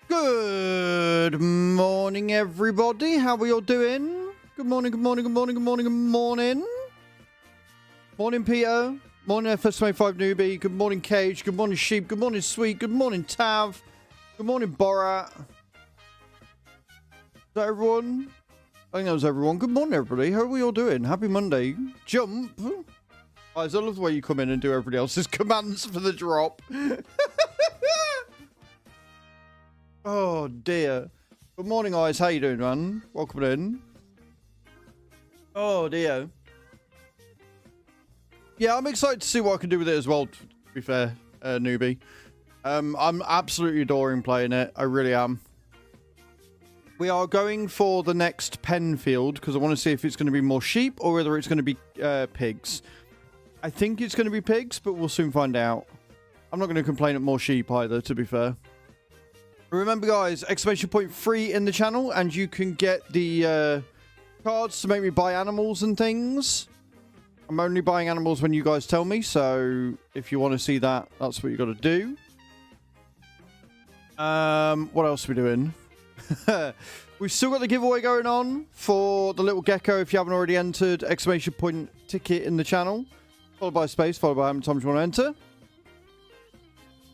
Good morning, everybody. How are you all doing? Good morning, good morning, good morning, good morning, good morning. Morning, Peter. Morning, FS25 newbie. Good morning, Cage. Good morning, Sheep. Good morning, Sweet. Good morning, Tav. Good morning, Borat. Is that everyone? I think that was everyone. Good morning, everybody. How are we all doing? Happy Monday. Jump. Guys, I love the way you come in and do everybody else's commands for the drop. Oh, dear. Good morning, guys. How you doing, man? Welcome in. Oh, dear. Yeah, I'm excited to see what I can do with it as well, to be fair, newbie. I'm absolutely adoring playing it. I really am. We are going for the next pen field, because I want to see if it's going to be more sheep or whether it's going to be pigs. I think it's going to be pigs, but we'll soon find out. I'm not going to complain at more sheep either, to be fair. Remember, guys, exclamation point free in the channel, and you can get the cards to make me buy animals and things. I'm only buying animals when you guys tell me, so if you want to see that, that's what you got to do. What else are we doing? We've still got the giveaway going on for the little gecko. If you haven't already entered, exclamation point ticket in the channel, followed by a space, followed by how many times you want to enter.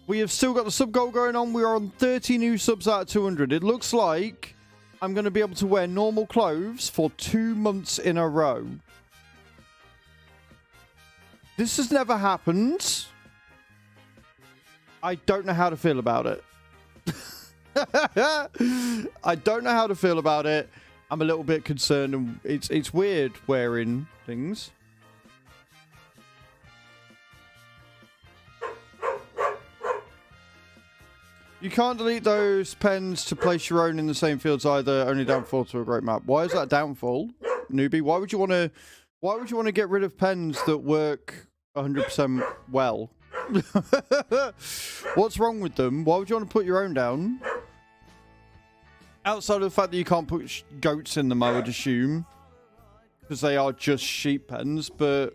We have still got the sub goal going on. We are on 30 new subs out of 200. It looks like I'm going to be able to wear normal clothes for 2 months in a row. This has never happened. I don't know how to feel about it. I don't know how to feel about it. I'm a little bit concerned, and it's weird wearing things. You can't delete those pens to place your own in the same fields either. Only downfall to a great map. Why is that downfall, newbie? Why would you want to? Why would you want to get rid of pens that work 100% well? What's wrong with them? Why would you want to put your own down? Outside of the fact that you can't put goats in them, I would assume, because they are just sheep pens. But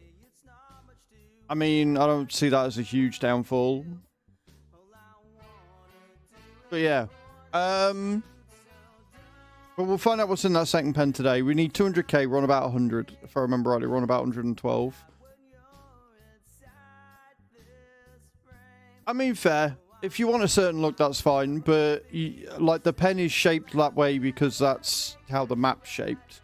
I mean, I don't see that as a huge downfall. But yeah, but we'll find out what's in that second pen today. We need 200k. We're on about 100, if I remember rightly. We're on about 112. I mean, fair. If you want a certain look, that's fine. But like, the pen is shaped that way because that's how the map's shaped.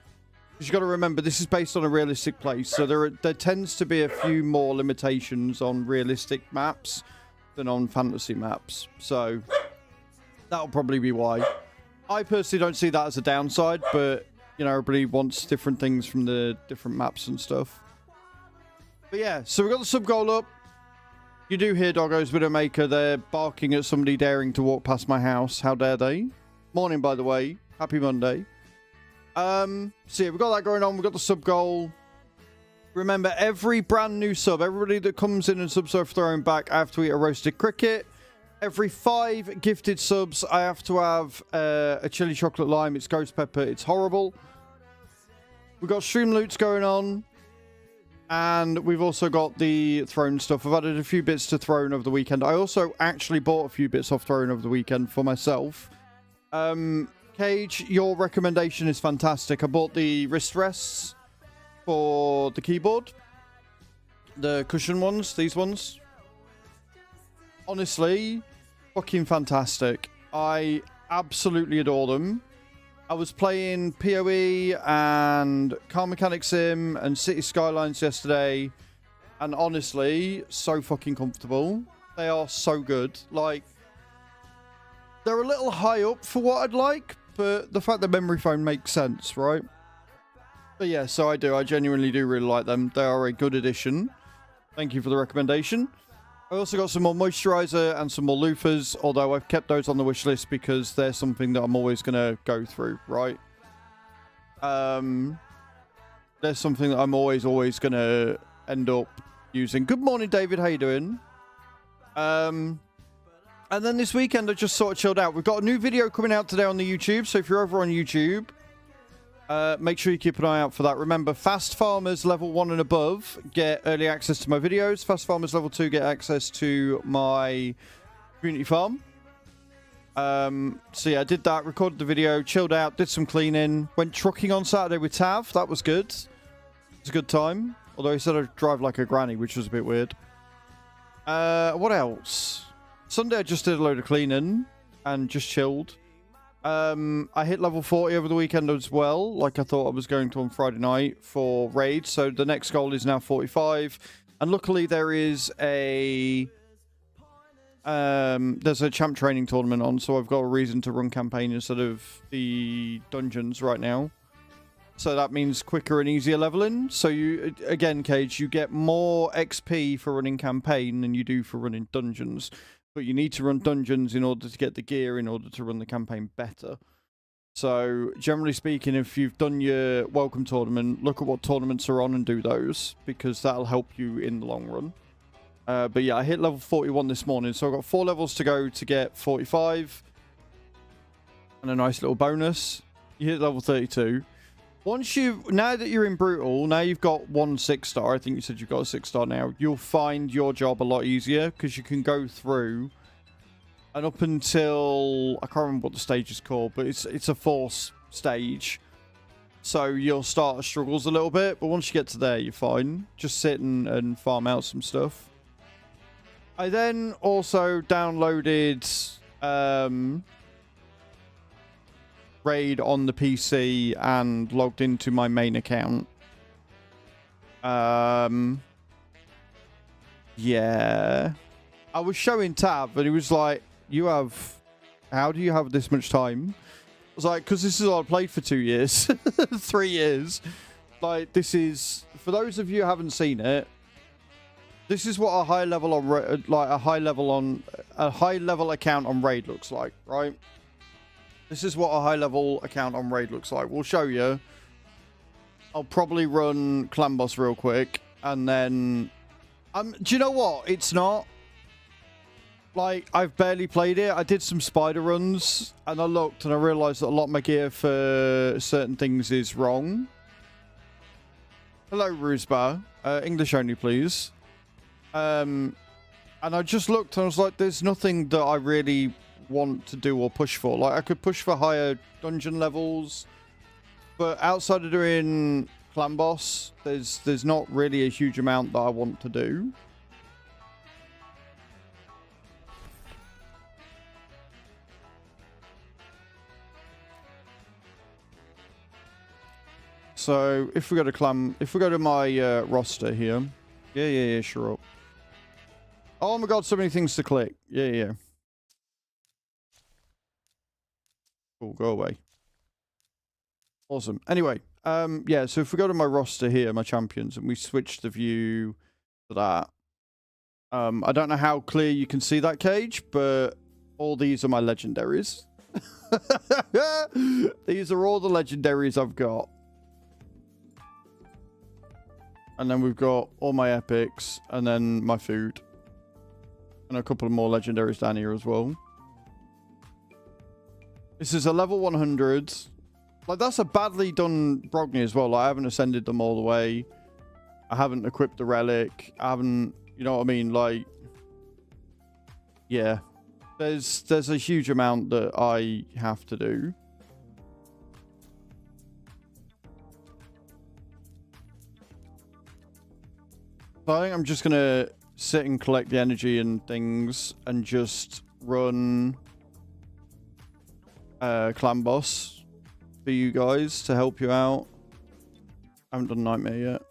Because you got to remember, this is based on a realistic place, so there tends to be a few more limitations on realistic maps than on fantasy maps. So that'll probably be why. I personally don't see that as a downside, but, you know, everybody wants different things from the different maps and stuff. But yeah, so we've got the sub goal up. You do hear doggos, Widowmaker. They're barking at somebody daring to walk past my house. How dare they? Morning, by the way. Happy Monday. So yeah, we've got that going on. We've got the sub goal. Remember, every brand new sub, everybody that comes in and subs over their own back, I have to eat a roasted cricket. Every 5 gifted subs, I have to have a chili chocolate lime. It's ghost pepper. It's horrible. We've got Streamloots going on. And we've also got the Throne stuff. I've added a few bits to Throne over the weekend. I also actually bought a few bits off Throne over the weekend for myself. Cage, your recommendation is fantastic. I bought the wrist rests for the keyboard. The cushion ones, these ones. Honestly, fucking fantastic. I absolutely adore them. I was playing PoE and Car Mechanic Sim and City Skylines yesterday, and honestly, so fucking comfortable. They are so good. Like, they're a little high up for what I'd like, but the fact that memory foam makes sense, right? But yeah, so I do. I genuinely do really like them. They are a good addition. Thank you for the recommendation. I also got some more moisturizer and some more loofahs, although I've kept those on the wish list because they're something that I'm always going to go through, right? There's something that I'm always going to end up using. Good morning, David. How you doing? And then this weekend, I just sort of chilled out. We've got a new video coming out today on the YouTube, so if you're over on YouTube, Make sure you keep an eye out for that. Remember, Fast Farmers level 1 and above get early access to my videos. Fast Farmers level 2 get access to my community farm. So yeah, I did that, recorded the video, chilled out, did some cleaning, went trucking on Saturday with Tav. That was good. It was a good time. Although he said I'd drive like a granny, which was a bit weird. What else? Sunday I just did a load of cleaning and just chilled. I hit level 40 over the weekend as well, like I thought I was going to on Friday night for raid. So the next goal is now 45. And luckily there is a there's a champ training tournament on, so I've got a reason to run campaign instead of the dungeons right now. So that means quicker and easier leveling. So you, again, Cage, you get more XP for running campaign than you do for running dungeons. But you need to run dungeons in order to get the gear in order to run the campaign better. So, generally speaking, if you've done your welcome tournament, look at what tournaments are on and do those, because that'll help you in the long run. But yeah, I hit level 41 this morning, so I've got 4 levels to go to get 45. And a nice little bonus. You hit level 32. Now that you're in Brutal, now you've got 1 6-star, I think you said you've got a 6-star now, you'll find your job a lot easier, because you can go through, and up until, I can't remember what the stage is called, but it's a force stage, so you'll start struggles a little bit, but once you get to there, you're fine. Just sit and farm out some stuff. I then also downloaded raid on the PC and logged into my main account. Yeah. I was showing Tab and he was like, how do you have this much time? I was like, because this is all I played for 2 years. 3 years. Like, this is, for those of you who haven't seen it, this is what a high level on, a high level account on raid looks like, right? This is what a high-level account on raid looks like. We'll show you. I'll probably run Clan Boss real quick, and then... do you know what? It's not. Like, I've barely played it. I did some spider runs, and I looked, and I realised that a lot of my gear for certain things is wrong. Hello, Rusba. English only, please. And I just looked, and I was like, there's nothing that I really want to do or push for. Like, I could push for higher dungeon levels, but outside of doing Clan Boss, there's not really a huge amount that I want to do. So if we go to my roster here, yeah, sure. Oh my god, so many things to click. Yeah. Cool, go away. Awesome. Anyway, yeah, so if we go to my roster here, my champions, and we switch the view to that. I don't know how clear you can see that, Cage, but all these are my legendaries. These are all the legendaries I've got. And then we've got all my epics, and then my food. And a couple of more legendaries down here as well. This is a level 100. Like, that's a badly done Brogni as well. Like, I haven't ascended them all the way. I haven't equipped the relic. I haven't, you know what I mean? Like, yeah. There's a huge amount that I have to do. So I think I'm just going to sit and collect the energy and things and just run Clan Boss for you guys to help you out. I haven't done Nightmare yet.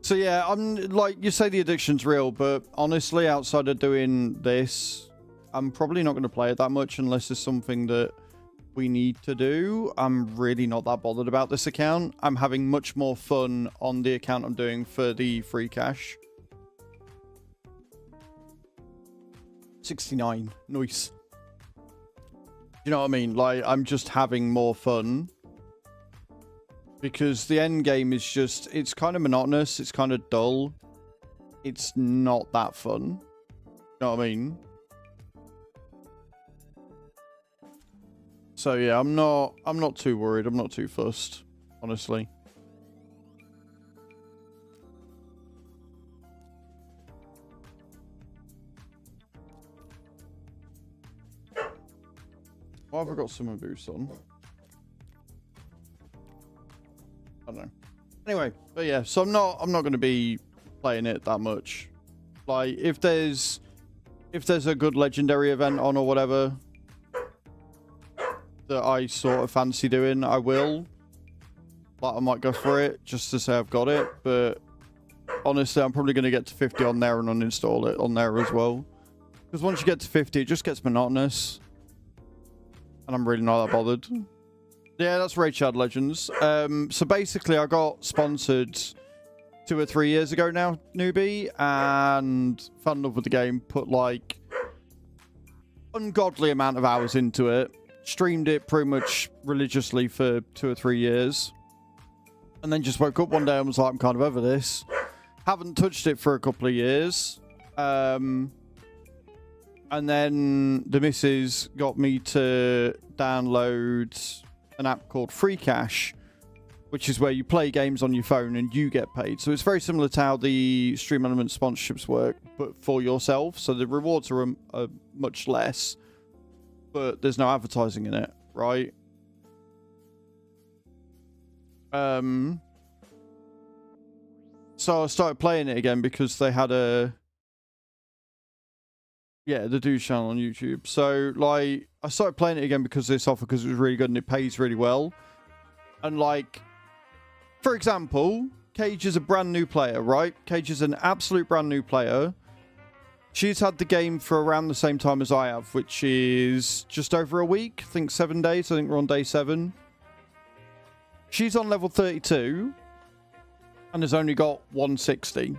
So yeah, I'm like, you say the addiction's real, but honestly, outside of doing this, I'm probably not going to play it that much unless it's something that we need to do. I'm really not that bothered about this account. I'm having much more fun on the account I'm doing for the free cash. 69. Nice. You know what I mean? Like, I'm just having more fun. Because the end game is just, it's kind of monotonous. It's kind of dull. It's not that fun. You know what I mean? So yeah, I'm not too worried. I'm not too fussed, honestly. Why have I got summer boots on? I don't know. Anyway, but yeah, so I'm not going to be playing it that much. Like, if there's a good legendary event on or whatever that I sort of fancy doing, I will. Like, I might go for it just to say I've got it, but honestly, I'm probably going to get to 50 on there and uninstall it on there as well. Because once you get to 50, it just gets monotonous. And I'm really not that bothered. Yeah, that's Raid Shadow Legends. So basically, I got sponsored 2 or 3 years ago now, newbie, and fell in love with the game. Put like ungodly amount of hours into it. Streamed it pretty much religiously for 2 or 3 years. And then just woke up one day and was like, I'm kind of over this. Haven't touched it for a couple of years. And then the missus got me to download an app called Free Cash, which is where you play games on your phone and you get paid. So it's very similar to how the Stream Element sponsorships work, but for yourself. So the rewards are much less, but there's no advertising in it, right? So I started playing it again because they had the Dude channel on YouTube. So, like, I started playing it again because of this offer, because it was really good and it pays really well. And, like, for example, Cage is a brand new player, right? Cage is an absolute brand new player. She's had the game for around the same time as I have, which is just over a week. I think 7 days. I think we're on day 7. She's on level 32 and has only got 160,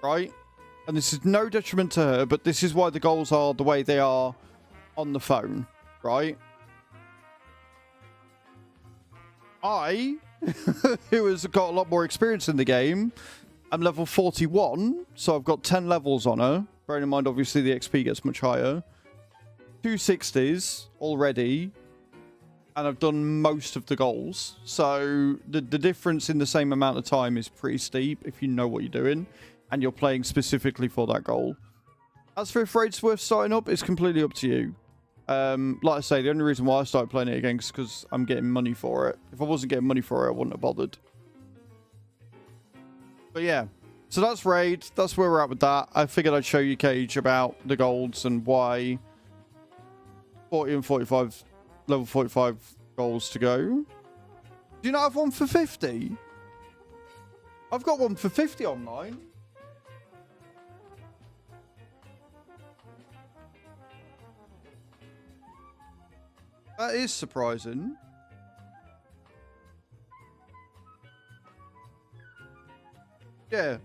right? And this is no detriment to her, but this is why the goals are the way they are on the phone, right? I, who has got a lot more experience in the game, I'm level 41, so I've got 10 levels on her. Bearing in mind, obviously, the XP gets much higher. 260s already, and I've done most of the goals. So the difference in the same amount of time is pretty steep if you know what you're doing and you're playing specifically for that goal. As for if Raid's worth starting up, it's completely up to you. Like I say, the only reason why I started playing it again is because I'm getting money for it. If I wasn't getting money for it, I wouldn't have bothered. But yeah, so that's Raid. That's where we're at with that. I figured I'd show you, Cage, about the golds and why 40 and 45, level 45 goals to go. Do you not have one for 50? I've got one for 50 online. That is surprising. Yeah.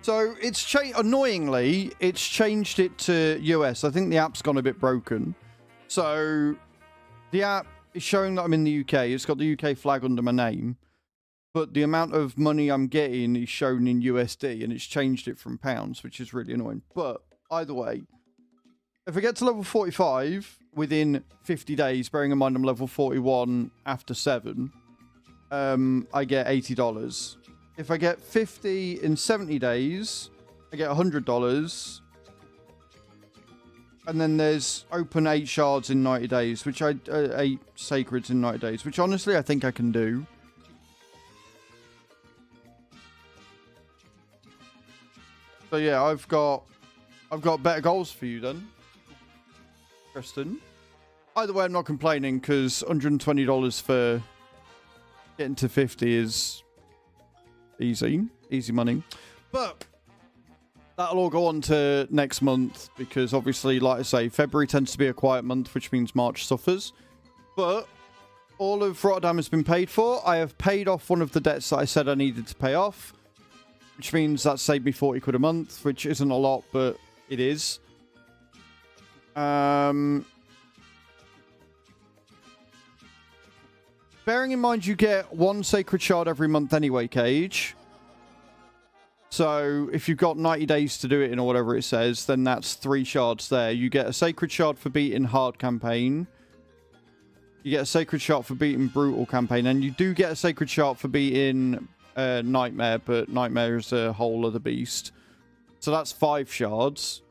So it's annoyingly, it's changed it to US. I think the app's gone a bit broken. So the app is showing that I'm in the UK. It's got the UK flag under my name. But the amount of money I'm getting is shown in USD, and it's changed it from pounds, which is really annoying. But either way, if I get to level 45 within 50 days, bearing in mind I'm level 41 after 7, I get $80. If I get 50 in 70 days, I get $100. And then there's open 8 shards in 90 days, which 8 sacreds in 90 days, which honestly I think I can do. So yeah, I've got better goals for you then, Preston. Either way, I'm not complaining because $120 for getting to 50 is easy money. But that'll all go on to next month because obviously, like I say, February tends to be a quiet month, which means March suffers. But all of Rotterdam has been paid for. I have paid off one of the debts that I said I needed to pay off, which means that saved me 40 quid a month, which isn't a lot, but it is. Bearing in mind you get 1 sacred shard every month anyway, Cage. So if you've got 90 days to do it in or whatever it says, then that's 3 shards there. You get a sacred shard for beating hard campaign. You get a sacred shard for beating brutal campaign. And you do get a sacred shard for beating nightmare, but nightmare is a whole other beast. So that's 5 shards.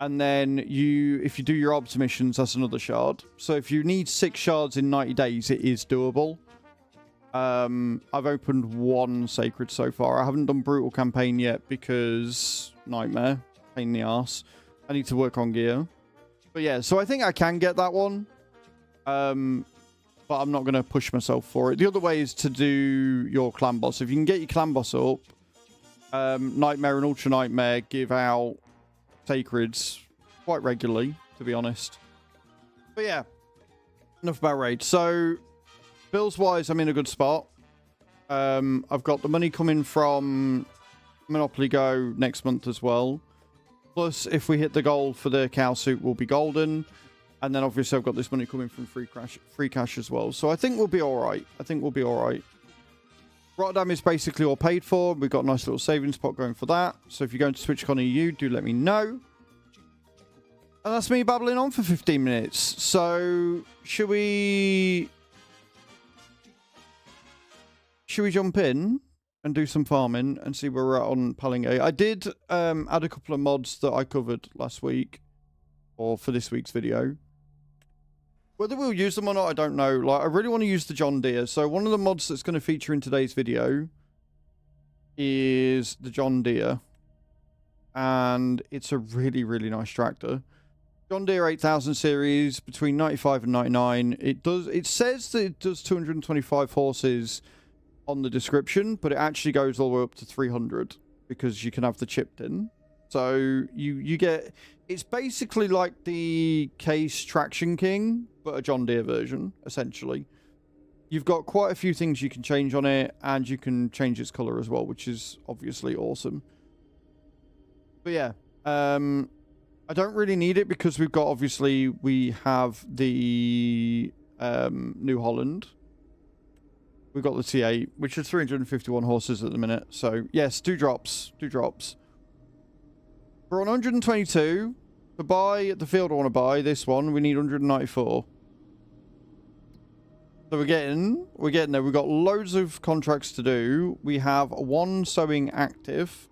And then if you do your obs missions, that's another shard. So if you need 6 shards in 90 days, it is doable. I've opened 1 sacred so far. I haven't done brutal campaign yet because nightmare, pain in the arse. I need to work on gear. But yeah, so I think I can get that one. But I'm not going to push myself for it. The other way is to do your clan boss. If you can get your clan boss up, Nightmare and Ultra Nightmare give out sacreds quite regularly, to be honest. But yeah, enough about raid. So bills wise, I'm in a good spot. I've got the money coming from Monopoly Go next month as well. Plus, if we hit the goal for the cow suit, we'll be golden. And then obviously I've got this money coming from free cash as well. So I think we'll be all right. I think we'll be all right. Rotterdam is basically all paid for. We've got a nice little savings pot going for that. So if you're going to TwitchCon EU, do let me know. And that's me babbling on for 15 minutes. So should we jump in and do some farming and see where we're at on Pallegneys? I did add a couple of mods that I covered last week or for this week's video. Whether we'll use them or not, I don't know. Like, I really want to use the John Deere. So one of the mods that's going to feature in today's video is the John Deere. And it's a really, really nice tractor. John Deere 8000 series, between 95 and 99. It says that it does 225 horses on the description, but it actually goes all the way up to 300 because you can have the chipped in. So you get... It's basically like the Case Traction King, but a John Deere version, essentially. You've got quite a few things you can change on it, and you can change its color as well, which is obviously awesome. But yeah, I don't really need it because we have the New Holland. We've got the T8, which is 351 horses at the minute. So yes, do drops. We're on 122. To buy at the field I want to buy this one, we need 194. So we're getting there. We've got loads of contracts to do. We have 1 sowing active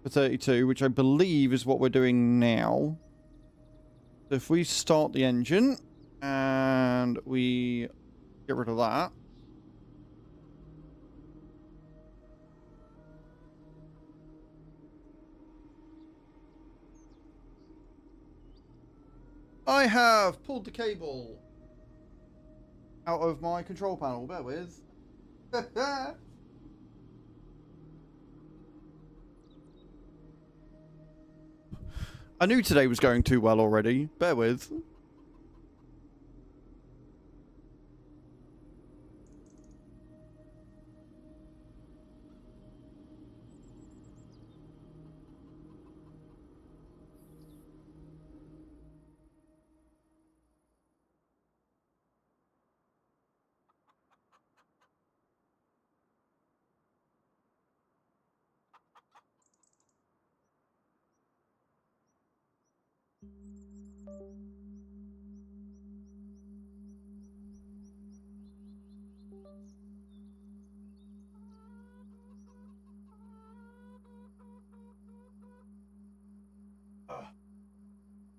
for 32, which I believe is what we're doing now. So if we start the engine and we get rid of that. I have pulled the cable out of my control panel. Bear with. I knew today was going too well already. Bear with.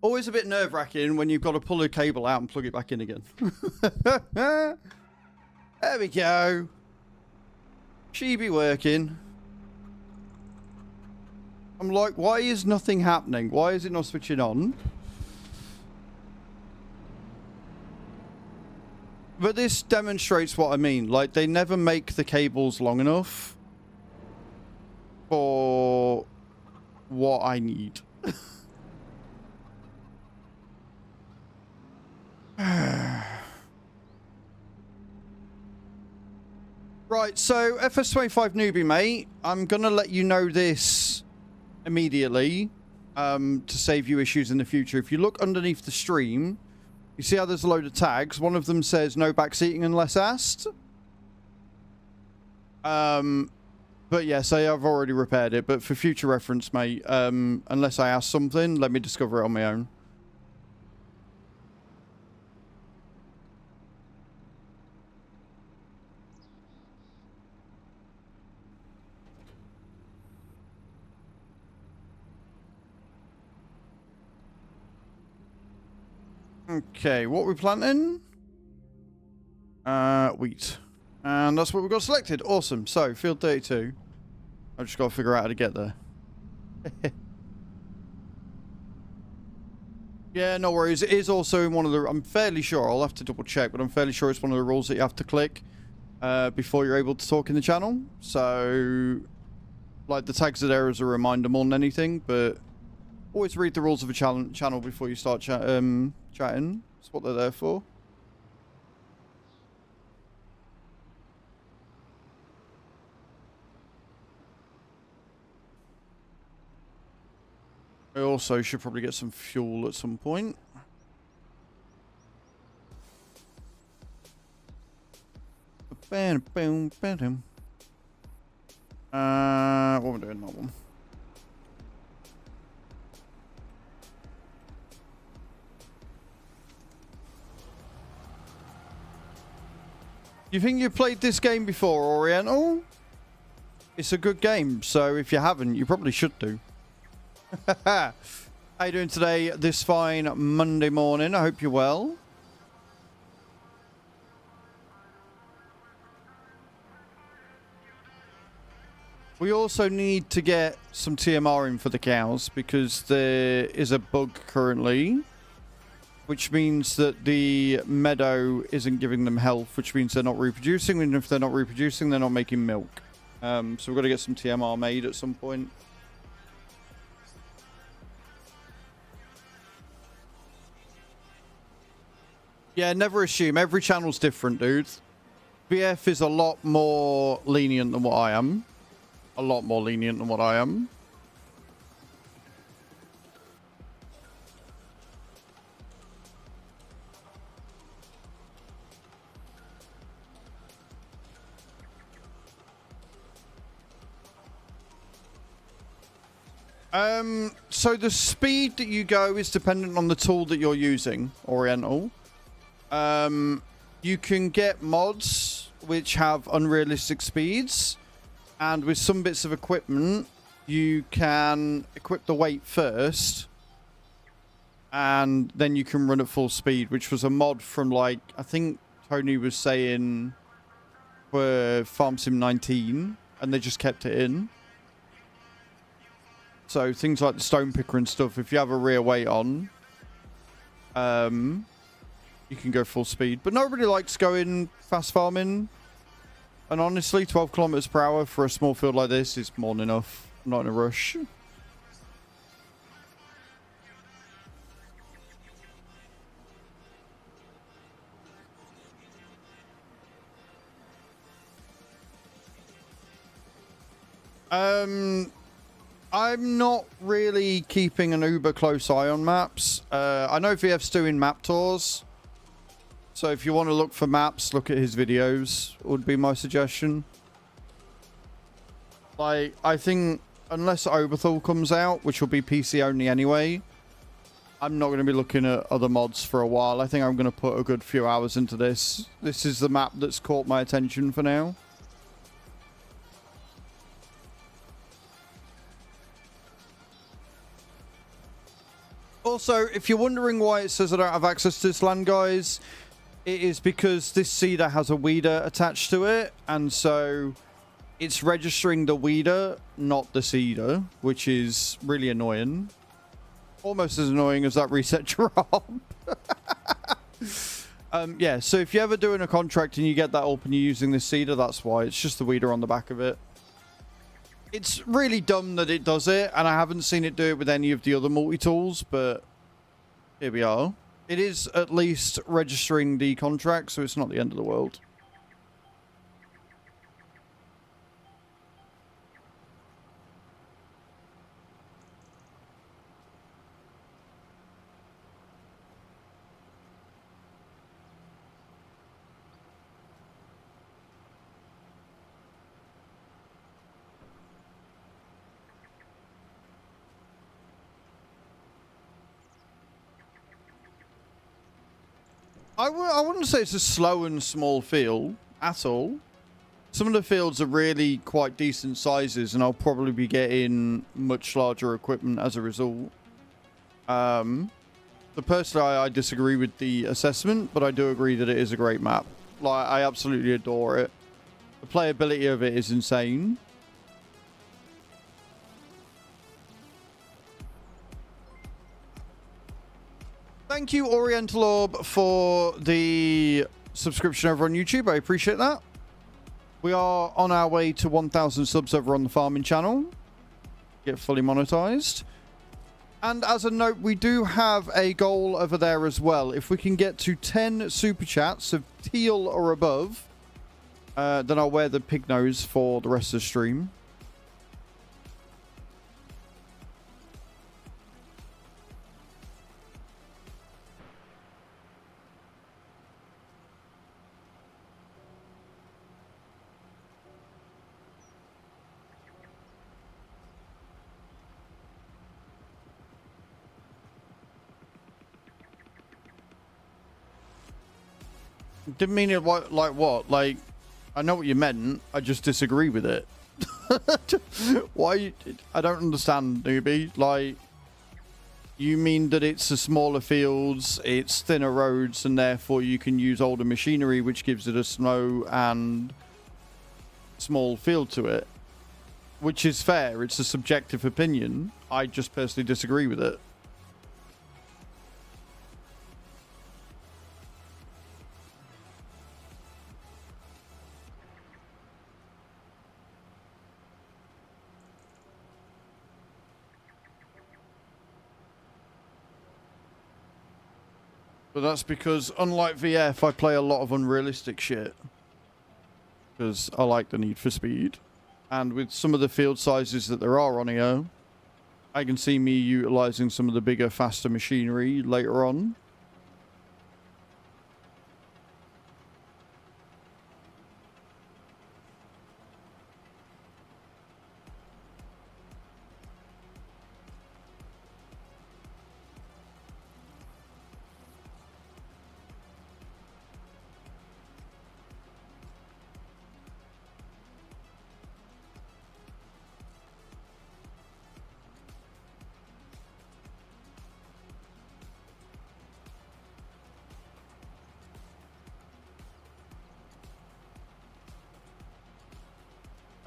Always a bit nerve-wracking when you've got to pull a cable out and plug it back in again. There we go. She be working. I'm like, why is nothing happening? Why is it not switching on? But this demonstrates what I mean. Like, they never make the cables long enough for what I need. Right, so FS25 newbie, mate. I'm going to let you know this immediately to save you issues in the future. If you look underneath the stream, you see how there's a load of tags. One of them says no backseating unless asked. But yes, I've already repaired it. But for future reference, mate, unless I ask something, let me discover it on my own. Okay, what are we planting? Wheat. And that's what we got selected. Awesome. So, field 32. I've just got to figure out how to get there. Yeah, no worries. It is also in one of the... I'm fairly sure. I'll have to double check, but I'm fairly sure it's one of the rules that you have to click before you're able to talk in the channel. So, like, the tags are there as a reminder more than anything, but always read the rules of a channel before you start chatting. That's what they're there for. I also should probably get some fuel at some point. What am I doing? That one. You think you've played this game before, Oriental? It's a good game, so if you haven't, you probably should do. How you doing today, this fine Monday morning? I hope you're well. We also need to get some TMR in for the cows because there is a bug currently, which means that the meadow isn't giving them health, which means they're not reproducing, and if they're not reproducing, they're not making milk. So we've got to get some TMR made at some point. Yeah, never assume. Every channel's different, dude. BF is a lot more lenient than what I am. A lot more lenient than what I am. So the speed that you go is dependent on the tool that you're using, Oriental. You can get mods which have unrealistic speeds, and with some bits of equipment you can equip the weight first and then you can run at full speed, which was a mod from, like, I think Tony was saying for Farm Sim 19, and they just kept it in. So things like the stone picker and stuff, if you have a rear weight on, you can go full speed. But nobody likes going fast farming. And honestly, 12 kilometers per hour for a small field like this is more than enough. I'm not in a rush. I'm not really keeping an uber close eye on maps. I know VF's doing map tours. So if you want to look for maps, look at his videos, would be my suggestion. Like, I think unless Oberthal comes out, which will be PC only anyway, I'm not going to be looking at other mods for a while. I think I'm going to put a good few hours into this. This is the map that's caught my attention for now. Also, if you're wondering why it says I don't have access to this land, guys, it is because this seeder has a weeder attached to it, and so it's registering the weeder, not the seeder, which is really annoying. Almost as annoying as that reset drop. Yeah, so if you're ever doing a contract and you get that up and you're using this seeder, that's why. It's just the weeder on the back of it. It's really dumb that it does it, and I haven't seen it do it with any of the other multi-tools, but here we are. It is at least registering the contract, so it's not the end of the world. I wouldn't say it's a slow and small field at all. Some of the fields are really quite decent sizes, and I'll probably be getting much larger equipment as a result. personally, I disagree with the assessment, but I do agree that it is a great map. Like, I absolutely adore it. The playability of it is insane. Thank you, Oriental Orb, for the subscription over on YouTube. I appreciate that. We are on our way to 1,000 subs over on the farming channel. Get fully monetized. And as a note, we do have a goal over there as well. If we can get to 10 super chats of teal or above, then I'll wear the pig nose for the rest of the stream. Didn't mean it like what? Like, I know what you meant. I just disagree with it. Why? I don't understand, newbie. Like, you mean that it's a smaller fields, it's thinner roads, and therefore you can use older machinery, which gives it a slow and small feel to it. Which is fair. It's a subjective opinion. I just personally disagree with it. But that's because, unlike VF, I play a lot of unrealistic shit. Because I like the need for speed. And with some of the field sizes that there are on here, I can see me utilising some of the bigger, faster machinery later on.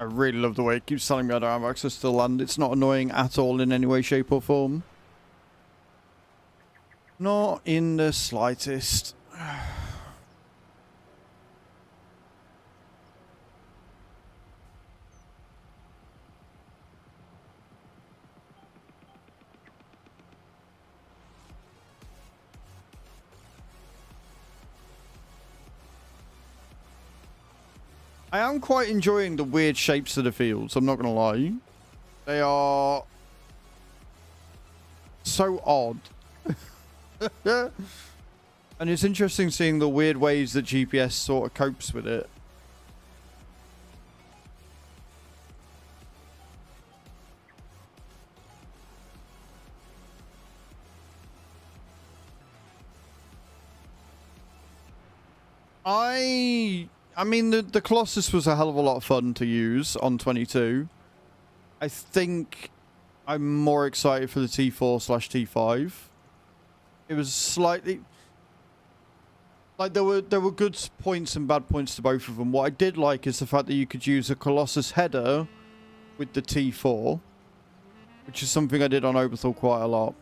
I really love the way it keeps telling me I don't have access to land. It's not annoying at all in any way, shape or form. Not in the slightest. I am quite enjoying the weird shapes of the fields, I'm not going to lie. They are so odd. And it's interesting seeing the weird ways that GPS sort of copes with it. I mean, the Colossus was a hell of a lot of fun to use on 22. I think I'm more excited for the T4/T5. It was slightly... Like, there were good points and bad points to both of them. What I did like is the fact that you could use a Colossus header with the T4, which is something I did on Oberthal quite a lot.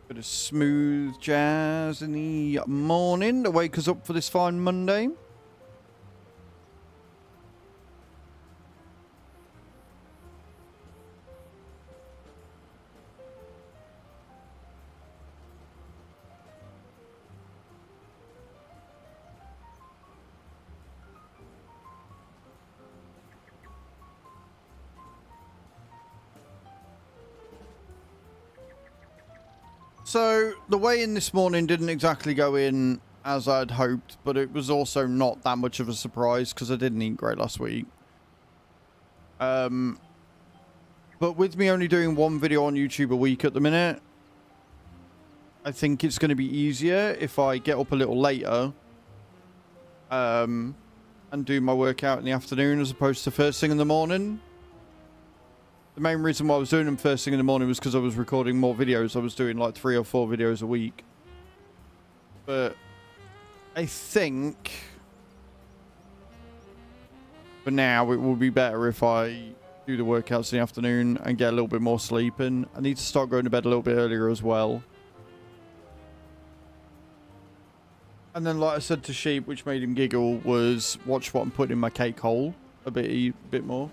Bit of smooth jazz in the morning to wake us up for this fine Monday. So the weigh-in this morning didn't exactly go in as I'd hoped, but it was also not that much of a surprise because I didn't eat great last week. But with me only doing one video on YouTube a week at the minute, I think it's going to be easier if I get up a little later and do my workout in the afternoon as opposed to first thing in the morning. The main reason why I was doing them first thing in the morning was because I was recording more videos. I was doing like 3 or 4 videos a week. But I think for now it will be better if I do the workouts in the afternoon and get a little bit more sleep in. I need to start going to bed a little bit earlier as well. And then, like I said to Sheep, which made him giggle, was watch what I'm putting in my cake hole a bit more.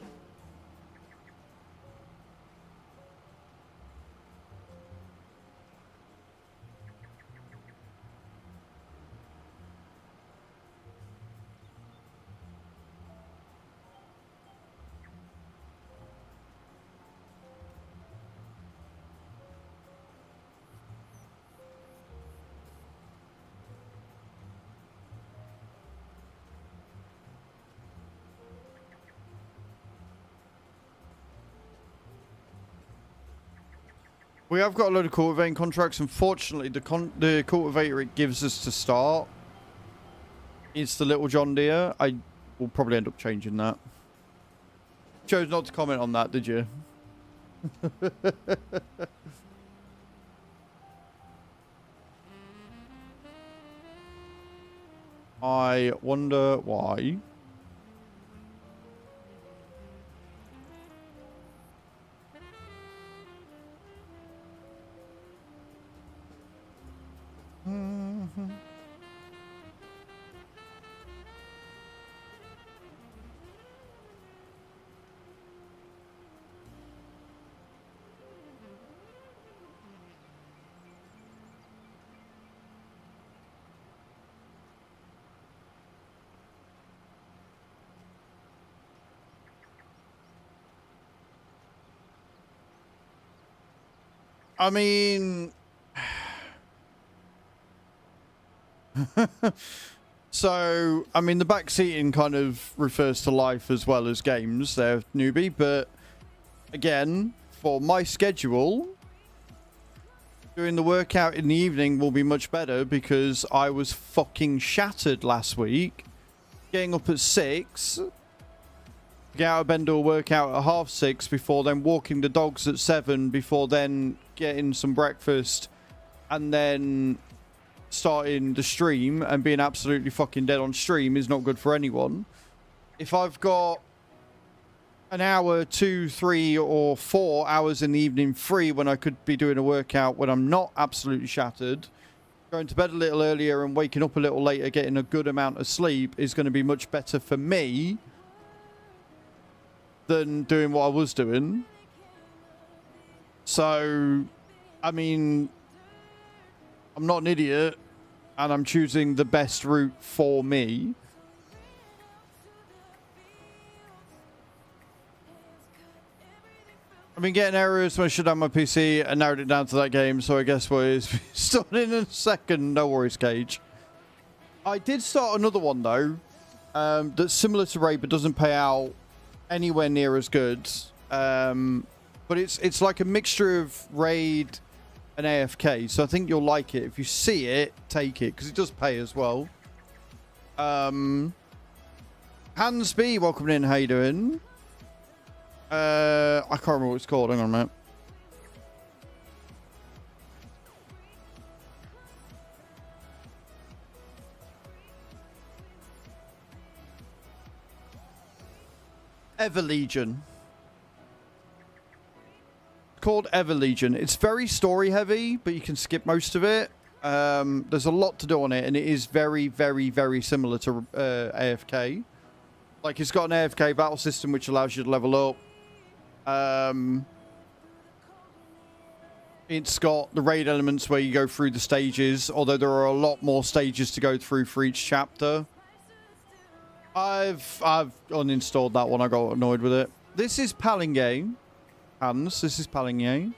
We have got a load of cultivating contracts. Unfortunately, the cultivator it gives us to start is the little John Deere. I will probably end up changing that. Chose not to comment on that, did you? I wonder why. I mean, so, I mean, the backseating kind of refers to life as well as games there, newbie. But again, for my schedule, doing the workout in the evening will be much better because I was fucking shattered last week. Getting up at 6, get out of bed, do a workout at 6:30 before then walking the dogs at 7, before then getting some breakfast and then starting the stream and being absolutely fucking dead on stream is not good for anyone. If I've got an hour, 2, 3 or 4 hours in the evening free when I could be doing a workout when I'm not absolutely shattered, going to bed a little earlier and waking up a little later, getting a good amount of sleep is going to be much better for me than doing what I was doing. So, I mean, I'm not an idiot, and I'm choosing the best route for me. I've been getting errors when I shut down my PC and narrowed it down to that game, so I guess we're starting in a second. No worries, Cage. I did start another one, though, that's similar to Raid, but doesn't pay out anywhere near as good. But it's like a mixture of Raid and AFK, so I think you'll like it. If you see it, take it, because it does pay as well. Hans B, welcome in. How you doing? I can't remember what it's called. Hang on a minute. Everlegion. Called Everlegion. It's very story heavy, but you can skip most of it. There's a lot to do on it, and it is very, very, very similar to AFK. Like, it's got an AFK battle system which allows you to level up. It's got the raid elements where you go through the stages, although there are a lot more stages to go through for each chapter. I've uninstalled that one. I got annoyed with it. This is Pallegney. Hans, this is Pallegney.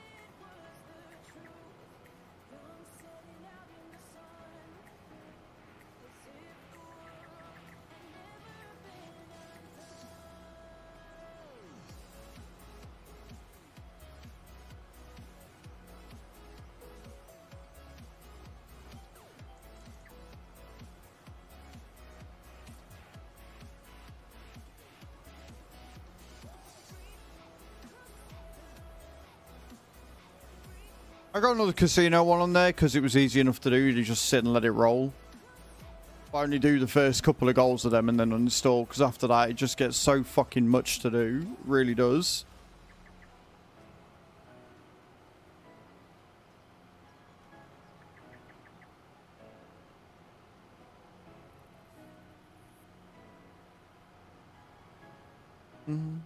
I got another casino one on there because it was easy enough to do. You just sit and let it roll. I only do the first couple of goals of them and then uninstall, because after that it just gets so fucking much to do. It really does. Mm-hmm.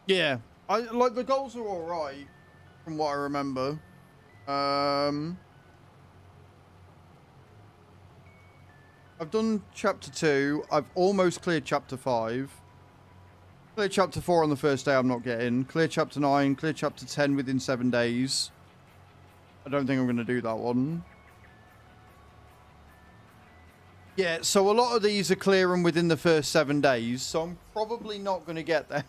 Yeah, I like the goals are all right from what I remember. I've done chapter 2. I've almost cleared chapter 5. Clear chapter 4 on the first day I'm not getting. Clear chapter 9, clear chapter 10 within 7 days. I don't think I'm going to do that one. Yeah, so a lot of these are clearing within the first 7 days, so I'm probably not going to get there.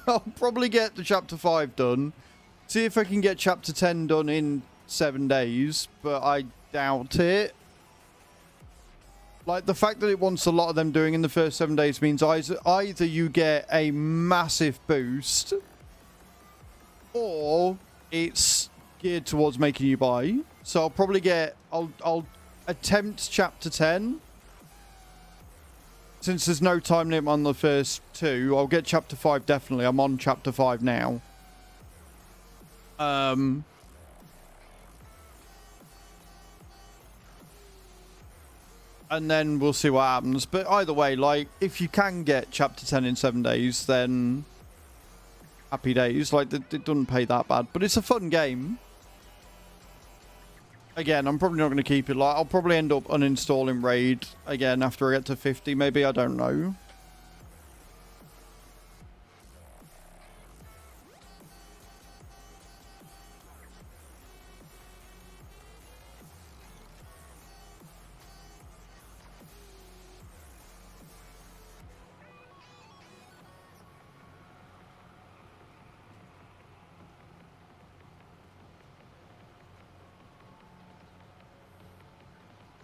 I'll probably get the chapter 5 done. See if I can get chapter 10 done in 7 days, but I doubt it. Like, the fact that it wants a lot of them doing in the first 7 days means either you get a massive boost, or it's geared towards making you buy. So I'll probably get... I'll attempt chapter 10. Since there's no time limit on the first 2, I'll get chapter 5 definitely. I'm on chapter 5 now. And then we'll see what happens. But either way, like, if you can get chapter 10 in 7 days, then happy days. Like, it doesn't pay that bad. But it's a fun game. Again, I'm probably not going to keep it. Like, I'll probably end up uninstalling Raid again after I get to 50. Maybe, I don't know.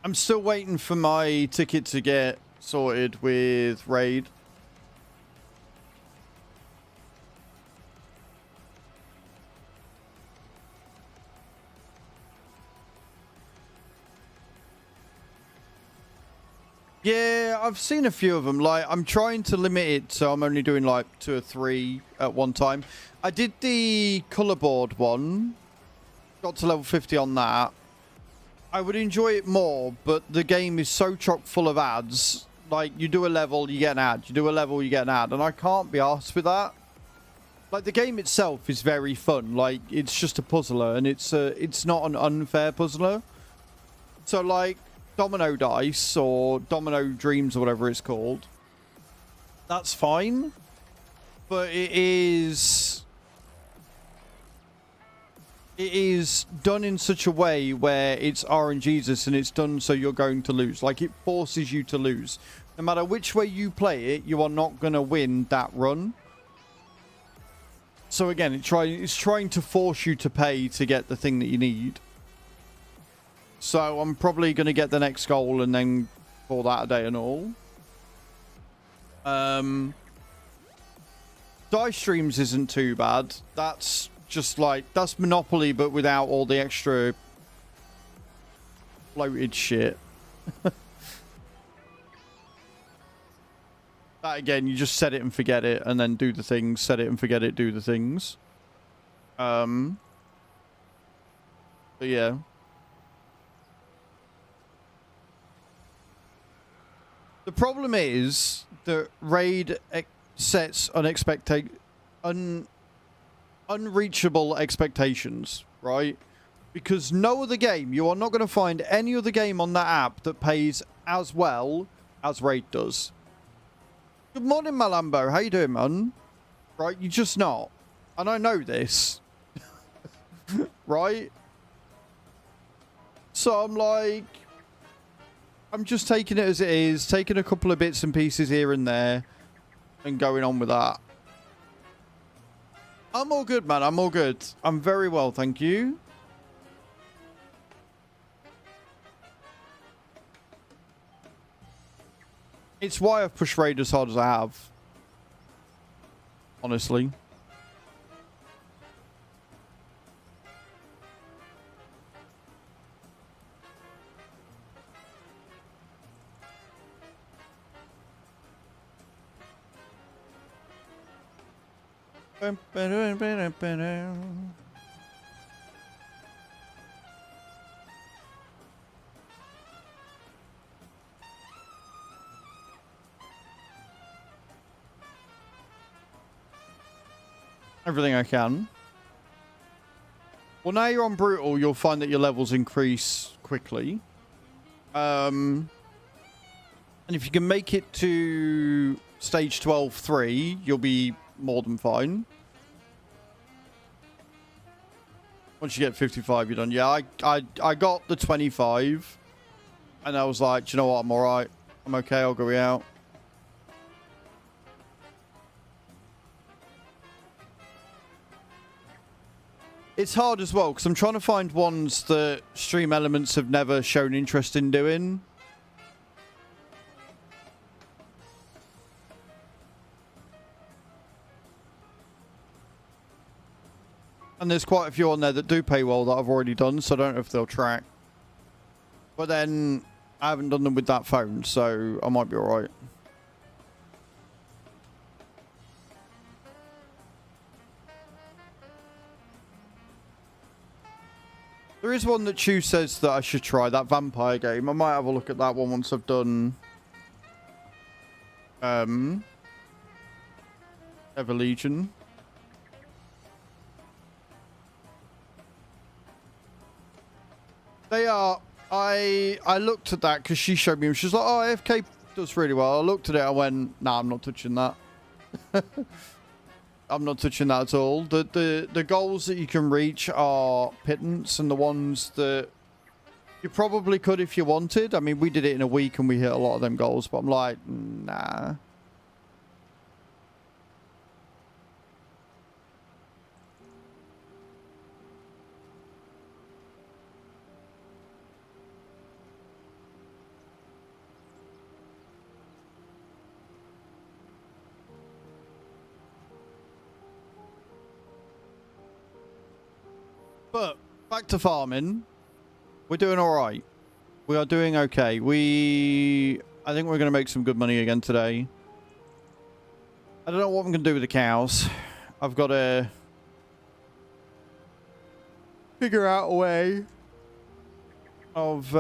I'm still waiting for my ticket to get sorted with Raid. Yeah, I've seen a few of them. Like, I'm trying to limit it, so I'm only doing like 2 or 3 at one time. I did the color board one. Got to level 50 on that. I would enjoy it more, but the game is so chock full of ads. Like, you do a level, you get an ad. You do a level, you get an ad. And I can't be arsed with that. Like, the game itself is very fun. Like, it's just a puzzler, and it's not an unfair puzzler. So, like, Domino Dice, or Domino Dreams, or whatever it's called, that's fine. But it is done in such a way where it's RNGesus, and it's done so you're going to lose. Like, it forces you to lose. No matter which way you play it, you are not going to win that run. So again, it's trying to force you to pay to get the thing that you need. So I'm probably going to get the next goal and then call that a day and all. Dice Streams isn't too bad. That's just like, that's Monopoly, but without all the extra bloated shit. That again, you just set it and forget it, and then do the things. Set it and forget it, do the things. But yeah. The problem is that Raid sets unreachable expectations, right? Because no other game, you are not going to find any other game on that app that pays as well as Raid does. Good morning, Malambo. How you doing, man? Right, you're just not. And I know this. Right? So I'm like, I'm just taking it as it is, taking a couple of bits and pieces here and there, and going on with that. I'm all good, man. I'm all good. I'm very well, thank you. It's why I've pushed raid as hard as I have. Honestly. Everything I can. Well, now you're on brutal, you'll find that your levels increase quickly. And if you can make it to stage 12-3, you'll be more than fine. Once you get 55, you're done. Yeah, I got the 25. And I was like, do you know what? I'm alright. I'm okay. I'll go out. It's hard as well, because I'm trying to find ones that Stream Elements have never shown interest in doing. And there's quite a few on there that do pay well that I've already done, so I don't know if they'll track. But then, I haven't done them with that phone, so I might be alright. There is one that Chu says that I should try, that vampire game. I might have a look at that one once I've done Evolution. They are. I looked at that because she showed me. She was like, "Oh, AFK does really well." I looked at it. I went, "Nah, I'm not touching that." I'm not touching that at all. The goals that you can reach are pittance, and the ones that you probably could if you wanted. I mean, we did it in a week and we hit a lot of them goals, but I'm like, nah. But back to farming. We're doing all right. We are doing okay. I think we're going to make some good money again today. I don't know what I'm going to do with the cows. I've got to figure out a way of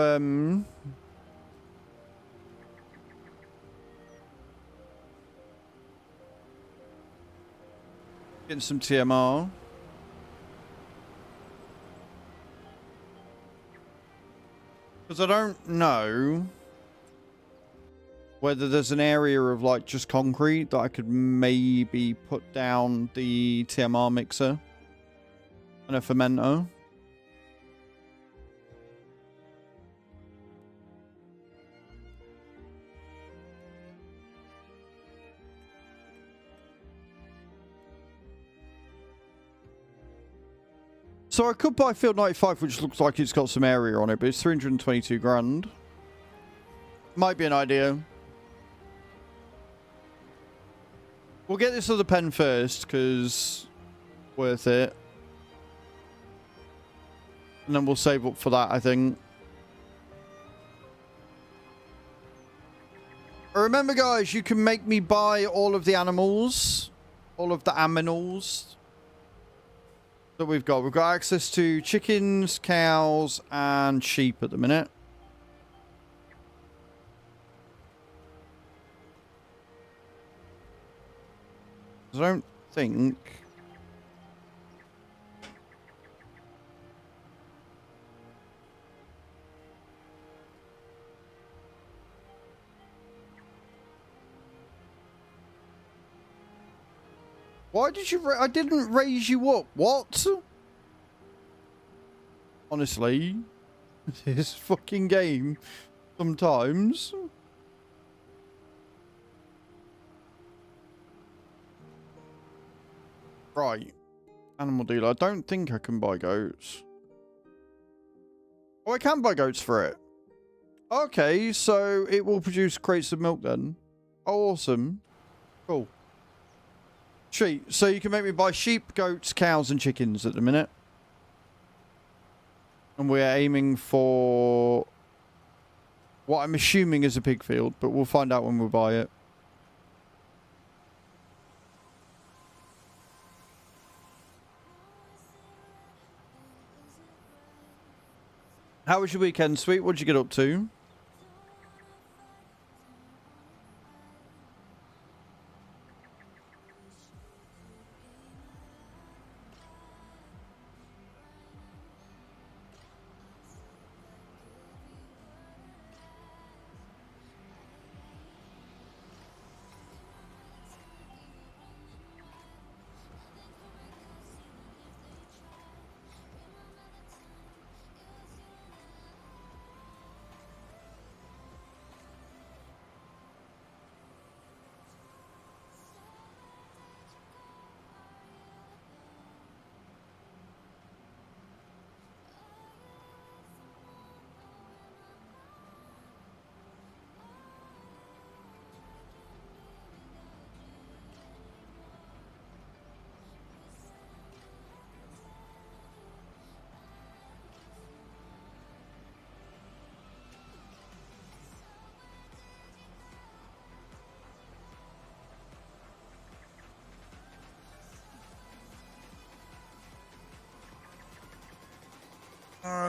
getting some TMR. Because I don't know whether there's an area of like just concrete that I could maybe put down the TMR mixer and a fermenter. So I could buy Field 95, which looks like it's got some area on it, but it's 322 grand. Might be an idea. We'll get this other pen first, because worth it. And then we'll save up for that, I think. Remember, guys, you can make me buy all of the animals. All of the aminals that we've got. We've got access to chickens, cows, and sheep at the minute. I don't think... Why did you... I didn't raise you up. What? Honestly. This fucking game. Sometimes. Right. Animal dealer. I don't think I can buy goats. Oh, I can buy goats for it. Okay, so it will produce crates of milk then. Oh, awesome. Cool. Sweet. So you can make me buy sheep, goats, cows, and chickens at the minute. And we're aiming for what I'm assuming is a pig field, but we'll find out when we buy it. How was your weekend, sweet? What'd you get up to?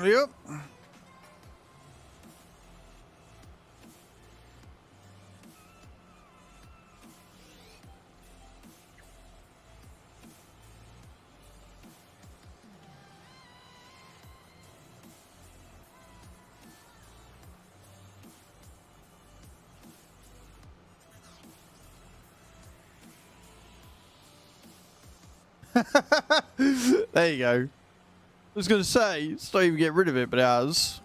Yep. There you go. I was going to say, it's not even get rid of it, but it has.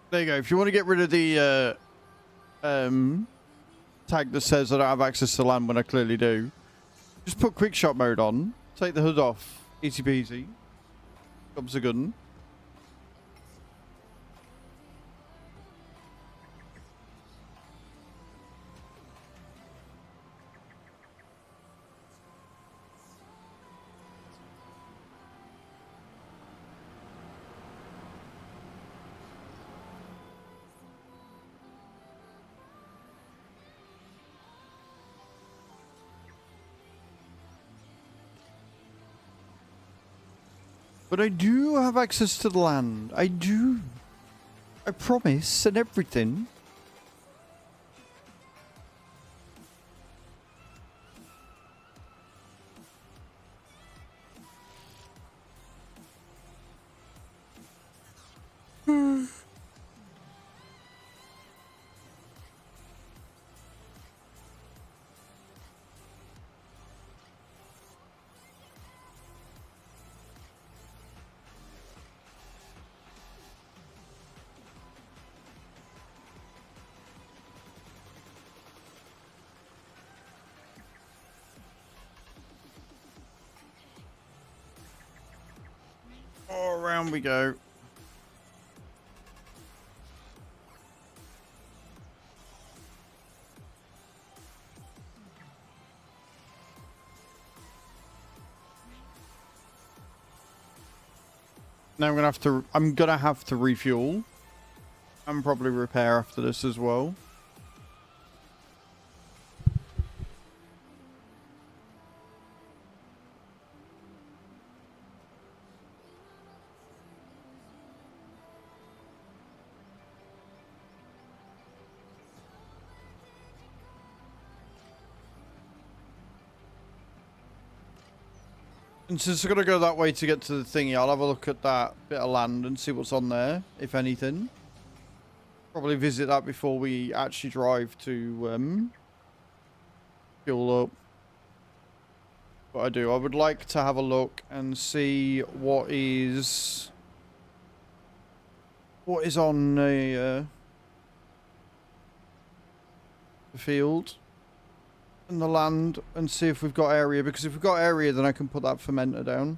There you go. If you want to get rid of the tag that says I don't have access to land when I clearly do, just put quick shot mode on, take the hood off, easy peasy. Job's a good one. But I do have access to the land. I do. I promise and everything. Oh, around we go. Now I'm gonna have to refuel and probably repair after this as well. And since I've got to go that way to get to the thingy, I'll have a look at that bit of land and see what's on there, if anything. Probably visit that before we actually drive to fuel up. But I do. I would like to have a look and see what is on the field. And the land, and see if we've got area, because if we've got area then I can put that fermenter down.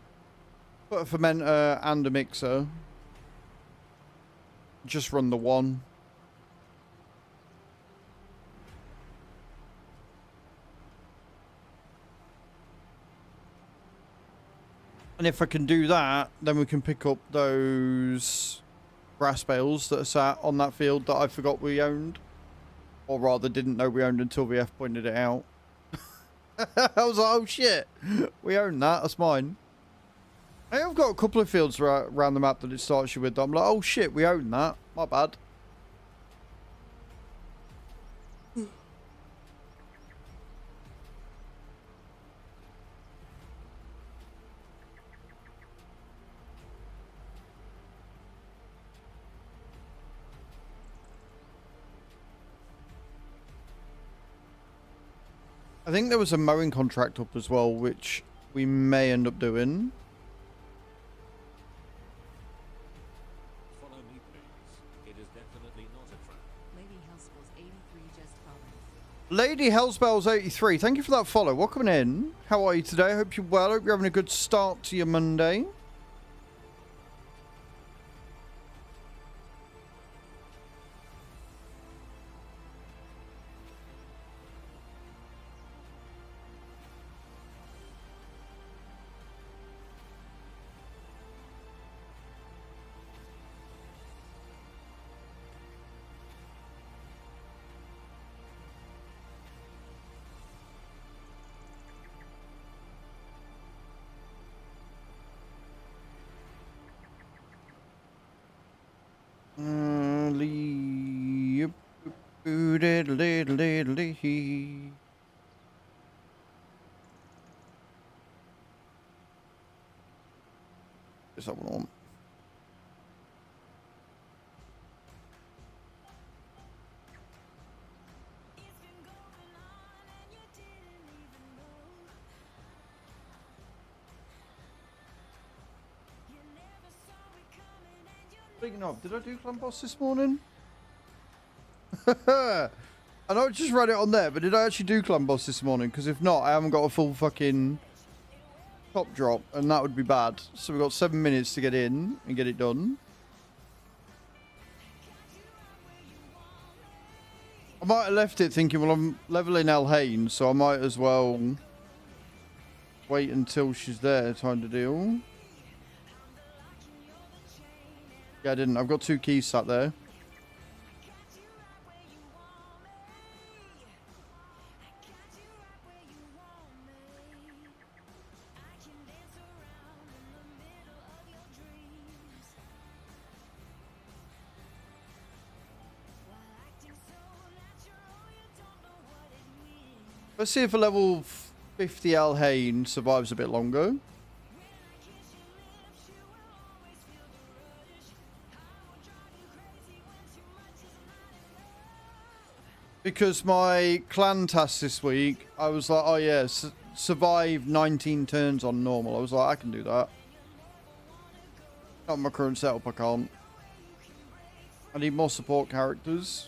Put a fermenter and a mixer. just run the one. And if I can do that, then we can pick up those grass bales that are sat on that field that I forgot we owned. Or rather, didn't know we owned until VF pointed it out. I was like, oh shit, we own that, that's mine. Hey, I've got a couple of fields around the map that it starts you with. I'm like, oh shit, we own that, my bad. I think there was a mowing contract up as well, which we may end up doing. Follow me, please. It is definitely not a trap. Lady Hellspell's 83 just followed. Lady Hellspell's 83, thank you for that follow. Welcome in. How are you today? I hope you're well. I hope you're having a good start to your Monday. Is that one on? Speaking of, did I do Clan Boss this morning? I know I just read it on there, but did I actually do Clan Boss this morning? Because if not, I haven't got a full fucking top drop, and that would be bad. So we've got 7 minutes to get in and get it done. I might have left it thinking, well, I'm leveling El Hain, so I might as well wait until she's there, kind of deal. Yeah, I didn't. I've got 2 keys sat there. Let's see if a level 50 El Hain survives a bit longer. Because my clan task this week, I was like, oh yeah, survive 19 turns on normal. I was like, I can do that. Not my current setup, I can't. I need more support characters.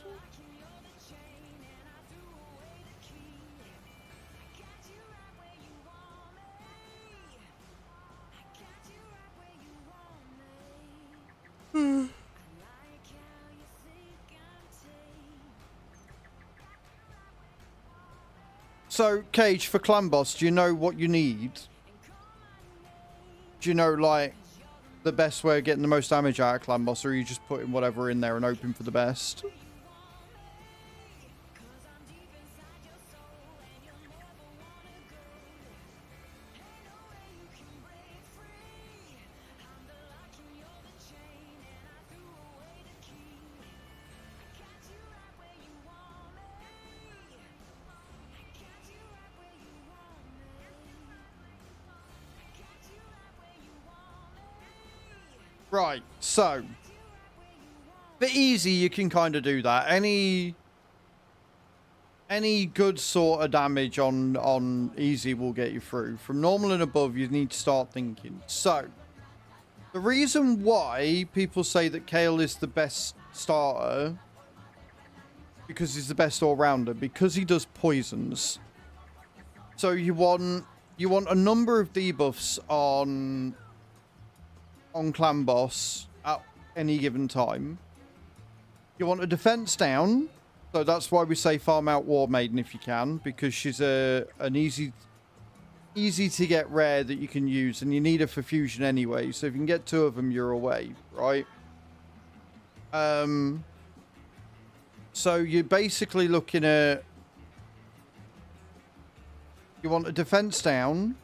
So, Cage, for Clan Boss, do you know what you need? Do you know, like, the best way of getting the most damage out of Clan Boss, or are you just putting whatever in there and hoping for the best? Right, so for easy, you can kind of do that. Any good sort of damage on easy will get you through. From normal and above, you need to start thinking. So the reason why people say that Kale is the best starter, because he's the best all-rounder, because he does poisons. So you want a number of debuffs on Clan Boss at any given time. You want a defense down. So that's why we say farm out War Maiden if you can, because she's an easy to get rare that you can use, and you need her for fusion anyway. So if you can get 2 of them, you're away, right? So you're basically looking at, you want a defense down,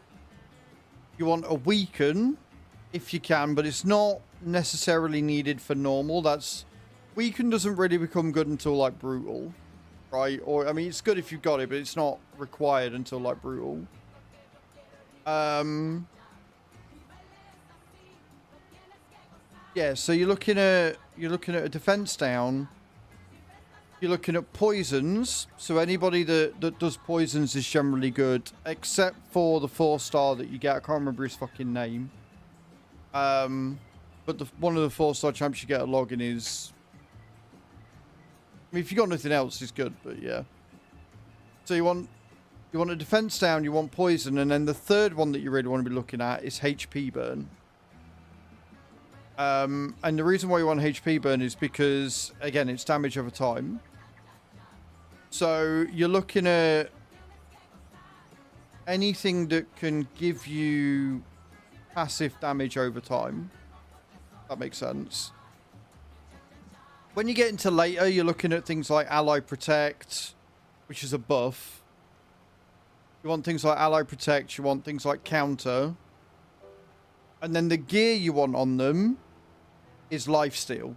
you want a weaken if you can, but it's not necessarily needed for normal. That's weaken doesn't really become good until like brutal, right? Or I mean, it's good if you've got it, but it's not required until like brutal. Yeah, so you're looking at a defense down. You're looking at poisons. So anybody that does poisons is generally good, except for the 4-star that you get. I can't remember his fucking name. But one of the 4-star champs you get a login is. I mean, if you got nothing else, it's good. But yeah. So you want a defense down. You want poison, and then the third one that you really want to be looking at is HP burn. And the reason why you want HP burn is because, again, it's damage over time. So you're looking at anything that can give you passive damage over time. That makes sense. When you get into later, you're looking at things like Ally Protect, which is a buff. You want things like Ally Protect, you want things like Counter. And then the gear you want on them is Lifesteal.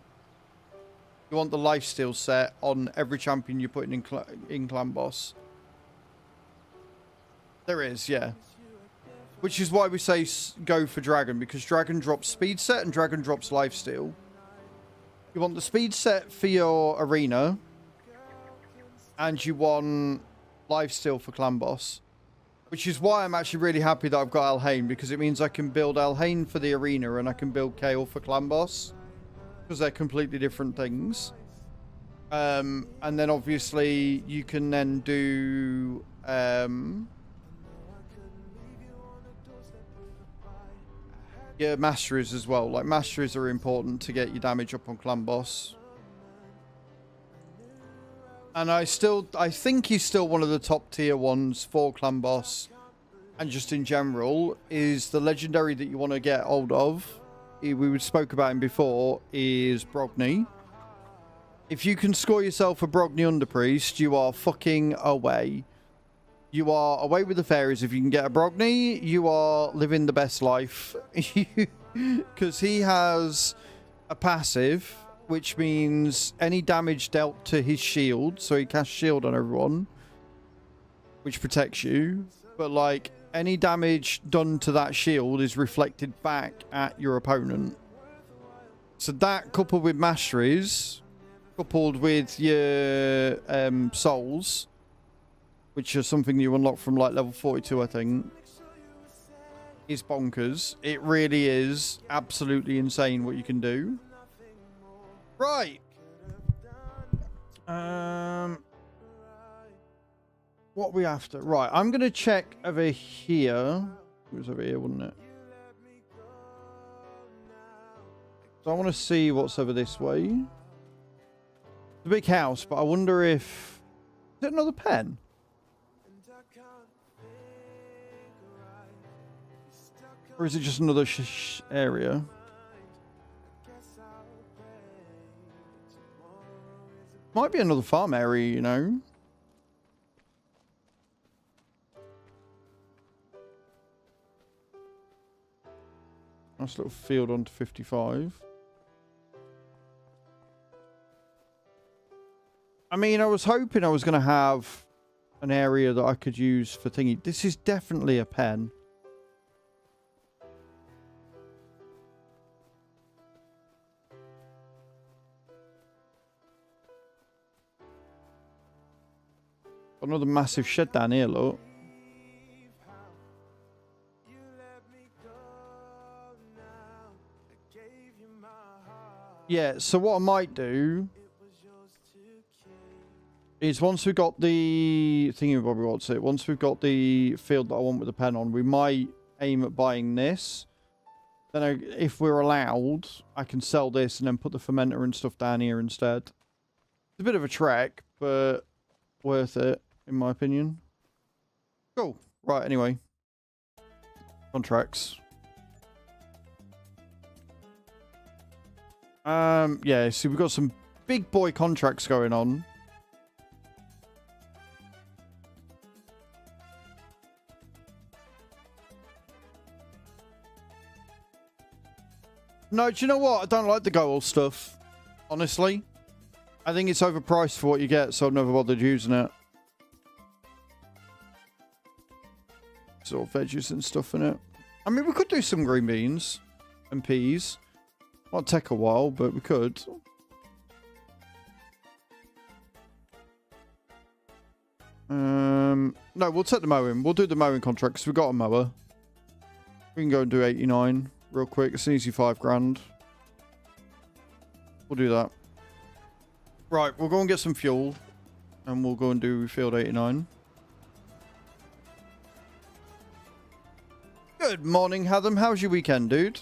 You want the Lifesteal set on every champion you're putting in Clan Boss. There is, yeah. Which is why we say go for Dragon, because Dragon drops speed set and Dragon drops Lifesteal. You want the speed set for your arena, and you want Lifesteal for Clan Boss. Which is why I'm actually really happy that I've got Alhain, because it means I can build Alhain for the arena and I can build Kale for Clan Boss. Because they're completely different things. And then obviously you can then do yeah, masteries as well. Like masteries are important to get your damage up on Clan Boss. And I think he's still one of the top tier ones for Clan Boss. And just in general, is the legendary that you want to get hold of. We spoke about him before, is Brogney. If you can score yourself a Brogney Underpriest, you are fucking away. You are away with the fairies. If you can get a Brogney, you are living the best life. Because he has a passive, which means any damage dealt to his shield, so he casts shield on everyone, which protects you. But like, any damage done to that shield is reflected back at your opponent. So that, coupled with masteries, coupled with your souls, which are something you unlock from like level 42, I think, is bonkers. It really is absolutely insane what you can do. Right. What are we after? Right, I'm going to check over here. It was over here, wasn't it? So I want to see what's over this way. It's a big house, but I wonder if... Is it another pen? Or is it just another area? Might be another farm area, you know. Nice little field onto 55. I mean, I was hoping I was going to have an area that I could use for thingy. This is definitely a pen. Another massive shed down here, look. Yeah, so what I might do is once we've got the thingy, Bobby, what's it? Once we've got the field that I want with the pen on, we might aim at buying this. Then if we're allowed, I can sell this and then put the fermenter and stuff down here instead. a bit of a trek, but worth it, in my opinion. Cool. Right, anyway. Contracts. Yeah, see, we've got some big boy contracts going on. No, do you know what? I don't like the goal stuff. Honestly. I think it's overpriced for what you get, so I've never bothered using it. Sort of veggies and stuff in it. I mean, we could do some green beans and peas. Might take a while, but we could. No, we'll take the mowing. We'll do the mowing contract because we've got a mower. We can go and do 89 real quick. It's an easy 5 grand. We'll do that. Right, we'll go and get some fuel. And we'll go and do field 89. Good morning, Hatham. How's your weekend, dude?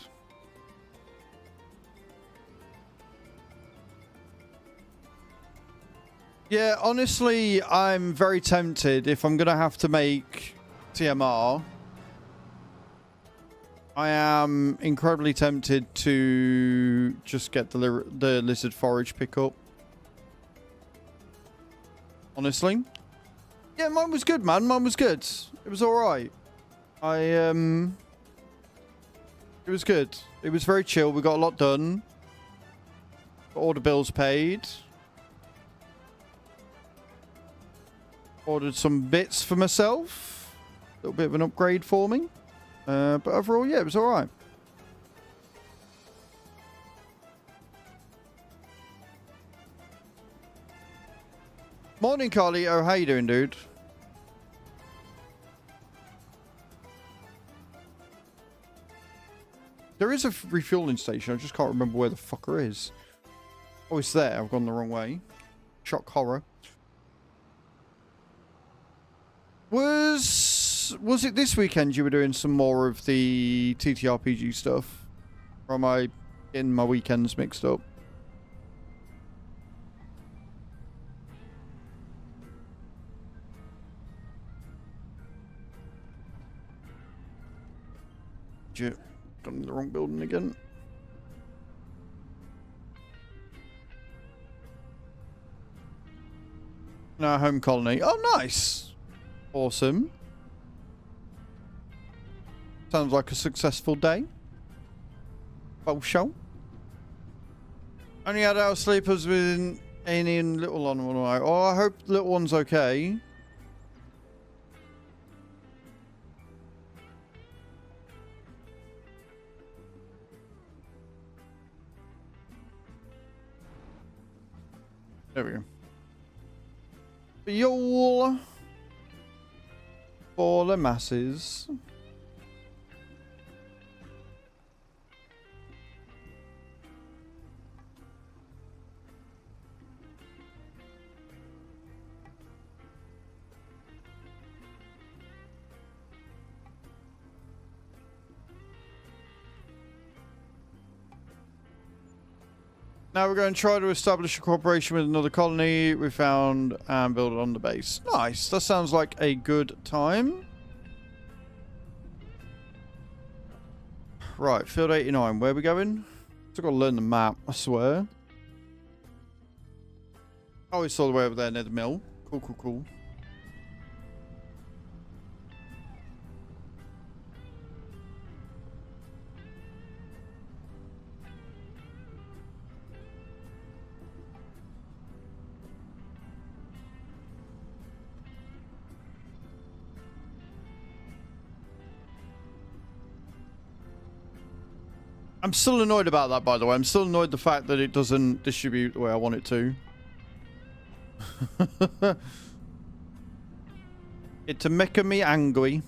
Yeah, honestly, I'm very tempted if I'm going to have to make TMR. I am incredibly tempted to just get the lizard forage pickup. Honestly. Yeah, mine was good, man. Mine was good. It was alright. It was good. It was very chill. We got a lot done. Got all the bills paid. Ordered some bits for myself. A little bit of an upgrade for me. But overall, yeah, it was alright. Morning, Carlito. How you doing, dude? There is a refueling station. I just can't remember where the fucker is. Oh, it's there. I've gone the wrong way. Shock horror. Was it this weekend you were doing some more of the TTRPG stuff? Or am I getting my weekends mixed up? Got in the wrong building again. No, home colony. Oh, nice. Awesome. Sounds like a successful day. Oh, show. Only had our sleepers with Annie and little one. Oh, I hope little one's okay. There we go. Fuel for the masses. Now we're going to try to establish a cooperation with another colony we found and build it on the base. Nice. That sounds like a good time. Right, field 89. Where are we going? Still got to learn the map, I swear. Oh, it's all the way over there near the mill. Cool, cool, cool. I'm still annoyed about that, by the way. I'm still annoyed the fact that it doesn't distribute the way I want it to. It's making me angry.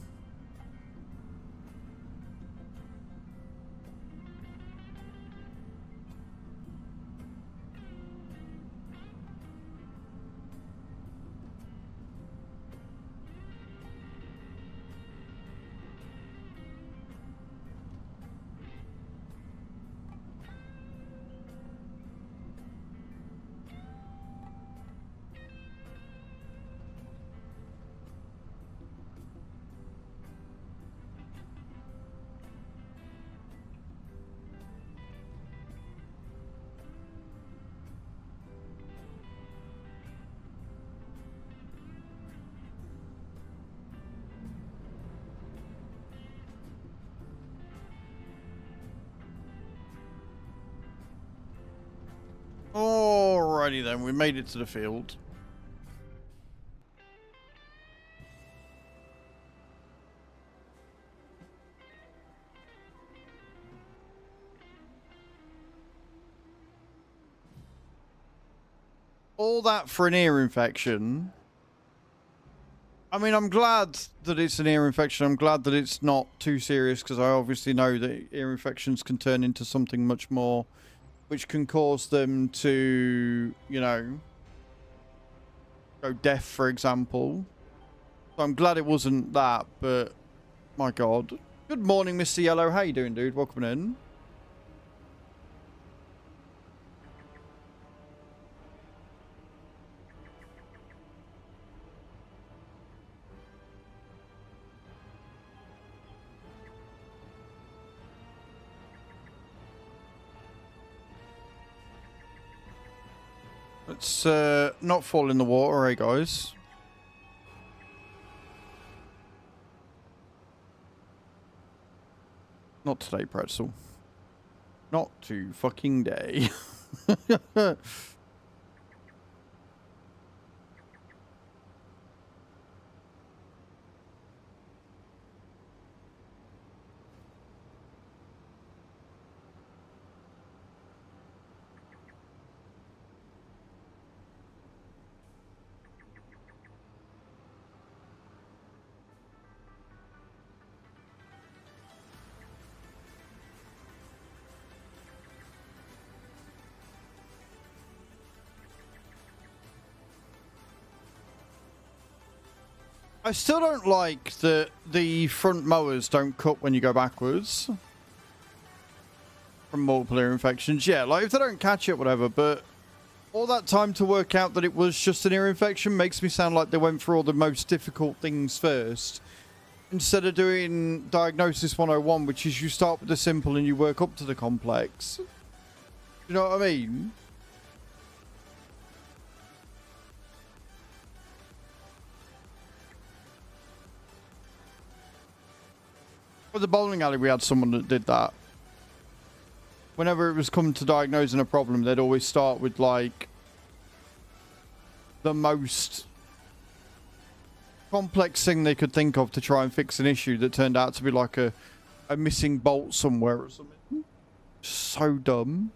Alrighty then, we made it to the field. All that for an ear infection. I mean, I'm glad that it's an ear infection. I'm glad that it's not too serious, because I obviously know that ear infections can turn into something much more, which can cause them to, you know, go deaf, for example. So I'm glad it wasn't that, but my God. Good morning, Mr. Yellow. How you doing, dude? Welcome in. Let's not fall in the water, eh, guys? Not today, Pretzel. Not to fucking day. I still don't like that the front mowers don't cut when you go backwards from multiple ear infections. Yeah, like if they don't catch it, whatever, but all that time to work out that it was just an ear infection makes me sound like they went through all the most difficult things first, instead of doing Diagnosis 101, which is you start with the simple and you work up to the complex. You know what I mean? At the bowling alley, we had someone that did that. Whenever it was come to diagnosing a problem, they'd always start with, like, the most complex thing they could think of to try and fix an issue that turned out to be, like, a missing bolt somewhere or something. So dumb.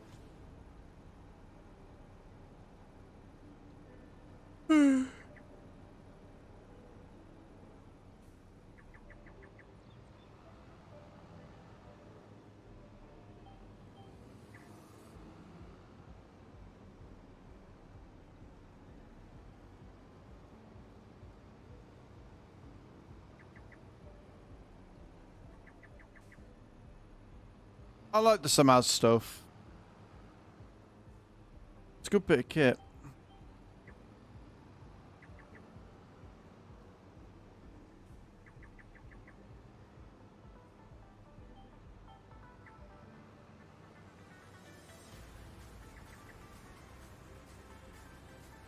I like the Samaz stuff. It's a good bit of kit.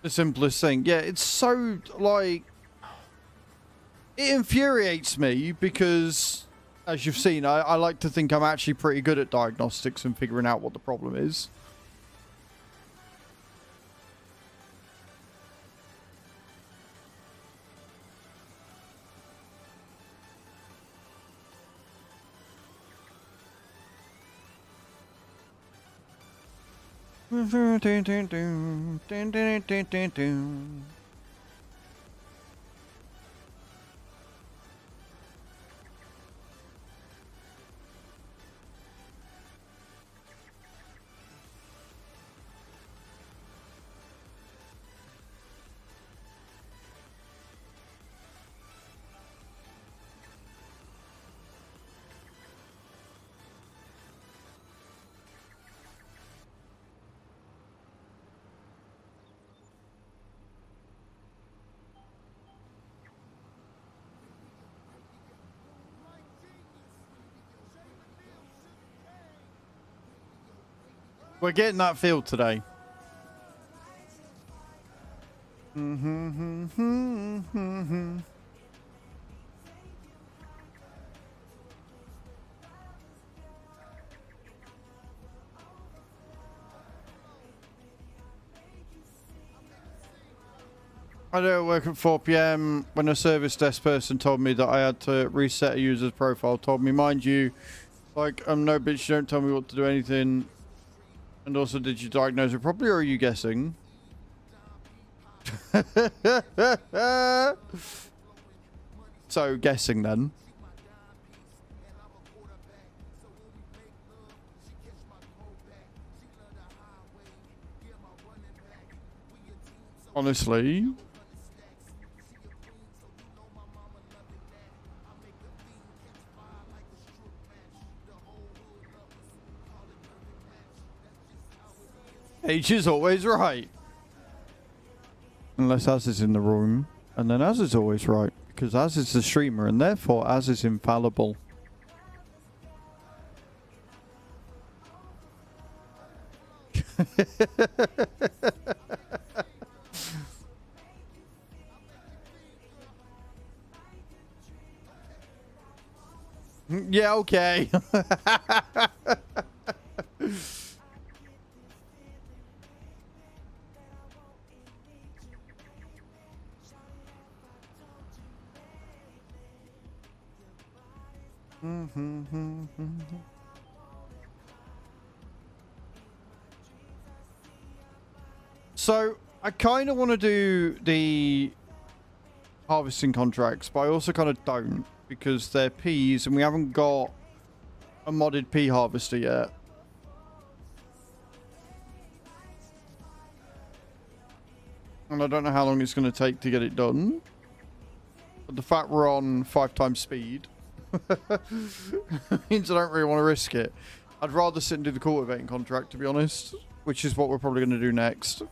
The simplest thing. Yeah, it's so, like... It infuriates me because... As you've seen, I like to think I'm actually pretty good at diagnostics and figuring out what the problem is. We're getting that field today. I do work at 4 p.m. when a service desk person told me that I had to reset a user's profile. Told me, mind you, like, I'm no bitch, you don't tell me what to do anything. And also, did you diagnose it properly, or are you guessing? So, guessing then. Honestly. H is always right. Unless Az is in the room. And then Az is always right. Because Az is the streamer and therefore Az is infallible. Yeah, okay. So, I kind of want to do the harvesting contracts, but I also kind of don't because they're peas and we haven't got a modded pea harvester yet. And I don't know how long it's going to take to get it done. But the fact we're on 5 times speed means I don't really want to risk it. I'd rather sit and do the cultivating contract, to be honest, which is what we're probably going to do next.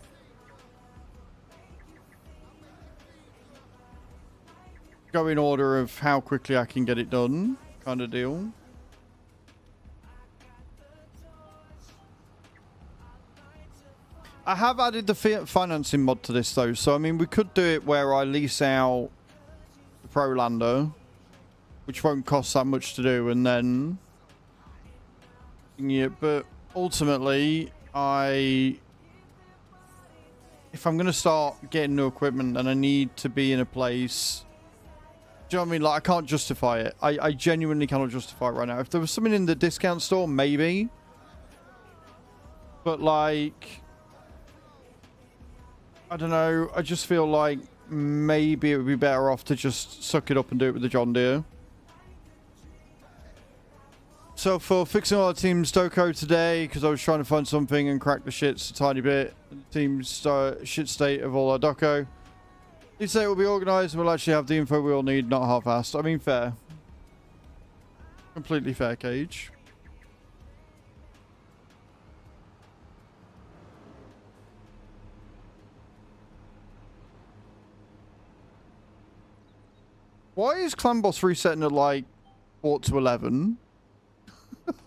Go in order of how quickly I can get it done, kind of deal. I have added the financing mod to this though, so I mean we could do it where I lease out the Prolander, which won't cost that much to do, and then yeah, but ultimately if I'm gonna start getting new equipment, then I need to be in a place. Do you know what I mean? Like, I can't justify it. I genuinely cannot justify it right now. If there was something in the discount store, maybe. But, like, I don't know. I just feel like maybe it would be better off to just suck it up and do it with the John Deere. So, for fixing our team's Stoko today, because I was trying to find something and crack the shits a tiny bit, the team's shit state of all our doco. Please say it will be organised and we'll actually have the info we all need, not half-assed. I mean, fair. Completely fair, Cage. Why is Clan Boss resetting at, like, 4 to 11?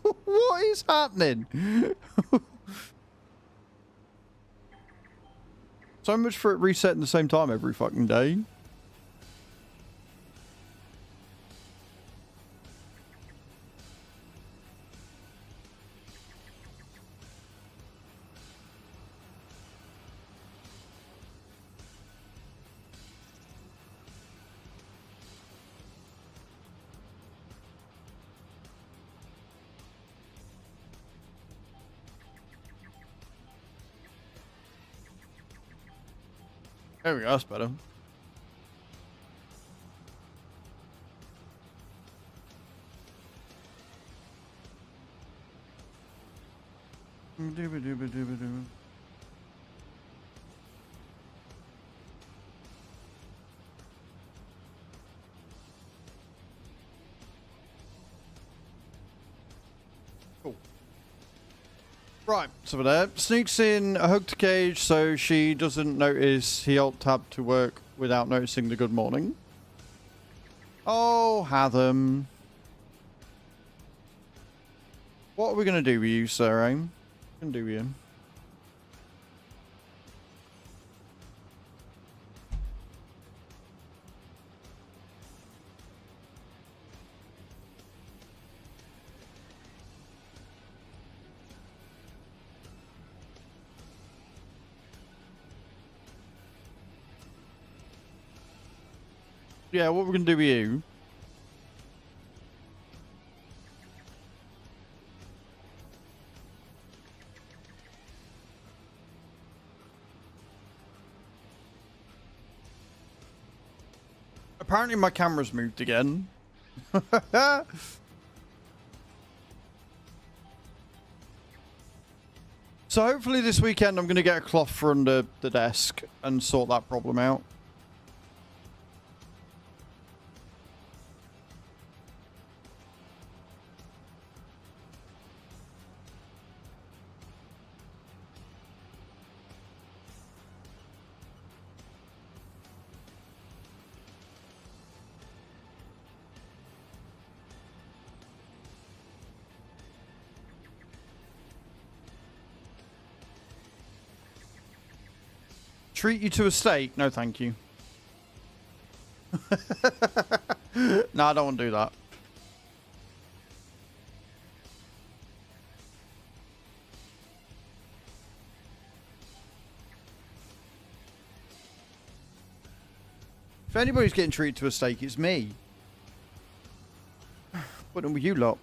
What is happening? So much for it resetting the same time every fucking day. There we go, that's better. Cool. Right, so there. Sneaks in a hug to Cage so she doesn't notice he alt-tabbed to work without noticing the good morning. Oh, Hatham. What are we going to do with you, Sir Aim? What are we going to do with you? Yeah, what we're going to do with you. Apparently my camera's moved again. So hopefully this weekend I'm going to get a cloth for under the desk and sort that problem out. Treat you to a steak? No, thank you. No, I don't want to do that. If anybody's getting treated to a steak, it's me. What with you lot?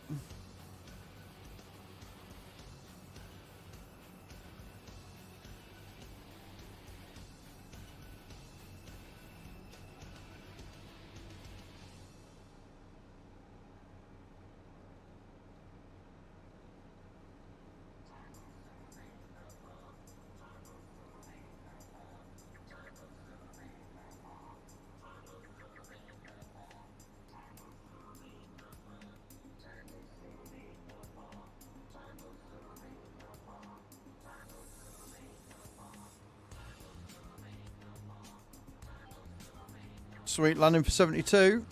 Sweet, landing for 72.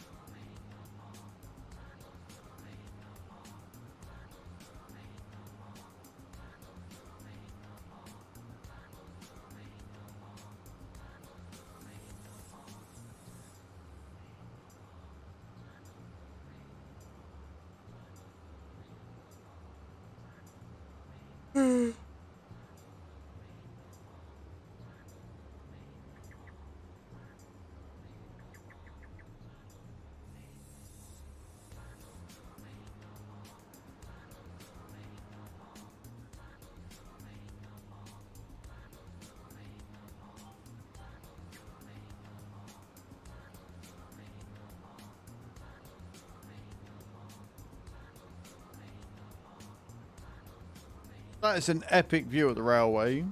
That is an epic view of the railway.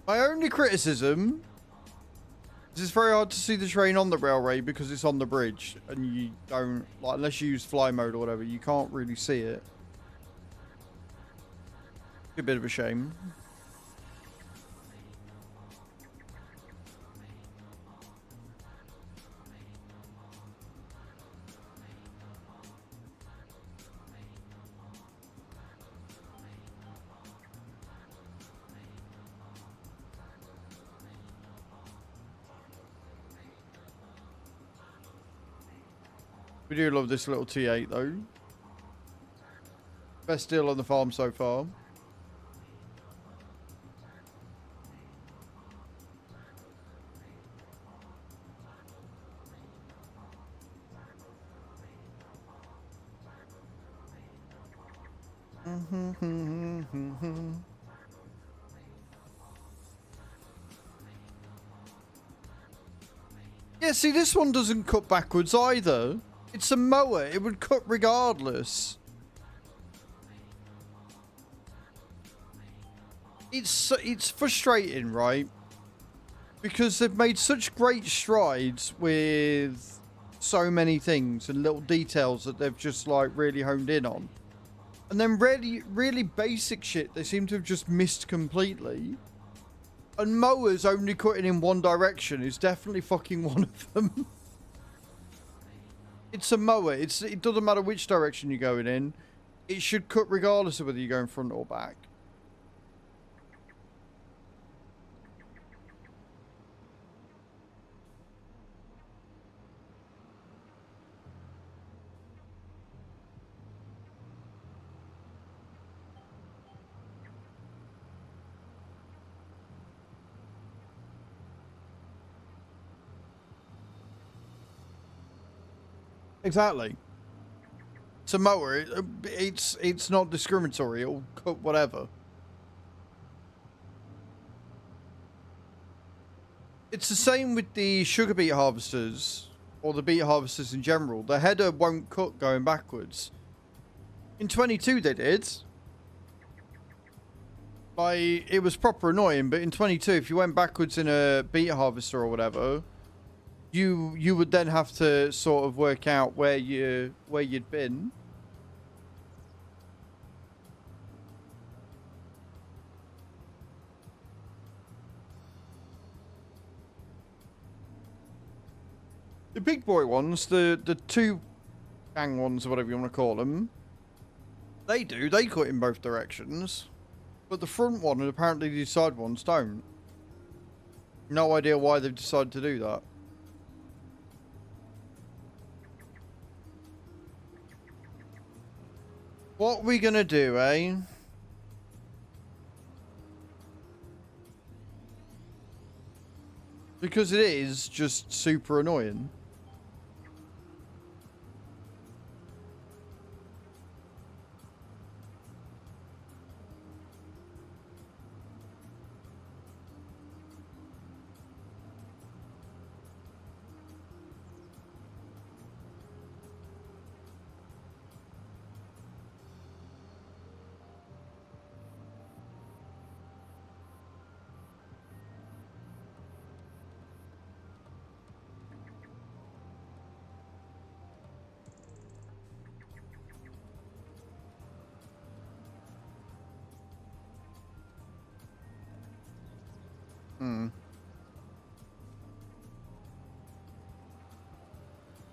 My only criticism is it's very hard to see the train on the railway because it's on the bridge and you don't, like, unless you use fly mode or whatever, you can't really see it. A bit of a shame. We do love this little T8 though. Best deal on the farm so far. Yeah, see, this one doesn't cut backwards either. It's a mower. It would cut regardless. It's frustrating, right? Because they've made such great strides with so many things and little details that they've just like really honed in on. And then really basic shit they seem to have just missed completely. And mowers only cutting in one direction is definitely fucking one of them. It's a mower. It doesn't matter which direction you're going in. It should cut regardless of whether you're going front or back. Exactly. It's a mower. It's not discriminatory. It'll cook whatever. It's the same with the sugar beet harvesters, or the beet harvesters in general. The header won't cook going backwards. In 22 they did. Like, it was proper annoying, but in 22, if you went backwards in a beet harvester or whatever, you would then have to sort of work out where you'd been. The big boy ones, the two gang ones or whatever you want to call them, they cut in both directions. But the front one and apparently the side ones don't. No idea why they've decided to do that. What are we gonna do, eh? Because it is just super annoying.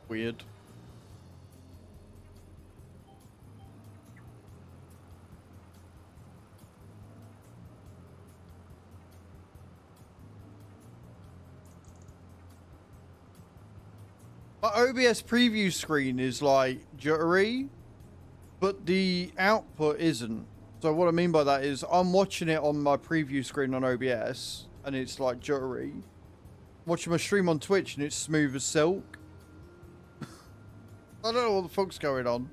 Weird. My OBS preview screen is like jittery, but the output isn't. So what I mean by that is I'm watching it on my preview screen on OBS and it's like jittery. Watching my stream on Twitch and it's smooth as silk. I don't know what the fuck's going on.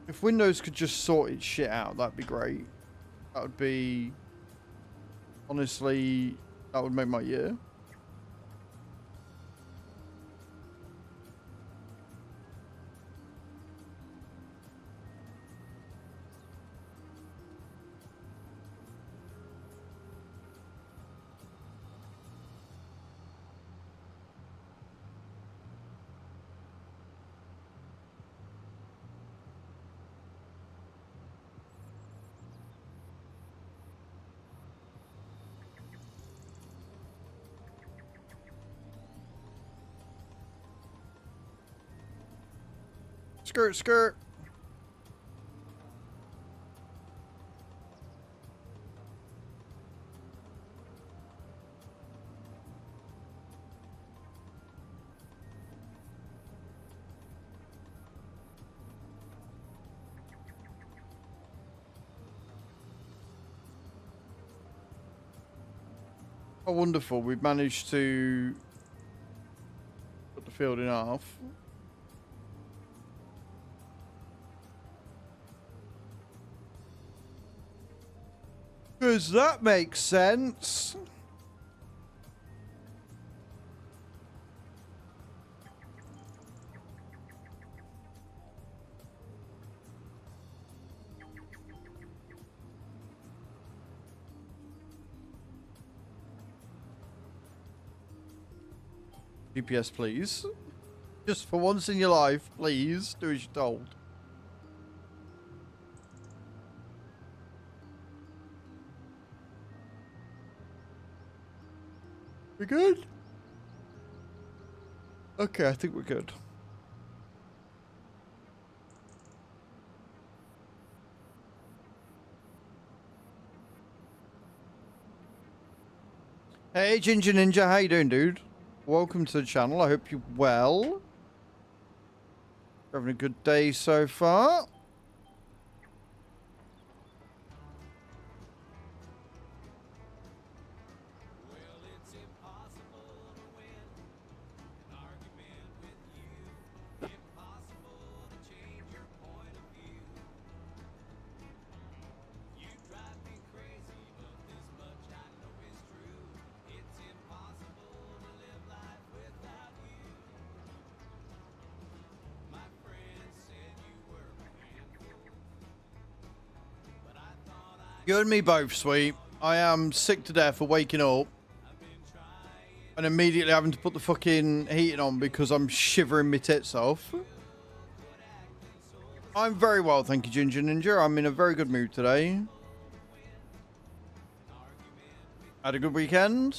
If Windows could just sort its shit out, that'd be great. That would be... Honestly, that would make my year. Skirt, skirt. Oh, wonderful. We've managed to put the field in half. Because that makes sense. GPS, please. Just for once in your life, please do as you're told. We good? Okay, I think we're good. Hey, Ginger Ninja, how you doing, dude? Welcome to the channel. I hope you're well. Having a good day so far. You and me both, sweet. I am sick to death of waking up and immediately having to put the fucking heating on because I'm shivering my tits off. I'm very well, thank you, Ginger Ninja. I'm in a very good mood today. Had a good weekend.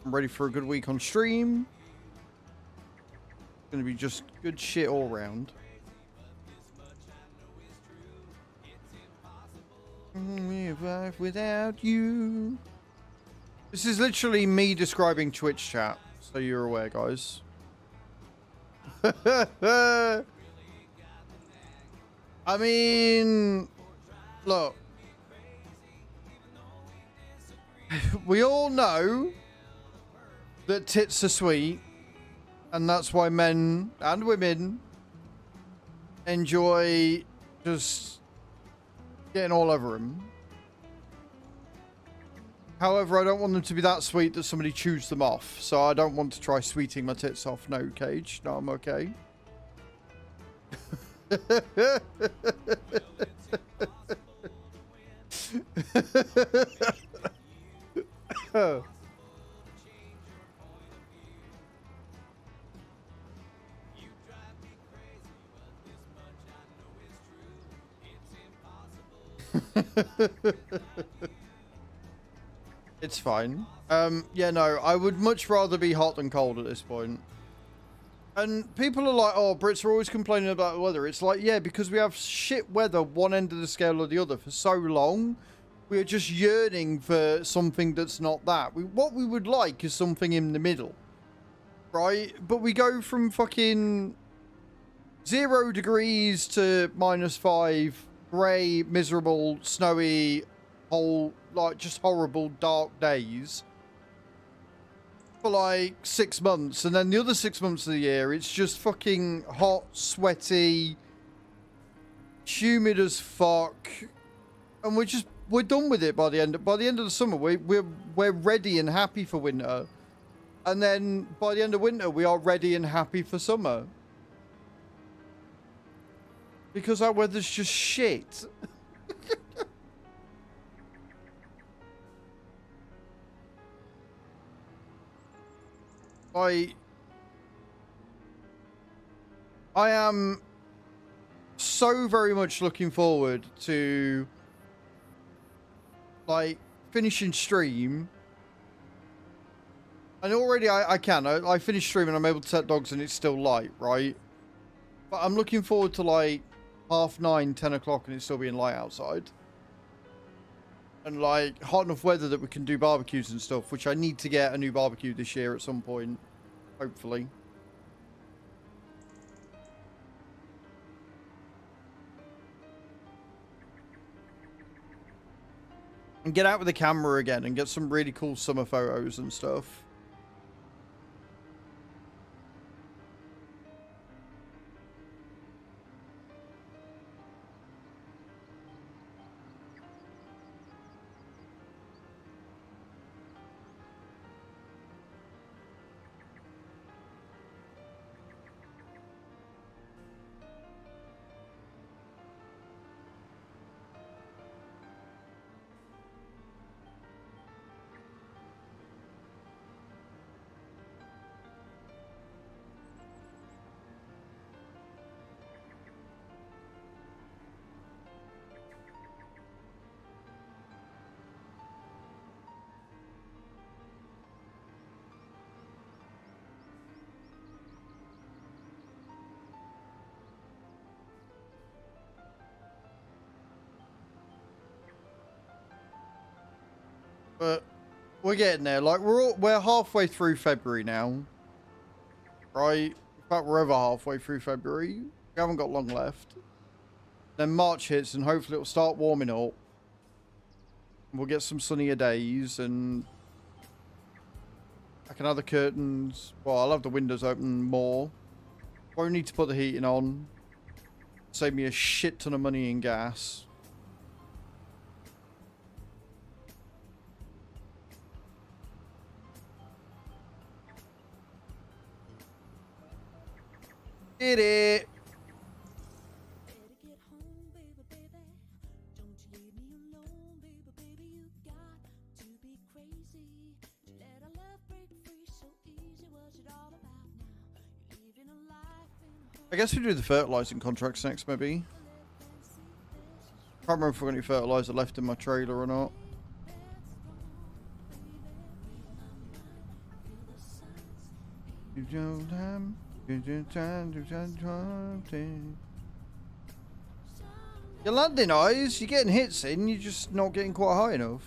I'm ready for a good week on stream. It's going to be just good shit all round. Live without you. This is literally me describing Twitch chat, so you're aware, guys. I mean, look. We all know that tits are sweet, and that's why men and women enjoy just getting all over them. However, I don't want them to be that sweet that somebody chews them off, so I don't want to try sweeting my tits off. No, Cage. No, I'm okay. It's fine. Yeah, no, I would much rather be hot than cold at this point. And people are like, oh, Brits are always complaining about the weather. It's like, yeah, because we have shit weather one end of the scale or the other for so long. We are just yearning for something that's not that. What we would like is something in the middle. Right? But we go from fucking 0 degrees to -5, grey, miserable, snowy, just horrible dark days for like 6 months, and then the other 6 months of the year it's just fucking hot, sweaty, humid as fuck, and we're done with it by the end of the summer. We're ready and happy for winter, and then by the end of winter we are ready and happy for summer because our weather's just shit. I am so very much looking forward to like finishing stream, and already I finished stream and I'm able to set dogs and it's still light, right? But I'm looking forward to like 9:30, 10 o'clock and it's still being light outside. And like hot enough weather that we can do barbecues and stuff, which I need to get a new barbecue this year at some point, hopefully. And get out with the camera again and get some really cool summer photos and stuff. But we're getting there. Like we're halfway through February now, right? In fact, we're over halfway through February. We haven't got long left. Then March hits, and hopefully it'll start warming up. We'll get some sunnier days, and I can have the curtains. Well, I'll have the windows open more. Won't need to put the heating on. Save me a shit ton of money in gas. Did it. I guess we do the fertilizing contracts next, maybe. Can't remember if we've got any fertilizer left in my trailer or not. You're landing eyes, you're getting hits in, you're just not getting quite high enough.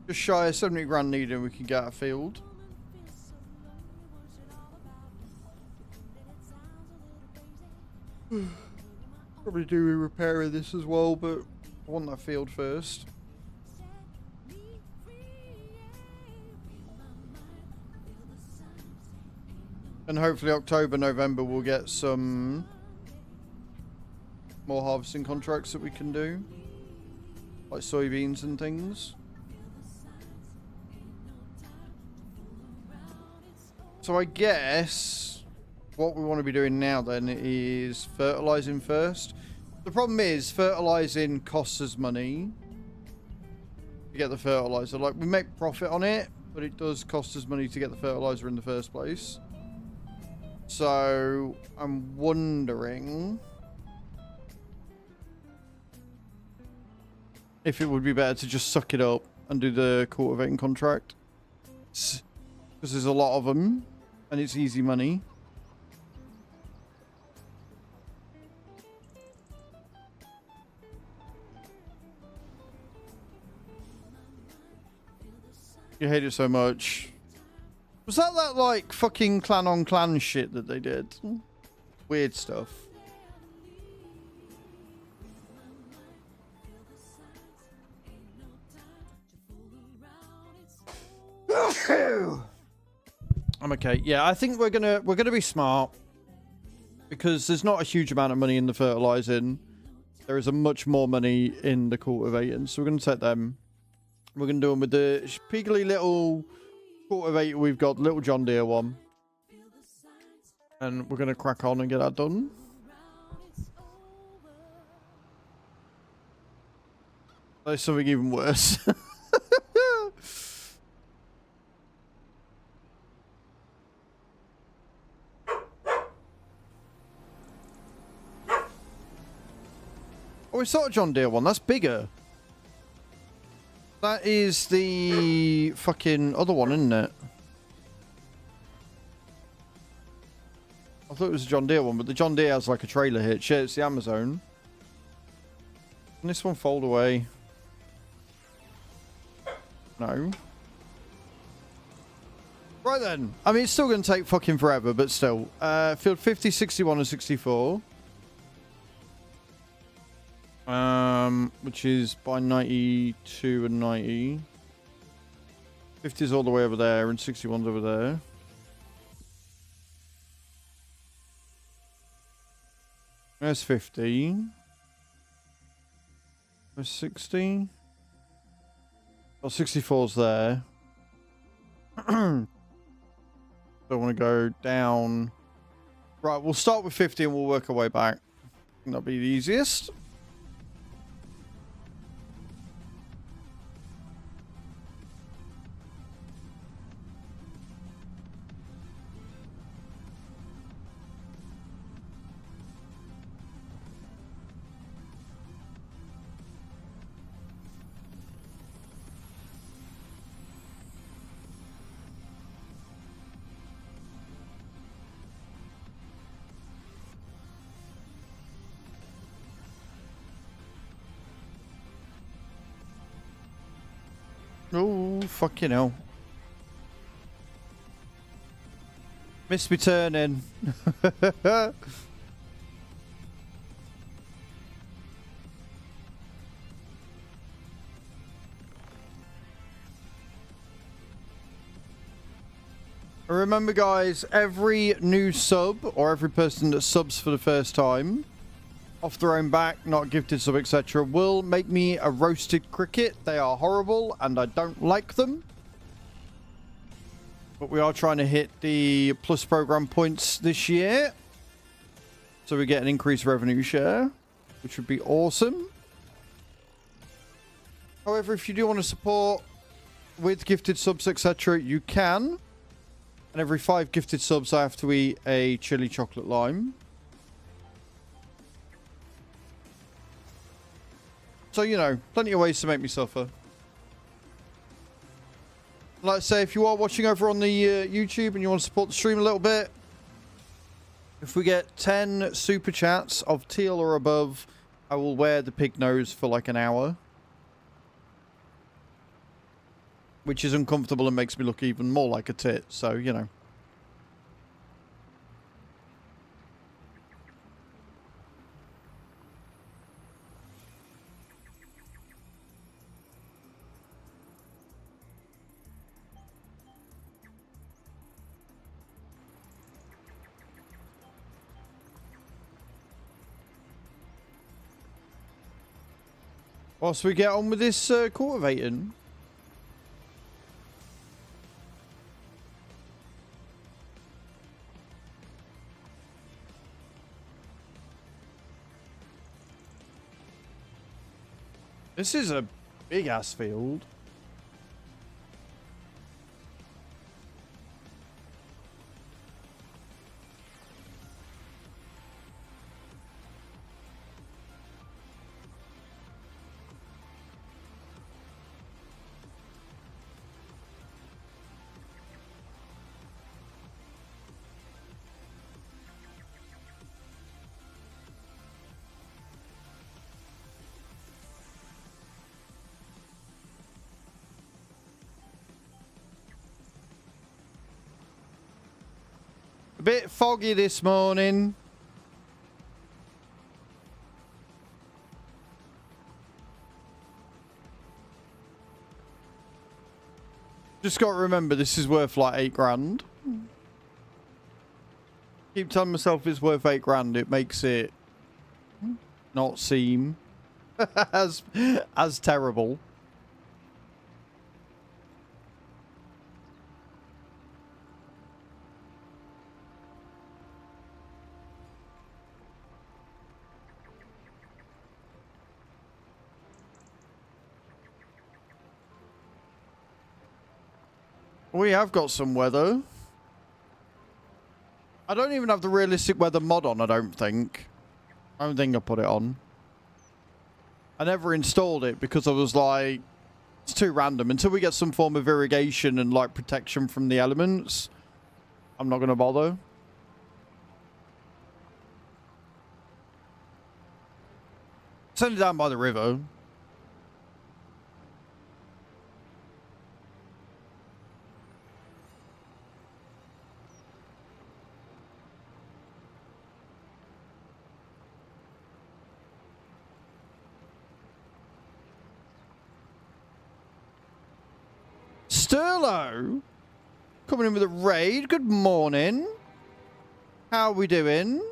Just shy of 70 grand needed and we can get a field. Probably do a repair of this as well, but I want that field first. And hopefully October, November we'll get some more harvesting contracts that we can do. Like soybeans and things. So I guess what we want to be doing now then is fertilizing first. The problem is fertilizing costs us money to get the fertilizer. Like, we make profit on it, but it does cost us money to get the fertilizer in the first place. So I'm wondering if it would be better to just suck it up and do the cultivating contract, because there's a lot of them and it's easy money. You hate it so much. Was that like fucking clan on clan shit that they did? Weird stuff. I'm okay. Yeah, I think we're gonna be smart because there's not a huge amount of money in the fertilizing. There is a much more money in the cultivating, so we're gonna take them. We're gonna do them with the piggly little cultivator we've got, little John Deere one, and we're gonna crack on and get that done. There's something even worse. Oh, it's not a John Deere one. That's bigger. That is the fucking other one, isn't it? I thought it was a John Deere one, but the John Deere has like a trailer hitch. Yeah, it's the Amazon. Can this one fold away? No. Right then. I mean, it's still going to take fucking forever, but still. Field 50, 61, and 64. Which is by 92 and 90. 50 is all the way over there, and 61's over there. There's 50. There's 60. Oh, 64's there. Don't want to go down. Right, we'll start with 50 and we'll work our way back. I think that'll be the easiest. Oh, fucking hell. Missed me turning. Remember, guys, every new sub, or every person that subs for the first time, off their own back, not gifted sub, etc., will make me a roasted cricket. They are horrible and I don't like them. But we are trying to hit the plus program points this year. So we get an increased revenue share, which would be awesome. However, if you do want to support with gifted subs, etc., you can. And every 5 gifted subs, I have to eat a chili chocolate lime. So, you know, plenty of ways to make me suffer. Like I say, if you are watching over on the YouTube and you want to support the stream a little bit, if we get 10 super chats of teal or above, I will wear the pig nose for like an hour. Which is uncomfortable and makes me look even more like a tit, so, you know. Whilst we get on with this cultivating. This is a big ass field. A bit foggy this morning. Just got to remember this is worth like 8 grand. Keep telling myself it's worth 8 grand. It makes it not seem as terrible. We have got some weather. I don't even have the realistic weather mod on, I don't think. I don't think I put it on. I never installed it because I was like, it's too random. Until we get some form of irrigation and like protection from the elements, I'm not going to bother. Send it down by the river. Sterlo coming in with a raid. Good morning. How are we doing?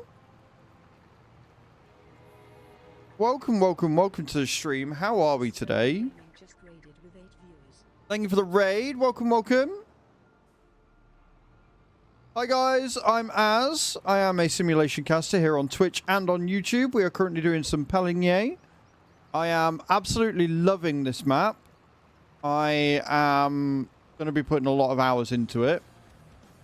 Welcome, welcome, welcome to the stream. How are we today? Just raided with 8 viewers. Thank you for the raid. Welcome, welcome. Hi guys, I'm Az. I am a simulation caster here on Twitch and on YouTube. We are currently doing some Pallegneys. I am absolutely loving this map. I am going to be putting a lot of hours into it.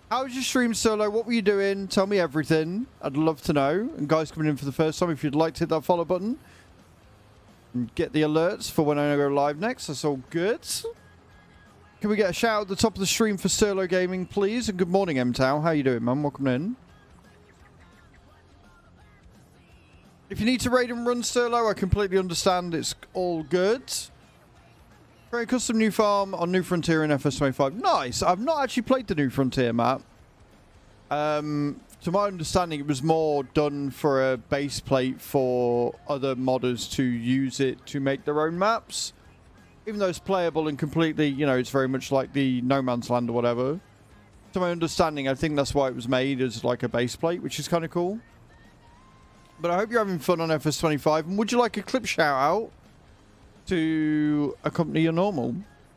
How was your stream, Solo? What were you doing? Tell me everything. I'd love to know. And guys coming in for the first time, if you'd like to hit that follow button and get the alerts for when I go live next, that's all good. Can we get a shout out at the top of the stream for Solo Gaming, please? And good morning, M-Tau. How you doing, man? Welcome in. If you need to raid and run Solo, I completely understand. It's all good. Create a custom new farm on New Frontier in FS25. Nice. I've not actually played the New Frontier map. To my understanding, it was more done for a base plate for other modders to use it to make their own maps. Even though it's playable and completely, you know, it's very much like the No Man's Land or whatever. To my understanding, I think that's why it was made as like a base plate, which is kind of cool. But I hope you're having fun on FS25. And would you like a clip shout out to accompany your normal?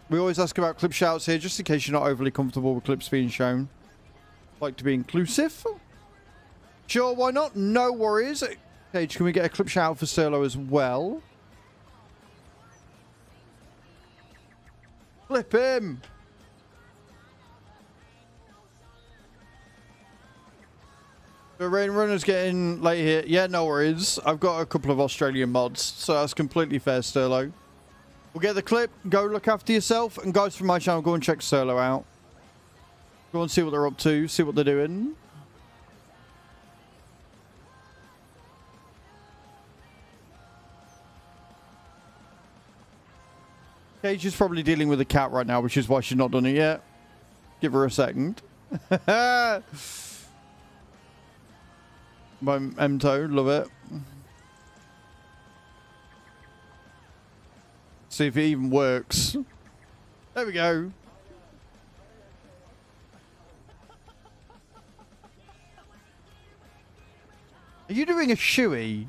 We always ask about clip shouts here, just in case you're not overly comfortable with clips being shown. Like to be inclusive. Sure, why not? No worries. Paige, can we get a clip shout out for Sturlo as well? Flip him. The rain runner's getting late here. Yeah, no worries. I've got a couple of Australian mods, so that's completely fair, Sturlo. We'll get the clip. Go look after yourself. And guys from my channel, go and check Sturlo out. Go and see what they're up to. See what they're doing. Paige is probably dealing with a cat right now, which is why she's not done it yet. Give her a second. My Mto, love it. See if it even works. There we go. Are you doing a shoey?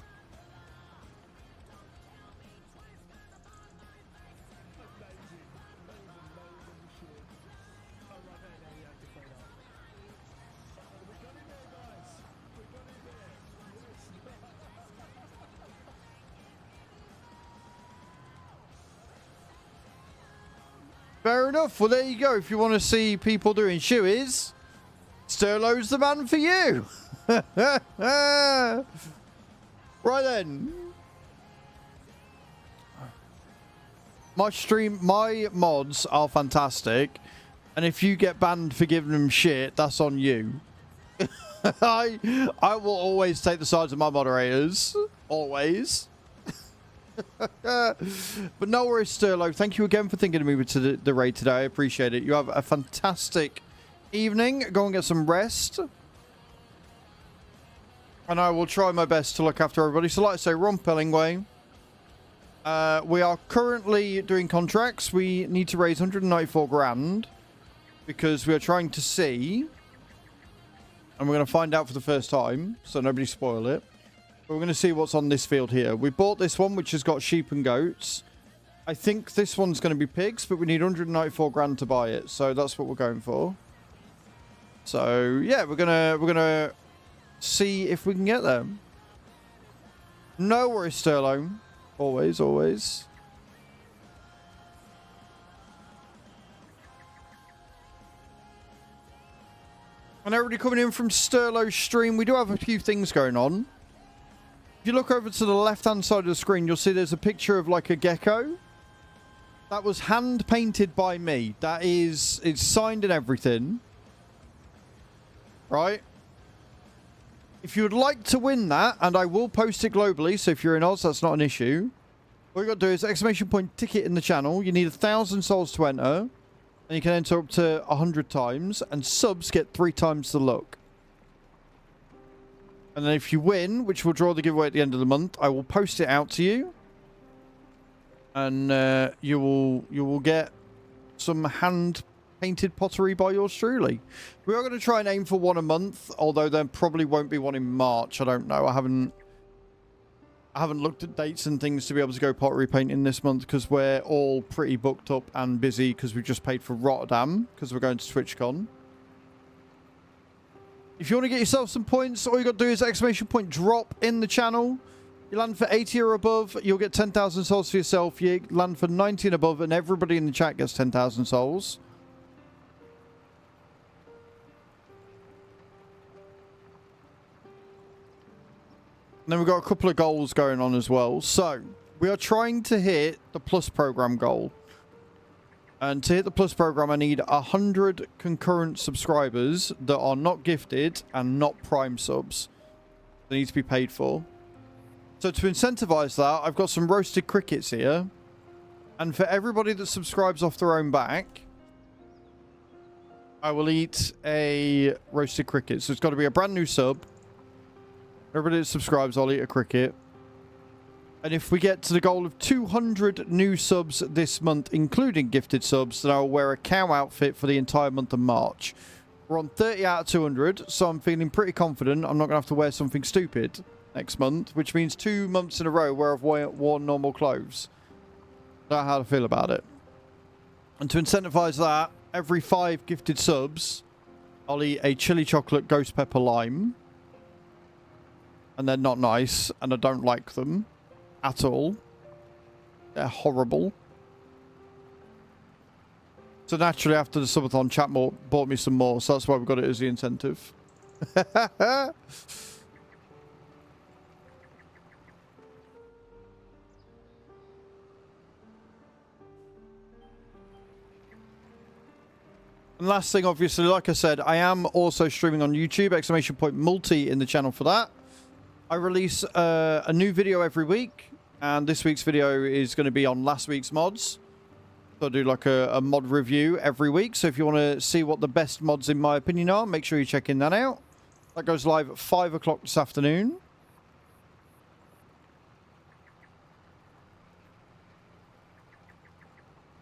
Fair enough. Well, there you go. If you want to see people doing shoeys, Sturlo's the man for you. Right then. My mods are fantastic. And if you get banned for giving them shit, that's on you. I will always take the sides of my moderators. Always. But no worries, Sturlo. Thank you again for thinking of me with the raid today. I appreciate it. You have a fantastic evening. Go and get some rest. And I will try my best to look after everybody. So like I say, we're on Pallegney. We are currently doing contracts. We need to raise 194 grand. Because we are trying to see. And we're going to find out for the first time. So nobody spoil it. We're going to see what's on this field here. We bought this one, which has got sheep and goats. I think this one's going to be pigs, but we need 194 grand to buy it. So that's what we're going for. So yeah, we're gonna see if we can get them. No worries, Sturlo. Always, always. And everybody coming in from Sturlo's stream, we do have a few things going on. If you look over to the left-hand side of the screen, you'll see there's a picture of like a gecko. That was hand-painted by me. That is, it's signed and everything. Right? If you would like to win that, and I will post it globally, so if you're in Oz, that's not an issue. All you got to do is exclamation point ticket in the channel. You need 1,000 souls to enter. And you can enter up to 100 times. And subs get 3 times the luck. And then if you win, which will draw the giveaway at the end of the month, I will post it out to you. And you will get some hand-painted pottery by yours truly. We are going to try and aim for one a month, although there probably won't be one in March. I don't know. I haven't looked at dates and things to be able to go pottery painting this month because we're all pretty booked up and busy because we just paid for Rotterdam because we're going to TwitchCon. If you want to get yourself some points, all you got to do is exclamation point drop in the channel. You land for 80 or above, you'll get 10,000 souls for yourself. You land for 90 and above, and everybody in the chat gets 10,000 souls. And then we've got a couple of goals going on as well. So, we are trying to hit the Plus program goal. And to hit the Plus program, I need 100 concurrent subscribers that are not gifted and not Prime subs. They need to be paid for. So to incentivize that, I've got some roasted crickets here. And for everybody that subscribes off their own back, I will eat a roasted cricket. So it's got to be a brand new sub. Everybody that subscribes, I'll eat a cricket. And if we get to the goal of 200 new subs this month, including gifted subs, then I'll wear a cow outfit for the entire month of March. We're on 30 out of 200, so I'm feeling pretty confident I'm not going to have to wear something stupid next month, which means 2 months in a row where I've worn normal clothes. I don't know how to feel about it. And to incentivize that, every 5 gifted subs, I'll eat a chili chocolate ghost pepper lime. And they're not nice, and I don't like them at all. They're horrible. So naturally, after the subathon, chat bought me some more, so that's why we got it as the incentive. And last thing, obviously, like I said, I am also streaming on YouTube, !multi in the channel for that. I release a new video every week, and this week's video is going to be on last week's mods. So I do like a mod review every week, so if you want to see what the best mods in my opinion are, make sure you're checking that out. That goes live at 5 o'clock this afternoon.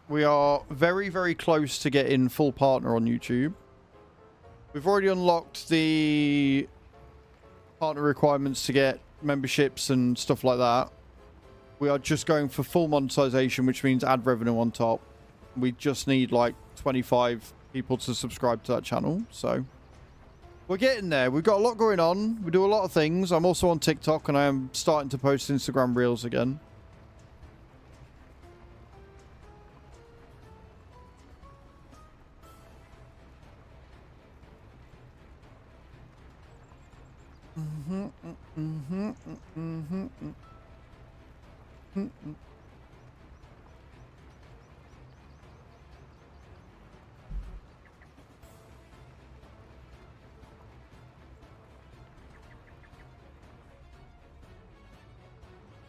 We are very, very close to getting full partner on YouTube. We've already unlocked the partner requirements to get memberships and stuff like that. We are just going for full monetization, which means ad revenue on top. We just need like 25 people to subscribe to that channel. So we're getting there. We've got a lot going on. We do a lot of things. I'm also on TikTok, and I am starting to post Instagram Reels again.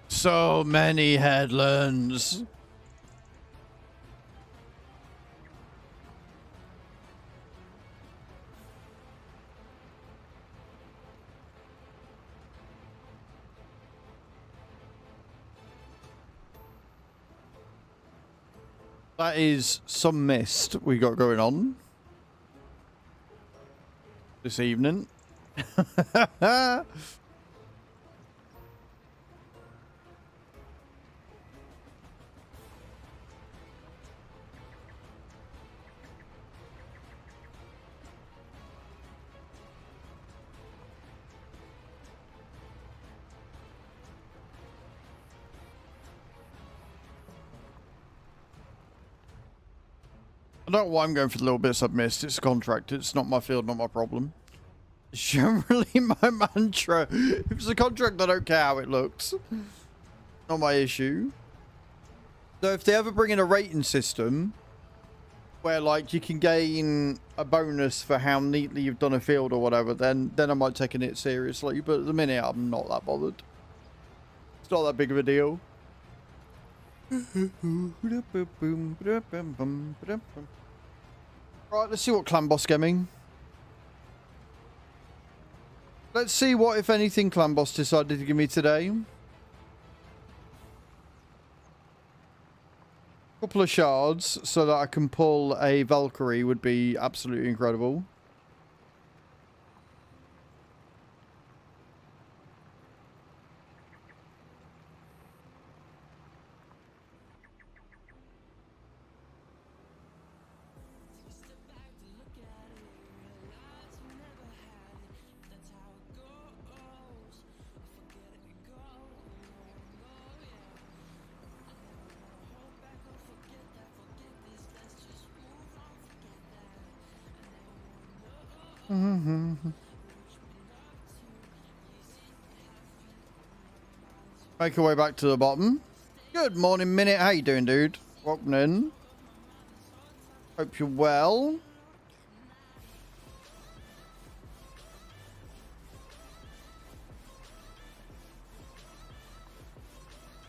So many headlands. That is some mist we got going on this evening. I don't know why I'm going for the little bits I've missed. It's a contract. It's not my field, not my problem. It's generally my mantra. If it's a contract, I don't care how it looks. Not my issue. So if they ever bring in a rating system where like you can gain a bonus for how neatly you've done a field or whatever, then I might take it seriously. But at the minute, I'm not that bothered. It's not that big of a deal. Right, let's see what Clan Boss gemming. Let's see what, if anything, Clan Boss decided to give me today. Couple of shards so that I can pull a Valkyrie would be absolutely incredible. Make our way back to the bottom. Good morning, Minute. How you doing, dude? Welcome in. Hope you're well.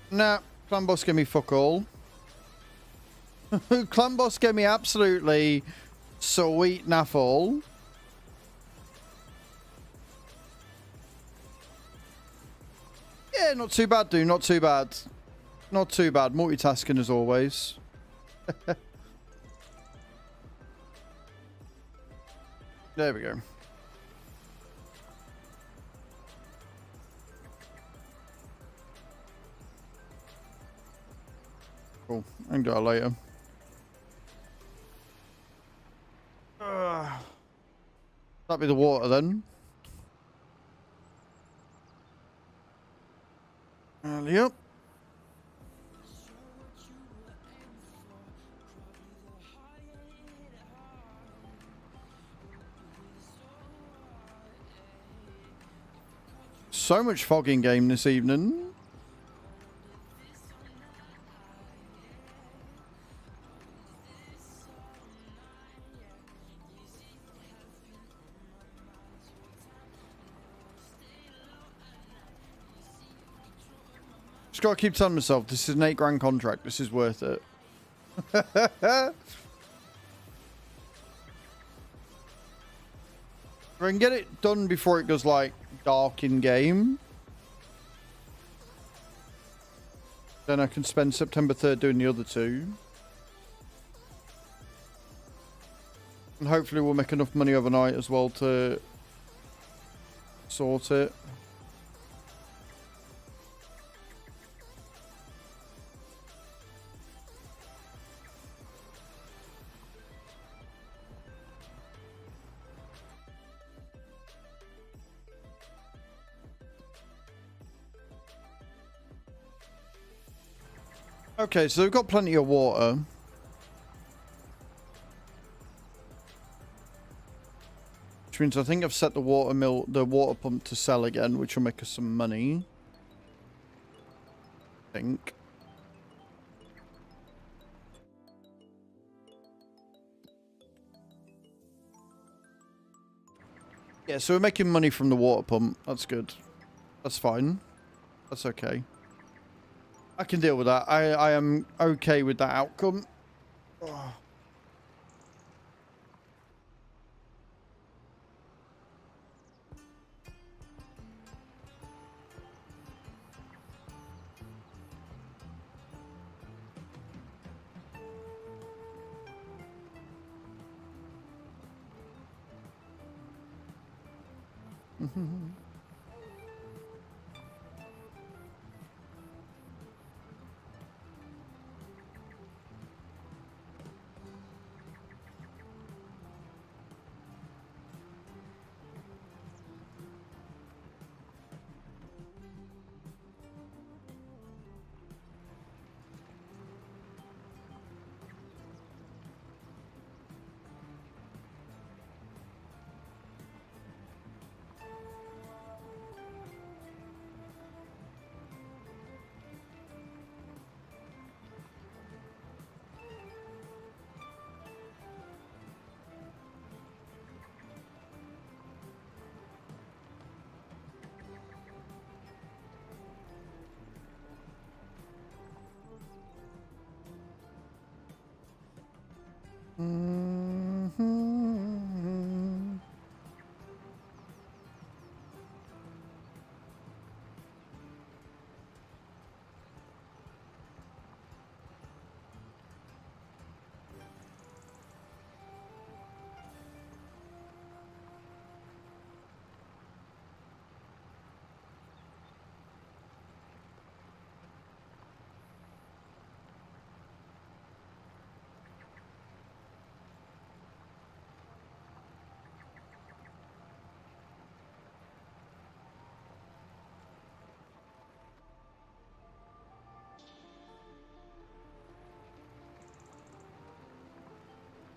Nah, Clan Boss gave me fuck all. Clan Boss gave me absolutely sweet naff all. Yeah, not too bad, dude. Not too bad. Not too bad. Multitasking as always. There we go. Cool. I can do that later. That'd be the water then. Yep. So much fog in game this evening. Just gotta keep telling myself this is an £8 contract. This is worth it. If I can get it done before it goes like dark in game, then I can spend September 3rd doing the other two. And hopefully we'll make enough money overnight as well to sort it. Okay, so we've got plenty of water. Which means I think I've set the water pump to sell again, which will make us some money. I think. Yeah, so we're making money from the water pump. That's good. That's fine. That's okay. I can deal with that. I am okay with that outcome. Oh.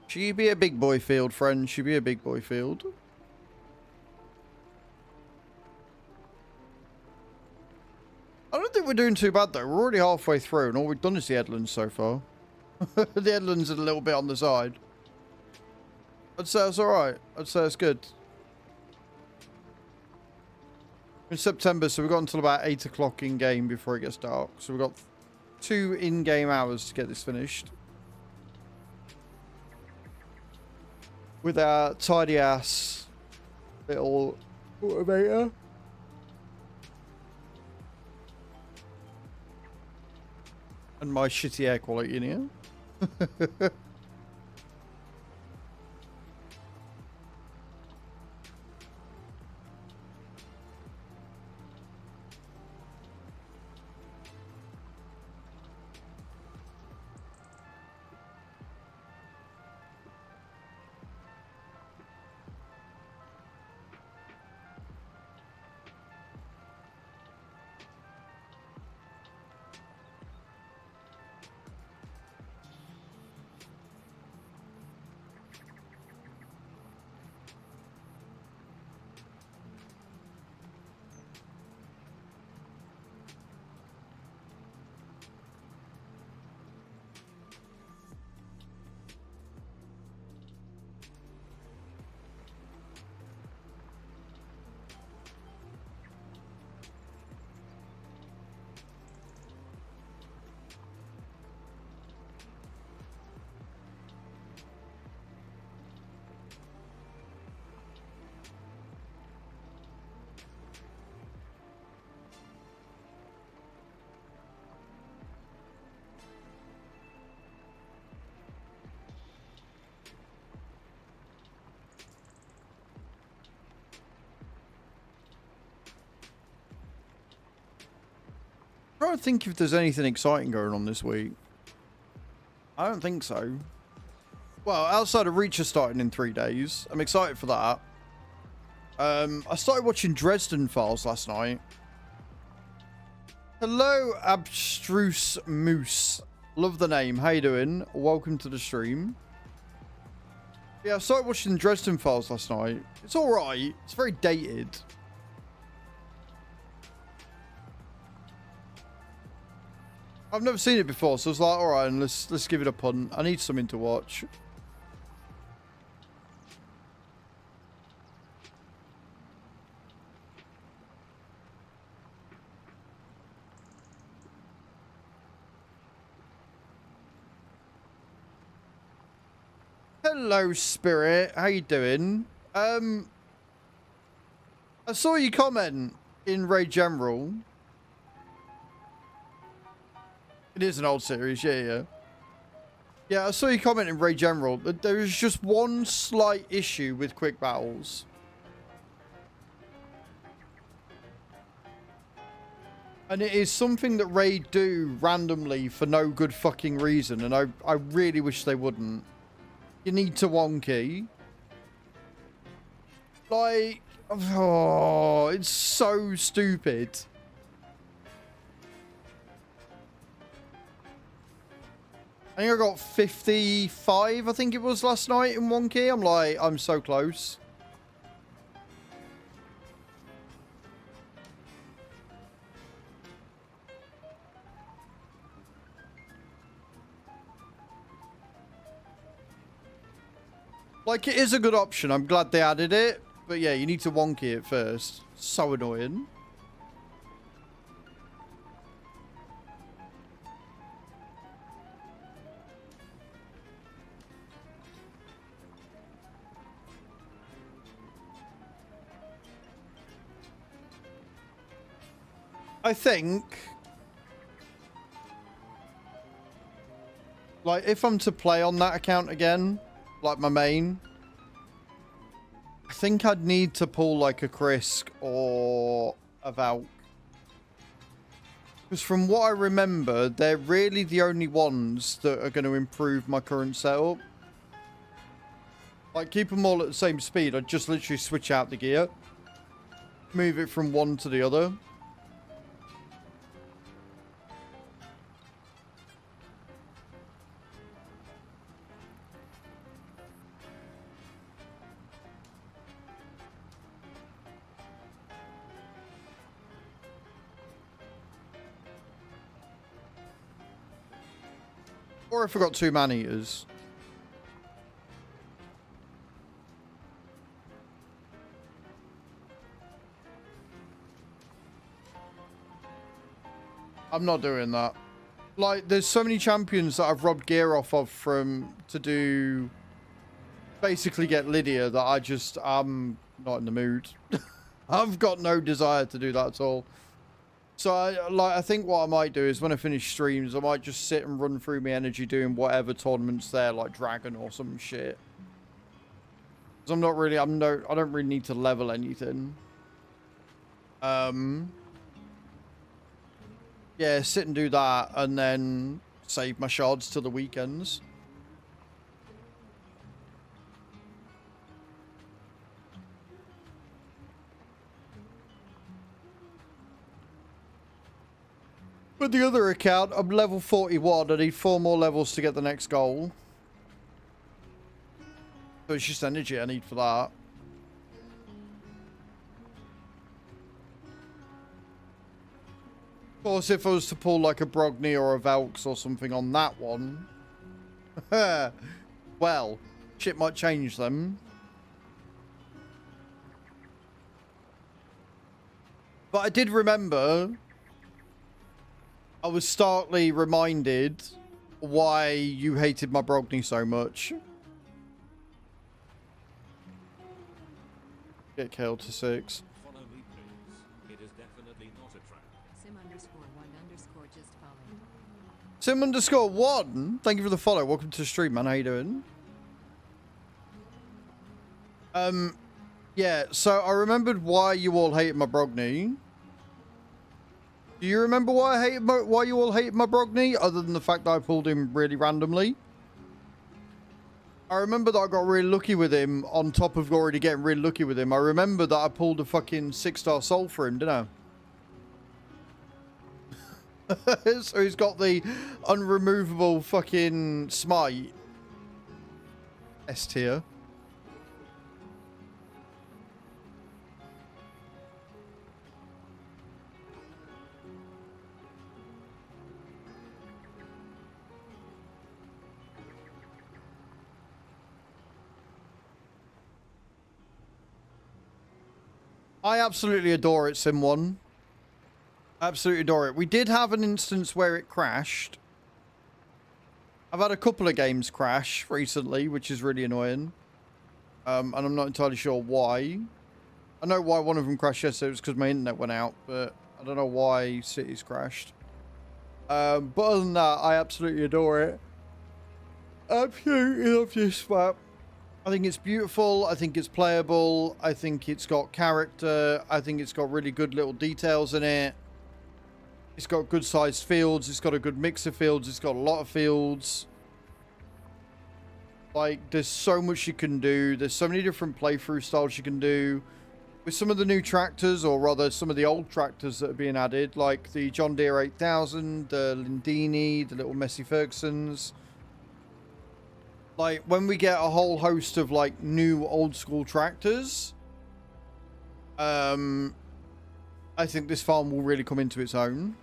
She be a big boy field, friend. She be a big boy field. I don't think we're doing too bad though. We're already halfway through and all we've done is the headlands so far. The headlands are a little bit on the side. I'd say it's alright. I'd say it's good. In September, so we've got until about 8 o'clock in game before it gets dark. So we've got 2 in-game hours to get this finished. With our tidy ass little automator. And my shitty air quality in here. trying to think if there's anything exciting going on this week. I don't think so. Well, outside of Reacher starting in 3 days. I'm excited for that. I started watching Dresden Files last night. Hello, Abstruse Moose. Love the name. How you doing? Welcome to the stream. Yeah, I started watching Dresden Files last night. It's alright. It's very dated. I've never seen it before, so I was like, alright, let's give it a punt. I need something to watch. Hello, Spirit. How you doing? I saw you comment in Raid General. It is an old series, yeah. Yeah, I saw you comment in Raid General. There is just one slight issue with quick battles. And it is something that Raid do randomly for no good fucking reason. And I really wish they wouldn't. You need to wonky. Like, oh, it's so stupid. I think I got 55, I think it was last night in wonky. I'm like, I'm so close. Like, it is a good option. I'm glad they added it. But yeah, you need to wonky it first. So annoying. I think, like, if I'm to play on that account again, like my main, I think I'd need to pull like a Krisk or a Valk. Because from what I remember, they're really the only ones that are going to improve my current setup. Like, keep them all at the same speed. I'd just literally switch out the gear. Move it from one to the other. Or if I got 2 man-eaters. I'm not doing that. Like, there's so many champions that I've robbed gear off of to do... basically get Lydia that I'm not in the mood. I've got no desire to do that at all. So, I think what I might do is when I finish streams, I might just sit and run through my energy doing whatever tournaments there, like Dragon or some shit. Because I don't really need to level anything. Yeah, sit and do that, and then save my shards till the weekends. With the other account, I'm level 41. I need 4 more levels to get the next goal. So it's just energy I need for that. Of course, if I was to pull like a Brogni or a Valks or something on that one, well, shit might change them. But I did remember, I was starkly reminded why you hated my Brogni so much. Get killed to 6. Follow me, please. It is definitely not a trap. Sim_1_ just followed. Sim_1. Thank you for the follow. Welcome to the stream, man. How you doing? Yeah, so I remembered why you all hated my Brogni. Do you remember why I hated why you all hated my Brogney, other than the fact that I pulled him really randomly? I remember that I got really lucky with him, on top of already getting really lucky with him. I remember that I pulled a fucking 6-star soul for him, didn't I? So he's got the unremovable fucking smite. S tier. I absolutely adore it, Sim 1. Absolutely adore it. We did have an instance where it crashed. I've had a couple of games crash recently, which is really annoying. And I'm not entirely sure why. I know why one of them crashed yesterday. It was because my internet went out, but I don't know why Cities crashed. But other than that, I absolutely adore it. Absolutely love this map. I think it's beautiful. I think it's playable. I think it's got character. I think it's got really good little details in it. It's got good sized fields. It's got a good mix of fields. It's got a lot of fields. Like, there's so much you can do. There's so many different playthrough styles you can do. With some of the new tractors, or rather some of the old tractors that are being added, like the John Deere 8000, the Lindini, the little Messy Fergusons. Like, when we get a whole host of, like, new old school tractors, I think this farm will really come into its own.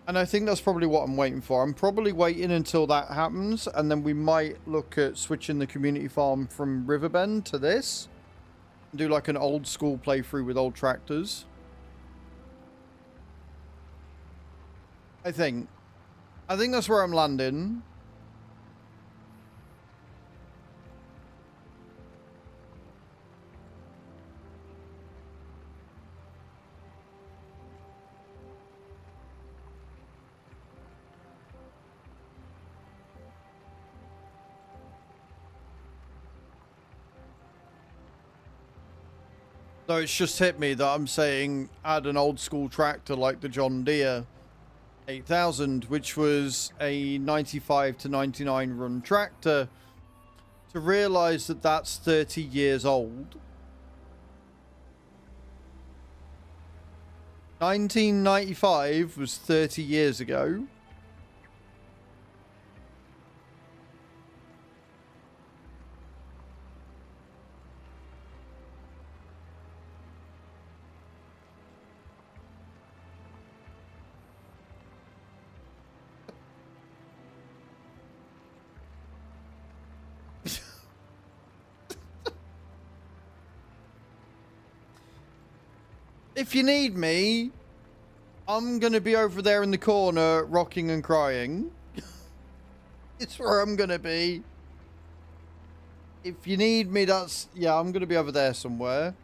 And I think that's probably what I'm waiting for. I'm probably waiting until that happens, and then we might look at switching the community farm from Riverbend to this. And do, like, an old school playthrough with old tractors. I think that's where I'm landing. So it's just hit me that I'm saying add an old school tractor like the John Deere 8000, which was a 95 to 99 run tractor, to realize that that's 30 years old. 1995 was 30 years ago. If you need me, I'm going to be over there in the corner, rocking and crying. It's where I'm going to be. If you need me, that's... Yeah, I'm going to be over there somewhere.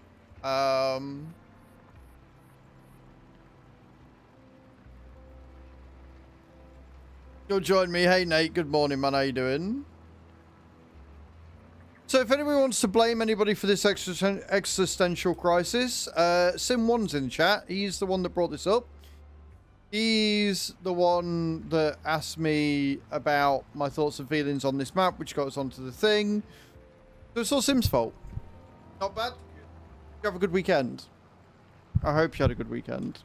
You'll join me. Hey, Nate. Good morning, man. How you doing? So if anybody wants to blame anybody for this existential crisis, Sim1's in the chat. He's the one that brought this up. He's the one that asked me about my thoughts and feelings on this map, which got us onto the thing. So it's all Sim's fault. Not bad. You have a good weekend. I hope you had a good weekend.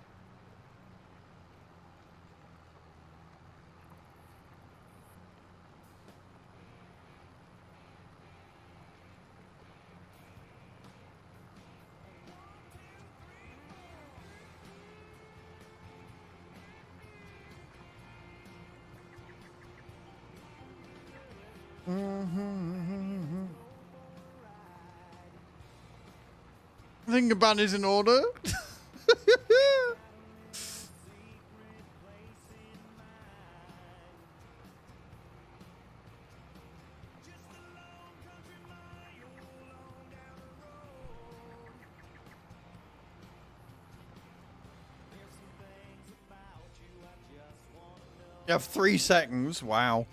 I think a ban is in order. You have 3 seconds. Wow.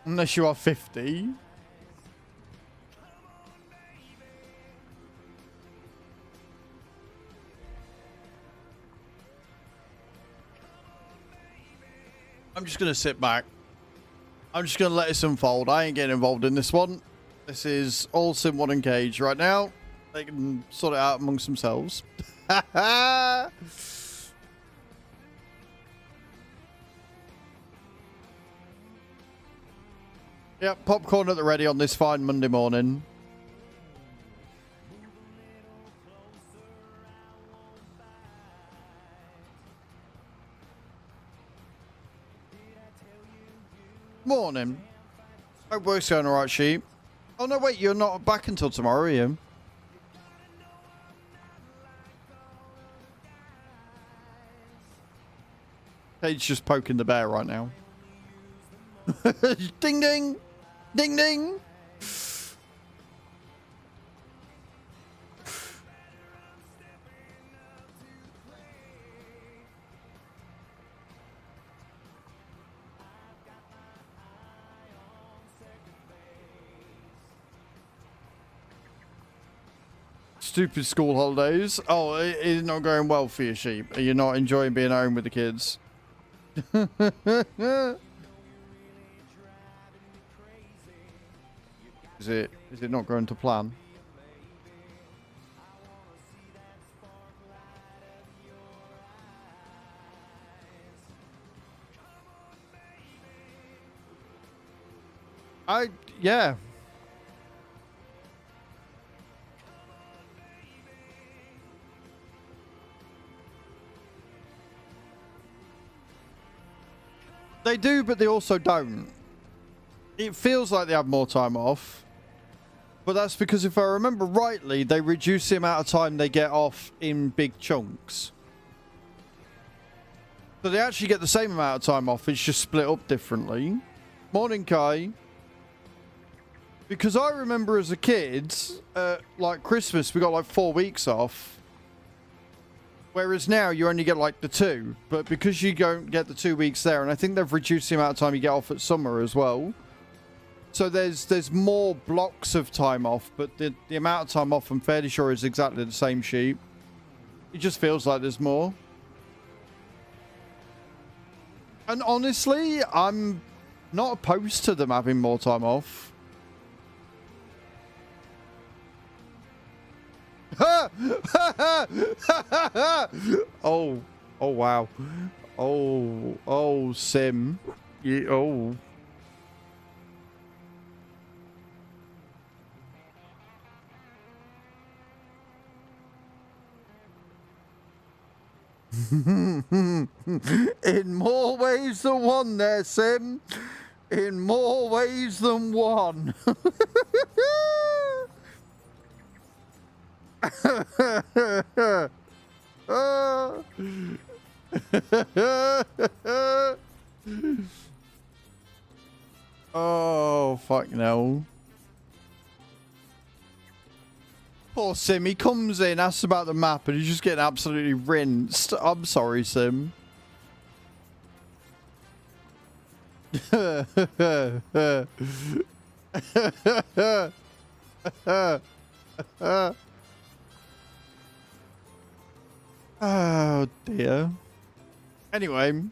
Unless you are 50. I'm just going to sit back. I'm just going to let this unfold. I ain't getting involved in this one. This is all Sim 1 and Cage right now. They can sort it out amongst themselves. Yep, popcorn at the ready on this fine Monday morning. Morning. Hope work's going alright, sheep. Oh no, wait, you're not back until tomorrow, are you? He's just poking the bear right now. Ding ding! Ding ding! Stupid school holidays. Oh, it is not going well for you, sheep. Are you not enjoying being home with the kids? Is it not going to plan? Yeah. They do, but they also don't. It feels like they have more time off. But that's because if I remember rightly, they reduce the amount of time they get off in big chunks. So they actually get the same amount of time off, it's just split up differently. Morning, Kai. Because I remember as a kid, like Christmas, we got like 4 weeks off. Whereas now you only get like the 2. But because you don't get the 2 weeks there, and I think they've reduced the amount of time you get off at summer as well. So there's more blocks of time off, but the amount of time off I'm fairly sure is exactly the same, sheep. It just feels like there's more. And honestly, I'm not opposed to them having more time off. Oh wow. Oh Sim. Yeah, oh. In more ways than one there, Sim. In more ways than one. Oh, fuck no. Poor Sim, he comes in, asks about the map, and he's just getting absolutely rinsed. I'm sorry, Sim. Oh, dear. Anyway.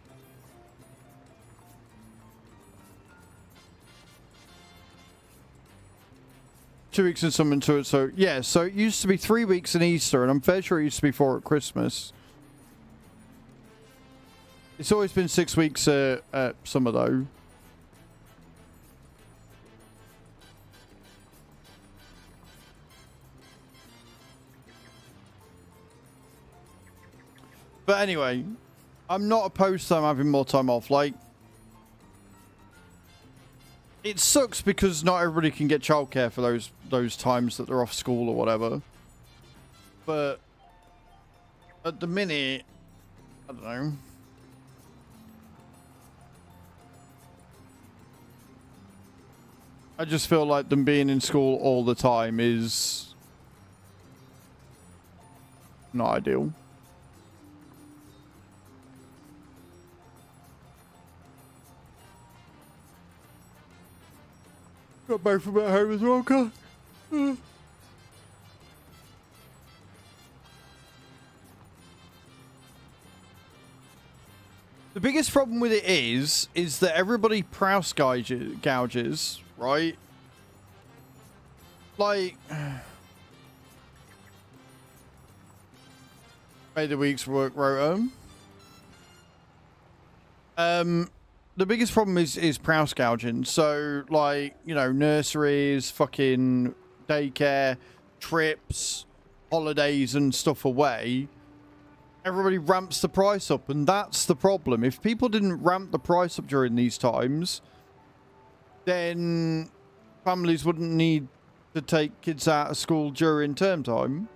Two weeks in summer to it, so yeah, so it used to be 3 weeks in Easter, and I'm fairly sure it used to be 4 at Christmas. It's always been 6 weeks at summer though. But anyway, I'm not opposed to them having more time off. Like, It sucks because not everybody can get childcare for those times that they're off school or whatever. But at the minute, I don't know. I just feel like them being in school all the time is not ideal. Got both of them at home as well, okay? The biggest problem with it is that everybody price gouges, right? Like, made the week's work rota. The biggest problem is price gouging. So, like, you know, nurseries, fucking daycare, trips, holidays and stuff away. Everybody ramps the price up, and that's the problem. If people didn't ramp the price up during these times, then families wouldn't need to take kids out of school during term time.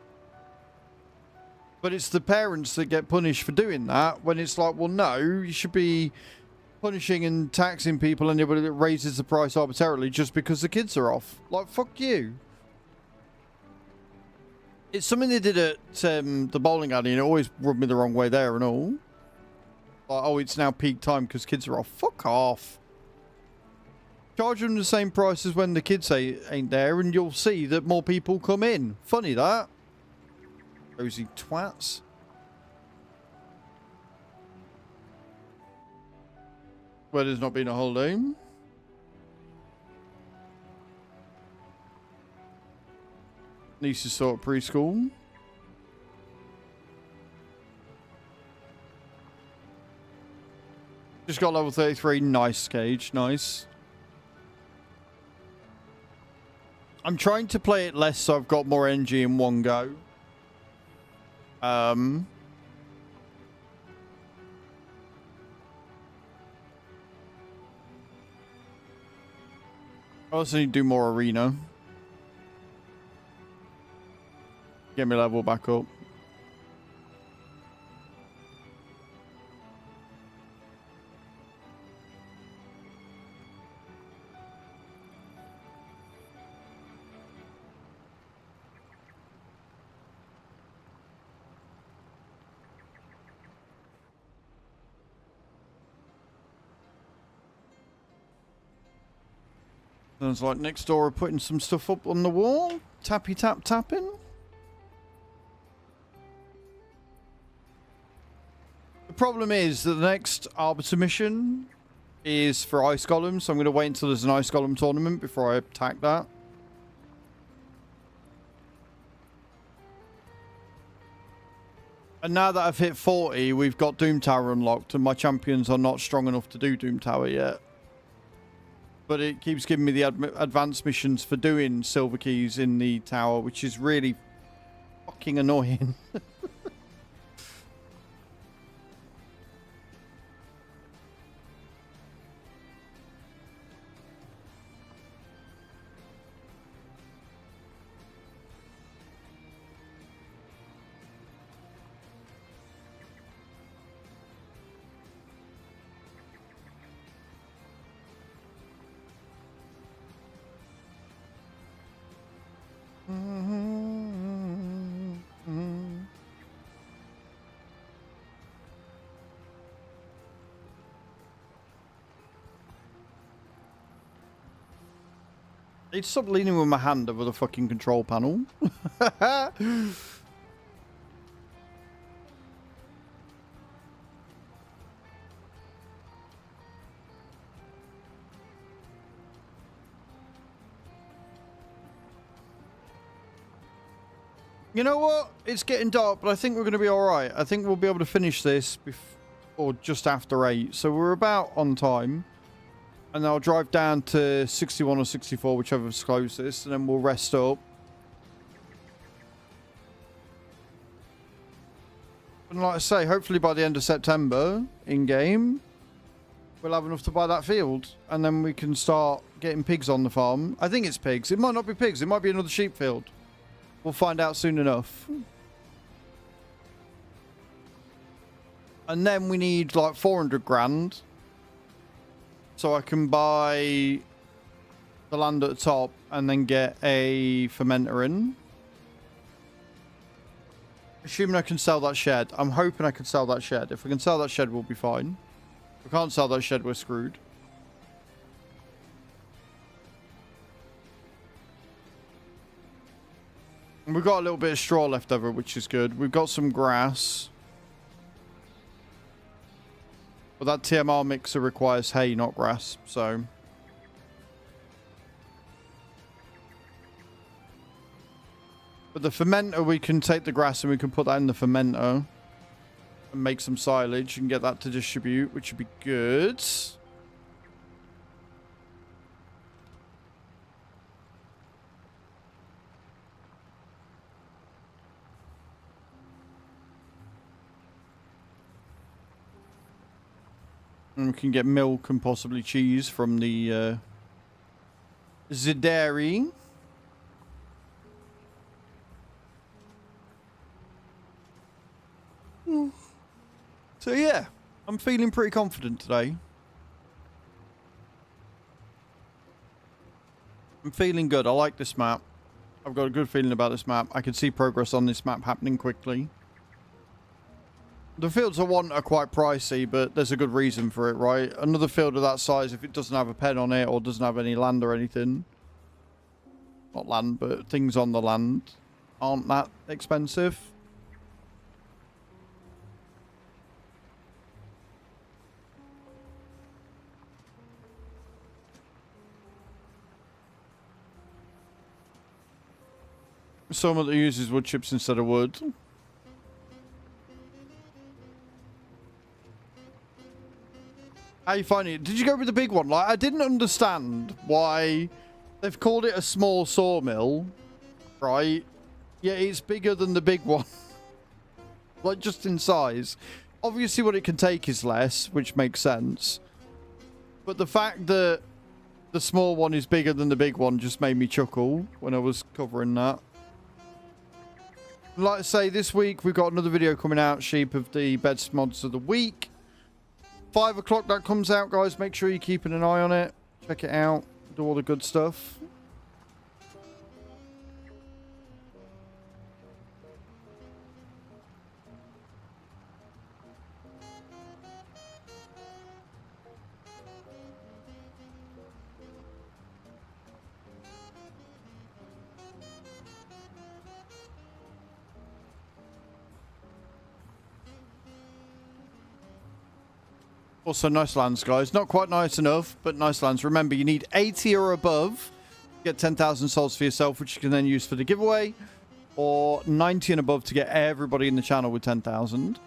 But it's the parents that get punished for doing that, when it's like, well, no, you should be punishing and taxing people, anybody that raises the price arbitrarily just because the kids are off. Like, fuck you. It's something they did at the bowling alley, and it always rubbed me the wrong way there and all. Like, oh, it's now peak time because kids are off. Fuck off. Charge them the same price as when the kids ain't there, and you'll see that more people come in. Funny that. Rosy twats. Where there's not been a holiday. Niece is still at preschool. Just got level 33. Nice, Cage. Nice. I'm trying to play it less so I've got more energy in one go. I also need to do more arena. Get my level back up. Sounds like next door are putting some stuff up on the wall. Tappy tap tapping. The problem is that the next Arbiter mission is for Ice Golem, so I'm going to wait until there's an Ice Golem tournament before I attack that. And now that I've hit 40, we've got Doom Tower unlocked, and my champions are not strong enough to do Doom Tower yet. But it keeps giving me the advanced missions for doing silver keys in the tower, which is really fucking annoying. I'd stop leaning with my hand over the fucking control panel. You know what? It's getting dark, but I think we're going to be alright. I think we'll be able to finish this before just after 8. So we're about on time. And I'll drive down to 61 or 64, whichever's closest, and then we'll rest up. And like I say, hopefully by the end of September, in-game, we'll have enough to buy that field. And then we can start getting pigs on the farm. I think it's pigs. It might not be pigs. It might be another sheep field. We'll find out soon enough. And then we need like 400 grand. So I can buy the land at the top and then get a fermenter in. Assuming I can sell that shed. I'm hoping I can sell that shed. If we can sell that shed, we'll be fine. If we can't sell that shed, we're screwed. And we've got a little bit of straw left over, which is good. We've got some grass. But that TMR mixer requires hay, not grass, so... But the fermenter, we can take the grass and we can put that in the fermenter. And make some silage and get that to distribute, which would be good. And we can get milk and possibly cheese from the dairy. So yeah, I'm feeling pretty confident today. I'm feeling good. I like this map. I've got a good feeling about this map. I can see progress on this map happening quickly. The fields I want are quite pricey, but there's a good reason for it, right? Another field of that size, if it doesn't have a pen on it or doesn't have any land or anything. Not land, but things on the land aren't that expensive. Someone that uses wood chips instead of wood. How you finding it? Did you go with the big one? Like, I didn't understand why they've called it a small sawmill, right? Yeah, it's bigger than the big one. Like, just in size. Obviously, what it can take is less, which makes sense. But the fact that the small one is bigger than the big one just made me chuckle when I was covering that. Like I say, this week we've got another video coming out, sheep of the best mods of the week. 5 o'clock that comes out, guys. Make sure you're keeping an eye on it. Check it out. Do all the good stuff. Also, nice lands, guys. Not quite nice enough, but nice lands. Remember, you need 80 or above to get 10,000 souls for yourself, which you can then use for the giveaway, or 90 and above to get everybody in the channel with 10,000.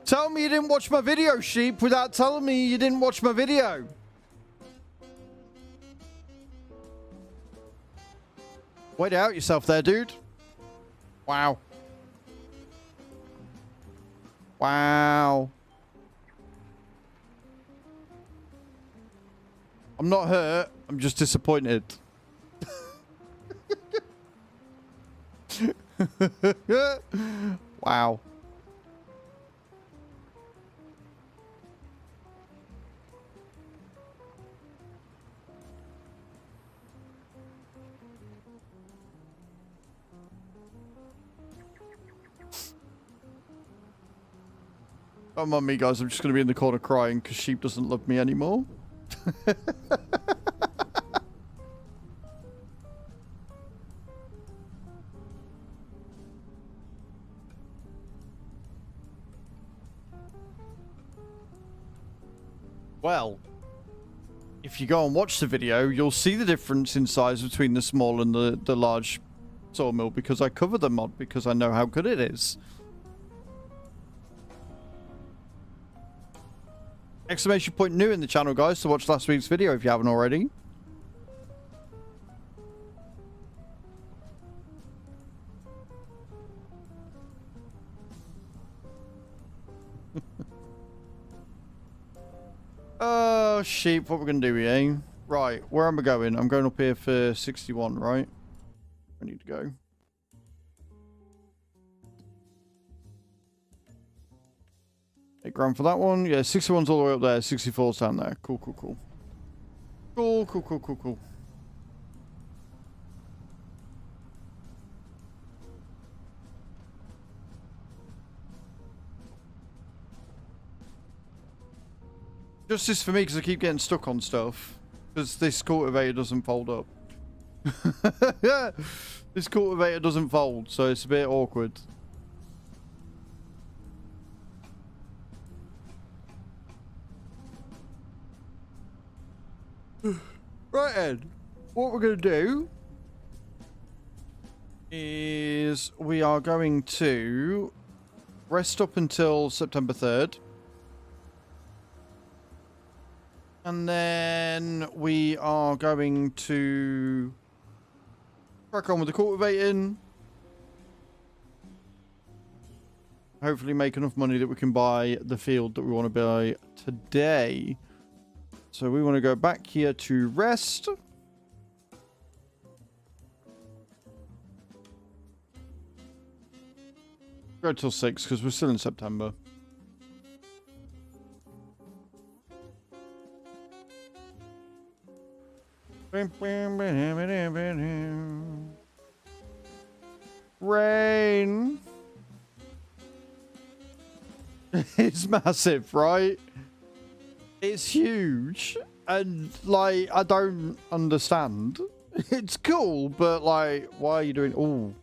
Tell me you didn't watch my video, sheep, without telling me you didn't watch my video. Wait out yourself there, dude. Wow. Wow. I'm not hurt. I'm just disappointed. Wow. Come on, me guys. I'm just going to be in the corner crying because sheep doesn't love me anymore. Well, if you go and watch the video, you'll see the difference in size between the small and the large sawmill because I cover the mod because I know how good it is. Exclamation point new in the channel, guys, to watch last week's video if you haven't already. Oh, sheep. What we're going to do here? Right. Where am I going? I'm going up here for 61, right? I need to go. $8 for that one. Yeah, 61's all the way up there. 64's down there. Cool, cool, cool. Cool, cool, cool, cool, cool. Justice for me because I keep getting stuck on stuff. Because this cultivator doesn't fold up. Yeah, this cultivator doesn't fold, so it's a bit awkward. Right, Ed. What we're going to do is we are going to rest up until September 3rd. And then we are going to crack on with the cultivating. Hopefully make enough money that we can buy the field that we want to buy today. So we want to go back here to rest. Go till 6 because we're still in September. Rain. It's massive, right? It's huge. And, like, I don't understand. It's cool, but, like, why are you doing... Ooh.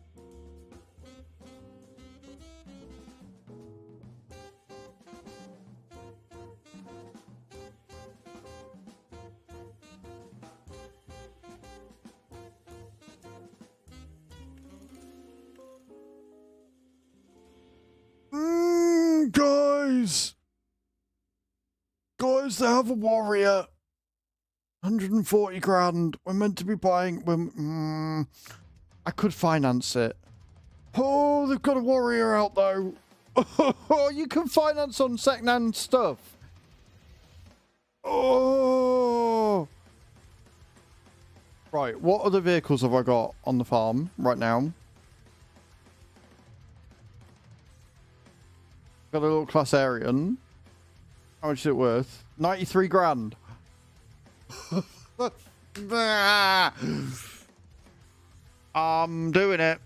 Guys! Guys, they have a warrior. 140 grand. We're meant to be buying... I could finance it. Oh, they've got a warrior out, though. Oh, you can finance on second-hand stuff. Oh! Right, what other vehicles have I got on the farm right now? Got a little class Aryan. How much is it worth? 93 grand. I'm doing it.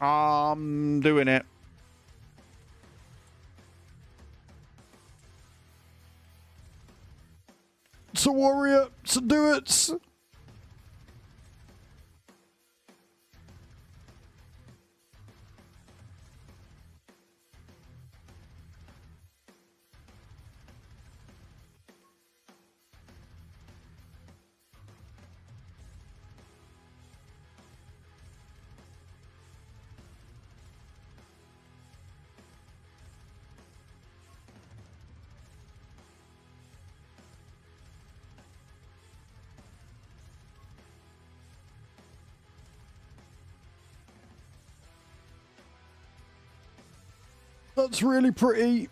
I'm doing it. It's a warrior. So do it. That's really pretty.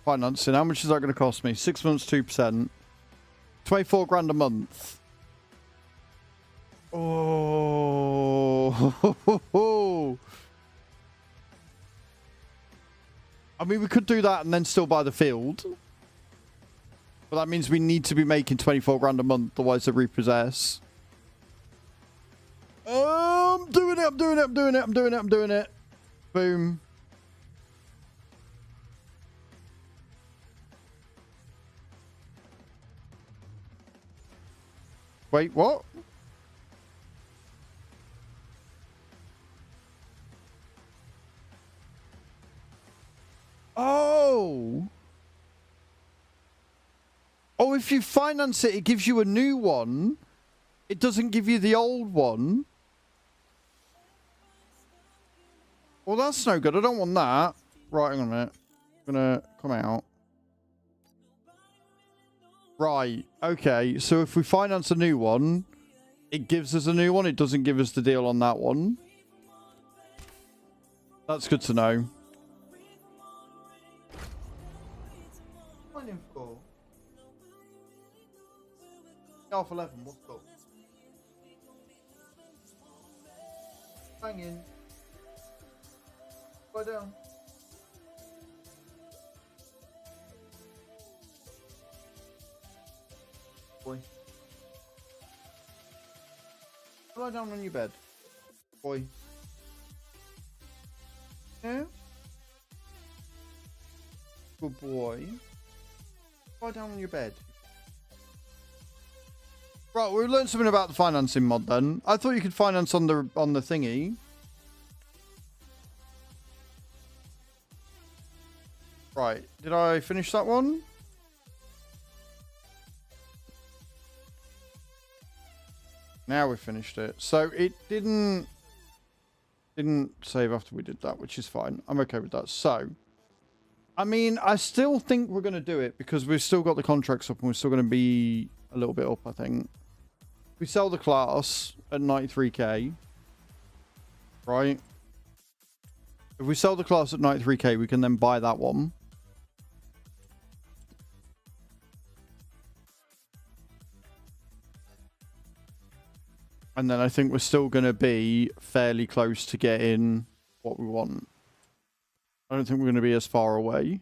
Financing. How much is that going to cost me? 6 months, 2%. 24 grand a month. Oh. I mean, we could do that and then still buy the field. But that means we need to be making 24 grand a month, otherwise they repossess. I'm doing it, I'm doing it, I'm doing it, I'm doing it, I'm doing it. Boom. Wait, what? Oh. Oh, if you finance it, it gives you a new one. It doesn't give you the old one. Well, that's no good. I don't want that. Right, hang on a minute. I'm gonna come out. Right, okay. So if we finance a new one, it gives us a new one. It doesn't give us the deal on that one. That's good to know. Half 11, what's up? Hang in. Go down. Boy. Lie down on your bed. Boy. Yeah? Good boy. Lie down on your bed. Right, we learned something about the financing mod then. I thought you could finance on the thingy. Right, did I finish that one? Now we finished it. So it didn't save after we did that, which is fine. I'm okay with that. So, I mean, I still think we're going to do it because we've still got the contracts up and we're still going to be a little bit up, I think. We sell the class at 93k, right? If we sell the class at 93k, we can then buy that one. And then I think we're still going to be fairly close to getting what we want. I don't think we're going to be as far away.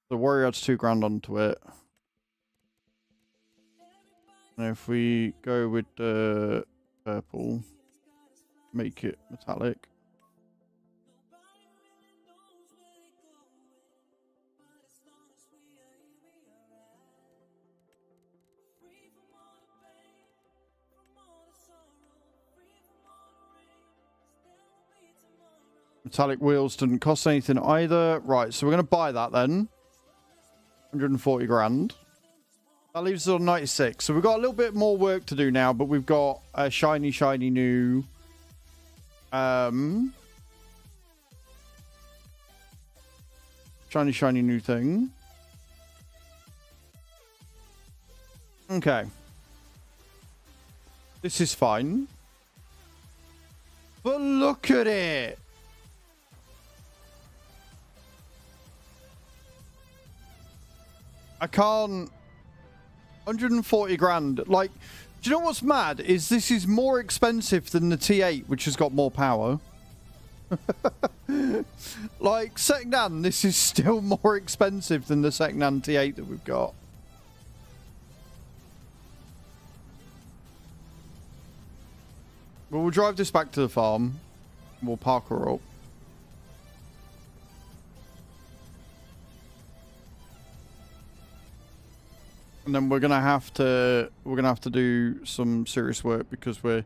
The warrior adds 2 grand onto it. And if we go with the purple, make it metallic. Metallic wheels didn't cost anything either. Right, so we're going to buy that then. 140 grand. That leaves us on 96. So we've got a little bit more work to do now, but we've got a shiny new... shiny new thing. Okay. This is fine. But look at it! I can't... 140 grand. Like, do you know what's mad? Is this is more expensive than the T8, which has got more power. Like, second-hand, this is still more expensive than the second-hand T8 that we've got. Well, we'll drive this back to the farm. We'll park her up. And then we're gonna have to do some serious work because we're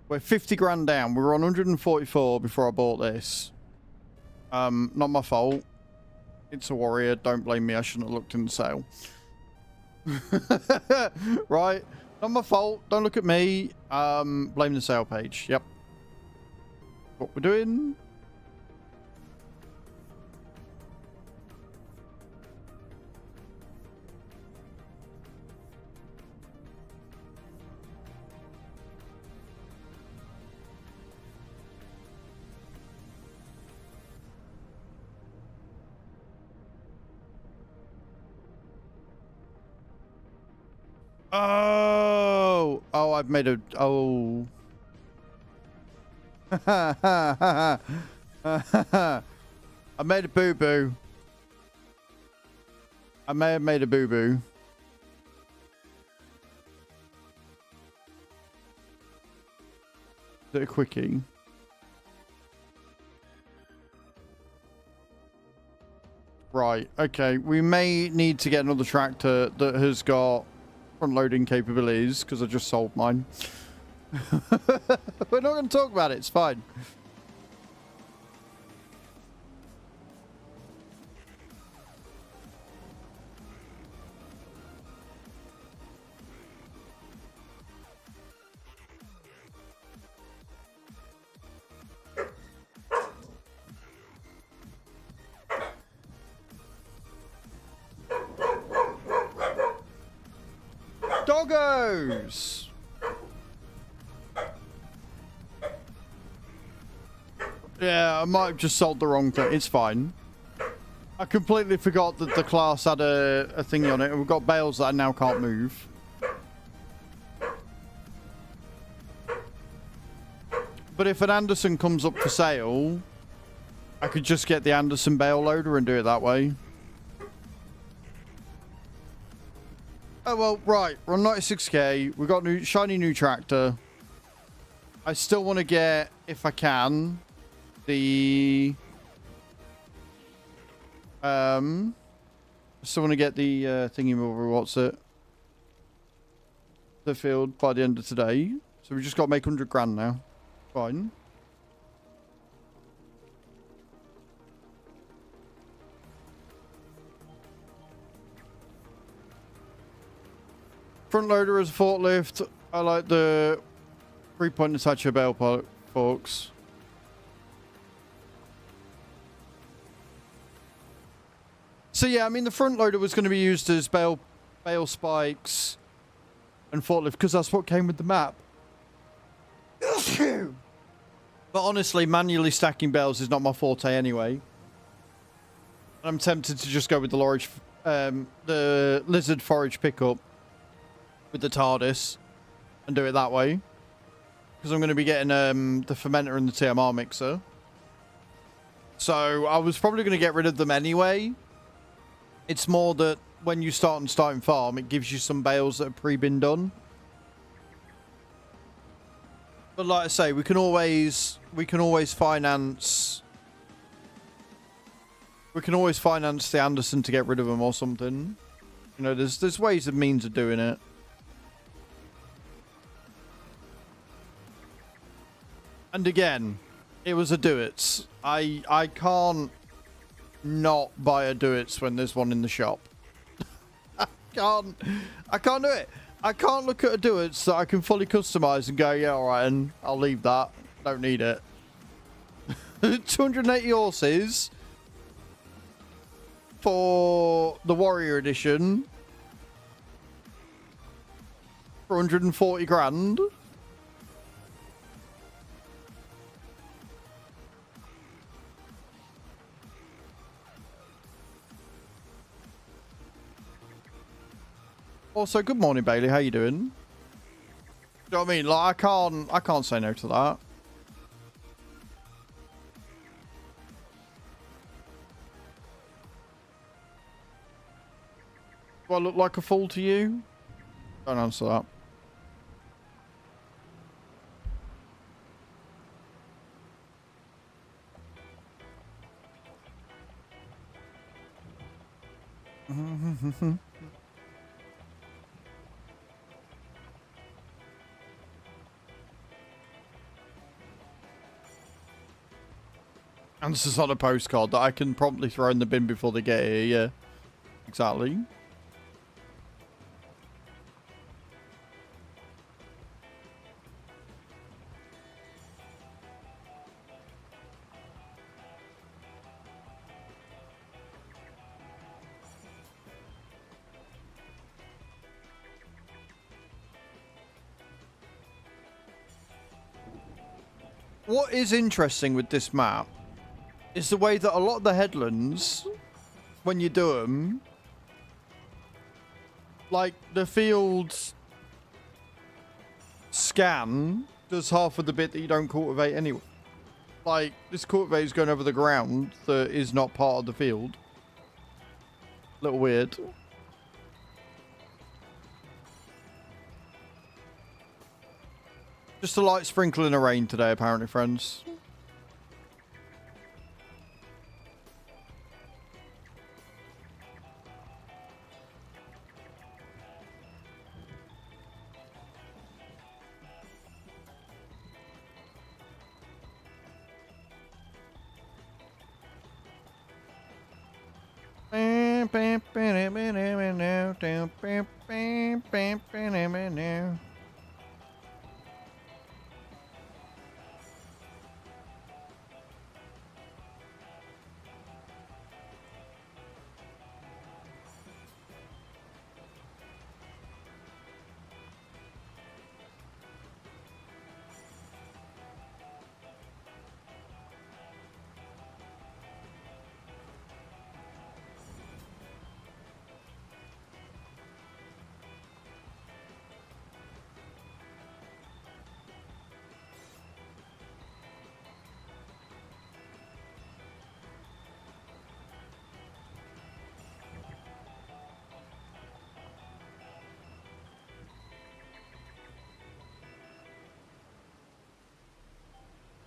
50 grand down. We were on 144 before I bought this. Not my fault. It's a warrior. Don't blame me. I shouldn't have looked in the sale. Right? Not my fault. Don't look at me. Blame the sale page. Yep. What we're doing. Oh, I've made a... Oh. I made a boo-boo. I may have made a boo-boo. Is it a quickie? Right, okay. We may need to get another tractor that has got front-loading capabilities, because I just sold mine. We're not going to talk about it. It's fine. Doggos! Yeah, I might have just sold the wrong thing. It's fine. I completely forgot that the class had a thingy on it, and we've got bales that I now can't move. But if an Anderson comes up for sale, I could just get the Anderson bale loader and do it that way. Oh, well, right. We're on 96k. We've got new shiny new tractor. I still want to get, if I can, the... I still want to get the thingy mover, what's it? The field by the end of today. So we just got to make 100 grand now. Fine. Front loader as a forklift. I like the 3-point attacher bale forks. So yeah, I mean the front loader was going to be used as bale spikes and forklift because that's what came with the map. But honestly, manually stacking bales is not my forte anyway. I'm tempted to just go with the lizard forage pickup with the TARDIS and do it that way. Because I'm going to be getting the fermenter and the TMR mixer. So I was probably going to get rid of them anyway. It's more that when you starting farm, it gives you some bales that have pre-been done. But like I say, we can always finance. We can always finance the Anderson to get rid of them or something. You know, there's ways and means of doing it. And again, it was a do-its. I can't not buy a do-its when there's one in the shop. I can't do it. I can't look at a do-its that I can fully customize and go, yeah, all right, and I'll leave that. Don't need it. 280 horses for the Warrior Edition for 140 grand. Also, good morning, Bailey. How you doing? Do you know what I mean? Like, I can't say no to that. Do I look like a fool to you? Don't answer that. And this is on a postcard that I can promptly throw in the bin before they get here, yeah. Exactly. What is interesting with this map is the way that a lot of the headlands, when you do them, like the fields scan does half of the bit that you don't cultivate anyway. Like, this cultivate is going over the ground that is not part of the field. A little weird. Just a light sprinkling of rain today, apparently, friends.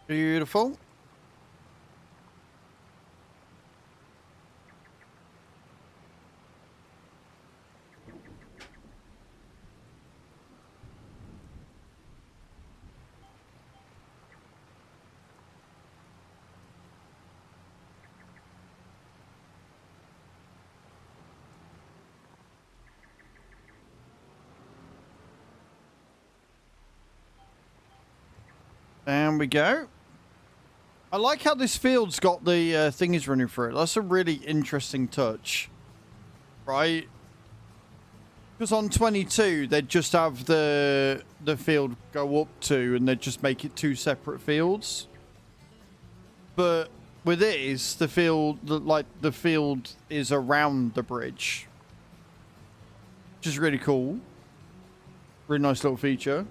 Beautiful. There we go. I like how this field's got the thingies running through it. That's a really interesting touch. Right? Because on 22, they'd just have the field go up to, and they'd just make it two separate fields. But with this, the field, the field is around the bridge. Which is really cool. Really nice little feature.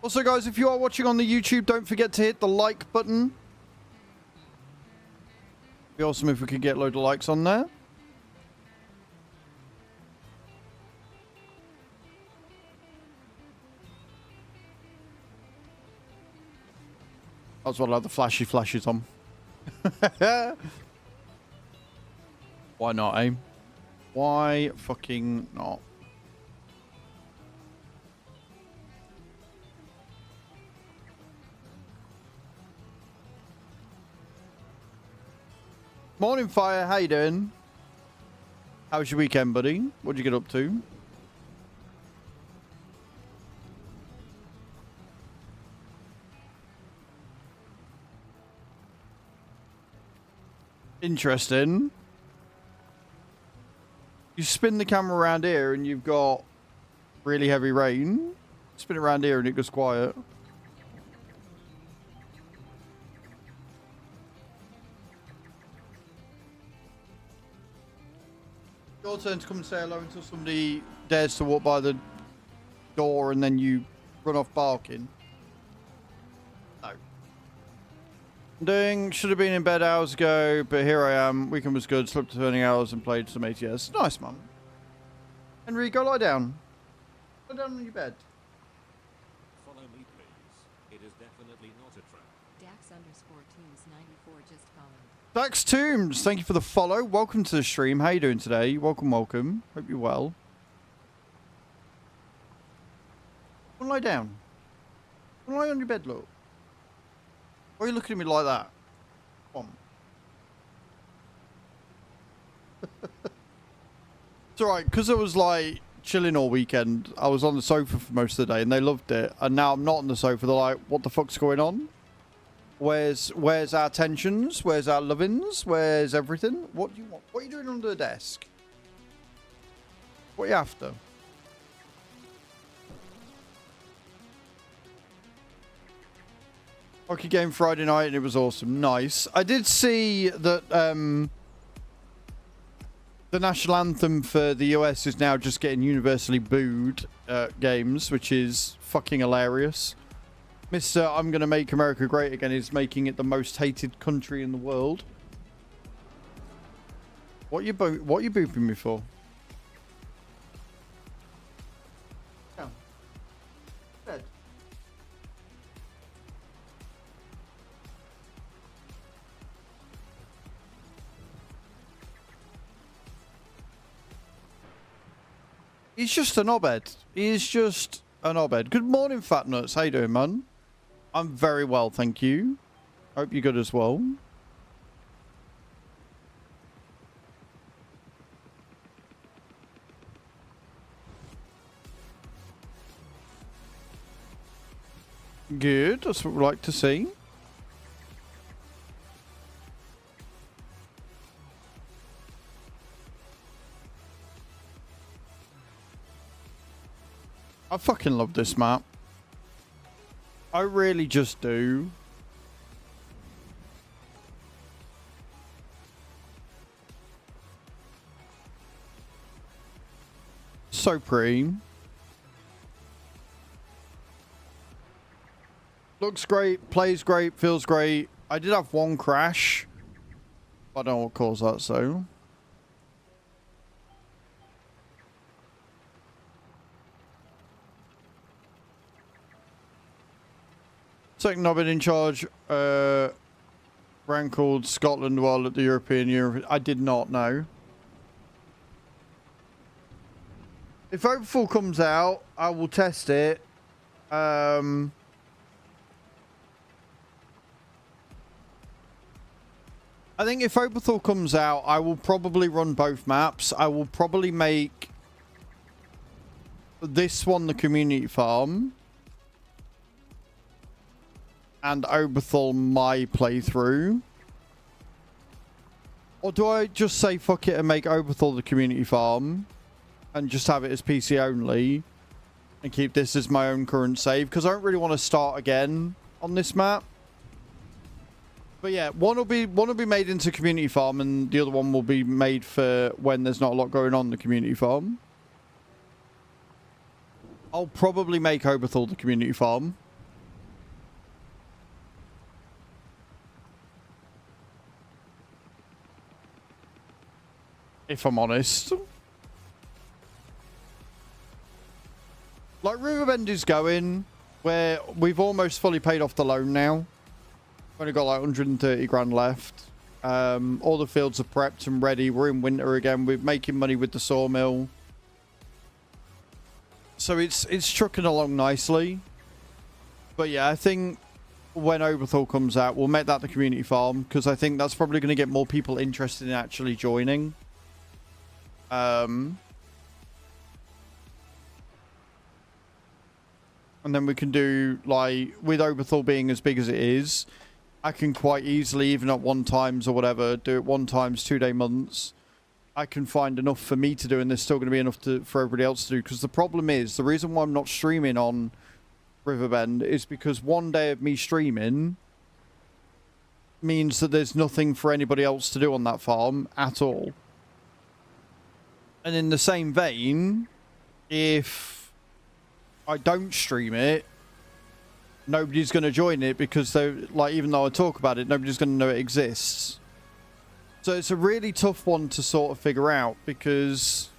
Also, guys, if you are watching on the YouTube, don't forget to hit the like button. It'd be awesome if we could get a load of likes on there. That's what I have the flashes on. Why not, eh? Why fucking not? Morning, Fire. How you doing? How was your weekend, buddy? What'd you get up to? Interesting. You spin the camera around here and you've got really heavy rain. Spin it around here and it goes quiet. Your turn to come and say hello until somebody dares to walk by the door and then you run off barking. No. Should have been in bed hours ago, but here I am. Weekend was good. Slept 20 hours and played some ATS. Nice, mum. Henry, go lie down. Lie down on your bed. Follow me, please. It is definitely not a trap. Dax_Tombs94 just followed. Dax Tombs, thank you for the follow. Welcome to the stream. How you doing today? Welcome, welcome. Hope you're well. Come lie down. Come lie on your bed, look. Why are you looking at me like that? Come on. It's alright, because I was like chilling all weekend. I was on the sofa for most of the day and they loved it. And now I'm not on the sofa. They're like, what the fuck's going on? Where's our tensions? Where's our lovins? Where's everything? What do you want? What are you doing under the desk? What are you after? Hockey game Friday night and it was awesome. Nice. I did see that the national anthem for the US is now just getting universally booed at games, which is fucking hilarious. Mr. I'm gonna make America great again is making it the most hated country in the world. What you booping me for? Yeah. Bed. He's just a knobhead. He's just a knobhead. Good morning, Fat Nuts. How you doing, man? I'm very well, thank you. Hope you're good as well. Good. That's what we like to see. I fucking love this map. I really just do. So pretty. Looks great, plays great, feels great. I did have one crash. I don't know what caused that, so. Second, I've been in charge, rankled Scotland while at the European Union. I did not know. If Overfull comes out, I will test it. I think if Overthal comes out, I will probably run both maps. I will probably make this one the community farm and Overthal my playthrough. Or do I just say fuck it and make Overthal the community farm and just have it as PC only and keep this as my own current save? Because I don't really want to start again on this map. But yeah, one will be made into community farm, and the other one will be made for when there's not a lot going on in the community farm. I'll probably make Overthal the community farm. If I'm honest. Like, Riverbend is going, where we've almost fully paid off the loan now. Only got like 130 grand left. All the fields are prepped and ready. We're in winter again. We're making money with the sawmill. So it's trucking along nicely. But yeah, I think when Overthal comes out, we'll make that the community farm, because I think that's probably going to get more people interested in actually joining. And then we can do, like, with Overthal being as big as it is, I can quite easily, even at 1 times or whatever, do it 1 times 2-day months. I can find enough for me to do, and there's still going to be enough for everybody else to do. Because the problem is, the reason why I'm not streaming on Riverbend is because 1 day of me streaming means that there's nothing for anybody else to do on that farm at all. And in the same vein, if I don't stream it, nobody's going to join it, because they, like, even though I talk about it, nobody's going to know it exists. So it's a really tough one to sort of figure out, because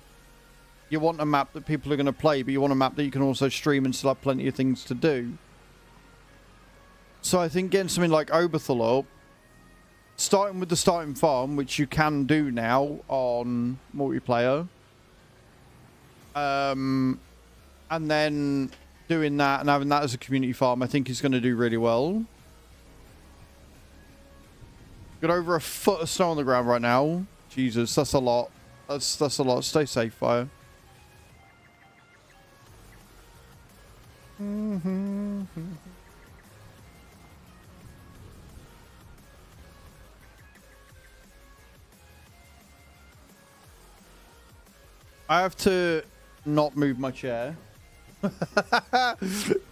you want a map that people are going to play, but you want a map that you can also stream and still have plenty of things to do. So I think getting something like Overthal up, starting with the starting farm, which you can do now on multiplayer, and then doing that and having that as a community farm, I think is going to do really well. Got over a foot of snow on the ground right now. Jesus, that's a lot. That's a lot. Stay safe, fire. I have to not move my chair.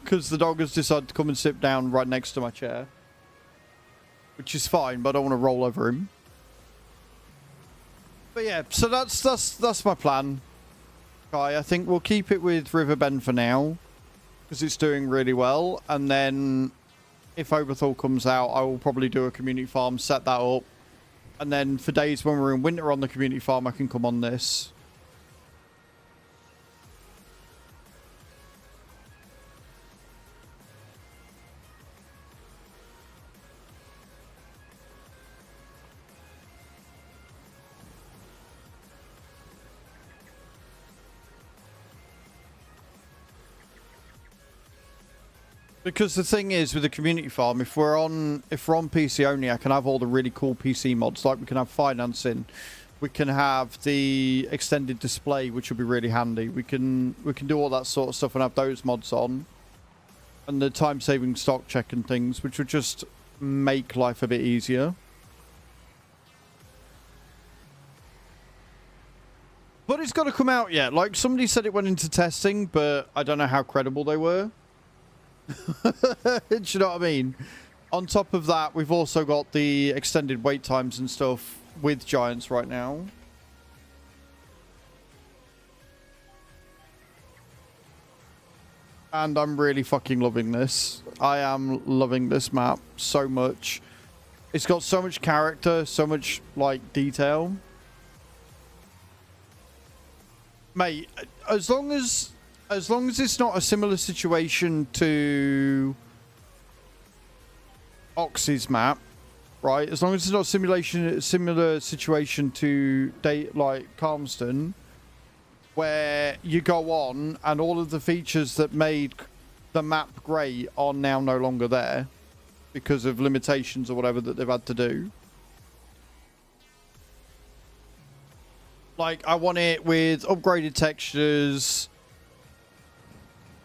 Because the dog has decided to come and sit down right next to my chair. Which is fine, but I don't want to roll over him. But yeah, so that's my plan. Okay, I think we'll keep it with Riverbend for now, because it's doing really well. And then if Overthal comes out, I will probably do a community farm, set that up. And then for days when we're in winter on the community farm, I can come on this. Because the thing is, with the community farm, if we're on PC only, I can have all the really cool PC mods. Like, we can have financing, we can have the extended display, which will be really handy. We can do all that sort of stuff and have those mods on, and the time-saving stock check and things, which would just make life a bit easier. But it's got to come out yet. Like, somebody said it went into testing, but I don't know how credible they were. Do you know what I mean? On top of that, we've also got the extended wait times and stuff with Giants right now. And I'm really fucking loving this. I am loving this map so much. It's got so much character, so much, like, detail. Mate, as long as it's not a similar situation to Oxy's map, right? As long as it's not a similar situation to like Calmston, where you go on and all of the features that made the map great are now no longer there because of limitations or whatever that they've had to do. Like, I want it with upgraded textures.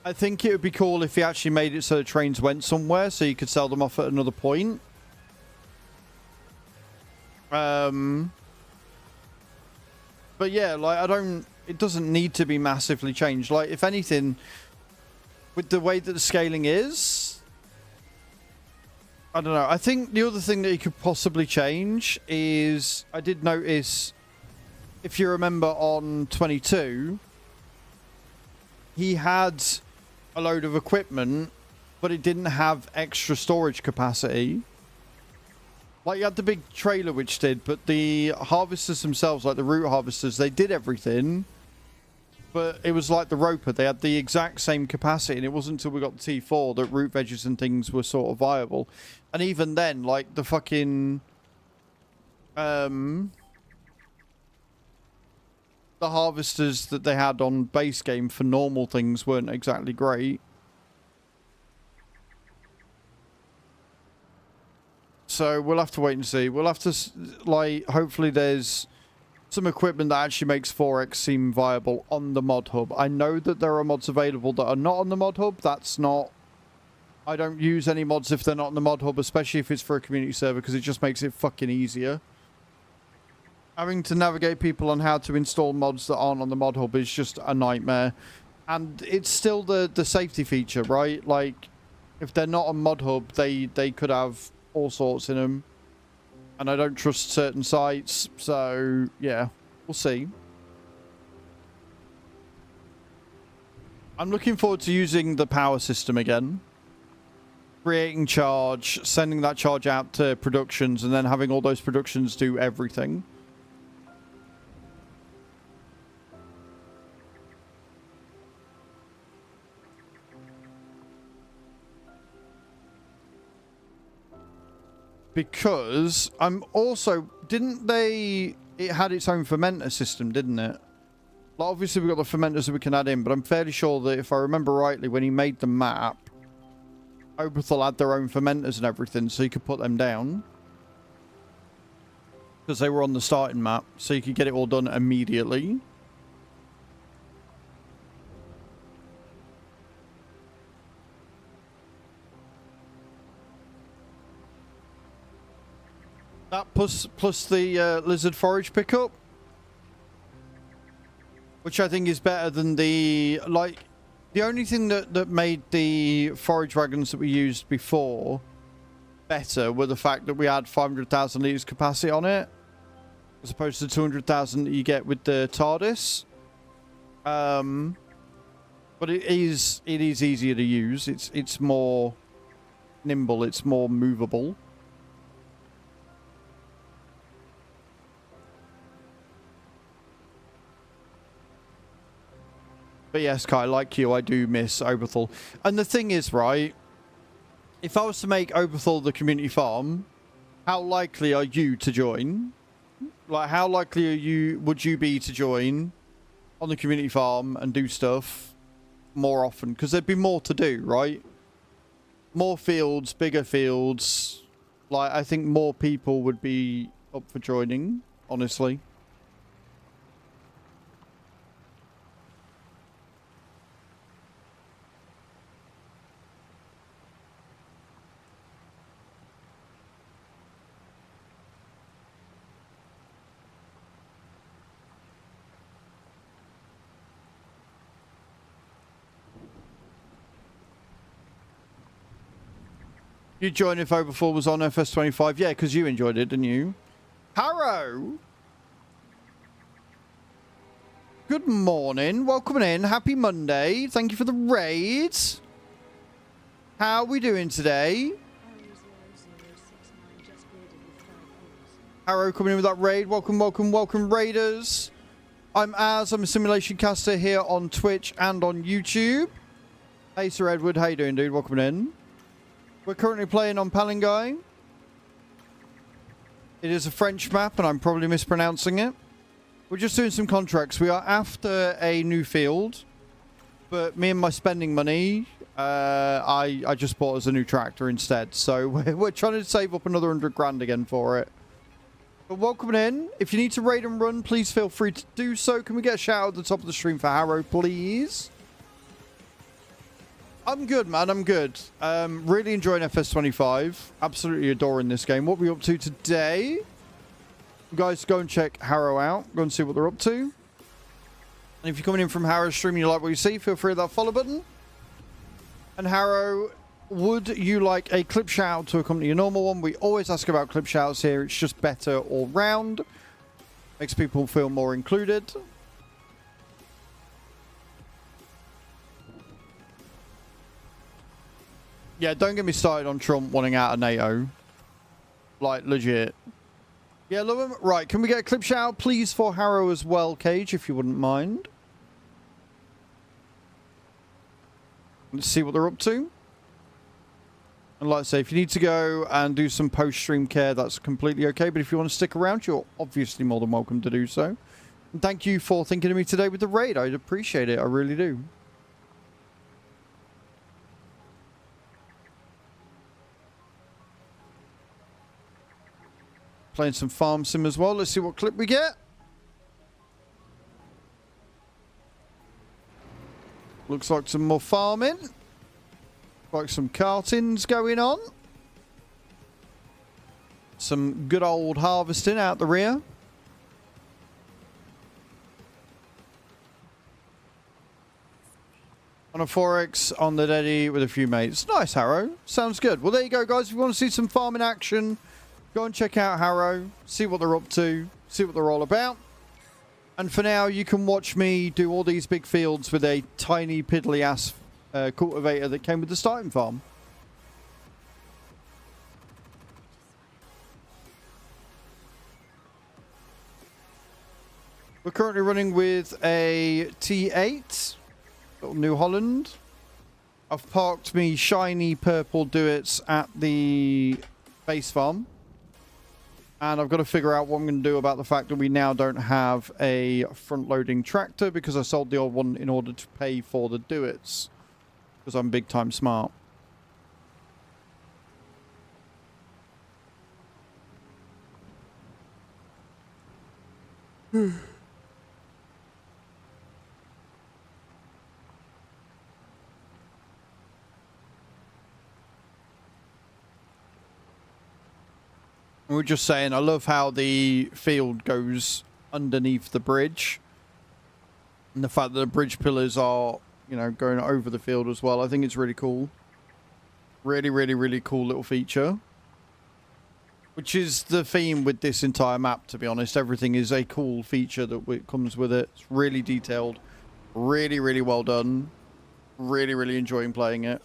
I think it would be cool if he actually made it so the trains went somewhere so you could sell them off at another point. But yeah, like, it doesn't need to be massively changed. Like, if anything, with the way that the scaling is, I don't know. I think the other thing that you could possibly change is, I did notice, if you remember on 22, he had a load of equipment, but it didn't have extra storage capacity. Like, you had the big trailer which did, but the harvesters themselves, like the root harvesters, they did everything. But it was like the roper. They had the exact same capacity, and it wasn't until we got the T4 that root veggies and things were sort of viable. And even then, like, the fucking... the harvesters that they had on base game for normal things weren't exactly great. So we'll have to wait and see. We'll have to, like, hopefully there's some equipment that actually makes 4X seem viable on the mod hub. I know that there are mods available that are not on the mod hub. That's not... I don't use any mods if they're not on the mod hub, especially if it's for a community server, because it just makes it fucking easier. Having to navigate people on how to install mods that aren't on the mod hub is just a nightmare. And it's still the safety feature, right? Like, if they're not on mod hub, they could have all sorts in them. And I don't trust certain sites, so yeah, we'll see. I'm looking forward to using the power system again. Creating charge, sending that charge out to productions, and then having all those productions do everything. Because I'm also... Didn't they... It had its own fermenter system, didn't it? Like, obviously, we've got the fermenters that we can add in, but I'm fairly sure that if I remember rightly, when he made the map, Oberthal had their own fermenters and everything, so you could put them down. Because they were on the starting map, so you could get it all done immediately. That plus the lizard forage pickup, which I think is better than the, like, the only thing that made the forage wagons that we used before better were the fact that we had 500,000 litres capacity on it, as opposed to 200,000 that you get with the TARDIS. But it is easier to use. It's more nimble. It's more movable. But yes, Kai, like you, I do miss Oberthal. And the thing is, right, if I was to make Oberthal the community farm, how likely are you to join? Like, how likely would you be to join on the community farm and do stuff more often? Because there'd be more to do, right? More fields, bigger fields. Like, I think more people would be up for joining, honestly. You'd join if Oberthal was on FS25. Yeah, because you enjoyed it, didn't you? Harrow! Good morning. Welcome in. Happy Monday. Thank you for the raids. How we doing today? Harrow coming in with that raid. Welcome, welcome, welcome, raiders. I'm Az. I'm a simulation caster here on Twitch and on YouTube. Hey, Sir Edward. How you doing, dude? Welcome in. We're currently playing on Pallegney. It is a French map, and I'm probably mispronouncing it. We're just doing some contracts. We are after a new field, but me and my spending money, I just bought us a new tractor instead. So we're trying to save up another 100 grand again for it. But welcome in. If you need to raid and run, please feel free to do so. Can we get a shout out at the top of the stream for Harrow, please? I'm good, man. I'm good. Really enjoying FS25. Absolutely adoring this game. What are we up to today? You guys, go and check Harrow out. Go and see what they're up to. And if you're coming in from Harrow's stream and you like what you see, feel free to that follow button. And Harrow, would you like a clip shout out to accompany your normal one? We always ask about clip shouts here. It's just better all round. Makes people feel more included. Yeah, don't get me started on Trump wanting out of NATO. Like, legit. Yeah, love him. Right, can we get a clip shout out, please, for Harrow as well, Cage, if you wouldn't mind? Let's see what they're up to. And like I say, if you need to go and do some post-stream care, that's completely okay. But if you want to stick around, you're obviously more than welcome to do so. And thank you for thinking of me today with the raid. I'd appreciate it. I really do. Playing some farm sim as well. Let's see what clip we get. Looks like some more farming. Like some cartings going on. Some good old harvesting out the rear. On a 4X on the Deddy with a few mates. Nice, Harrow. Sounds good. Well, there you go, guys. If you want to see some farming action, go and check out Harrow. See what they're up to. See what they're all about. And for now, you can watch me do all these big fields with a tiny piddly ass cultivator that came with the starting farm. We're currently running with a T8, little New Holland. I've parked me shiny purple Duets at the base farm. And I've got to figure out what I'm going to do about the fact that we now don't have a front-loading tractor because I sold the old one in order to pay for the Duets. Because I'm big time smart. We were just saying, I love how the field goes underneath the bridge. And the fact that the bridge pillars are, you know, going over the field as well. I think it's really cool. Really, really, really cool little feature. Which is the theme with this entire map, to be honest. Everything is a cool feature that comes with it. It's really detailed. Really, really well done. Really, really enjoying playing it.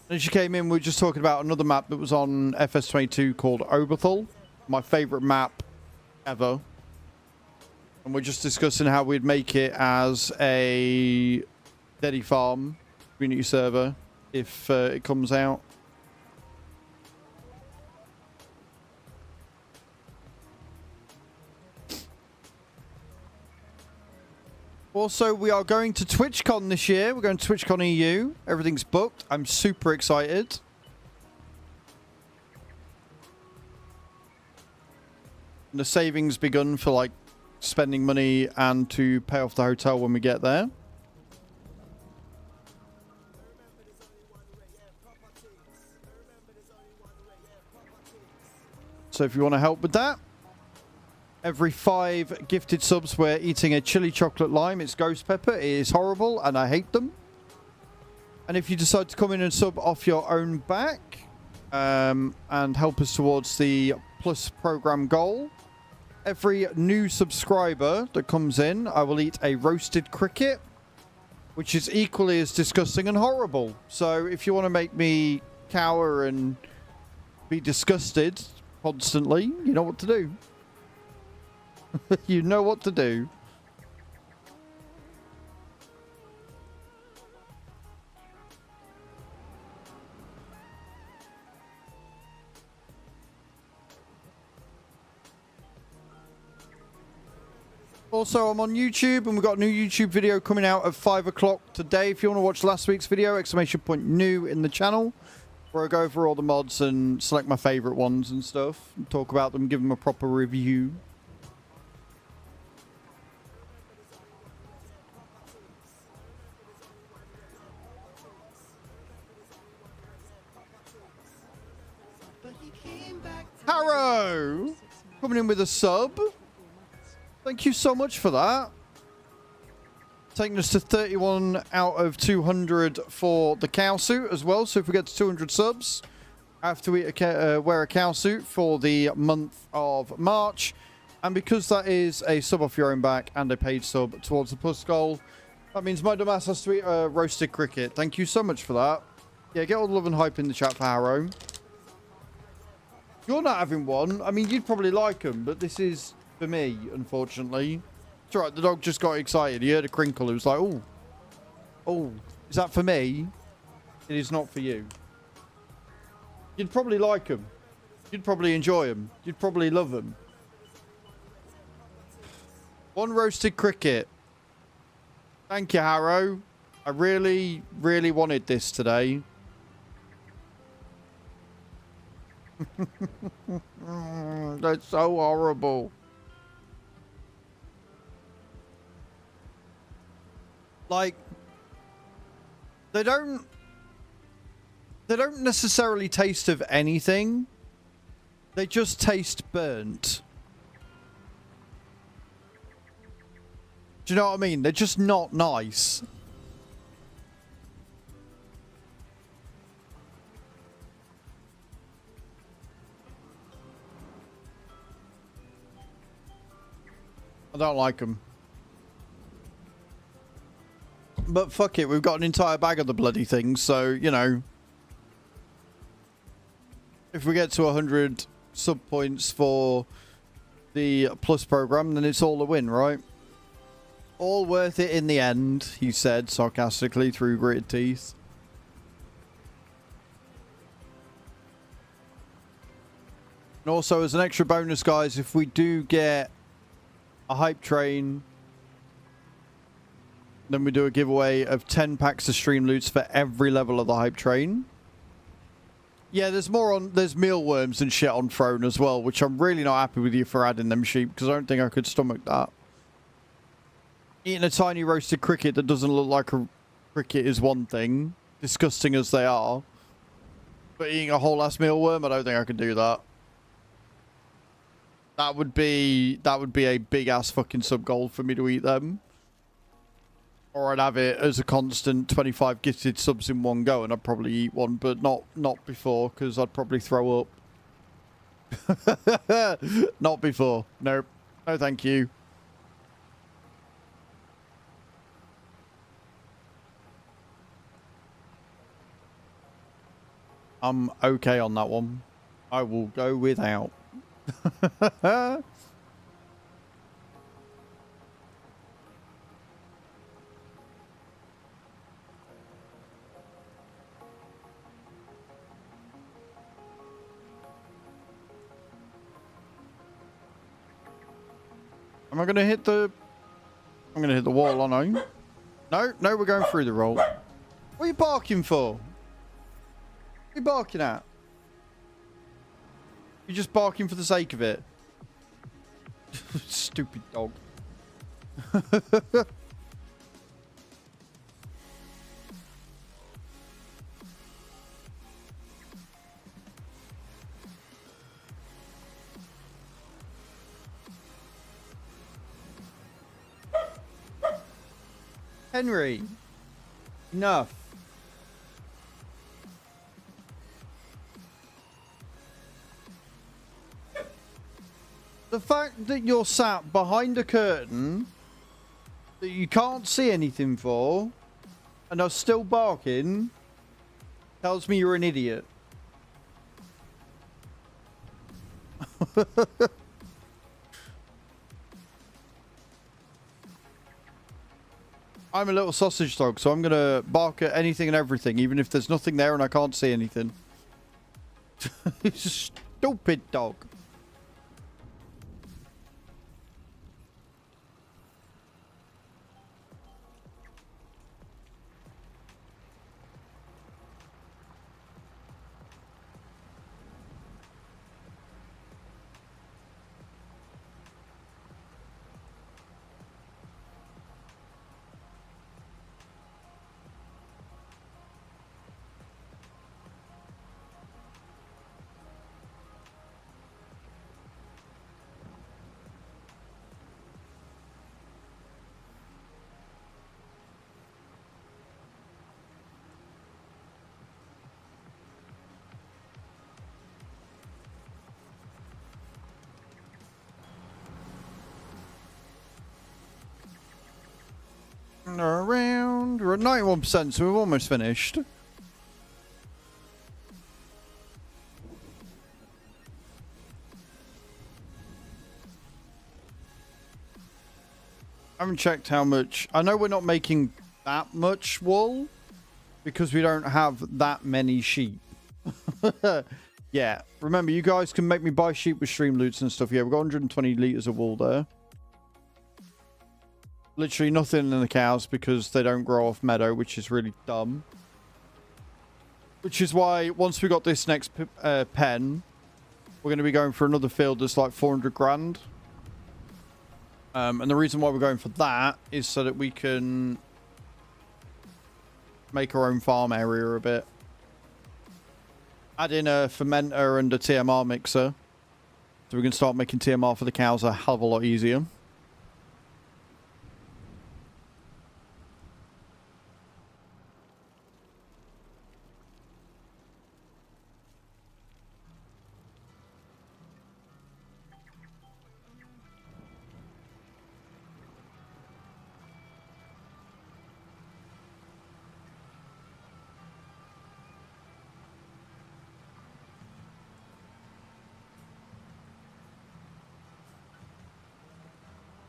As you came in, we were just talking about another map that was on FS22 called Oberthal. My favourite map ever. And we're just discussing how we'd make it as a Deddy Farm community server if it comes out. Also, we are going to TwitchCon this year. We're going to TwitchCon EU. Everything's booked. I'm super excited. And the savings begun for like spending money and to pay off the hotel when we get there. So if you want to help with that, every 5 gifted subs, we're eating a chili chocolate lime. It's ghost pepper. It is horrible, and I hate them. And if you decide to come in and sub off your own back and help us towards the Plus program goal, every new subscriber that comes in, I will eat a roasted cricket which is equally as disgusting and horrible. So if you want to make me cower and be disgusted constantly, you know what to do. You know what to do. Also, I'm on YouTube, and we've got a new YouTube video coming out at 5 o'clock today. If you want to watch last week's video, !new in the channel, where I go over all the mods and select my favourite ones and stuff, and talk about them, give them a proper review. Harrow! Coming in with a sub. Thank you so much for that. Taking us to 31 out of 200 for the cow suit as well. So if we get to 200 subs, I have to wear a cow suit for the month of March. And because that is a sub off your own back and a paid sub towards the plus goal, that means my dumbass has to eat a roasted cricket. Thank you so much for that. Yeah, get all the love and hype in the chat for Harrow. You're not having one. I mean, you'd probably like them, but this is for me, unfortunately. It's alright, the dog just got excited. He heard a crinkle. He was like, oh. Oh, is that for me? It is not for you. You'd probably like them. You'd probably enjoy them. You'd probably love them. One roasted cricket. Thank you, Harrow. I really, really wanted this today. That's so horrible. Like, they don't necessarily taste of anything. They just taste burnt. Do you know what I mean? They're just not nice. I don't like them. But fuck it, we've got an entire bag of the bloody things, so, you know. If we get to 100 sub points for the plus program, then it's all a win, right? All worth it in the end, he said sarcastically through gritted teeth. And also, as an extra bonus, guys, if we do get a hype train, then we do a giveaway of 10 packs of Streamloots for every level of the hype train. Yeah, there's mealworms and shit on Throne as well, which I'm really not happy with you for adding them, sheep, because I don't think I could stomach that. Eating a tiny roasted cricket that doesn't look like a cricket is one thing, disgusting as they are. But eating a whole ass mealworm, I don't think I could do that. That would be a big ass fucking sub goal for me to eat them. Or I'd have it as a constant 25 gifted subs in one go, and I'd probably eat one, but not before, because I'd probably throw up. Not before. Nope. No, thank you. I'm okay on that one. I will go without. Am I going to hit the... I'm going to hit the wall, aren't I? No, we're going through the roll. What are you barking for? What are you barking at? You're just barking for the sake of it. Stupid dog. Henry, enough. The fact that you're sat behind a curtain that you can't see anything for and are still barking tells me you're an idiot. I'm a little sausage dog, so I'm going to bark at anything and everything, even if there's nothing there and I can't see anything. It's a stupid dog. Around, we're at 91%, so we've almost finished. I haven't checked how much. I know we're not making that much wool because we don't have that many sheep. Yeah, remember, you guys can make me buy sheep with Streamloots and stuff. Yeah, we've got 120 litres of wool there. Literally nothing in the cows because they don't grow off meadow, which is really dumb. Which is why once we got this next pen, we're going to be going for another field that's like 400 grand. And the reason why we're going for that is so that we can make our own farm area a bit. Add in a fermenter and a TMR mixer, so we can start making TMR for the cows a hell of a lot easier.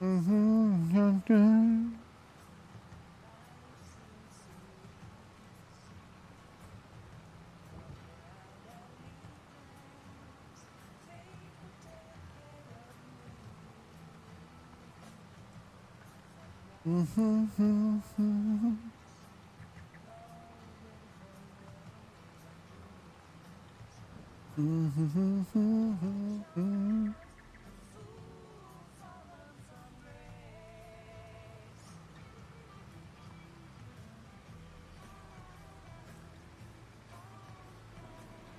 Mm-hmm.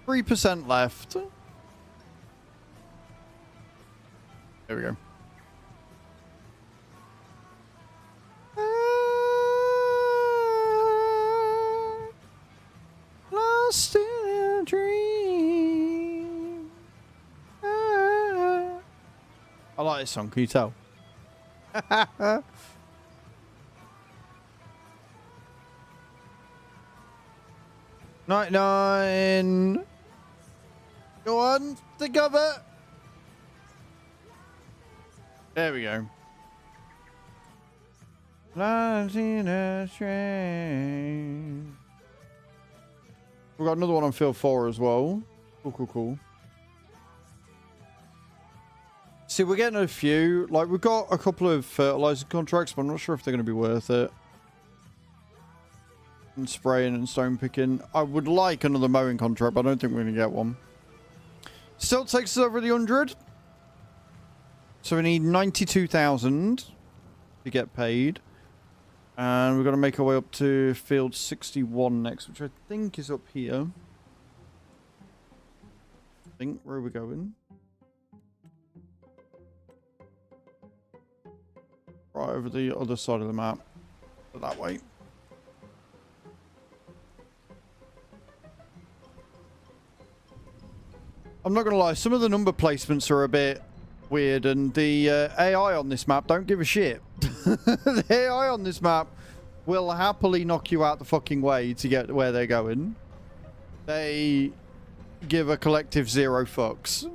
3% left. There we go. Lost in a dream. I like this song, can you tell? 99. Go on, think of it. There we go. Lost in a train. We've got another one on field 4 as well. Cool, cool, cool. See, we're getting a few. Like, we've got a couple of fertilizer contracts, but I'm not sure if they're going to be worth it. And spraying and stone picking. I would like another mowing contract, but I don't think we're going to get one. Still takes us over the 100. So we need 92,000 to get paid. And we've got to make our way up to field 61 next, which I think is up here. I think, where are we going? Right over the other side of the map. But that way. I'm not going to lie, some of the number placements are a bit weird, and the AI on this map don't give a shit. The AI on this map will happily knock you out the fucking way to get where they're going. They give a collective zero fucks.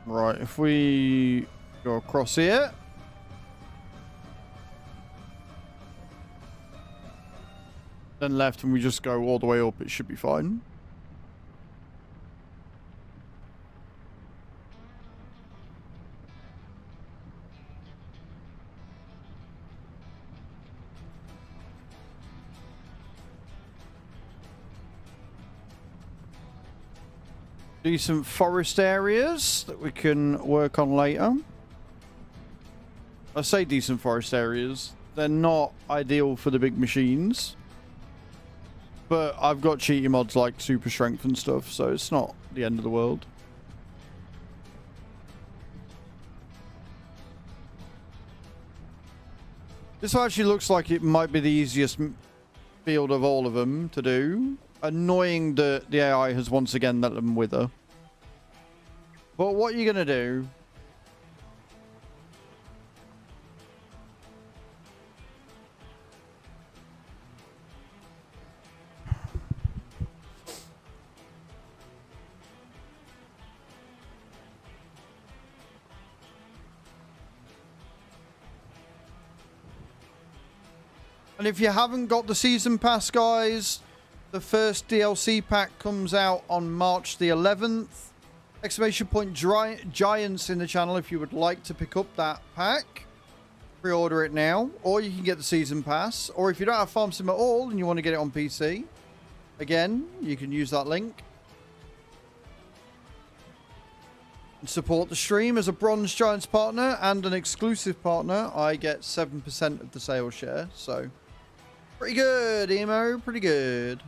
Right, if we go across here. Then left and we just go all the way up, it should be fine. Decent forest areas that we can work on later. I say decent forest areas. They're not ideal for the big machines. But I've got cheaty mods like super strength and stuff, so it's not the end of the world. This actually looks like it might be the easiest field of all of them to do. Annoying that the AI has once again let them wither. But what are you going to do? And if you haven't got the season pass, guys, the first DLC pack comes out on March the 11th. Exclamation point Giants in the channel if you would like to pick up that pack. Pre-order it now. Or you can get the season pass. Or if you don't have Farm Sim at all and you want to get it on PC, again, you can use that link. And support the stream as a Bronze Giants partner and an exclusive partner. I get 7% of the sales share. So, pretty good, Emo. Pretty good.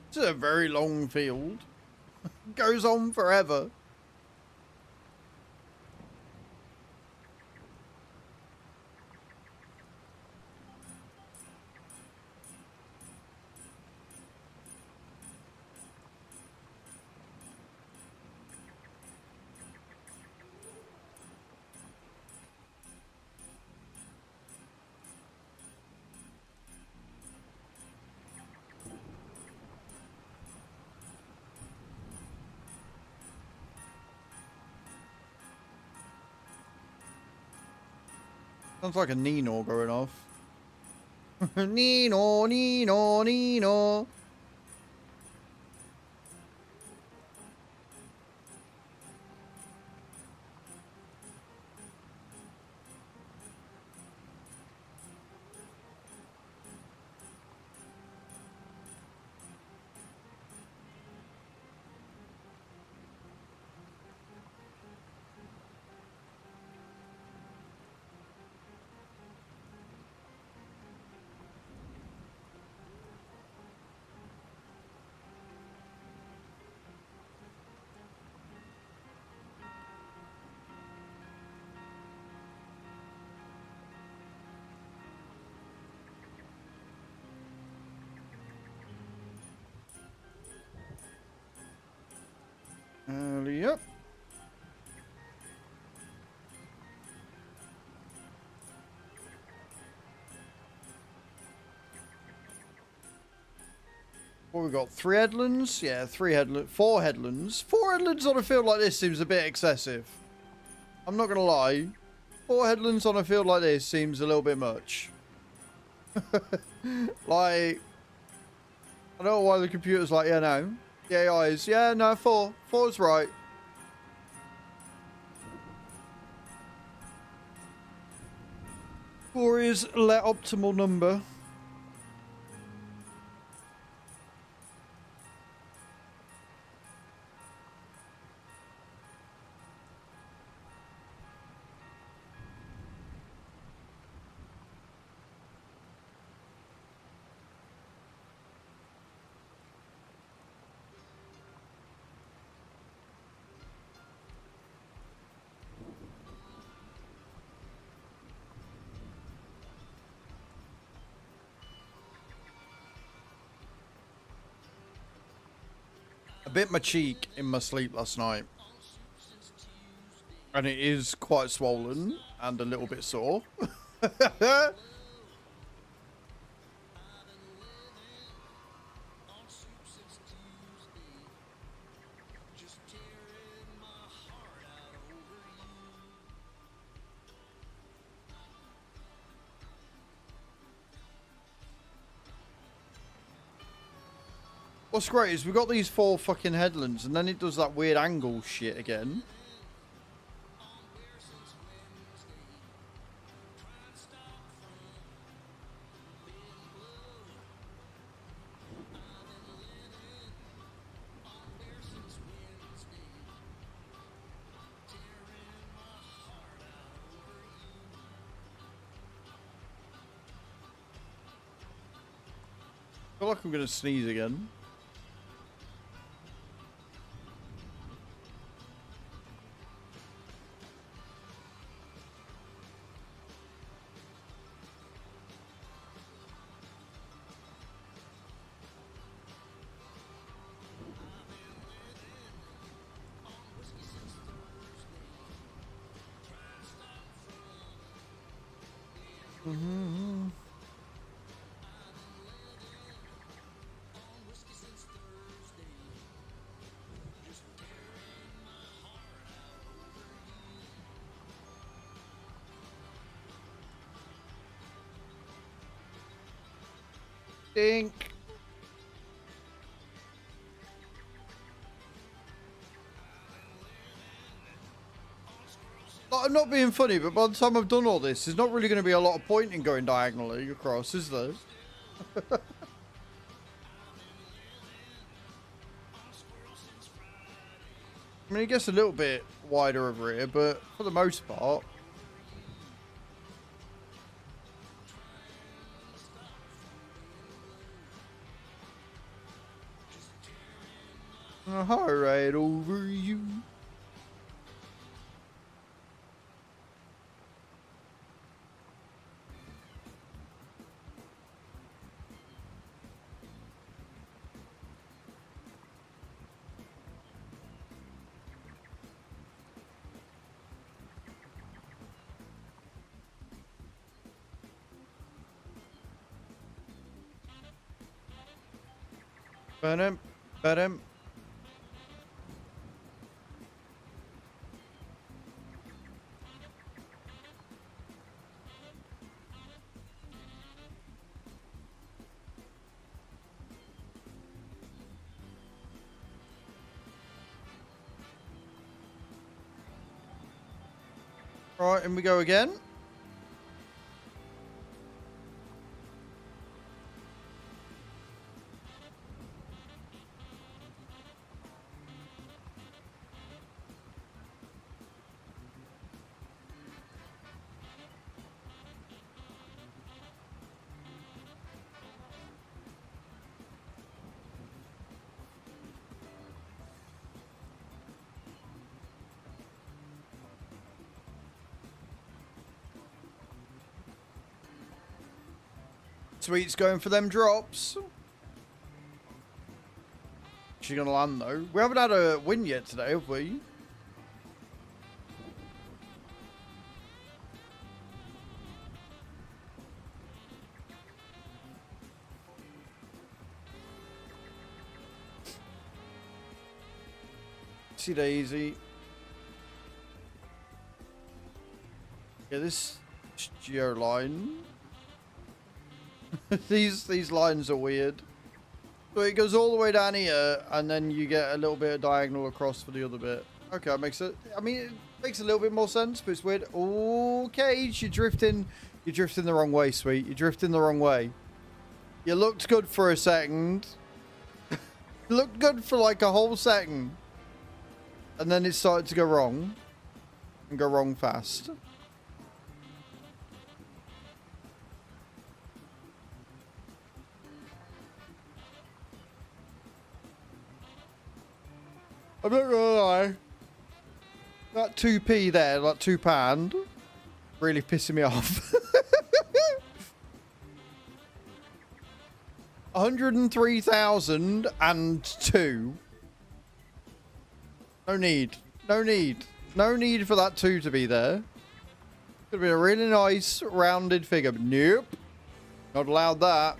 This is a very long field. Goes on forever. Sounds like a Nino going off. Nino, Nino, Nino. Yep. What we got? 3 headlands? Yeah, 3 headlands. 4 headlands. 4 headlands on a field like this seems a bit excessive. I'm not going to lie. 4 headlands on a field like this seems a little bit much. Like, I don't know why the computer's like, yeah, no. The AI is, yeah, no, 4. 4's right. Four is the optimal number. I bit my cheek in my sleep last night. And it is quite swollen and a little bit sore. What's great is we got these 4 fucking headlands and then it does that weird angle shit again. I feel like I'm gonna sneeze again. Dink. Like, I'm not being funny, but by the time I've done all this, there's not really going to be a lot of point in going diagonally across, is there? I mean, it gets a little bit wider over here, but for the most part... Alright, over you. Ba-dum, ba-dum. Right, and we go again. Sweet's going for them drops. She's going to land though. We haven't had a win yet today, have we? Whoopsie daisy. Yeah, this geo line. these lines are weird. So it goes all the way down here, and then you get a little bit of diagonal across for the other bit. Okay, that makes it. I mean, it makes a little bit more sense, but it's weird. Oh, Cage, you're drifting. You're drifting the wrong way, sweet. You're drifting the wrong way. You looked good for a second. You looked good for like a whole second. And then it started to go wrong. And go wrong fast. I'm not gonna lie. That 2p there, like £2, really pissing me off. 103,002. No need. No need. No need for that 2 to be there. Could be a really nice rounded figure. Nope. Not allowed that.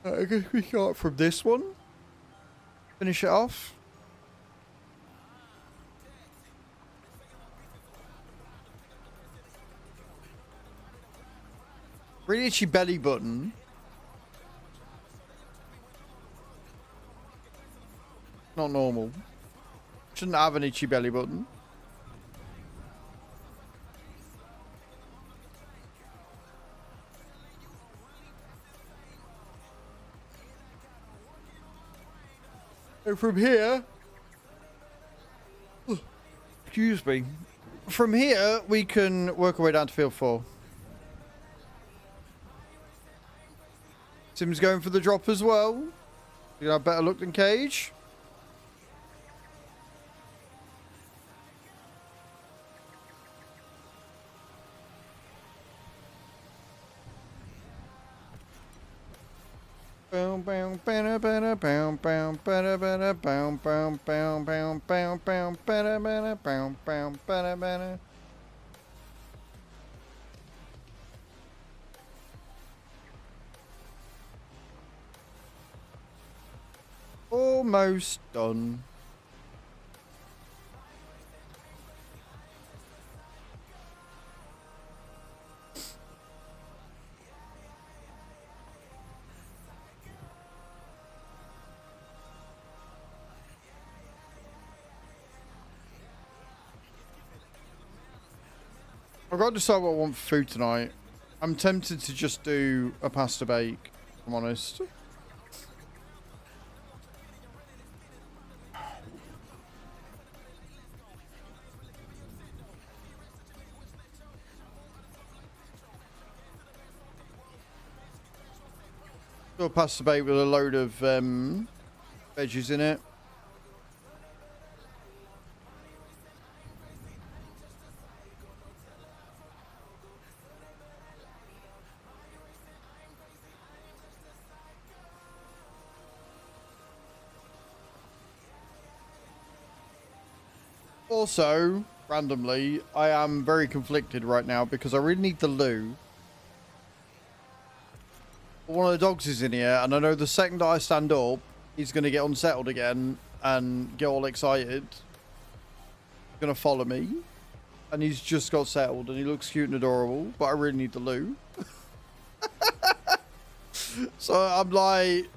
I guess we start from this one. Finish it off. Really itchy belly button. Not normal. Shouldn't have an itchy belly button. And from here, excuse me, from here we can work our way down to field 4. Tim's going for the drop as well. You have better look than Cage. Almost done. I've got to decide what I want for food tonight. I'm tempted to just do a pasta bake, if I'm honest. Do a pasta bake with a load of veggies in it. Also, randomly, I am very conflicted right now because I really need the loo. One of the dogs is in here, and I know the second that I stand up, he's going to get unsettled again and get all excited. He's going to follow me. And he's just got settled, and he looks cute and adorable, but I really need the loo. So I'm like,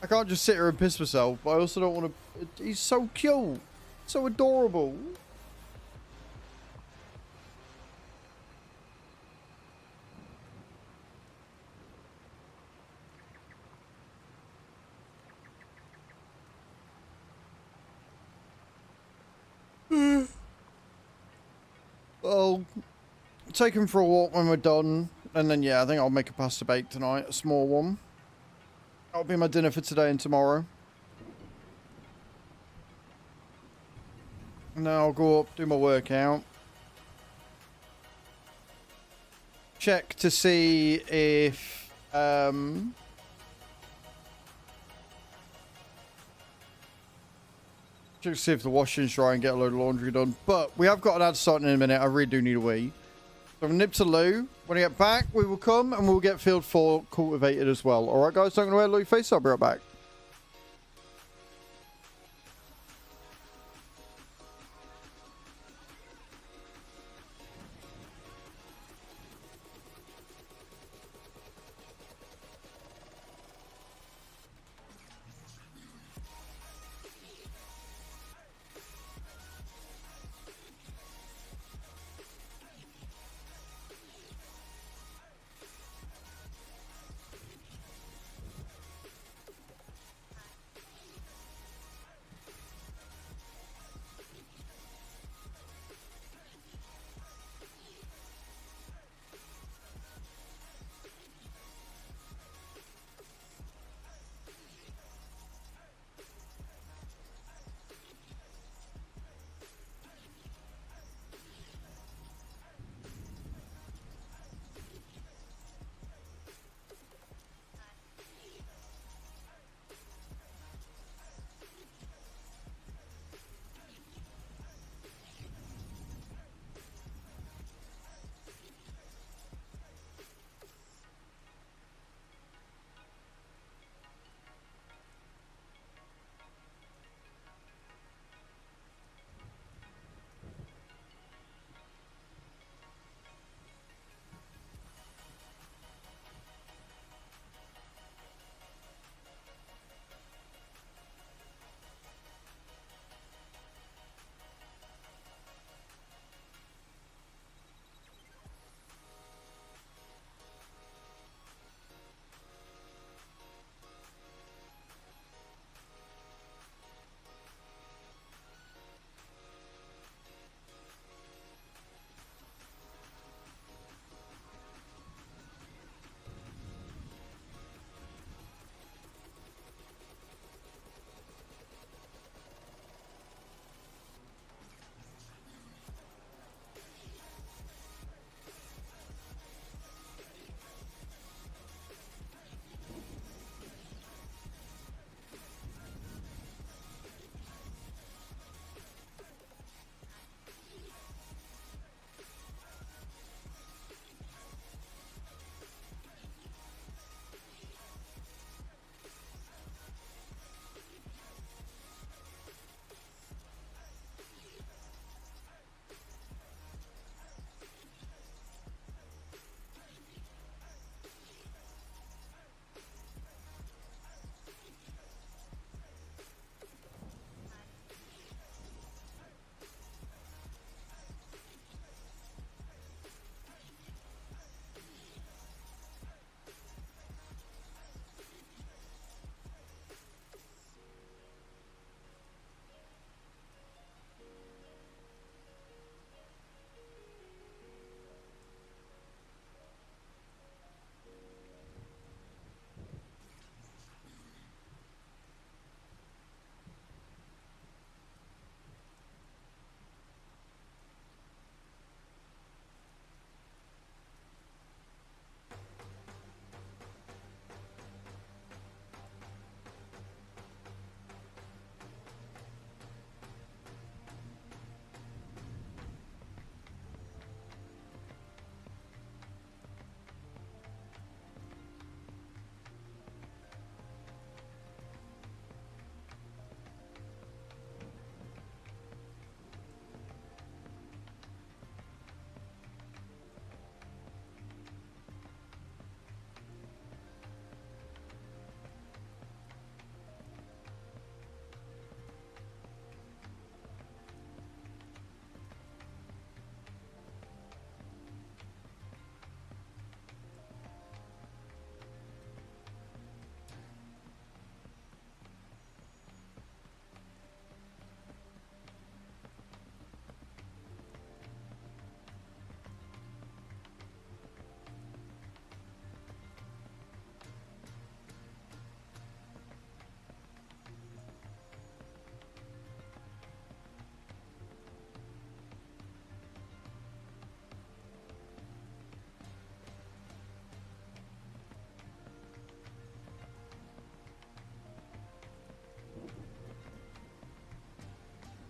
I can't just sit here and piss myself, but I also don't want to... He's so cute. So adorable. Well, take him for a walk when we're done. And then, yeah, I think I'll make a pasta bake tonight. A small one. That'll be my dinner for today and tomorrow. And then I'll go up, do my workout. Check to see if... Just see if the washing's dry and get a load of laundry done. But we have got an ad starting in a minute. I really do need a wee. So I'm nip to loo. When I get back, we will come and we'll get field 4 cultivated as well. All right, guys, don't go away. Look your face. I'll be right back.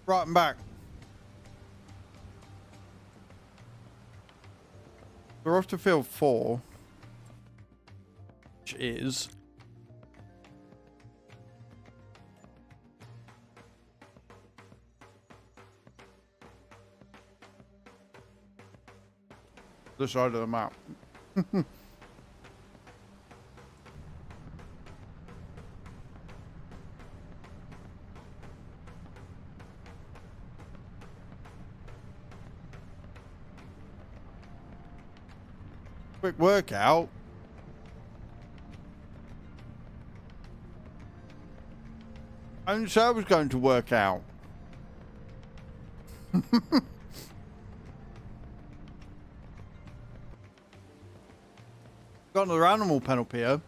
Right, I'm back. We're off to field 4. Which is... the side of the map. Quick workout. I didn't say I was going to work out. Got another animal pen up here.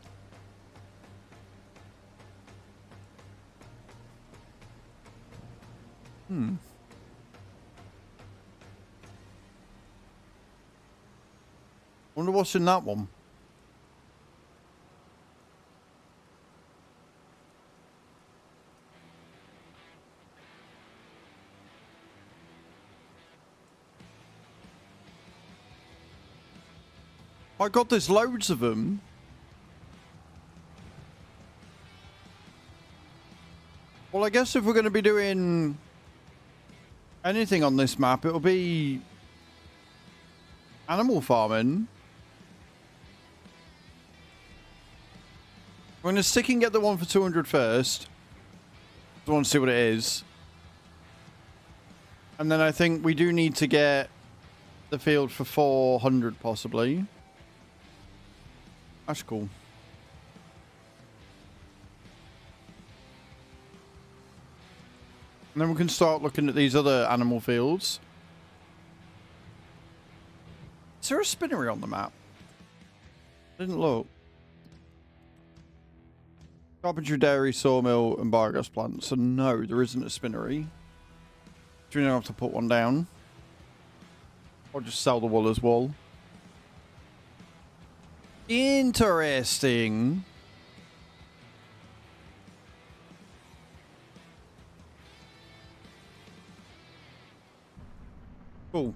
Wonder what's in that one. My God, there's loads of them. Well, I guess if we're going to be doing anything on this map, it'll be animal farming. I'm going to stick and get the one for 200 first. I want to see what it is. And then I think we do need to get the field for 400 possibly. That's cool. And then we can start looking at these other animal fields. Is there a spinnery on the map? I didn't look. Carpentry, dairy, sawmill, and biogas plant. So no, there isn't a spinnery. Do we now have to put one down? Or just sell the wool as wool? Interesting. Cool.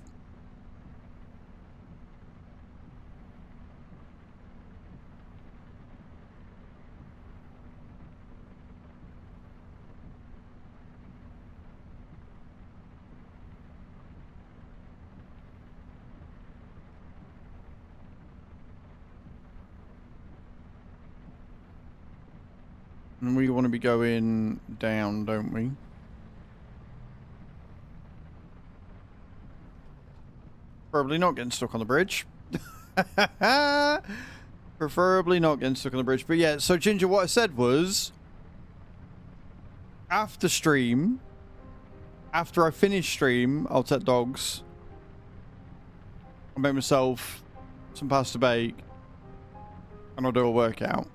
And we want to be going down, don't we? Preferably not getting stuck on the bridge. Preferably not getting stuck on the bridge. But yeah, so Ginger, what I said was, after stream, after I finish stream, I'll take dogs. I'll make myself some pasta bake. And I'll do a workout.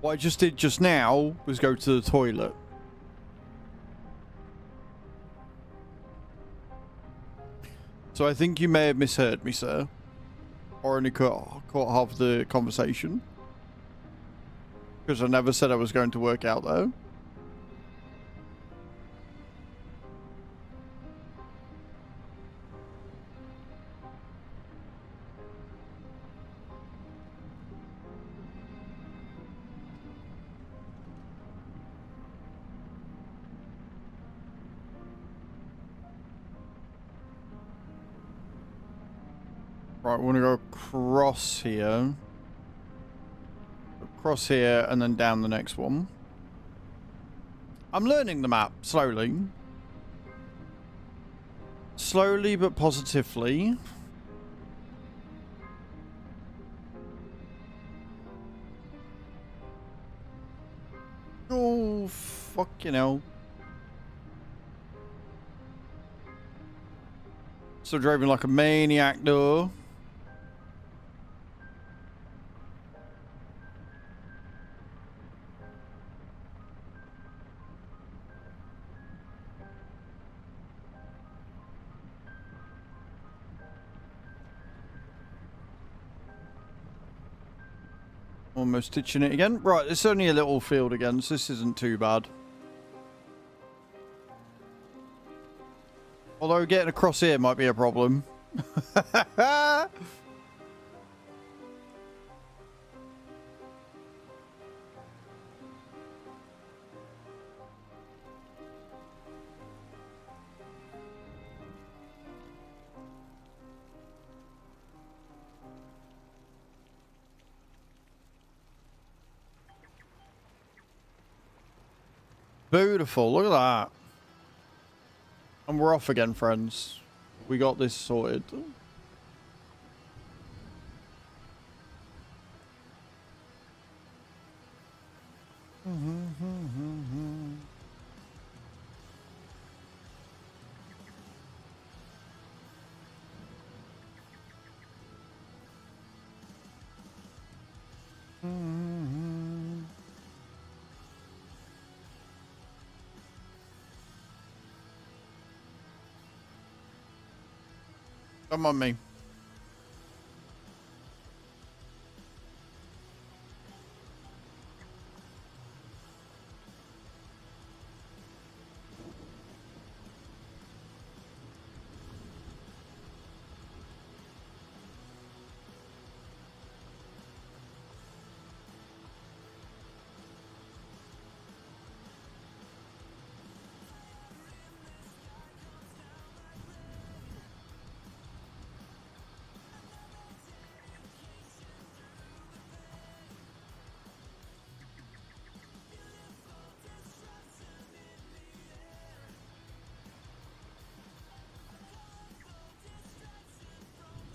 What I just did just now was go to the toilet. So I think you may have misheard me, sir. Or only caught half the conversation. Because I never said I was going to work out, though. Right, we want to go across here. Across here and then down the next one. I'm learning the map slowly. Slowly but positively. Oh, fucking hell. Still driving like a maniac though. Almost stitching it again. Right, it's only a little field again, so this isn't too bad. Although getting across here might be a problem. Beautiful. Look at that. And we're off again, friends. We got this sorted. Come on, me.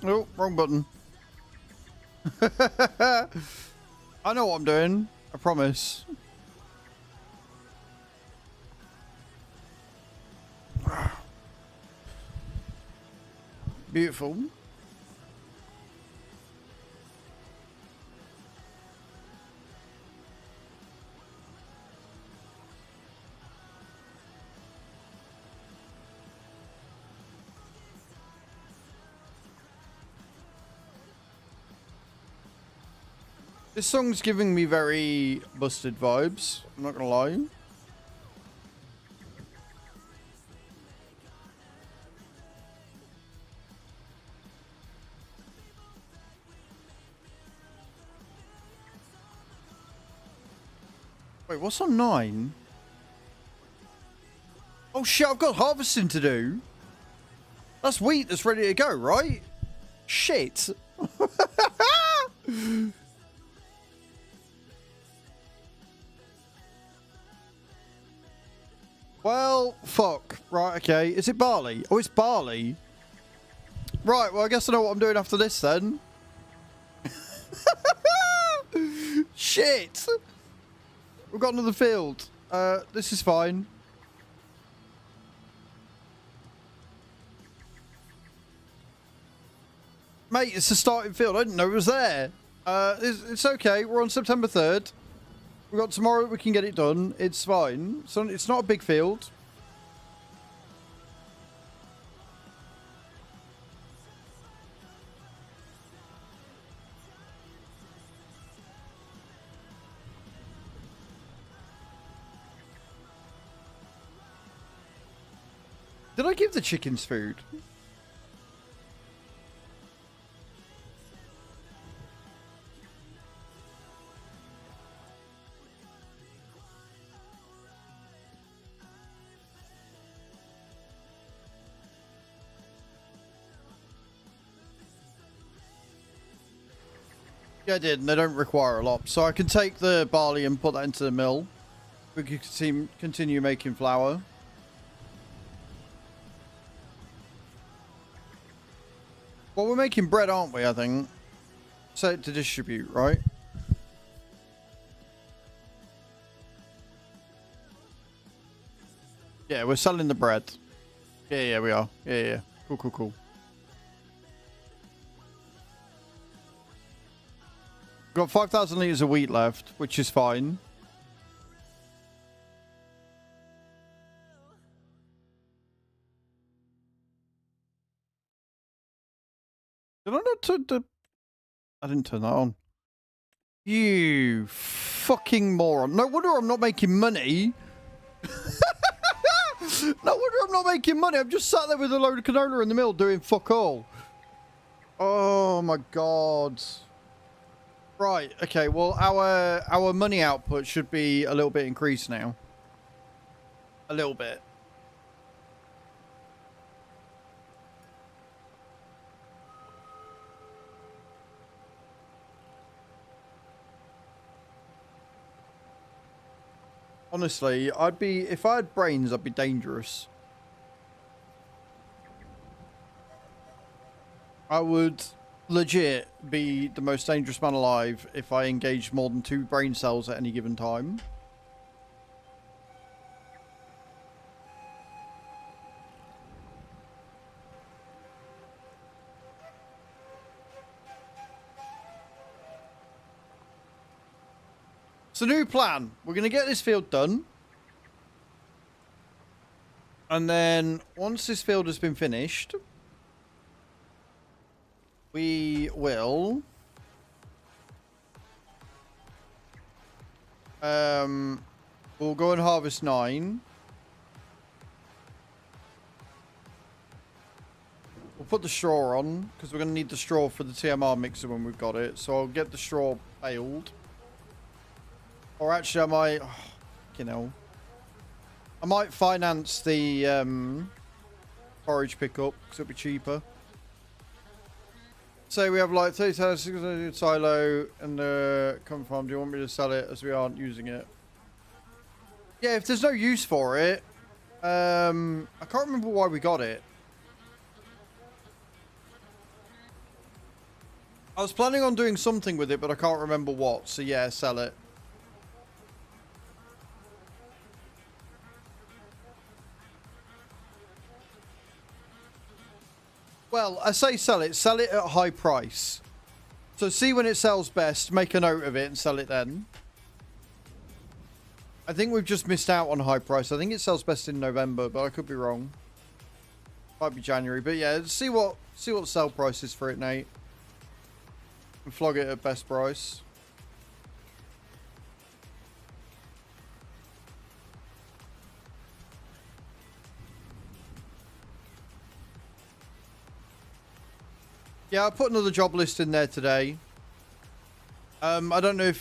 Oh, wrong button. I know what I'm doing. I promise. Beautiful. This song's giving me very Busted vibes. I'm not gonna lie. Wait, what's on 9? Oh shit, I've got harvesting to do. That's wheat that's ready to go, right? Shit. Well, fuck. Right, okay. Is it barley? Oh, it's barley. Right, well, I guess I know what I'm doing after this then. Shit. We've got another field. This is fine. Mate, it's the starting field. I didn't know it was there. It's okay. We're on September 3rd. We've got tomorrow. We can get it done. It's fine. So it's not a big field. Did I give the chickens food? Yeah, I did, and they don't require a lot. So I can take the barley and put that into the mill. We can continue making flour. Well, we're making bread, aren't we, I think? Set it to distribute, right? Yeah, we're selling the bread. Yeah, we are. Yeah. Cool. Got 5,000 litres of wheat left, which is fine. Did I not turn the... I didn't turn that on. You fucking moron. No wonder I'm not making money. No wonder I'm not making money. I'm just sat there with a load of canola in the mill doing fuck all. Oh my god. Right, okay, well our money output should be a little bit increased now. A little bit. Honestly, if I had brains, I'd be dangerous. I would legit be the most dangerous man alive if I engaged more than 2 brain cells at any given time. So, new plan. We're going to get this field done. And then, once this field has been finished, we will... we'll go and harvest 9. We'll put the straw on, because we're going to need the straw for the TMR mixer when we've got it. So, I'll get the straw baled. Or actually, I might, you know, I might finance the forage pickup because it'll be cheaper. So we have like 30,000 silo and the come farm. Do you want me to sell it as we aren't using it? Yeah, if there's no use for it, I can't remember why we got it. I was planning on doing something with it, but I can't remember what. So yeah, sell it. Well, I say sell it at a high price. So see when it sells best, make a note of it and sell it then. I think we've just missed out on high price. I think it sells best in November, but I could be wrong. Might be January, but yeah, see what the sell price is for it, Nate. And flog it at best price. Yeah, I put another job list in there today. I don't know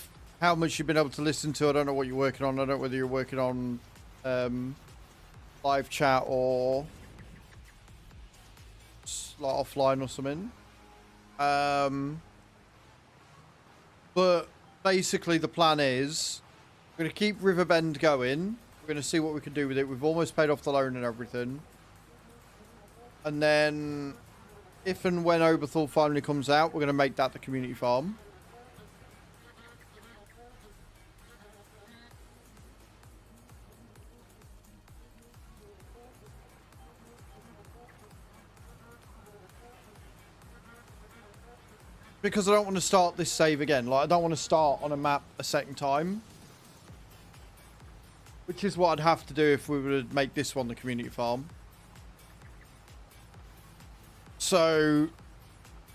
how much you've been able to listen to. I don't know what you're working on. I don't know whether you're working on live chat or like offline or something. But basically the plan is we're going to keep Riverbend going. We're going to see what we can do with it. We've almost paid off the loan and everything. And then if and when Oberthal finally comes out, we're going to make that the community farm. Because I don't want to start this save again. Like, I don't want to start on a map a second time. Which is what I'd have to do if we were to make this one the community farm. So,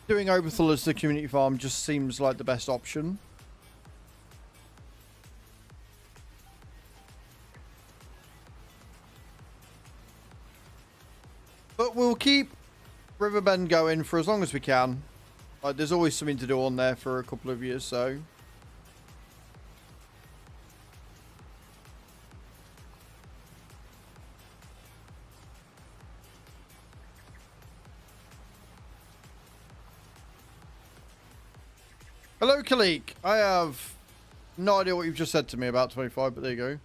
doing Oberthal as the community farm just seems like the best option. But we'll keep Riverbend going for as long as we can. Like, there's always something to do on there for a couple of years, so. Hello, Kalik. I have no idea what you've just said to me about 25, but there you go. You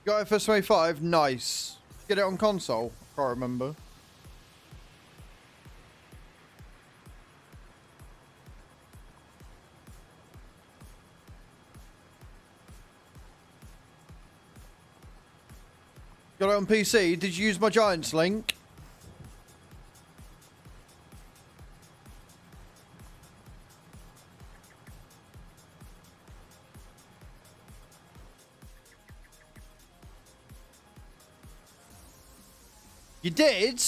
got it for 25? Nice. Get it on console? I can't remember. Got it on PC? Did you use my Giants link? You did?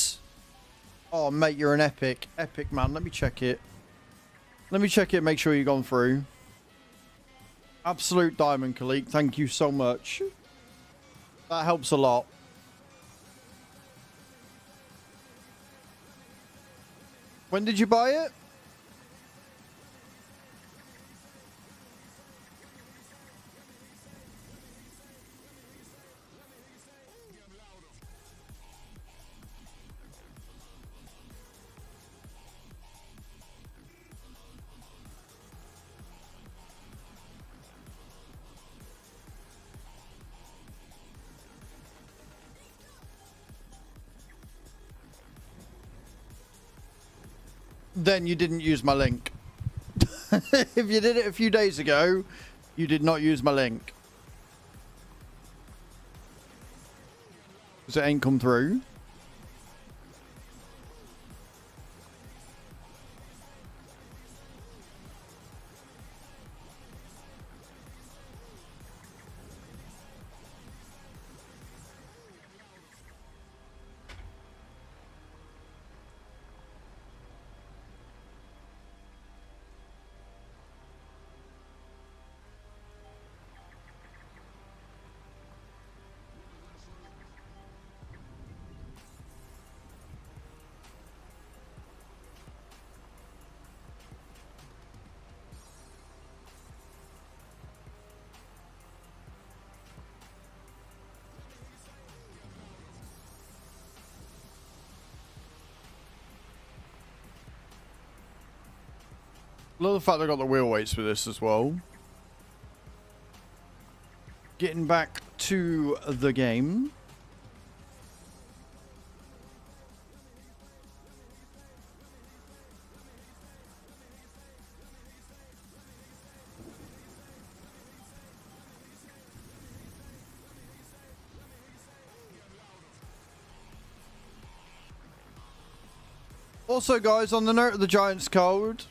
Oh, mate, you're an epic. Epic, man. Let me check it. Let me check it and make sure you've gone through. Absolute diamond, Kalik. Thank you so much. That helps a lot. When did you buy it? Then you didn't use my link. If you did it a few days ago, you did not use my link. Because it ain't come through. Love the fact I got the wheel weights for this as well. Getting back to the game. Also, guys, on the note of the Giants code,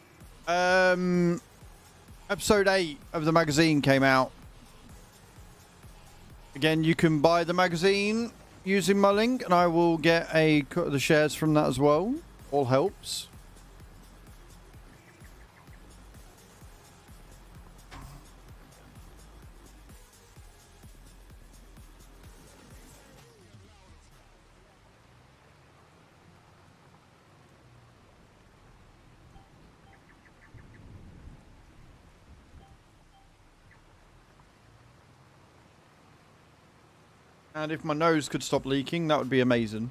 episode 8 of the magazine came out. Again, you can buy the magazine using my link, and I will get a cut of the shares from that as well. All helps. And if my nose could stop leaking, that would be amazing.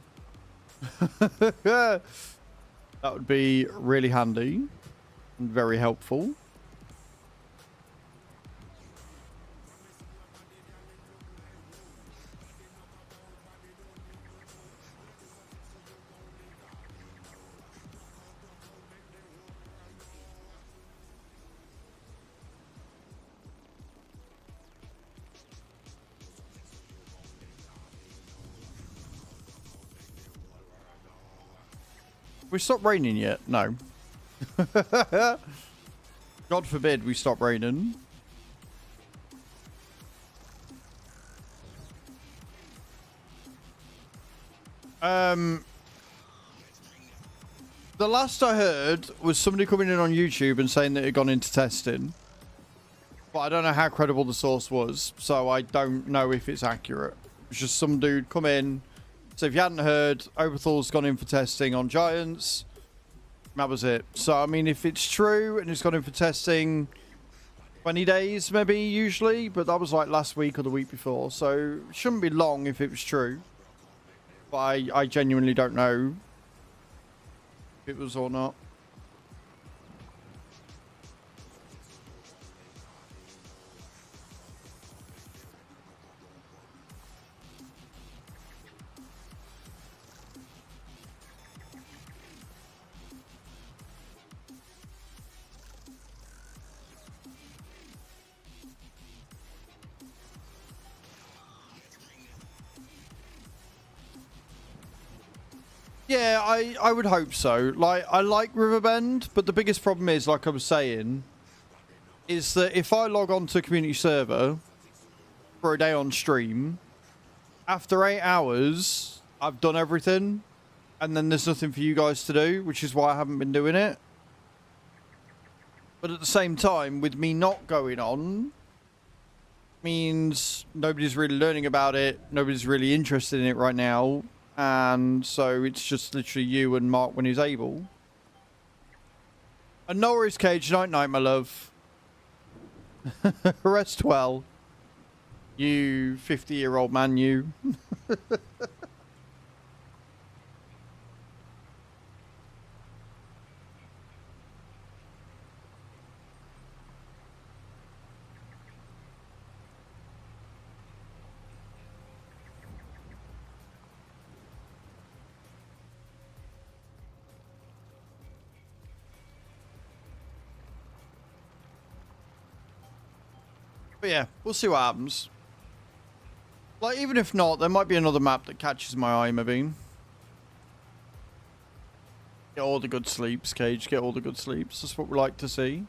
That would be really handy and very helpful. We stopped raining yet? No. God forbid we stop raining. The last I heard was somebody coming in on YouTube and saying that it had gone into testing. But I don't know how credible the source was, so I don't know if it's accurate. It's just some dude come in. So if you hadn't heard, Oberthal's gone in for testing on Giants. That was it. So, I mean, if it's true and it's gone in for testing 20 days, maybe, usually. But that was like last week or the week before. So, it shouldn't be long if it was true. But I genuinely don't know if it was or not. Yeah, I would hope so. Like, I like Riverbend, but the biggest problem is, like I was saying, is that if I log on to a community server for a day on stream, after 8 hours, I've done everything, and then there's nothing for you guys to do, which is why I haven't been doing it. But at the same time, with me not going on, means nobody's really learning about it, nobody's really interested in it right now. And so it's just literally you and Mark when he's able. And no worries, Cage. Night, night, my love. Rest well. You 50-year-old man, you. But yeah, we'll see what happens. Like, even if not, there might be another map that catches my eye, maybe. Get all the good sleeps, Cage. Get all the good sleeps. That's what we like to see.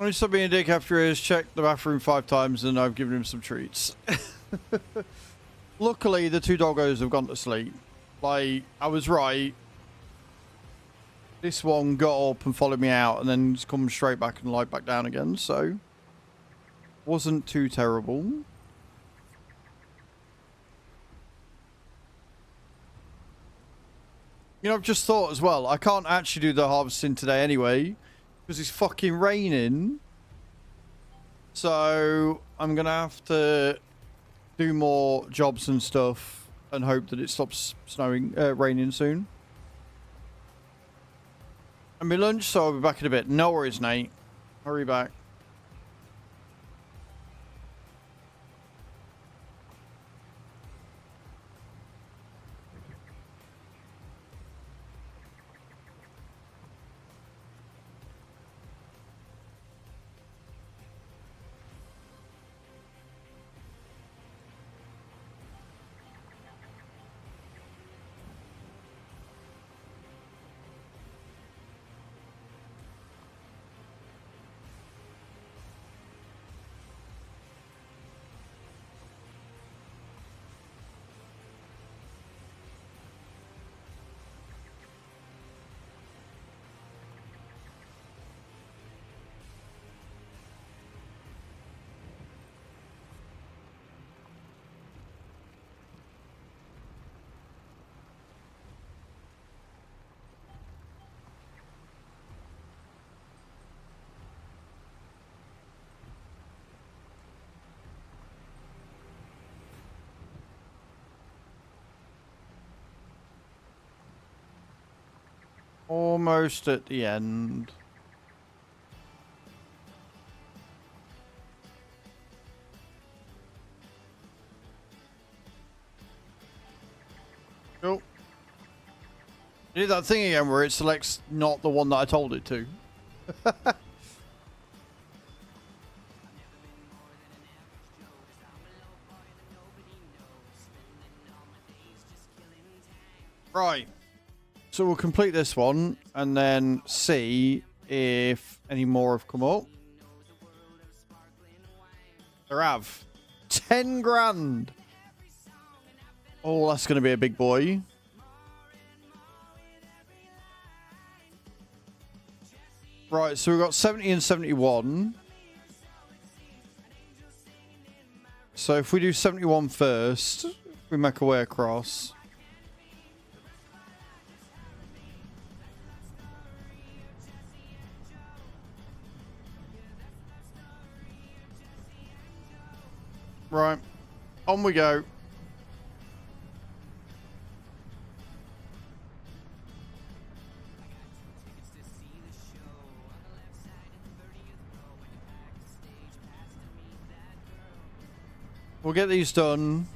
Only stopped being a dick after he has checked the bathroom 5 times and I've given him some treats. Luckily, the 2 doggos have gone to sleep. Like, I was right. This one got up and followed me out and then just come straight back and lied back down again, so... wasn't too terrible. You know, I've just thought as well, I can't actually do the harvesting today anyway. Because it's fucking raining. So I'm going to have to do more jobs and stuff and hope that it stops raining soon. And my lunch, so I'll be back in a bit. No worries, Nate. Hurry back. Almost at the end. Cool. Did that thing again where it selects not the one that I told it to. Right. So we'll complete this one and then see if any more have come up. There have. 10 grand. Oh, that's going to be a big boy. Right, so we've got 70 and 71. So if we do 71 first, we make our way across. Right, on we go. We'll get these done,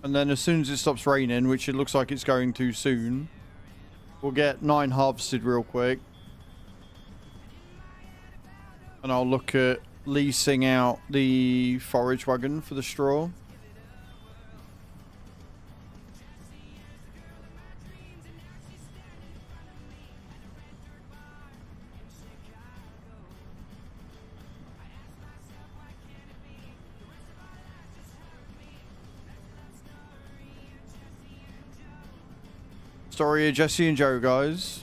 and then as soon as it stops raining, which it looks like it's going to soon, we'll get 9 harvested real quick. And I'll look at leasing out the forage wagon for the straw. Story of Jesse and Joe, guys.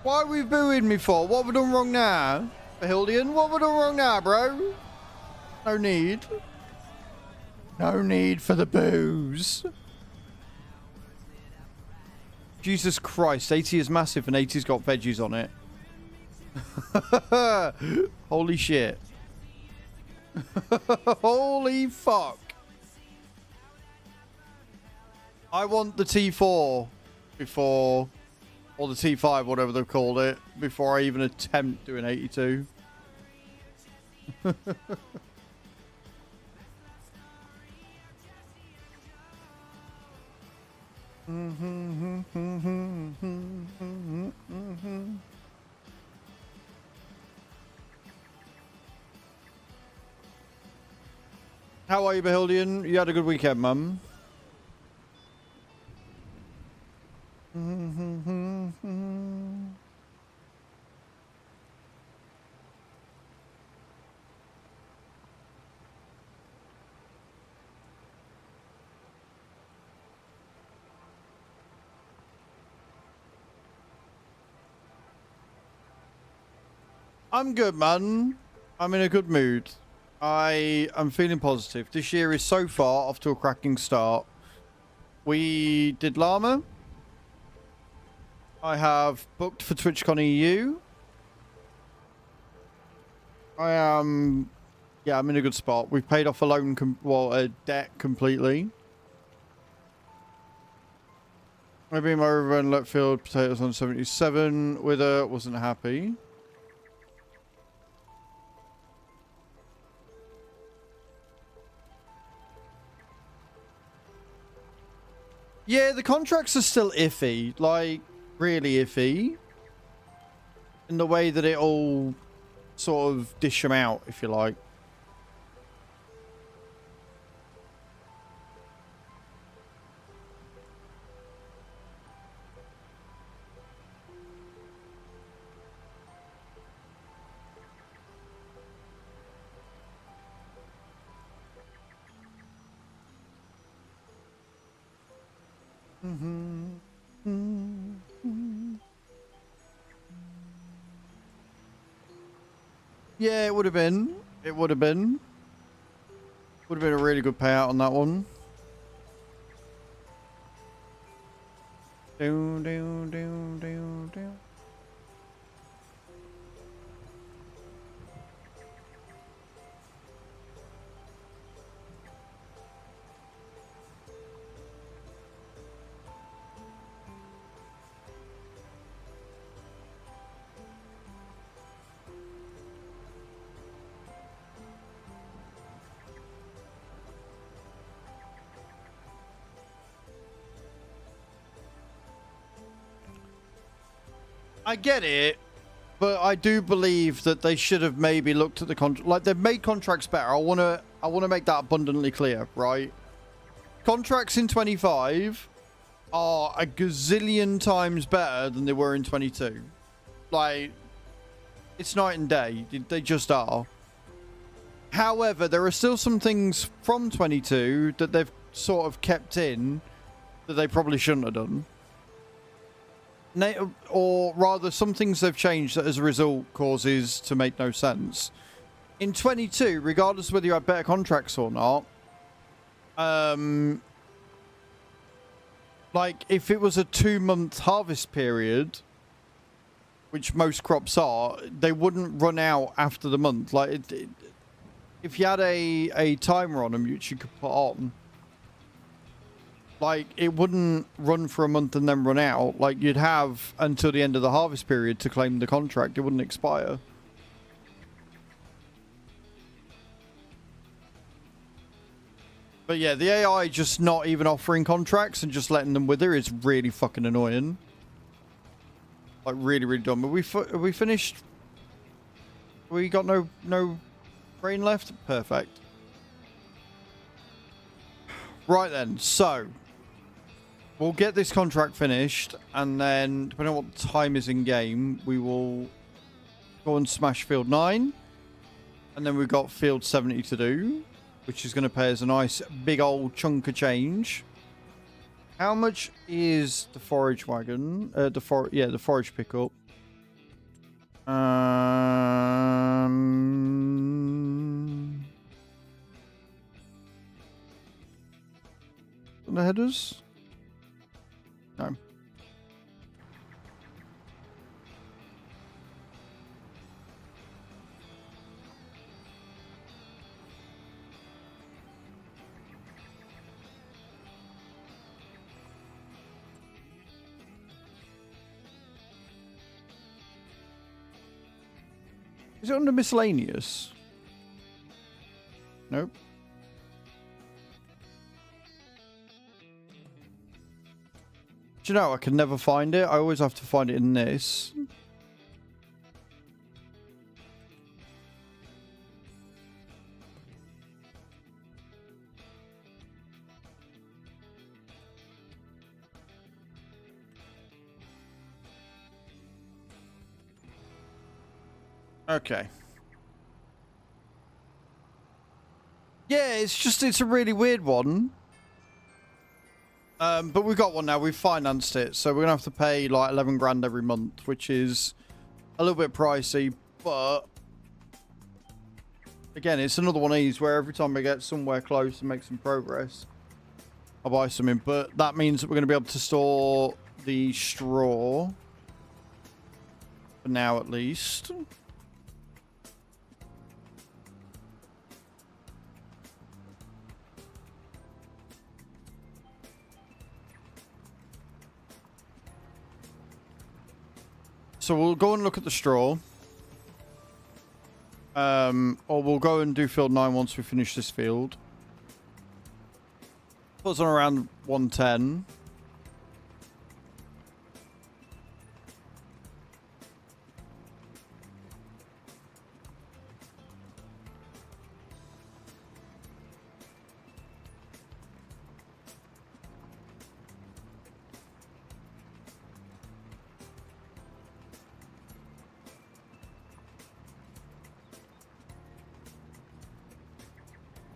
Why are we booing me for? What have we done wrong now? Behildian, what have we done wrong now, bro? No need. No need for the booze. Jesus Christ, 80 is massive and 80's got veggies on it. Holy shit. Holy fuck. I want the T4 before... or the T5, whatever they've called it, before I even attempt doing 82. How are you, Behildian? You had a good weekend, mum? I'm good, man. I'm in a good mood. I am feeling positive. This year is so far off to a cracking start. We did Llama. I have booked for TwitchCon EU. I'm in a good spot. We've paid off a loan, a debt completely. Maybe my river and left field potatoes on 77 with her wasn't happy. Yeah, the contracts are still iffy, like really iffy, in the way that it all sort of dish them out, if you like. Yeah, it would have been. It would have been. Would have been a really good payout on that one. Down, down, down, down, down. I get it, but I do believe that they should have maybe looked at the contract. Like, they've made contracts better. I wanna make that abundantly clear, right? Contracts in 25 are a gazillion times better than they were in 22. Like, it's night and day. They just are. However, there are still some things from 22 that they've sort of kept in that they probably shouldn't have done. Or rather, some things they've changed that as a result causes to make no sense. In 22, regardless of whether you had better contracts or not, like if it was a 2-month harvest period, which most crops are, they wouldn't run out after the month. Like if you had a timer on them, which you could put on, like, it wouldn't run for a month and then run out. Like, you'd have until the end of the harvest period to claim the contract. It wouldn't expire. But yeah, the AI just not even offering contracts and just letting them wither is really fucking annoying. Like, really, really dumb. Are we finished? We got no rain left? Perfect. Right then, so... We'll get this contract finished, and then, depending on what the time is in game, we will go and smash Field 9. And then we've got Field 70 to do, which is going to pay us a nice big old chunk of change. How much is the forage wagon? The forage pickup. The headers? No. Is it under miscellaneous? Nope. Do you know, I can never find it. I always have to find it in this. Okay. Yeah, it's a really weird one. But we've got one now. We've financed it, so we're gonna have to pay like 11 grand every month, which is a little bit pricey. But again, it's another one of these where every time I get somewhere close and make some progress, I'll buy something. But that means that we're gonna be able to store the straw for now, at least. So we'll go and look at the straw. Or we'll go and do field 9 once we finish this field. Puts on around 110.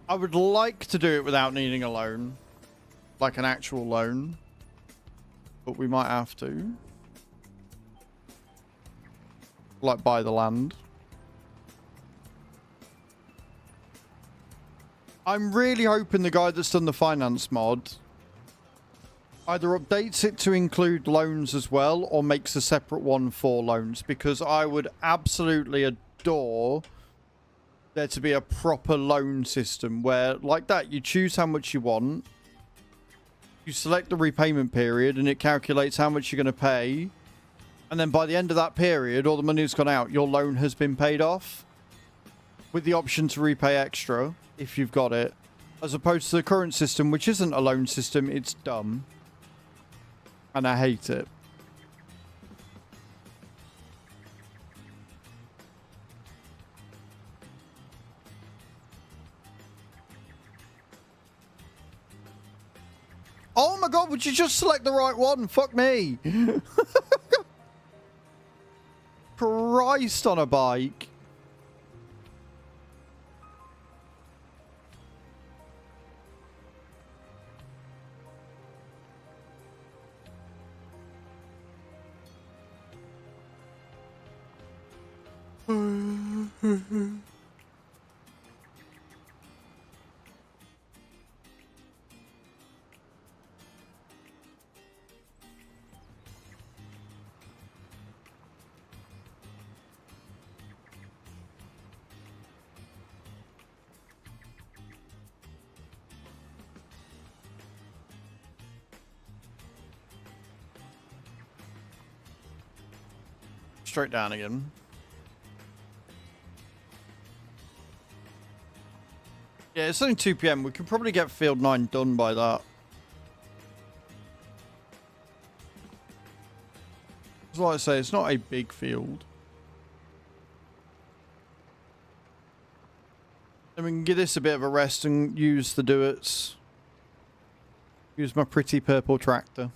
I would like to do it without needing a loan. Like an actual loan. But we might have to. Like buy the land. I'm really hoping the guy that's done the finance mod either updates it to include loans as well or makes a separate one for loans, because I would absolutely adore there to be a proper loan system where, like that, you choose how much you want, you select the repayment period, and it calculates how much you're going to pay, and then by the end of that period, all the money's gone out, your loan has been paid off, with the option to repay extra if you've got it, as opposed to the current system, which isn't a loan system. It's dumb, and I hate it. Oh my god, would you just select the right one? Fuck me. Christ on a bike. Straight down again. Yeah, it's only 2 PM. We could probably get field 9 done by that. Like I say, it's not a big field. And we can give this a bit of a rest and use the do-its. Use my pretty purple tractor.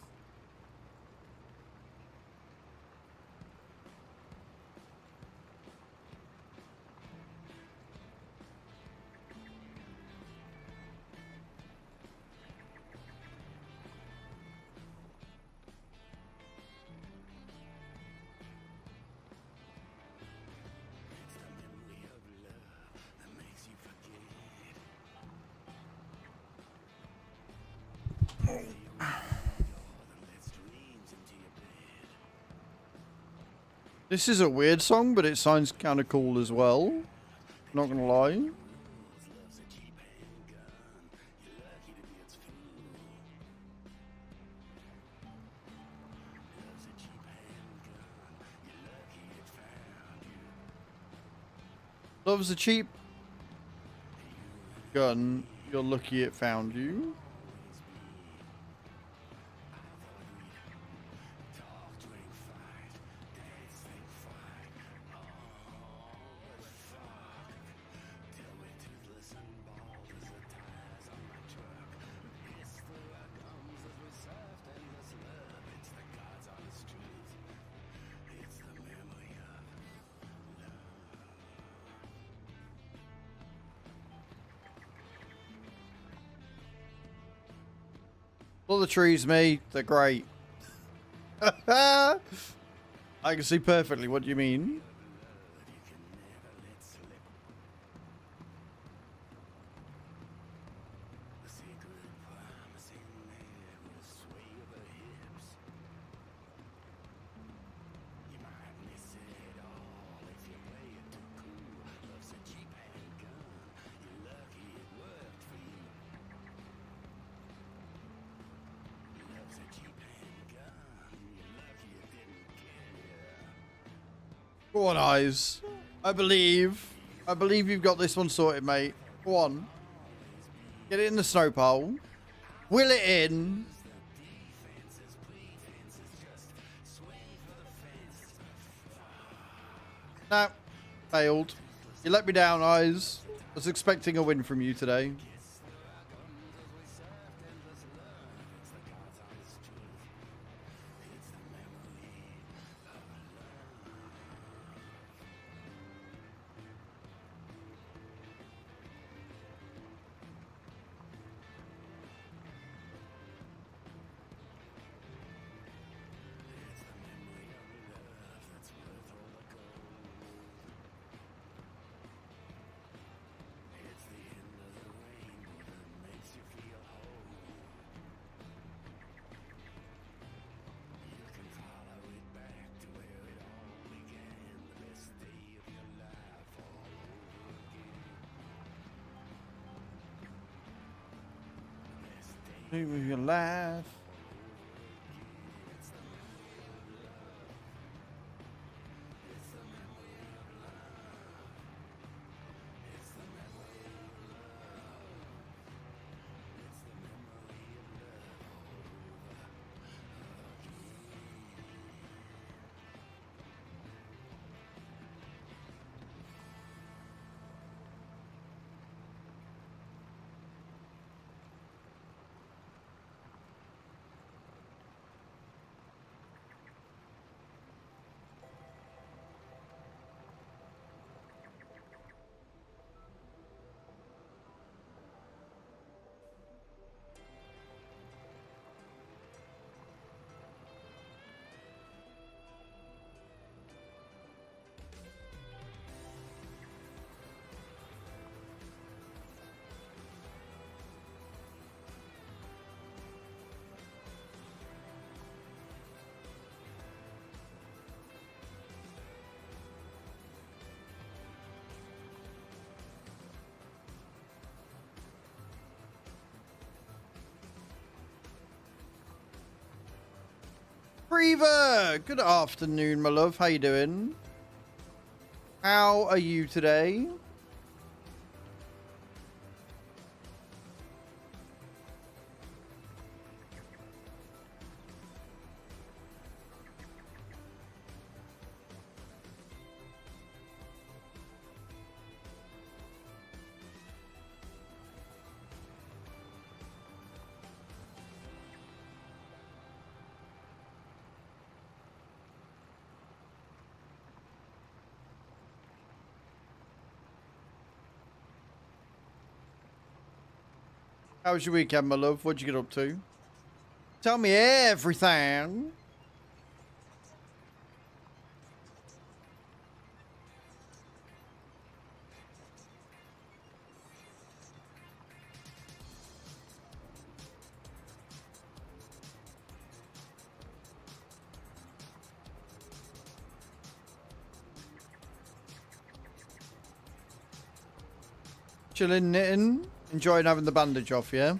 This is a weird song, but it sounds kind of cool as well. Not gonna lie. Loves a cheap gun. You're lucky it found you. All the trees, me. They're great. I can see perfectly what you mean. Go on, Eyes. I believe you've got this one sorted, mate. Go on. Get it in the snow pole. Will it in. No. Failed. You let me down, Eyes. I was expecting a win from you today. With your laugh. Breather! Good afternoon, my love. How you doing? How are you today? How was your weekend, my love? What'd you get up to? Tell me everything. Chilling, knitting, enjoying having the bandage off, yeah?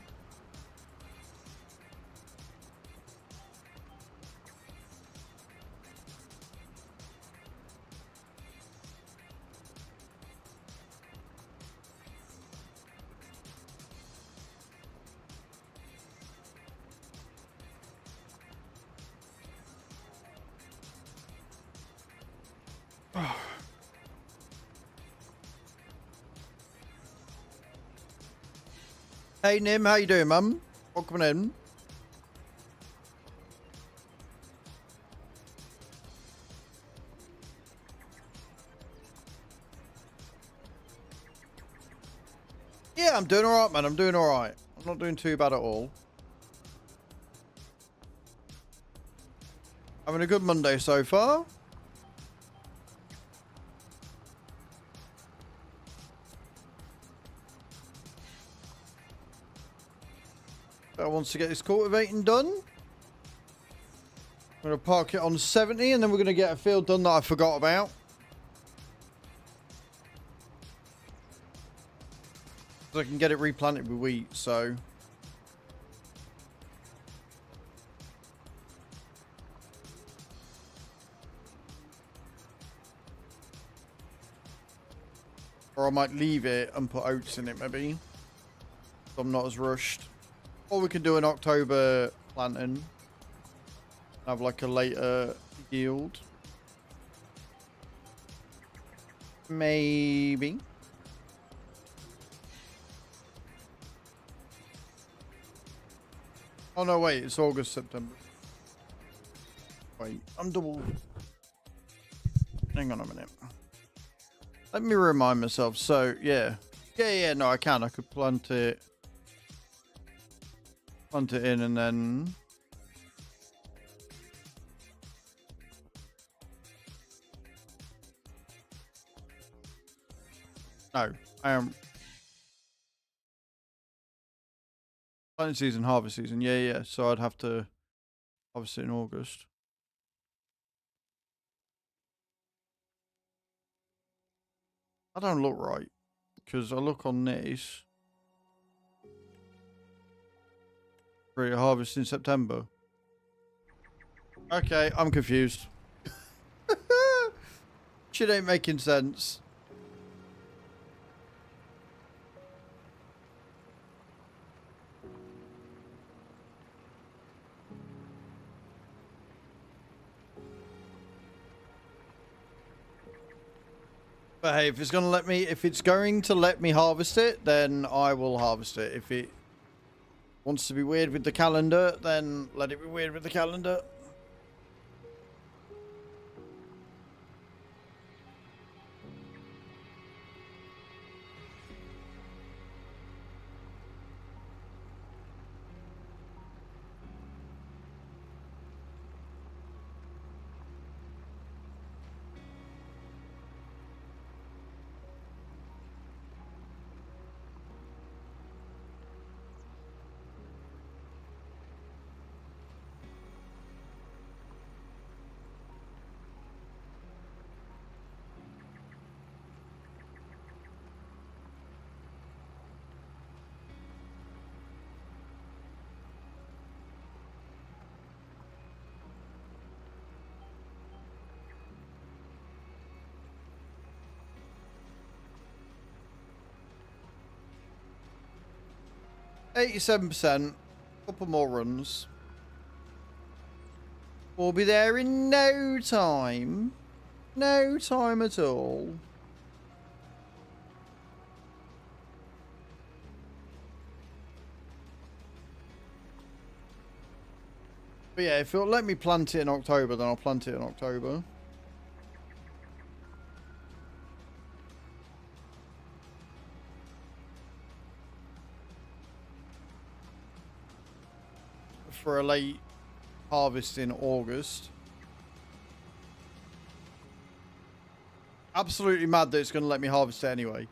Hey Nim, how you doing, mum? Welcome in. Yeah, I'm doing alright, man. I'm doing alright. I'm not doing too bad at all. Having a good Monday so far. Wants to get this cultivating done. I'm going to park it on 70 and then we're going to get a field done that I forgot about. So I can get it replanted with wheat, so... Or I might leave it and put oats in it, maybe. So I'm not as rushed. Or we could do an October planting. Have like a later yield. Maybe. Oh no, wait, it's August, September. Wait, I'm double. Hang on a minute. Let me remind myself. So, yeah. Yeah, no, I can. I could plant it. Plant it in and then... No, I am... Planting season, harvest season. Yeah. So I'd have to harvest it in August. I don't look right. Because I look on this. Ready to harvest in September. Okay, I'm confused. Shit ain't making sense. But hey, if it's going to let me harvest it, then I will harvest it. If it wants to be weird with the calendar, then let it be weird with the calendar. %. Couple more runs. We'll be there in no time. No time at all. But yeah, if it'll let me plant it in October, then I'll plant it in October. for a late harvest in August. Absolutely mad that it's going to let me harvest it anyway.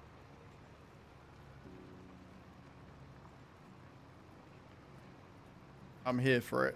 I'm here for it.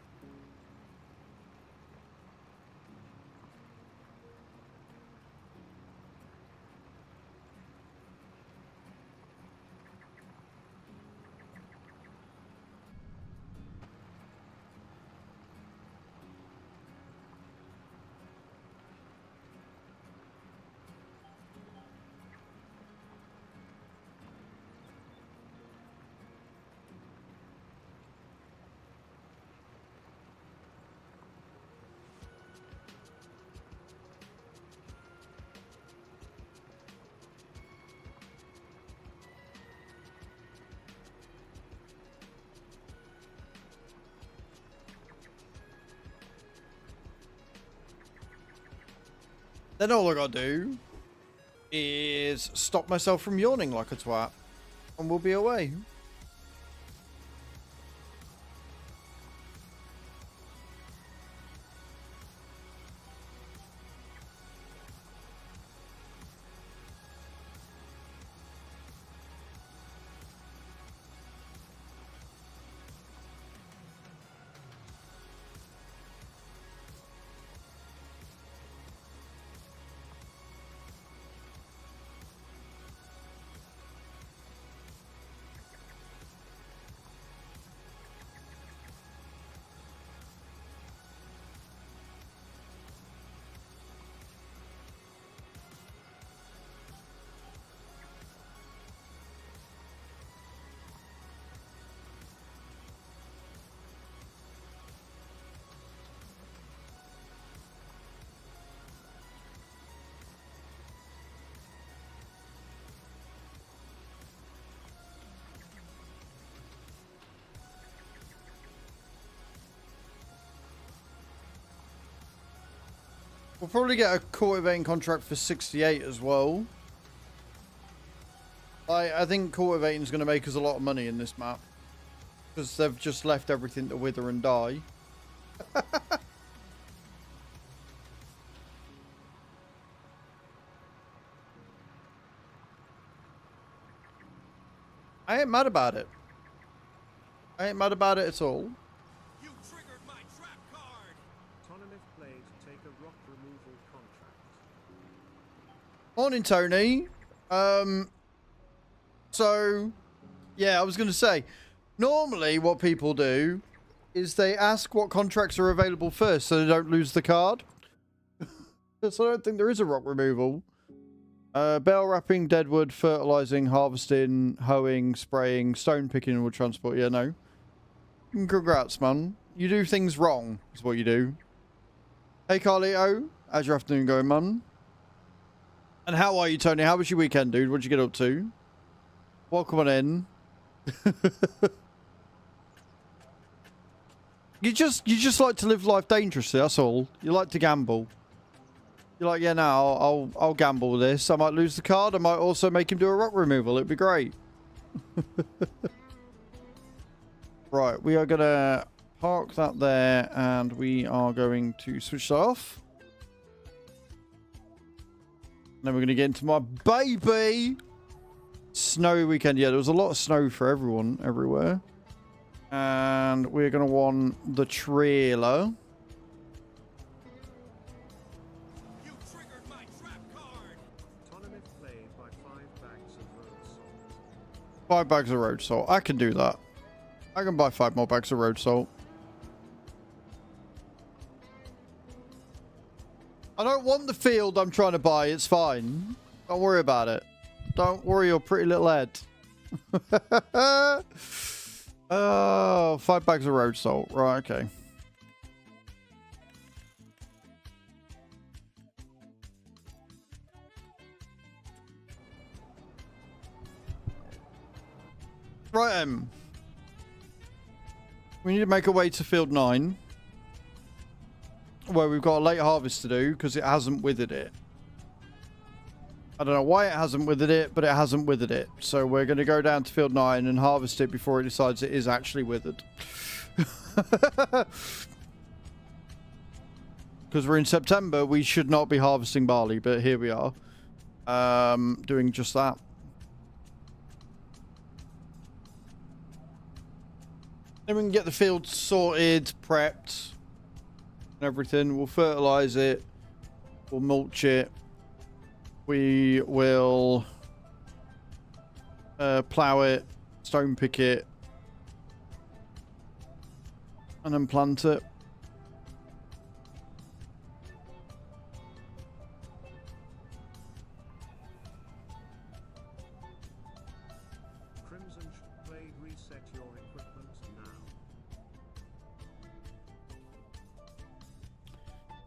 Then all I gotta do is stop myself from yawning like a twat, and we'll be away. We'll probably get a cultivating contract for 68 as well. I think cultivating is going to make us a lot of money in this map, because they've just left everything to wither and die. I ain't mad about it. I ain't mad about it at all. You triggered my trap card. Autonomous blade take a rock removal contract. Morning, Tony. So, yeah, I was going to say, normally what people do is they ask what contracts are available first so they don't lose the card. So I don't think there is a rock removal. Bale wrapping, deadwood, fertilizing, harvesting, hoeing, spraying, stone picking, and wood transport. Yeah, no. Congrats, man. You do things wrong, is what you do. Hey, Carlito. How's your afternoon going, man? And how are you, Tony? How was your weekend, dude? What'd you get up to? Welcome on in. You just like to live life dangerously, that's all. You like to gamble. You're like, yeah, no, I'll gamble with this. I might lose the card. I might also make him do a rock removal. It'd be great. Right, we are gonna park that there, and we are going to switch that off. Then we're going to get into my baby snowy weekend. Yeah, there was a lot of snow for everyone, everywhere. And we're going to want the trailer. You triggered my trap card. Autonomous blade by 5 bags of road salt. 5 bags of road salt. I can do that. I can buy 5 more bags of road salt. I don't want the field I'm trying to buy. It's fine. Don't worry about it. Don't worry your pretty little head. Oh, 5 bags of road salt. Right, okay. Right, we need to make our way to field 9. Where we've got a late harvest to do because it hasn't withered it. I don't know why it hasn't withered it, but it hasn't withered it. So we're going to go down to field 9 and harvest it before it decides it is actually withered. Because we're in September, we should not be harvesting barley, but here we are. Doing just that. Then we can get the field sorted, prepped, and everything. We'll fertilize it. We'll mulch it. We will plow it, stone pick it, and then plant it. Crimson Blade, reset your equipment now.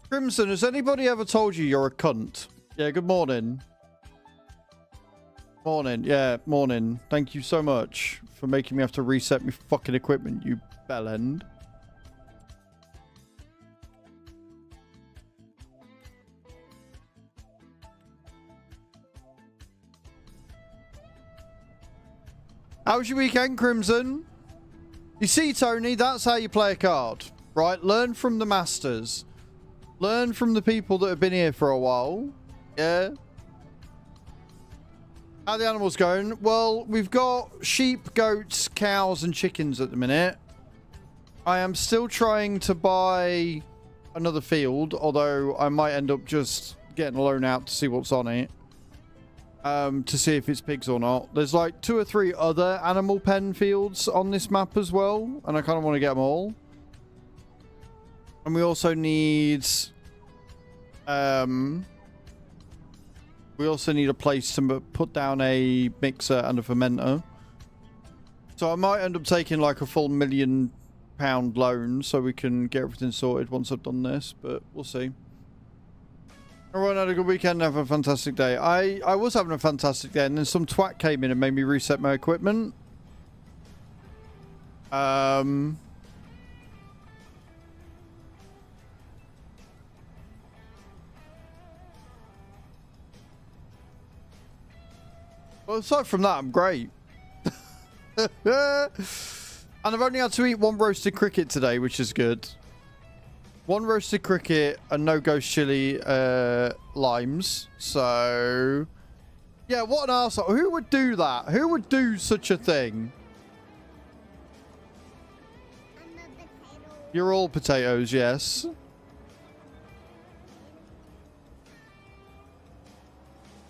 Crimson, has anybody ever told you you're a cunt? Yeah, good morning. Morning, yeah, morning. Thank you so much for making me have to reset my fucking equipment, you bellend. How was your weekend, Crimson? You see, Tony, that's how you play a card, right? Learn from the masters. Learn from the people that have been here for a while. Yeah. How are the animals going? Well, we've got sheep, goats, cows, and chickens at the minute. I am still trying to buy another field, although I might end up just getting a loan out to see what's on it. To see if it's pigs or not. There's like 2 or 3 other animal pen fields on this map as well, and I kind of want to get them all. And we also need a place to put down a mixer and a fermenter. So I might end up taking like a full £1 million loan so we can get everything sorted once I've done this, but we'll see. Everyone had a good weekend and have a fantastic day. I was having a fantastic day, and then some twat came in and made me reset my equipment. Well, aside from that, I'm great. And I've only had to eat 1 roasted cricket today, which is good. 1 roasted cricket and no ghost chili limes. So, yeah, what an arsehole. Who would do that? Who would do such a thing? You're all potatoes, yes.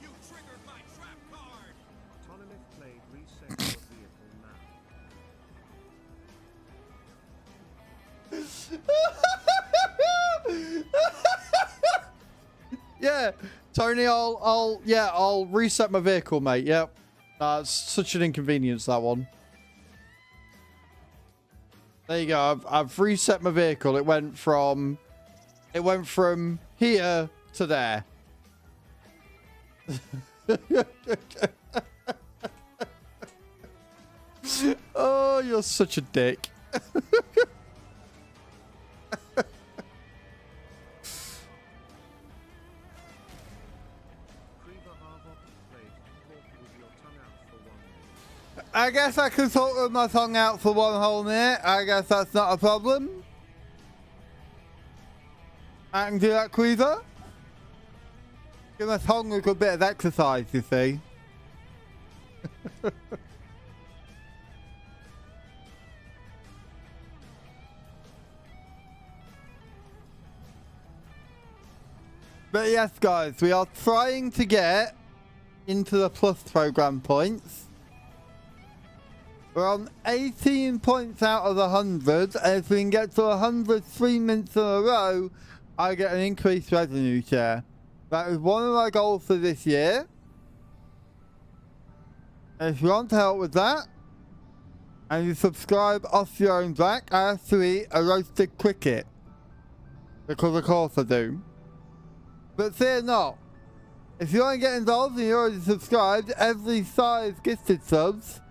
You triggered my trap card! Autonomous Blade, reset your vehicle now. Yeah, Tony, I'll reset my vehicle, mate. Yep. It's such an inconvenience, that one. There you go. I've reset my vehicle. It went from here to there. Oh, you're such a dick. I guess I can talk with my tongue out for 1 whole minute. I guess that's not a problem. I can do that, Queever. Give my tongue a good bit of exercise, you see. But yes, guys, we are trying to get into the plus program points. We're on 18 points out of 100, and if we can get to 100 3 minutes in a row, I get an increased revenue share. That is one of my goals for this year. And if you want to help with that, and you subscribe off your own back, I have to eat a roasted cricket. Because of course I do. But fear not. If you want to get involved and you're already subscribed, every size gifted subs,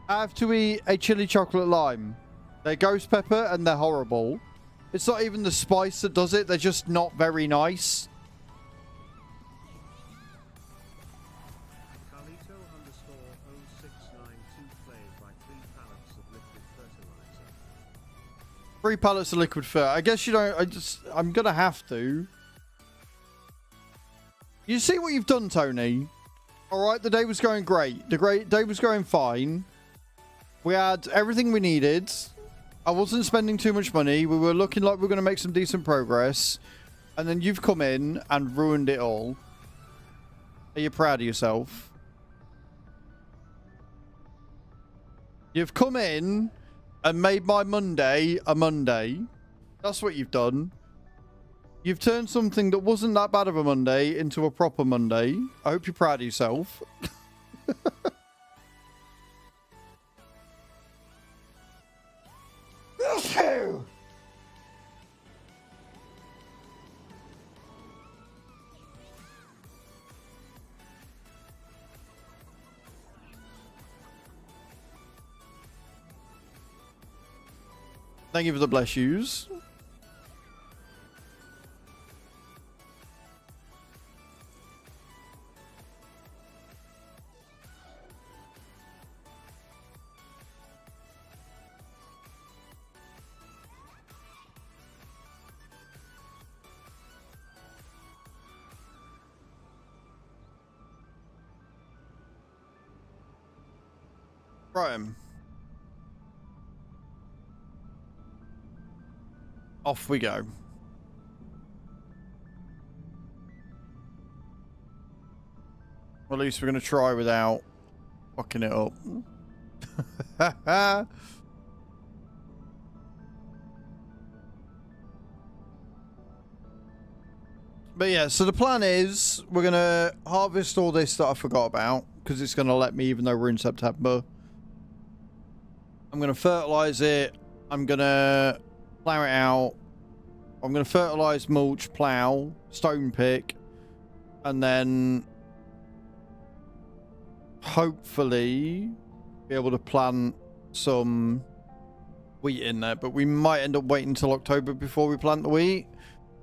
I have to eat a chili chocolate lime. They're ghost pepper and they're horrible. It's not even the spice that does it. They're just not very nice. Carlito _0692 played by 3 pallets of liquid fertilizer. 3 pallets of liquid fur. I guess you don't. I'm gonna have to. You see what you've done, Tony? All right, the day was going great. The day was going fine. We had everything we needed. I wasn't spending too much money. We were looking like we were going to make some decent progress. And then you've come in and ruined it all. Are you proud of yourself? You've come in and made my Monday a Monday. That's what you've done. You've turned something that wasn't that bad of a Monday into a proper Monday. I hope you're proud of yourself. Thank you for the bless yous. Graham. Off we go. Well, at least we're going to try without fucking it up. But yeah, so the plan is we're going to harvest all this that I forgot about because it's going to let me even though we're in September. I'm going to fertilize it. I'm going to plow it out. I'm going to fertilize, mulch, plow, stone pick, and then hopefully be able to plant some wheat in there. But we might end up waiting until October before we plant the wheat,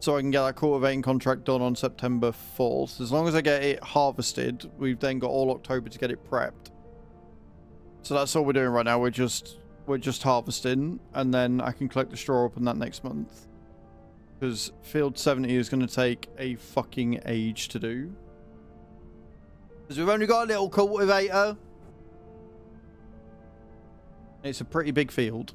so I can get that cultivating contract done on September 4th. As long as I get it harvested, we've then got all October to get it prepped. So that's all we're doing right now. We're just harvesting, and then I can collect the straw up in that next month. Because field 70 is going to take a fucking age to do. Because we've only got a little cultivator. It's a pretty big field.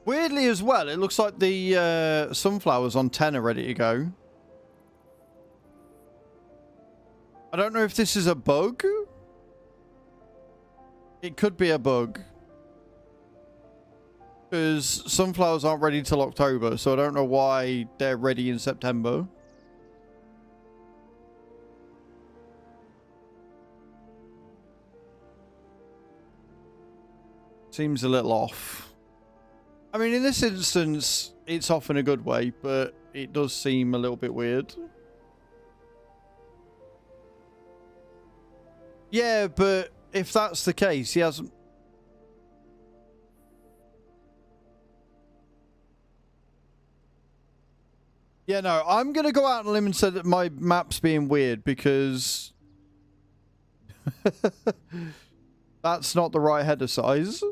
Weirdly as well, it looks like the sunflowers on 10 are ready to go. I don't know if this is a bug. It could be a bug. Because sunflowers aren't ready till October, so I don't know why they're ready in September. Seems a little off. I mean, in this instance, it's off in a good way, but it does seem a little bit weird. Yeah, but if that's the case, he hasn't... Yeah, no, I'm going to go out on a limb and say that my map's being weird because... that's not the right header size.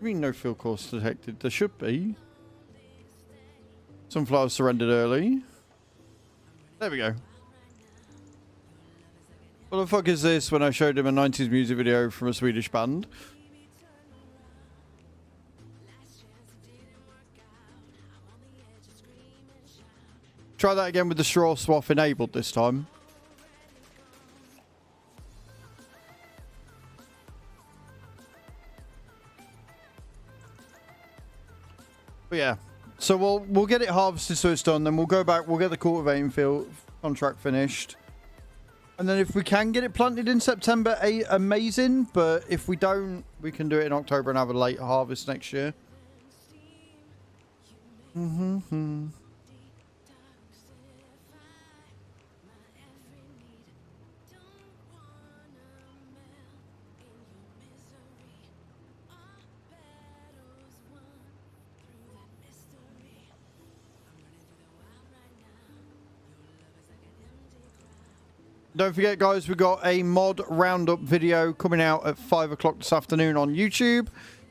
I mean, no field course detected. There should be. Sunflowers surrendered early. There we go. What the fuck is this when I showed him a 90s music video from a Swedish band? Try that again with the straw swath enabled this time. But yeah, so we'll get it harvested so it's done. Then we'll go back. We'll get the cultivating field contract finished, and then if we can get it planted in September, amazing. But if we don't, we can do it in October and have a late harvest next year. Mm-hmm. Don't forget, guys, we've got a mod roundup video coming out at 5 o'clock this afternoon on YouTube.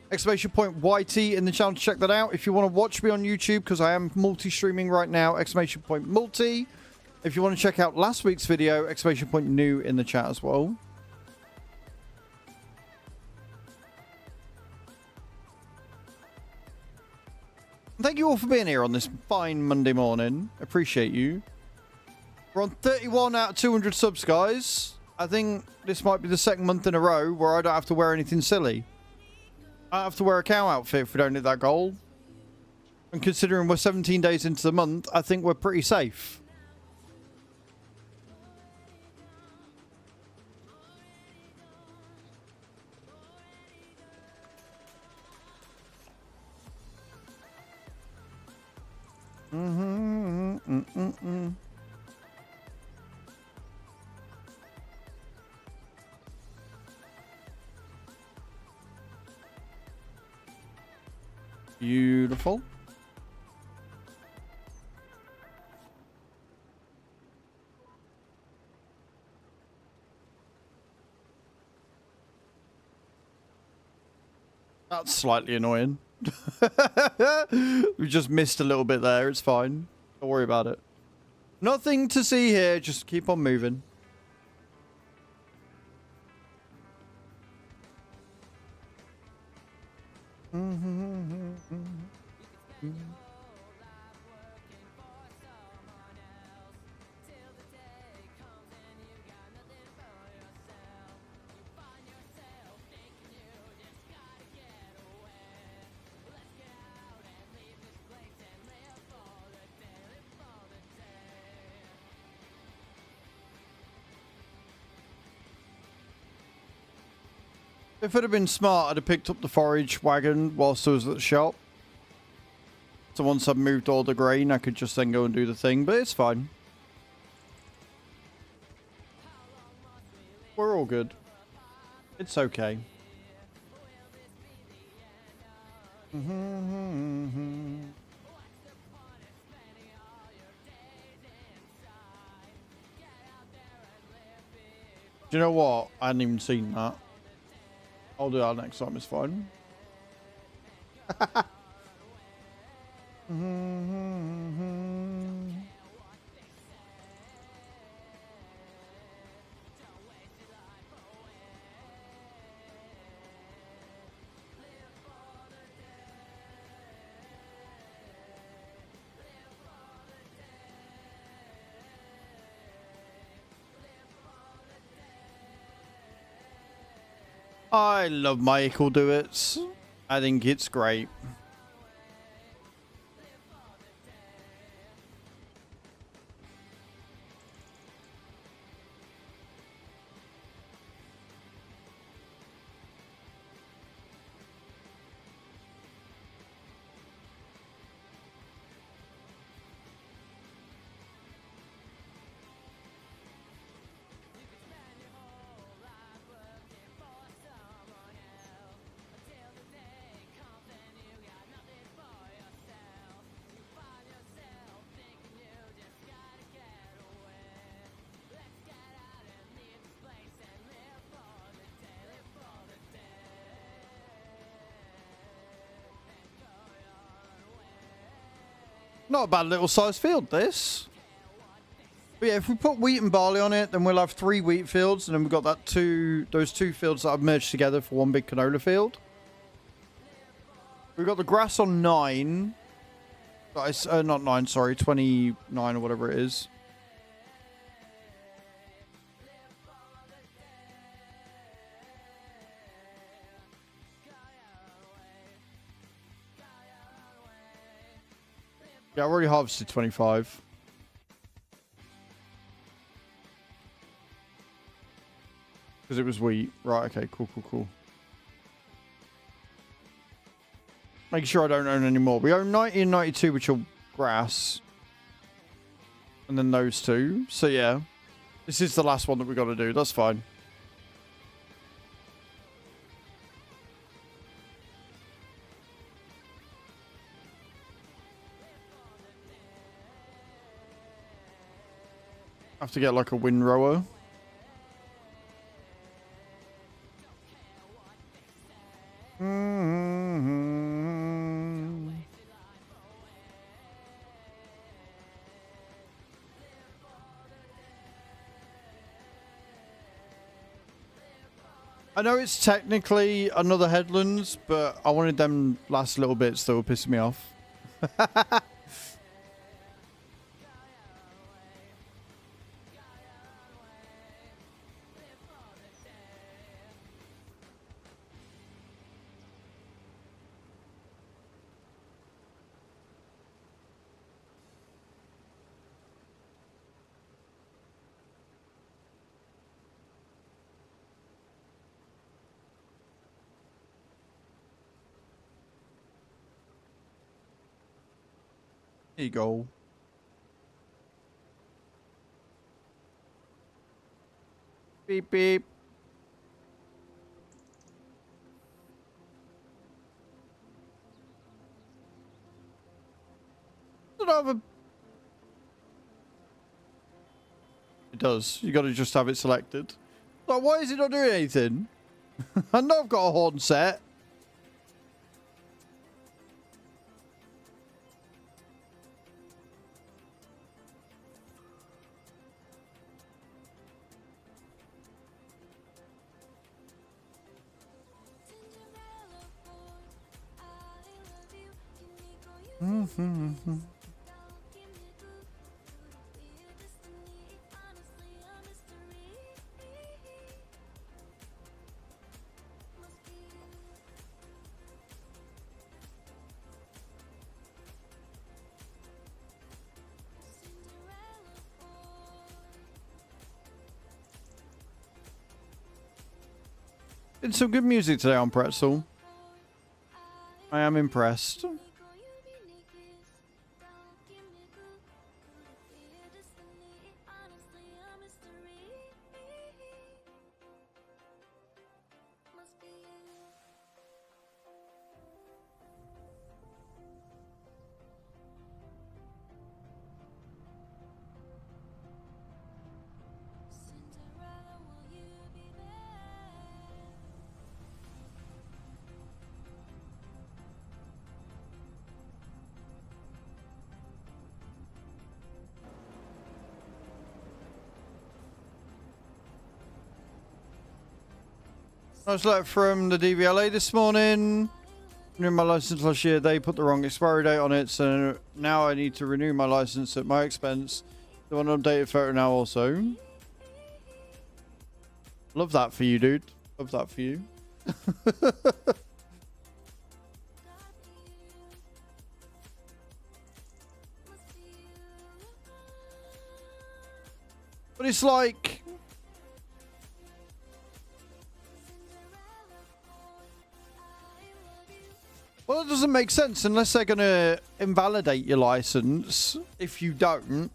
Exclamation point YT in the channel to check that out. If you want to watch me on YouTube, because I am multi-streaming right now, exclamation point multi. If you want to check out last week's video, exclamation point new in the chat as well. Thank you all for being here on this fine Monday morning. Appreciate you. We're on 31 out of 200 subs, guys. I think this might be the second month in a row where I don't have to wear anything silly. I don't have to wear a cow outfit if we don't hit that goal. And considering we're 17 days into the month, I think we're pretty safe. Beautiful. That's slightly annoying. We just missed a little bit there. It's fine. Don't worry about it. Nothing to see here. Just keep on moving. If it had been smart, I'd have picked up the forage wagon whilst I was at the shop. So once I've moved all the grain, I could just then go and do the thing, but it's fine. We're all good. It's okay. Do you know what? I hadn't even seen that. I'll do that next time, it's fine. I love my equal duets. I think it's great. Not a bad little sized field, this. But yeah, if we put wheat and barley on it, then we'll have 3 wheat fields, and then we've got those two fields that I've merged together for one big canola field. We've got the grass on 9. Not 9, sorry, 29 or whatever it is. Yeah, I've already harvested 25. Because it was wheat. Right, okay, cool. Make sure I don't own any more. We own 90 and 92, which are grass. And then those two. So, yeah. This is the last one that we got to do. That's fine. I have to get like a windrower. I know it's technically another Headlands, but I wanted them last little bits that were pissing me off. There you go. Beep, beep. Don't have a... It does. You got to just have it selected. Like, why is it not doing anything? I know I've got a horn set. It's some good music today on Pretzel. I am impressed. I was like from the DVLA this morning. Renewed my license last year. They put the wrong expiry date on it, so now I need to renew my license at my expense. Do an updated photo now also. Love that for you, dude. Love that for you. But it's like... Well, it doesn't make sense unless they're going to invalidate your license if you don't.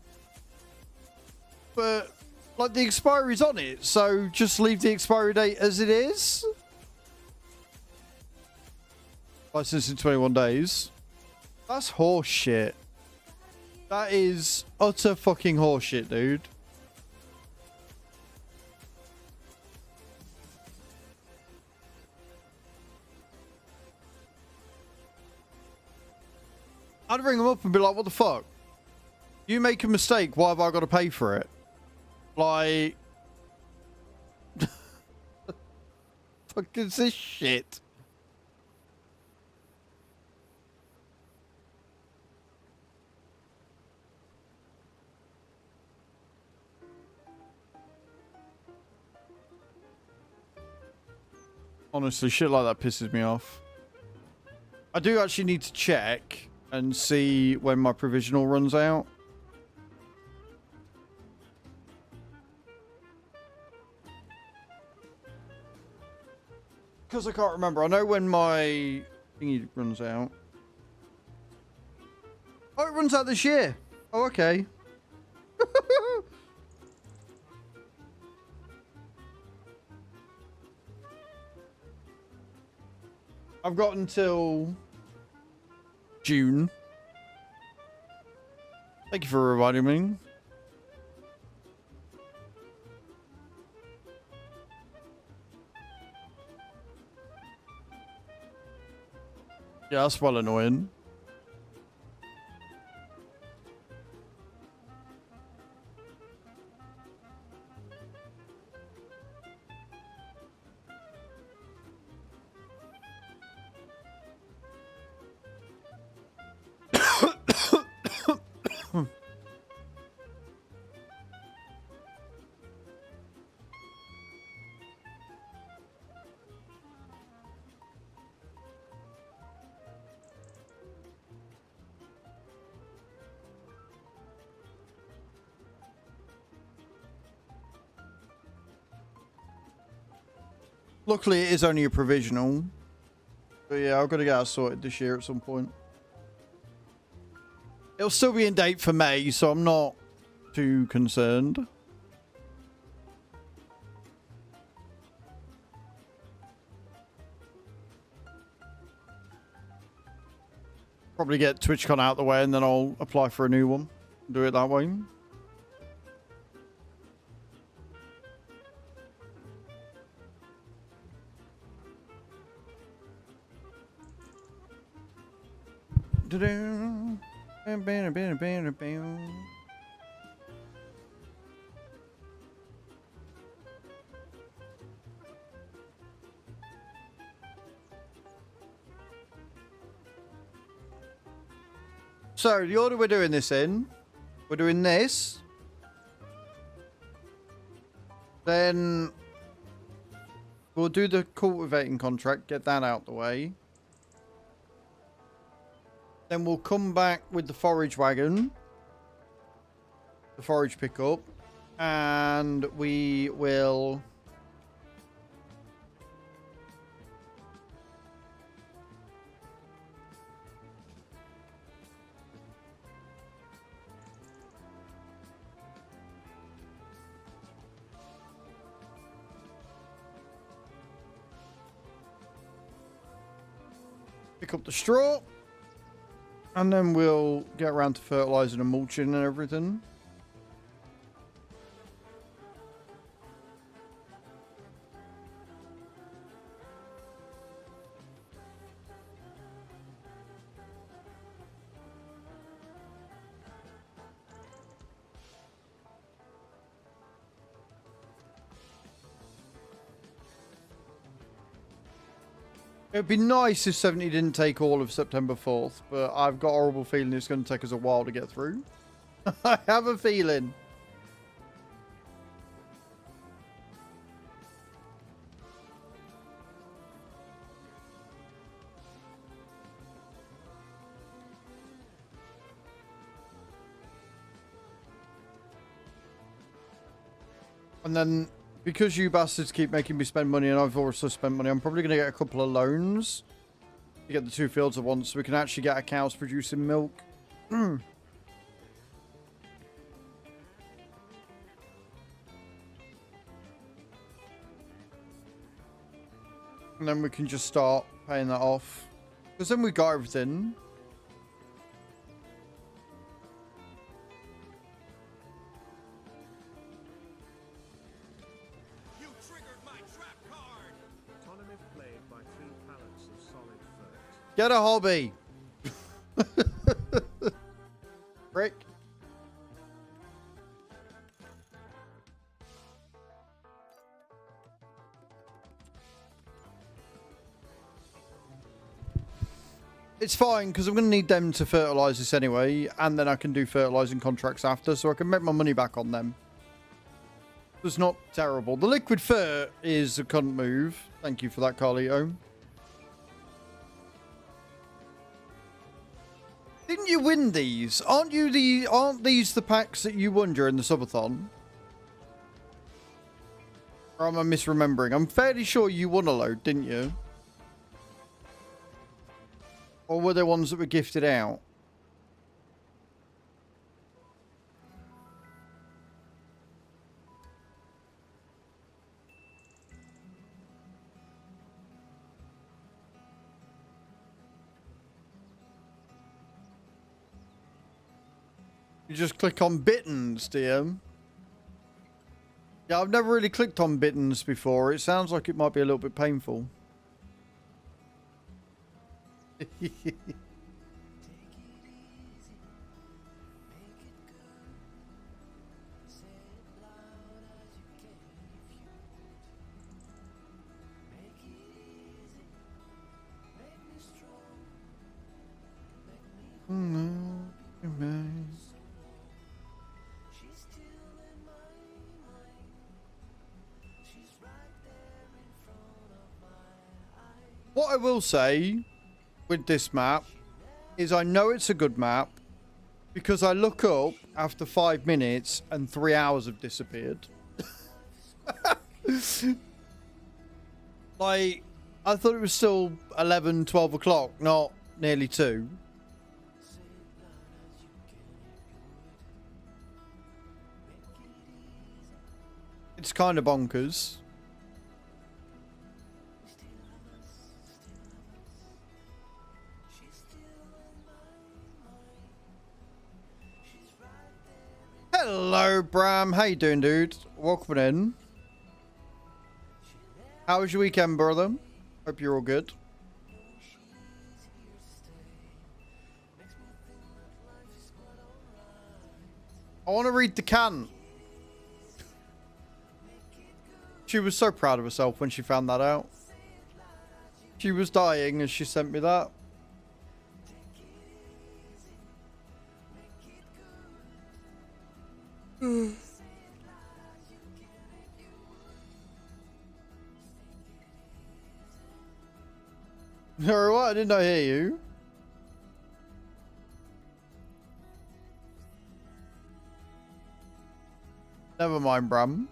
But, like, the expiry's on it, so just leave the expiry date as it is. License in 21 days. That's horse shit. That is utter fucking horse shit, dude. I'd ring them up and be like, what the fuck? You make a mistake, why have I got to pay for it? Like... fuck is this shit? Honestly, shit like that pisses me off. I do actually need to check and see when my provisional runs out. Because I can't remember. I know when my thingy runs out. Oh, it runs out this year. Oh, okay. I've got until June. Thank you for reminding me. Yeah, that's well annoying. Luckily, it is only a provisional. But yeah, I've got to get that sorted this year at some point. It'll still be in date for May, so I'm not too concerned. Probably get TwitchCon out the way and then I'll apply for a new one. Do it that way. So, the order we're doing this in, we're doing this. Then we'll do the cultivating contract, get that out the way. Then we'll come back with the forage wagon, the forage pickup, and we will pick up the straw. And then we'll get around to fertilizing and mulching and everything. It'd be nice if 70 didn't take all of September 4th, but I've got a horrible feeling it's going to take us a while to get through. I have a feeling. And then, because you bastards keep making me spend money and I've also spent money, I'm probably going to get a couple of loans to get the 2 fields at once so we can actually get our cows producing milk. And then we can just start paying that off. Because then we got everything. Get a hobby. Frick. It's fine, because I'm going to need them to fertilize this anyway, and then I can do fertilizing contracts after, so I can make my money back on them. It's not terrible. The liquid fur is a cunt move. Thank you for that, Carlito. Didn't you win these? Aren't these the packs that you won during the subathon? Or am I misremembering? I'm fairly sure you won a load, didn't you? Or were there ones that were gifted out? You just click on Bittens, DM. Yeah, I've never really clicked on Bittens before. It sounds like it might be a little bit painful. What I will say with this map is I know it's a good map because I look up after 5 minutes and 3 hours have disappeared. Like, I thought it was still 11, 12 o'clock, not nearly 2. It's kind of bonkers. Hello, Bram. How you doing, dude? Welcome in. How was your weekend, brother? Hope you're all good. I want to read the can. She was so proud of herself when she found that out. She was dying as she sent me that. Or what? I did not hear you. Never mind, Bram.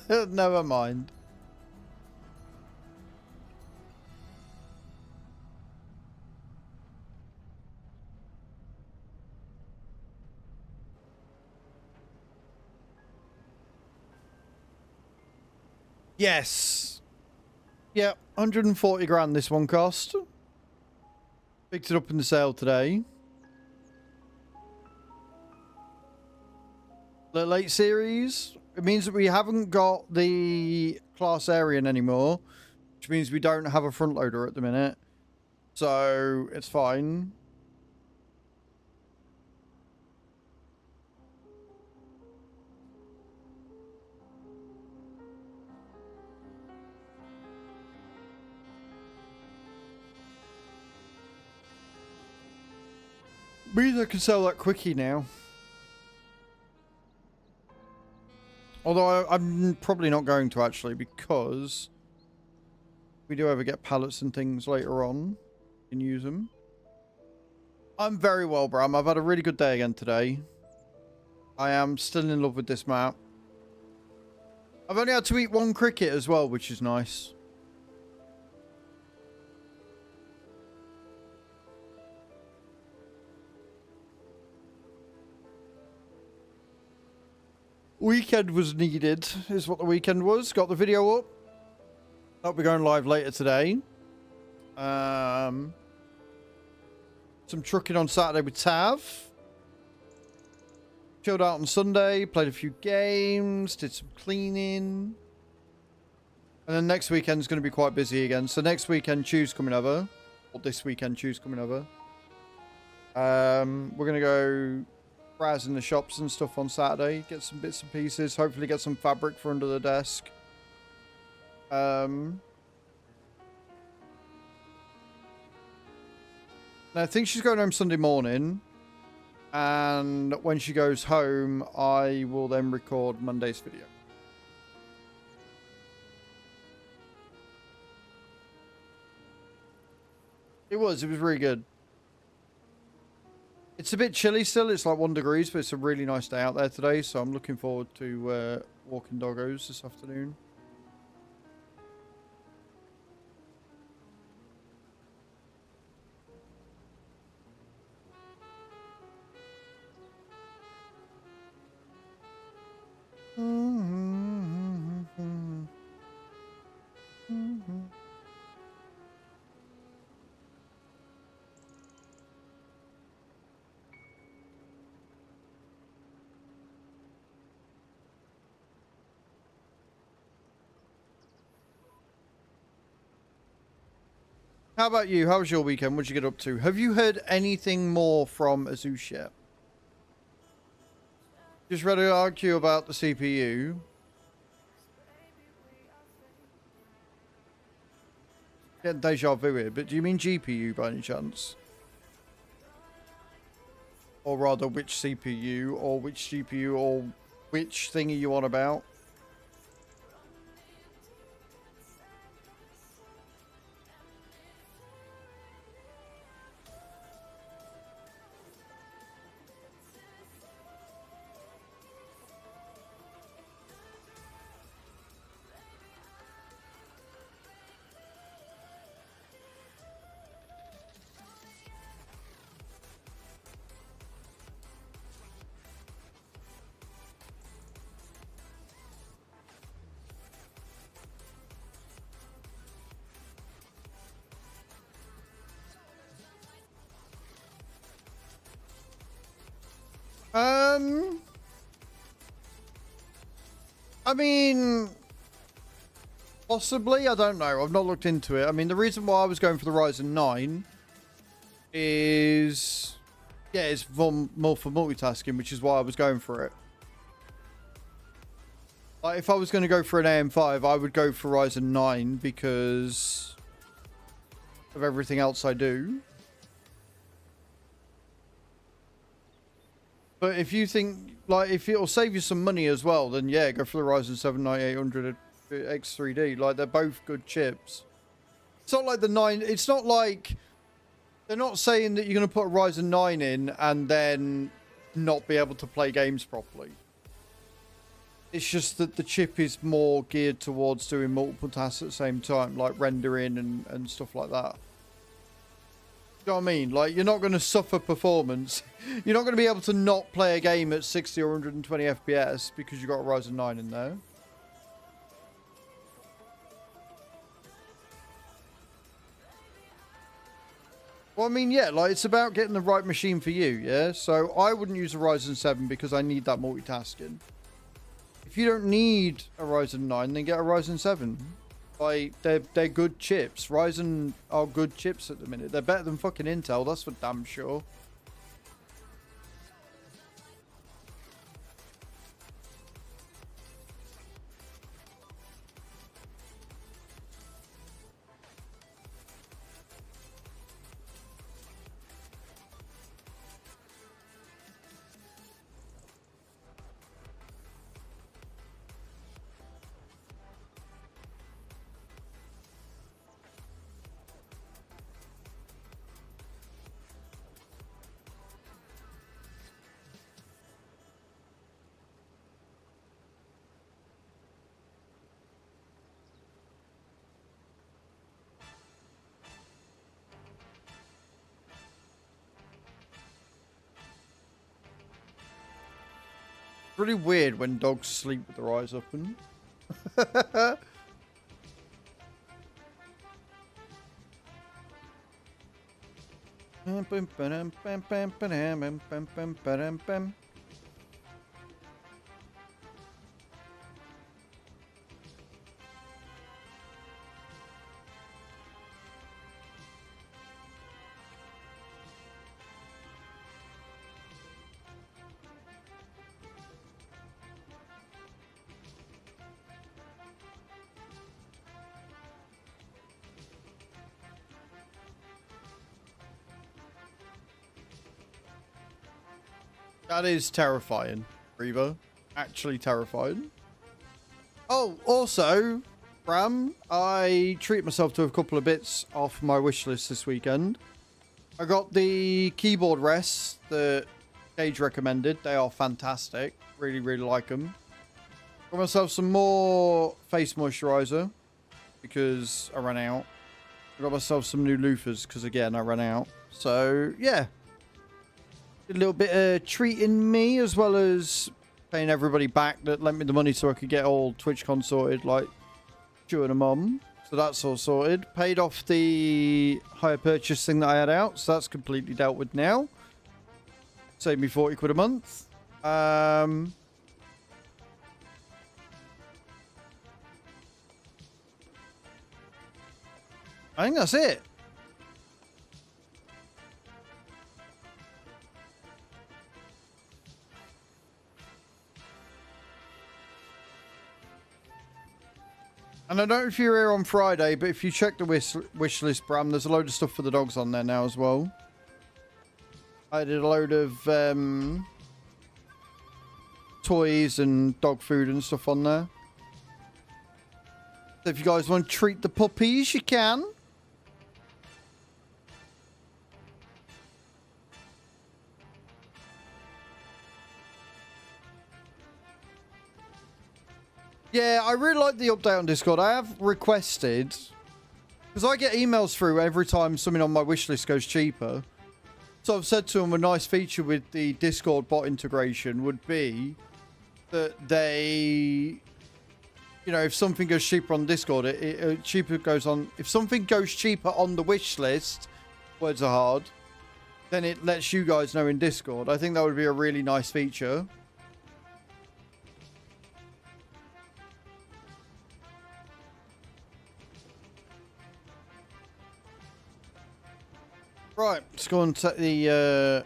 Never mind. Yes. Yeah, 140 grand this one cost. Picked it up in the sale today. The late series. It means that we haven't got the class Aryan anymore, which means we don't have a front loader at the minute. So it's fine. Means I can sell that quickie now. Although I'm probably not going to actually, because we do ever get pallets and things later on. You can use them. I'm very well, Bram. I've had a really good day again today. I am still in love with this map. I've only had to eat 1 cricket as well, which is nice. Weekend was needed, is what the weekend was. Got the video up. That'll be going live later today. Some trucking on Saturday with Tav. Chilled out on Sunday. Played a few games. Did some cleaning. And then next weekend's going to be quite busy again. So next weekend, Tuesday coming over. Or this weekend, Tuesday coming over. We're going to go browsing the shops and stuff on Saturday, get some bits and pieces, hopefully get some fabric for under the desk. And I think she's going home Sunday morning, and when she goes home I will then record Monday's video. It was really good. It's a bit chilly still. It's like 1 degree, but it's a really nice day out there today. So I'm looking forward to walking doggos this afternoon. How about you? How was your weekend? What'd you get up to? Have you heard anything more from Azush yet? Just ready to argue about the CPU. Getting deja vu here, but do you mean GPU by any chance? Or rather, which CPU, or which GPU, or which thing are you on about? I mean, possibly. I don't know. I've not looked into it. I mean, the reason why I was going for the Ryzen 9 is, yeah, it's more for multitasking, which is why I was going for it. Like, if I was going to go for an AM5, I would go for Ryzen 9 because of everything else I do. But if you think, like, if it'll save you some money as well, then yeah, go for the Ryzen 7 9800 X3D. Like, they're both good chips. It's not like the 9, it's not like, they're not saying that you're going to put a Ryzen 9 in and then not be able to play games properly. It's just that the chip is more geared towards doing multiple tasks at the same time, like rendering and stuff like that. You know what I mean? Like, you're not going to suffer performance. You're not going to be able to not play a game at 60 or 120 FPS because you've got a Ryzen 9 in there. Well, I mean, yeah, like, it's about getting the right machine for you, yeah? So I wouldn't use a Ryzen 7 because I need that multitasking. If you don't need a Ryzen 9, then get a Ryzen 7. Like, they're good chips. Ryzen are good chips at the minute. They're better than fucking Intel, that's for damn sure. Really weird when dogs sleep with their eyes open. That is terrifying, Reva. Actually terrifying. Oh, also, Ram, I treat myself to a couple of bits off my wish list this weekend. I got the keyboard rests that Gage recommended. They are fantastic. Really, really like them. Got myself some more face moisturizer because I ran out. I got myself some new loofahs because, again, I ran out. So, yeah. A little bit of treating me as well as paying everybody back that lent me the money so I could get all TwitchCon sorted, like Joe and a mum. So that's all sorted. Paid off the hire purchase thing that I had out, so that's completely dealt with now. Saved me 40 quid a month. I think that's it. And I don't know if you're here on Friday, but if you check the wish list, Bram, there's a load of stuff for the dogs on there now as well. I did a load of toys and dog food and stuff on there. So if you guys want to treat the puppies, you can. Yeah, I really like the update on Discord. I have requested, because I get emails through every time something on my wish list goes cheaper. So I've said to them a nice feature with the Discord bot integration would be that they, you know, if something goes cheaper on Discord, cheaper goes on. If something goes cheaper on the wish list, words are hard, then it lets you guys know in Discord. I think that would be a really nice feature. Right, let's go and take the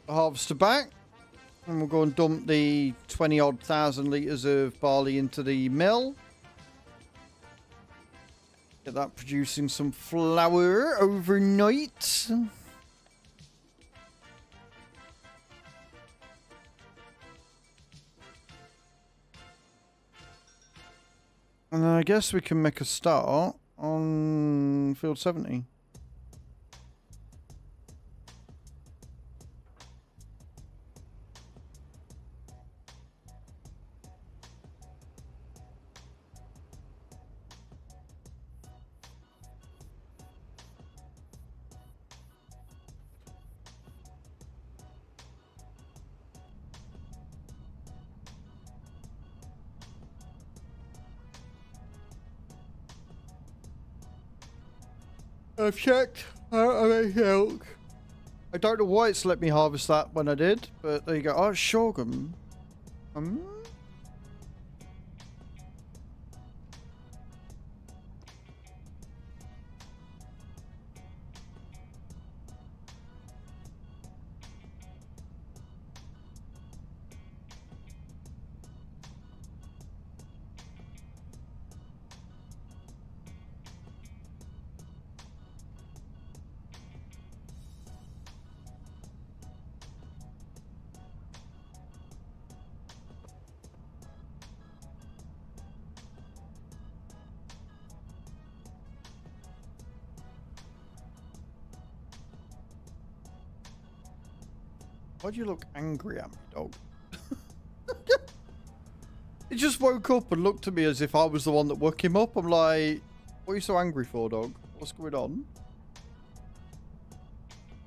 harvester back. And we'll go and dump the 20-odd thousand litres of barley into the mill. Get that producing some flour overnight. And I guess we can make a start on field 70. I've checked out of a milk. I don't know why it's let me harvest that when I did, but there you go. Oh, it's sorghum. Why do you look angry at me, dog? He just woke up and looked at me as if I was the one that woke him up. I'm like, what are you so angry for, dog? What's going on?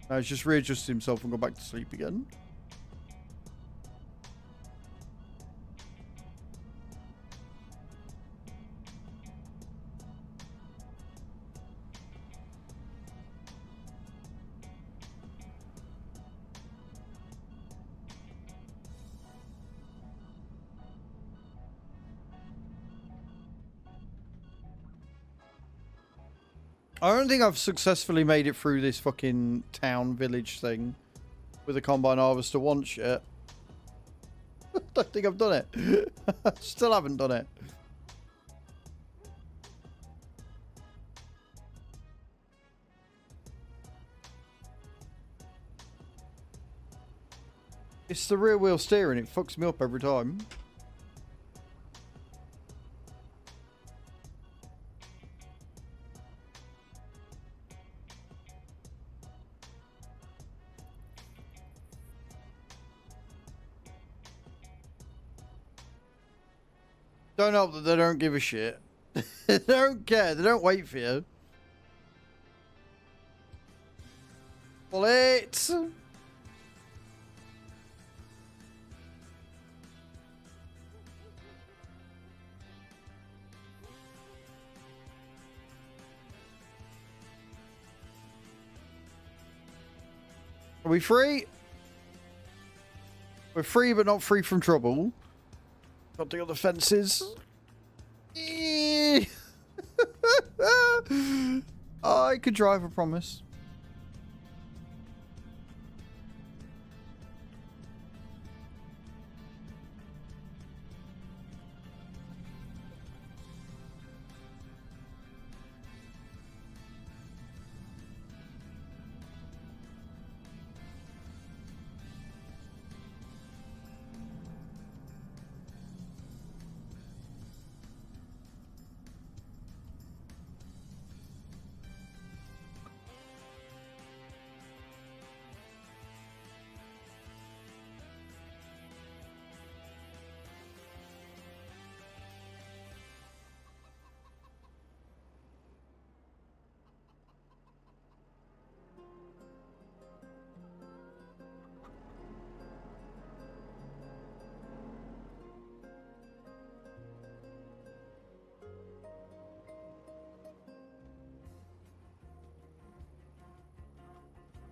No, he's just readjusted himself and gone back to sleep again. I don't think I've successfully made it through this fucking town village thing with a combine harvester once yet. I don't think I've done it. Still haven't done it. It's the rear wheel steering. It fucks me up every time. Don't help that they don't give a shit. They don't care. They don't wait for you. Bullets. Are we free? We're free, but not free from trouble. Got the other fences. I could drive, I promise.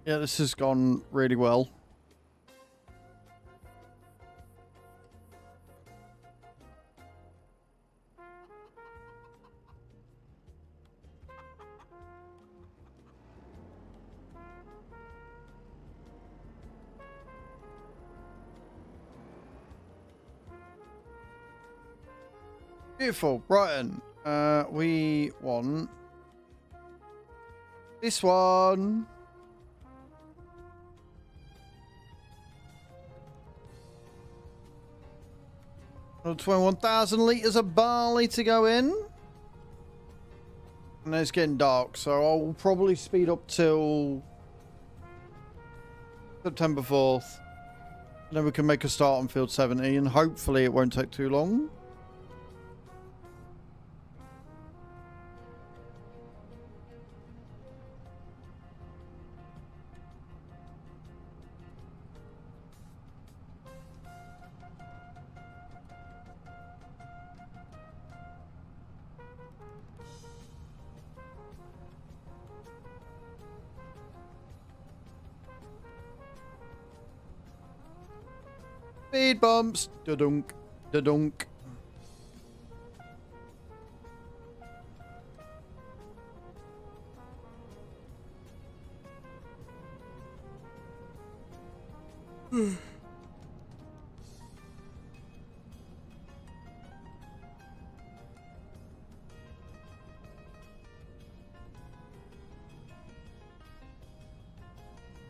Yeah, this has gone really well. Beautiful. Right then. We want this one. 21,000 litres of barley to go in. And it's getting dark, so I'll probably speed up till September 4th. And then we can make a start on field 70, and hopefully it won't take too long. Speed bumps. Da-dunk. Da-dunk.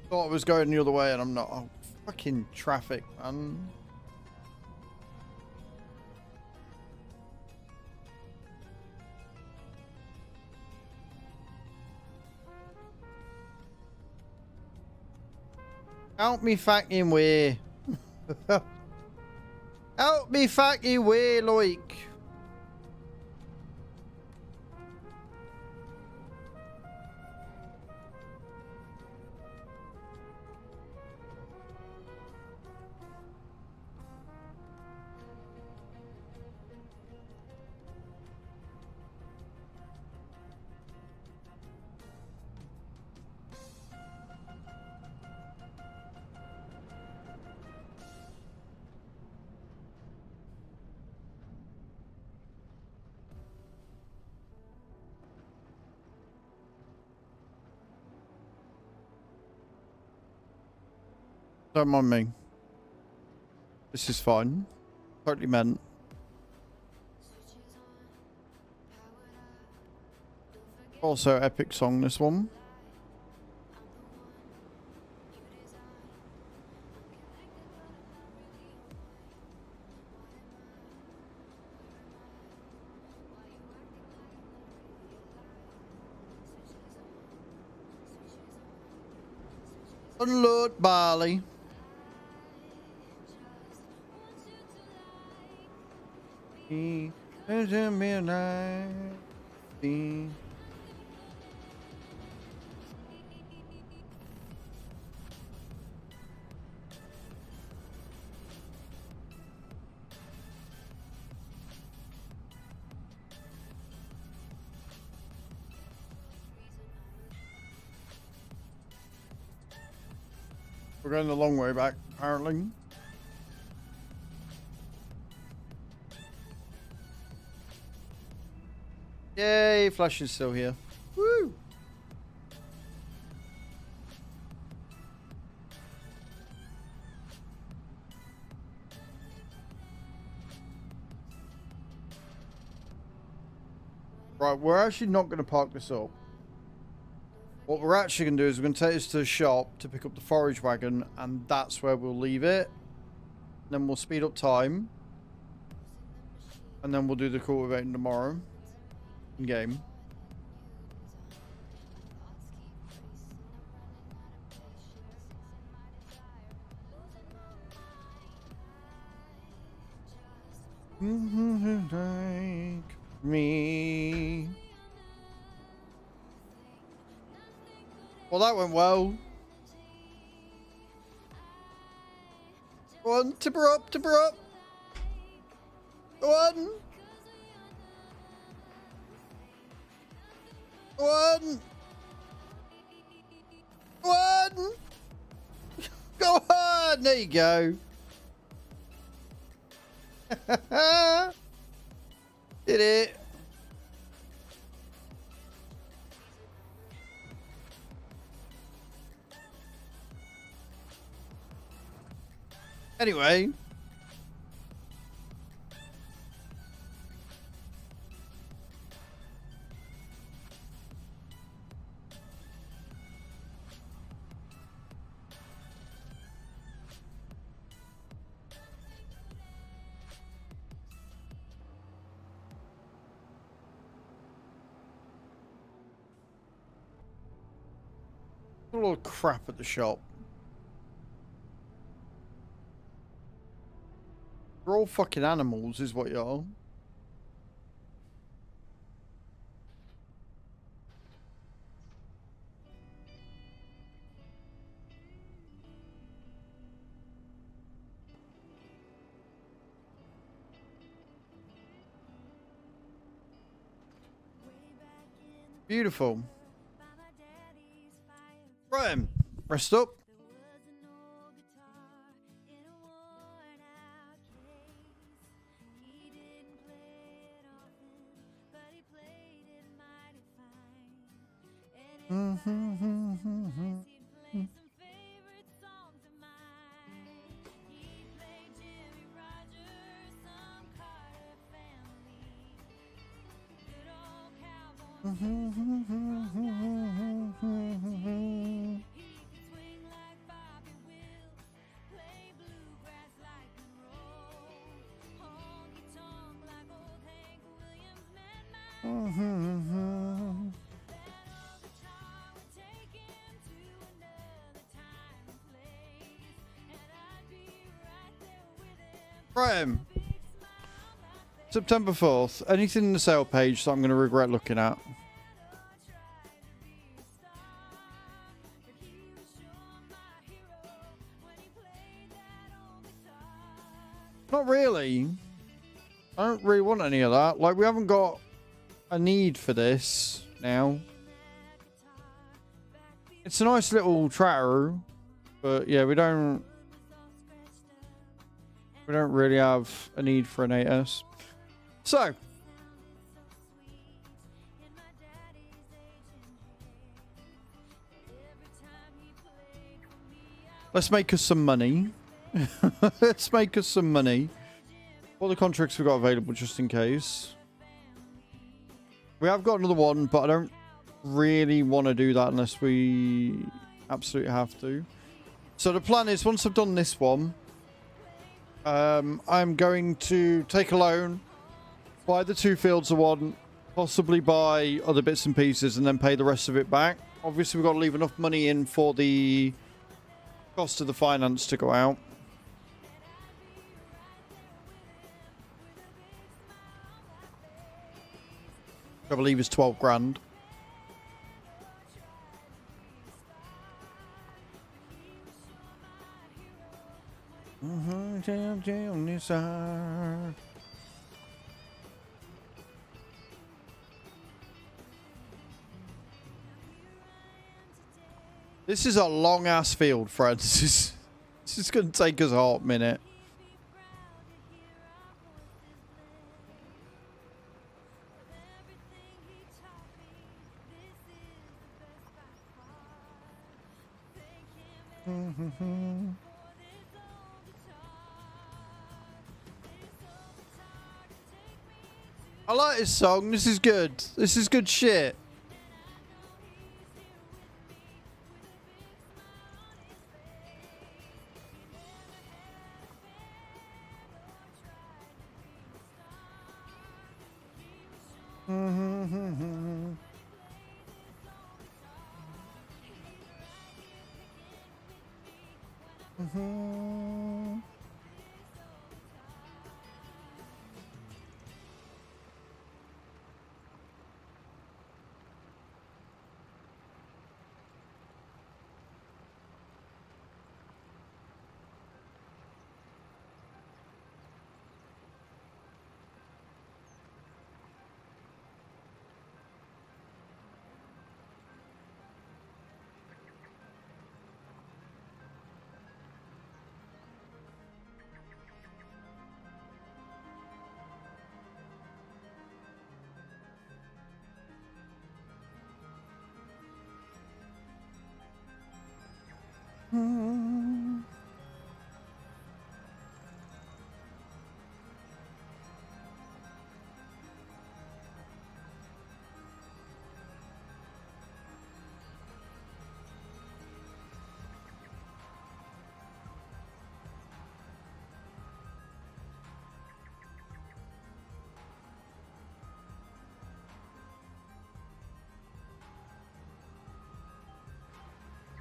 Thought I was going the other way and I'm not. Oh, fucking traffic, man. Out me fucking way. Out me fucking way, like. Don't mind me. This is fine. Totally meant. Also, epic song, this one. Unload barley. He is a midnight. We're going the long way back, apparently. Yay, Flash is still here. Woo! Right, we're actually not going to park this up. What we're actually going to do is we're going to take this to the shop to pick up the forage wagon, and that's where we'll leave it. Then we'll speed up time. And then we'll do the cultivating tomorrow. In game. Like me. Well, that went well. Go on, tip her up, tip her up. Go on. Go on. Go on! Go on! There you go. Did it. Anyway. A lot of crap at the shop. You're all fucking animals, is what you are. Beautiful. Right, rest up. Graham, September 4th. Anything in the sale page that I'm going to regret looking at? Not really. I don't really want any of that. Like, we haven't got a need for this now. It's a nice little tratter, but yeah, we don't really have a need for an 8S. So let's make us some money. Let's make us some money. What are the contracts we've got available just in case? We have got another one, but I don't really want to do that unless we absolutely have to. So the plan is, once I've done this one, I'm going to take a loan, buy the 2 fields of one, possibly buy other bits and pieces, and then pay the rest of it back. Obviously, we've got to leave enough money in for the cost of the finance to go out. I believe it's 12 grand. This is a long ass field, friends. This is going to take us a hot minute. I like this song. This is good. This is good shit.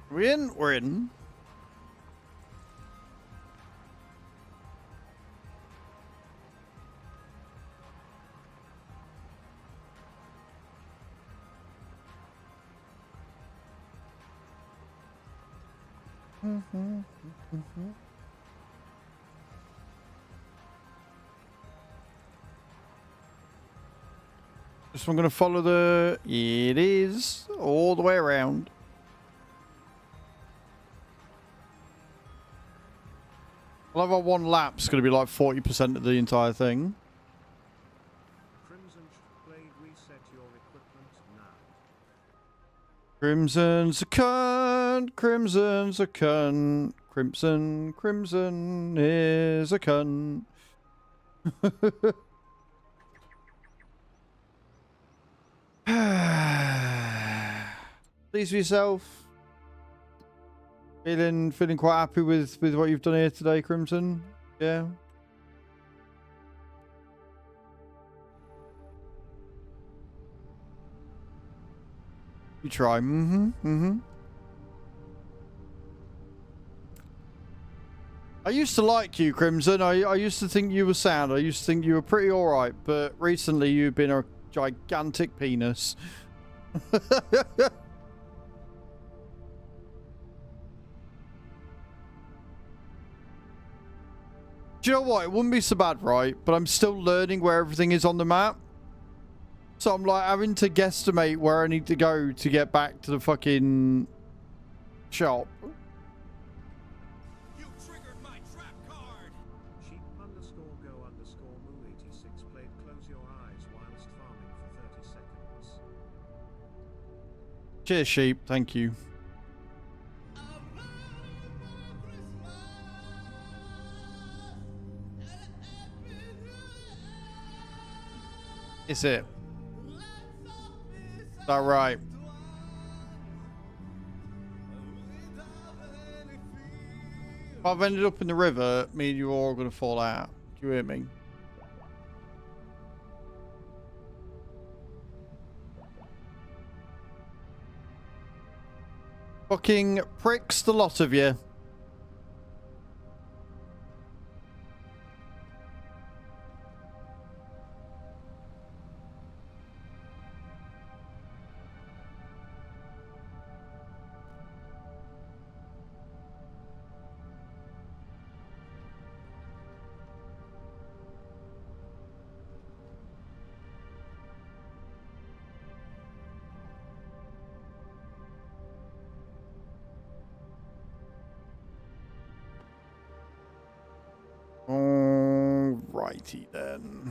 We in? We're in. This one gonna follow the... It is. All the way around. I love how one lap's gonna be like 40% of the entire thing. Crimson Blade, reset your equipment now. Crimson's a cunt. Crimson's a cunt. Crimson is a cunt. Please with yourself. Feeling quite happy with what you've done here today, Crimson. Yeah. You try. I used to like you, Crimson. I used to think you were sound. I used to think you were pretty alright, but recently you've been a gigantic penis. Do you know what? It wouldn't be so bad, right? But I'm still learning where everything is on the map. So I'm like having to guesstimate where I need to go to get back to the fucking shop. You triggered my trap card! Sheep_go_moo86 played close your eyes whilst farming for 30 seconds. Cheers, sheep. Thank you. Is it? Is that right? If I've ended up in the river, me and you are all going to fall out. Do you hear me? Fucking pricks, the lot of you. Alrighty then.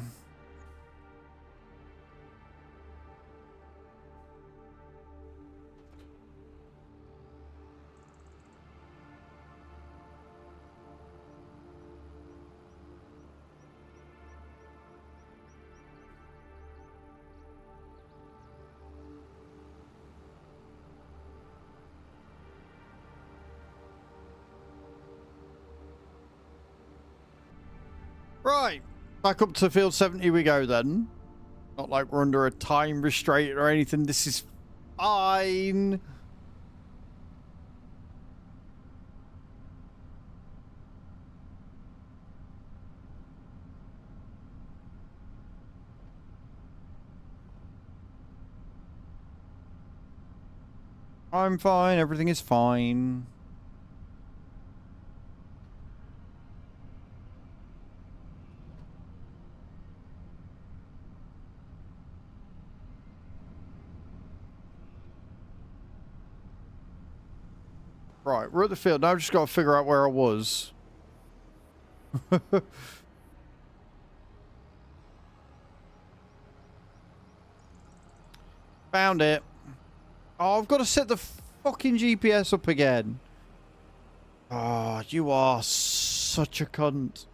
Right, back up to field 70 we go then. Not like we're under a time restraint or anything. This is fine. I'm fine. Everything is fine. Right, we're at the field. Now I've just got to figure out where I was. Found it. Oh, I've got to set the fucking GPS up again. Ah, you are such a cunt.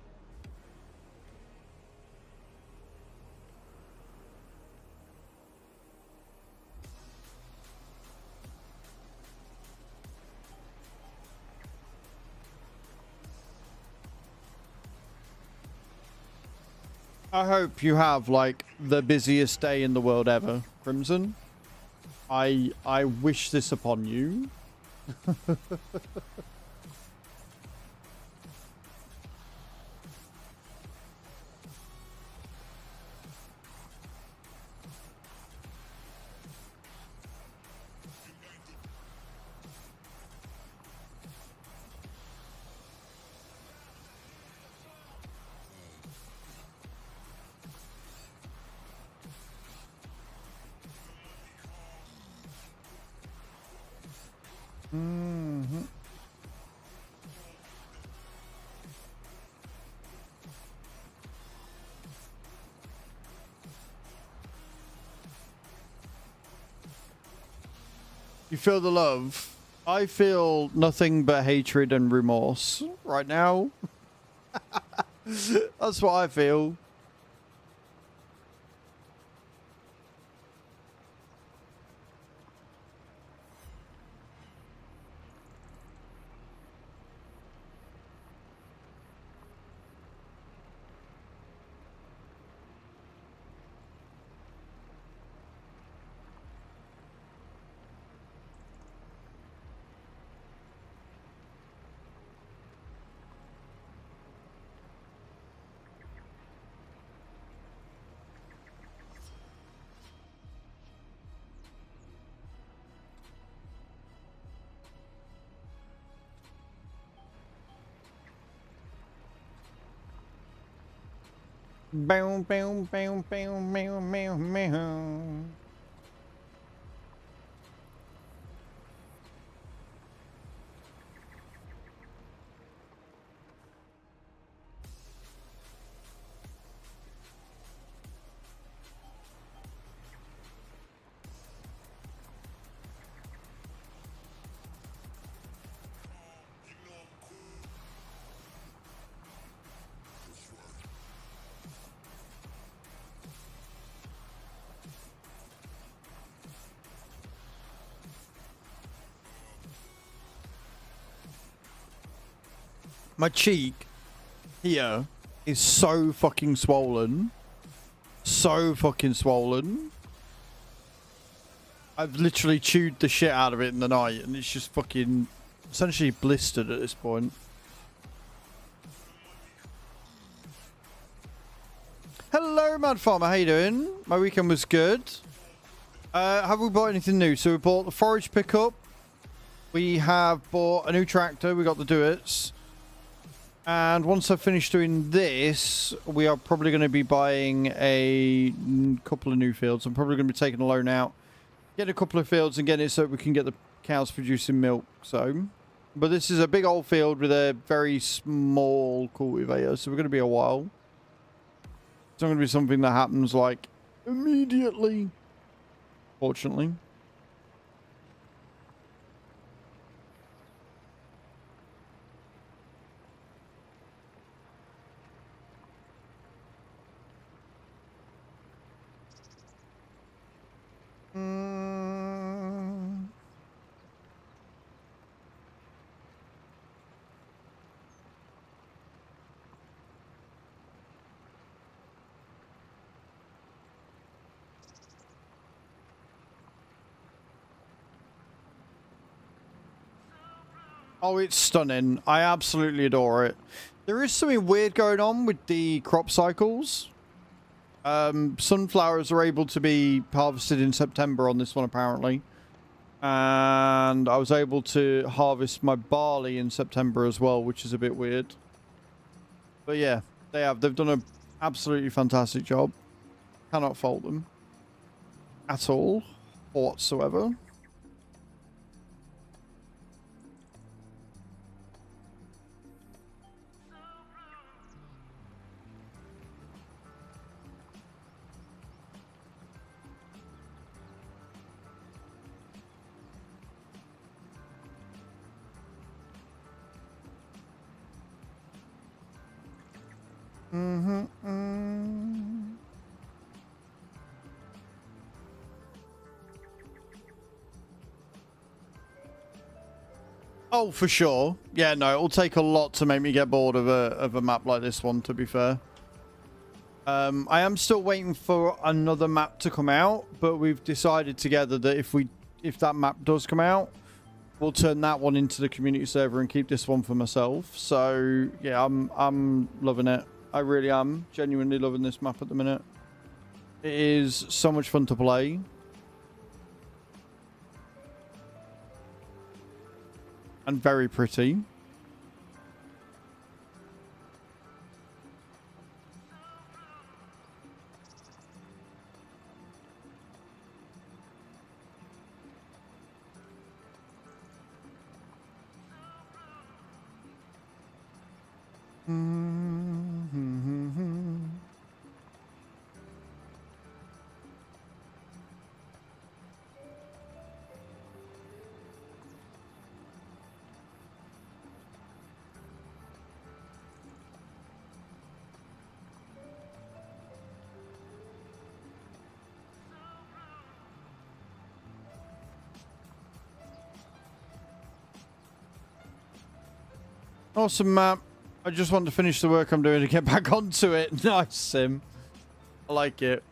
I hope you have like the busiest day in the world ever, Crimson. I wish this upon you. Mm-hmm. You feel the love. I feel nothing but hatred and remorse right now. That's what I feel. Bow, bow, bow, bow, meow, meow, meow. My cheek here is so fucking swollen. So fucking swollen. I've literally chewed the shit out of it in the night and it's just fucking essentially blistered at this point. Hello, Mad Farmer. How you doing? My weekend was good. Have we bought anything new? So we bought the forage pickup. We have bought a new tractor. We got the do-its. And once I've finished doing this, we are probably going to be buying a couple of new fields. I'm probably going to be taking a loan out, get a couple of fields and get it so we can get the cows producing milk. So, but this is a big old field with a very small cultivator, so we're going to be a while. It's not going to be something that happens like immediately, fortunately. Oh, it's stunning. I absolutely adore it. There is something weird going on with the crop cycles. Sunflowers are able to be harvested in September on this one, apparently. And I was able to harvest my barley in September as well, which is a bit weird. But yeah, they've done an absolutely fantastic job. Cannot fault them at all, whatsoever. Oh, for sure. Yeah, no, it'll take a lot to make me get bored of a map like this one, to be fair. I am still waiting for another map to come out, but we've decided together that if that map does come out, we'll turn that one into the community server and keep this one for myself. So yeah, I'm loving it. I really am genuinely loving this map at the minute. It is so much fun to play. And very pretty. Awesome map. I just want to finish the work I'm doing to get back onto it. Nice, Sim. I like it.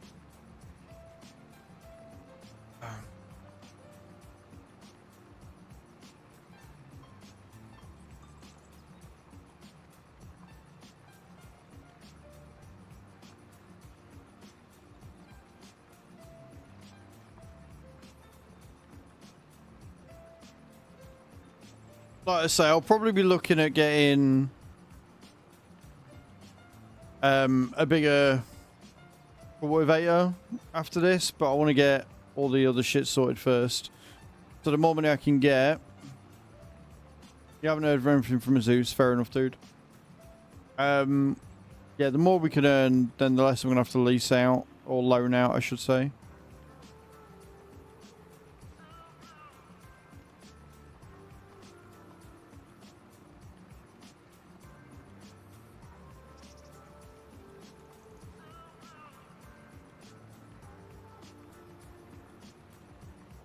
Like I say, I'll probably be looking at getting a bigger cultivator after this, but I want to get all the other shit sorted first. So the more money I can get. You haven't heard of anything from Zeus, fair enough, dude. Yeah, the more we can earn, then the less I'm gonna have to lease out or loan out, I should say.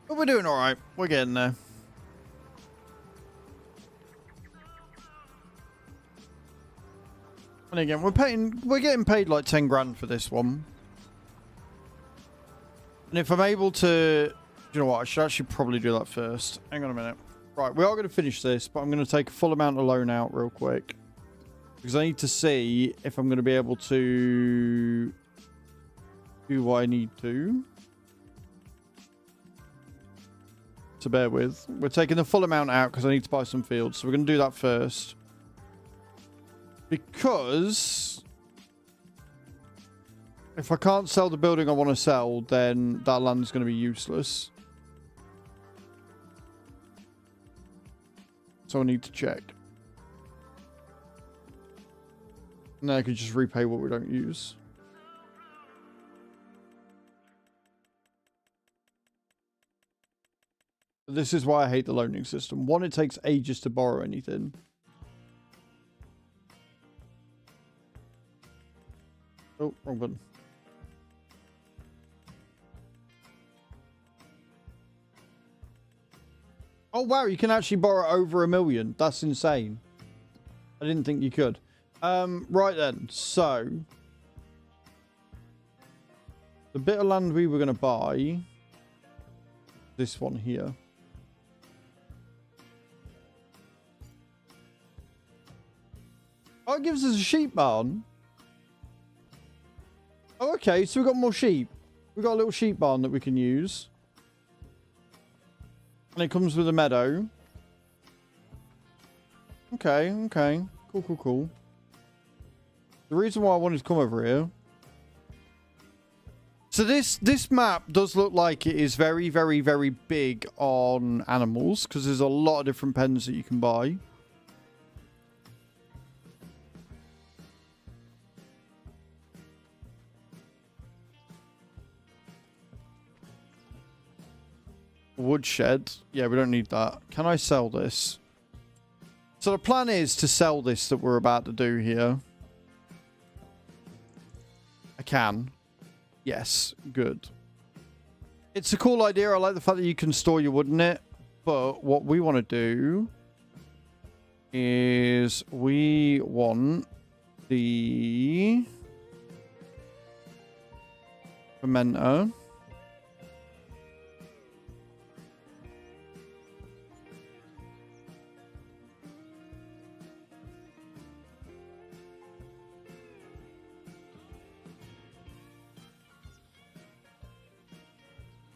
But we're doing all right. We're getting there. And again, we're getting paid like 10 grand for this one. And if I'm able to, you know what? I should actually probably do that first. Hang on a minute. Right, we are going to finish this, but I'm going to take a full amount of loan out real quick. Because I need to see if I'm going to be able to do what I need to. So bear with. We're taking the full amount out because I need to buy some fields. So we're going to do that first. Because if I can't sell the building I want to sell, then that land is going to be useless. So I need to check. And then I can just repay what we don't use. This is why I hate the loaning system. One, it takes ages to borrow anything. Oh, wrong button. Oh, wow, you can actually borrow over $1 million. That's insane. I didn't think you could. Right then, so the bit of land we were going to buy, this one here. Oh, it gives us a sheep barn. Oh, okay, so we've got more sheep. We've got a little sheep barn that we can use. And it comes with a meadow. Okay, okay. Cool, cool, cool. The reason why I wanted to come over here. So this map does look like it is very, very, very big on animals. Because there's a lot of different pens that you can buy. Woodshed. Yeah, we don't need that. Can I sell this? So the plan is to sell this that we're about to do here. can. Yes, good. It's a cool idea. I like the fact that you can store your wood in it. But what we want to do is we want the fermenter.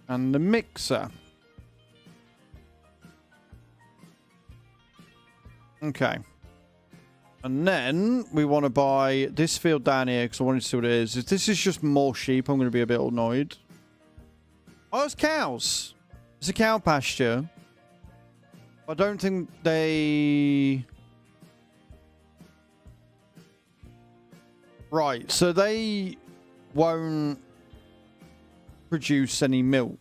And the mixer. Okay. And then we want to buy this field down here because I wanted to see what it is. If this is just more sheep, I'm going to be a bit annoyed. Oh, it's cows. It's a cow pasture. I don't think they... Right, so they won't produce any milk.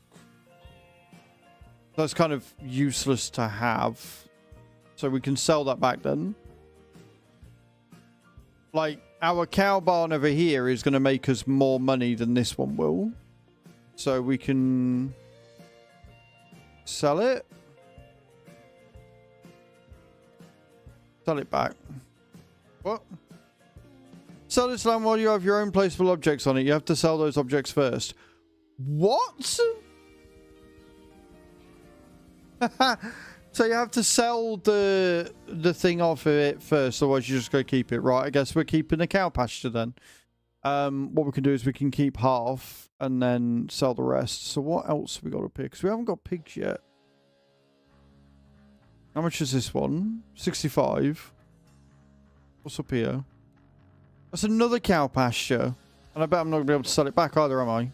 That's kind of useless to have. So we can sell that back then. Like, our cow barn over here is going to make us more money than this one will. So we can sell it. Sell it back. What? Sell this land while you have your own placeable objects on it. You have to sell those objects first. What? So you have to sell the thing off of it first, otherwise you're just going to keep it. Right, I guess we're keeping the cow pasture then. What we can do is we can keep half and then sell the rest. So what else have we got up here? Because we haven't got pigs yet. How much is this one? 65. What's up here? That's another cow pasture. And I bet I'm not going to be able to sell it back either, am I?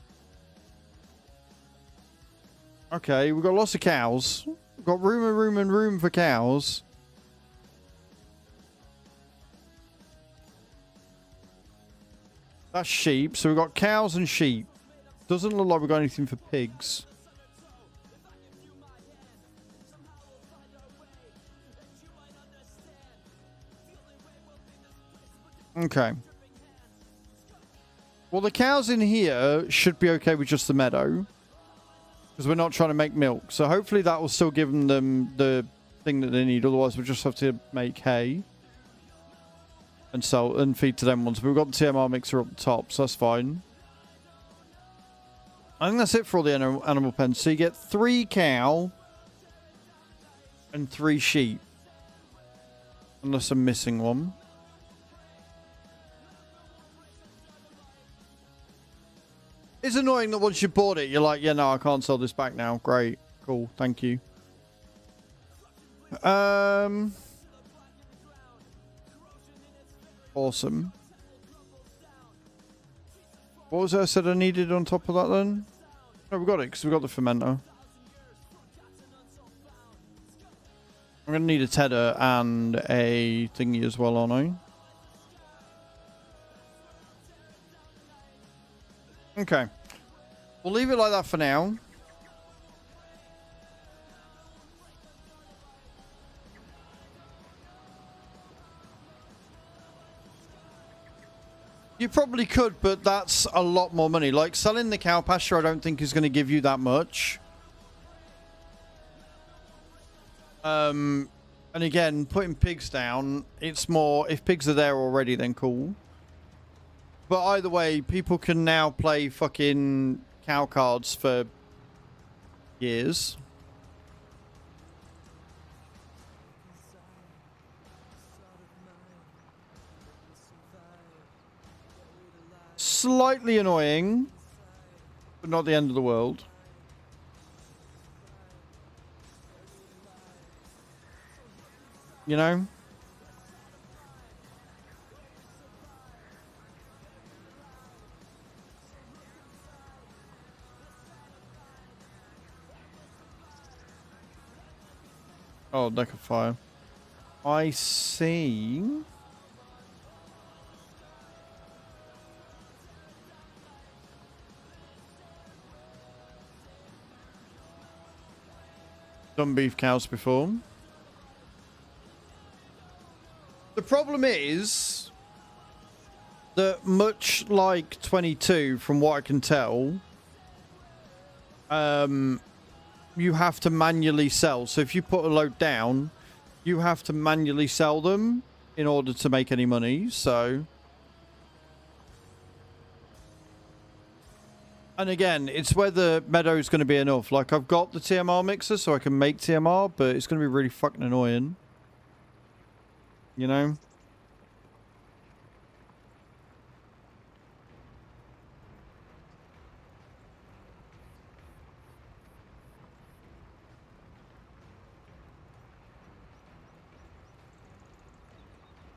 Okay, we've got lots of cows. We've got room and room and room for cows. That's sheep. So we've got cows and sheep. Doesn't look like we've got anything for pigs. Okay. Well, the cows in here should be okay with just the meadow. Because we're not trying to make milk. So hopefully that will still give them the thing that they need. Otherwise, we'll just have to make hay. And sell and feed to them ones. But we've got the TMR mixer up the top, so that's fine. I think that's it for all the animal pens. So you get 3 cow and 3 sheep. Unless I'm missing one. It's annoying that once you bought it, you're like, yeah, no, I can't sell this back now. Great. Cool. Thank you. Awesome. What was it I said I needed on top of that then? No, we got it because we got the fermenter. I'm going to need a tedder and a thingy as well, aren't I? Okay. We'll leave it like that for now. You probably could, but that's a lot more money. Like, selling the cow pasture I don't think is going to give you that much. And again, putting pigs down, it's more... If pigs are there already, then cool. But either way, people can now play fucking cow cards for years. Slightly annoying, but not the end of the world. You know? Oh, deck of fire. I see. Done beef cows before. The problem is, that much like 22, from what I can tell, you have to manually sell. So if you put a load down, you have to manually sell them in order to make any money. So, and again, it's whether meadow is going to be enough. Like, I've got the TMR mixer so I can make TMR, but it's going to be really fucking annoying, you know.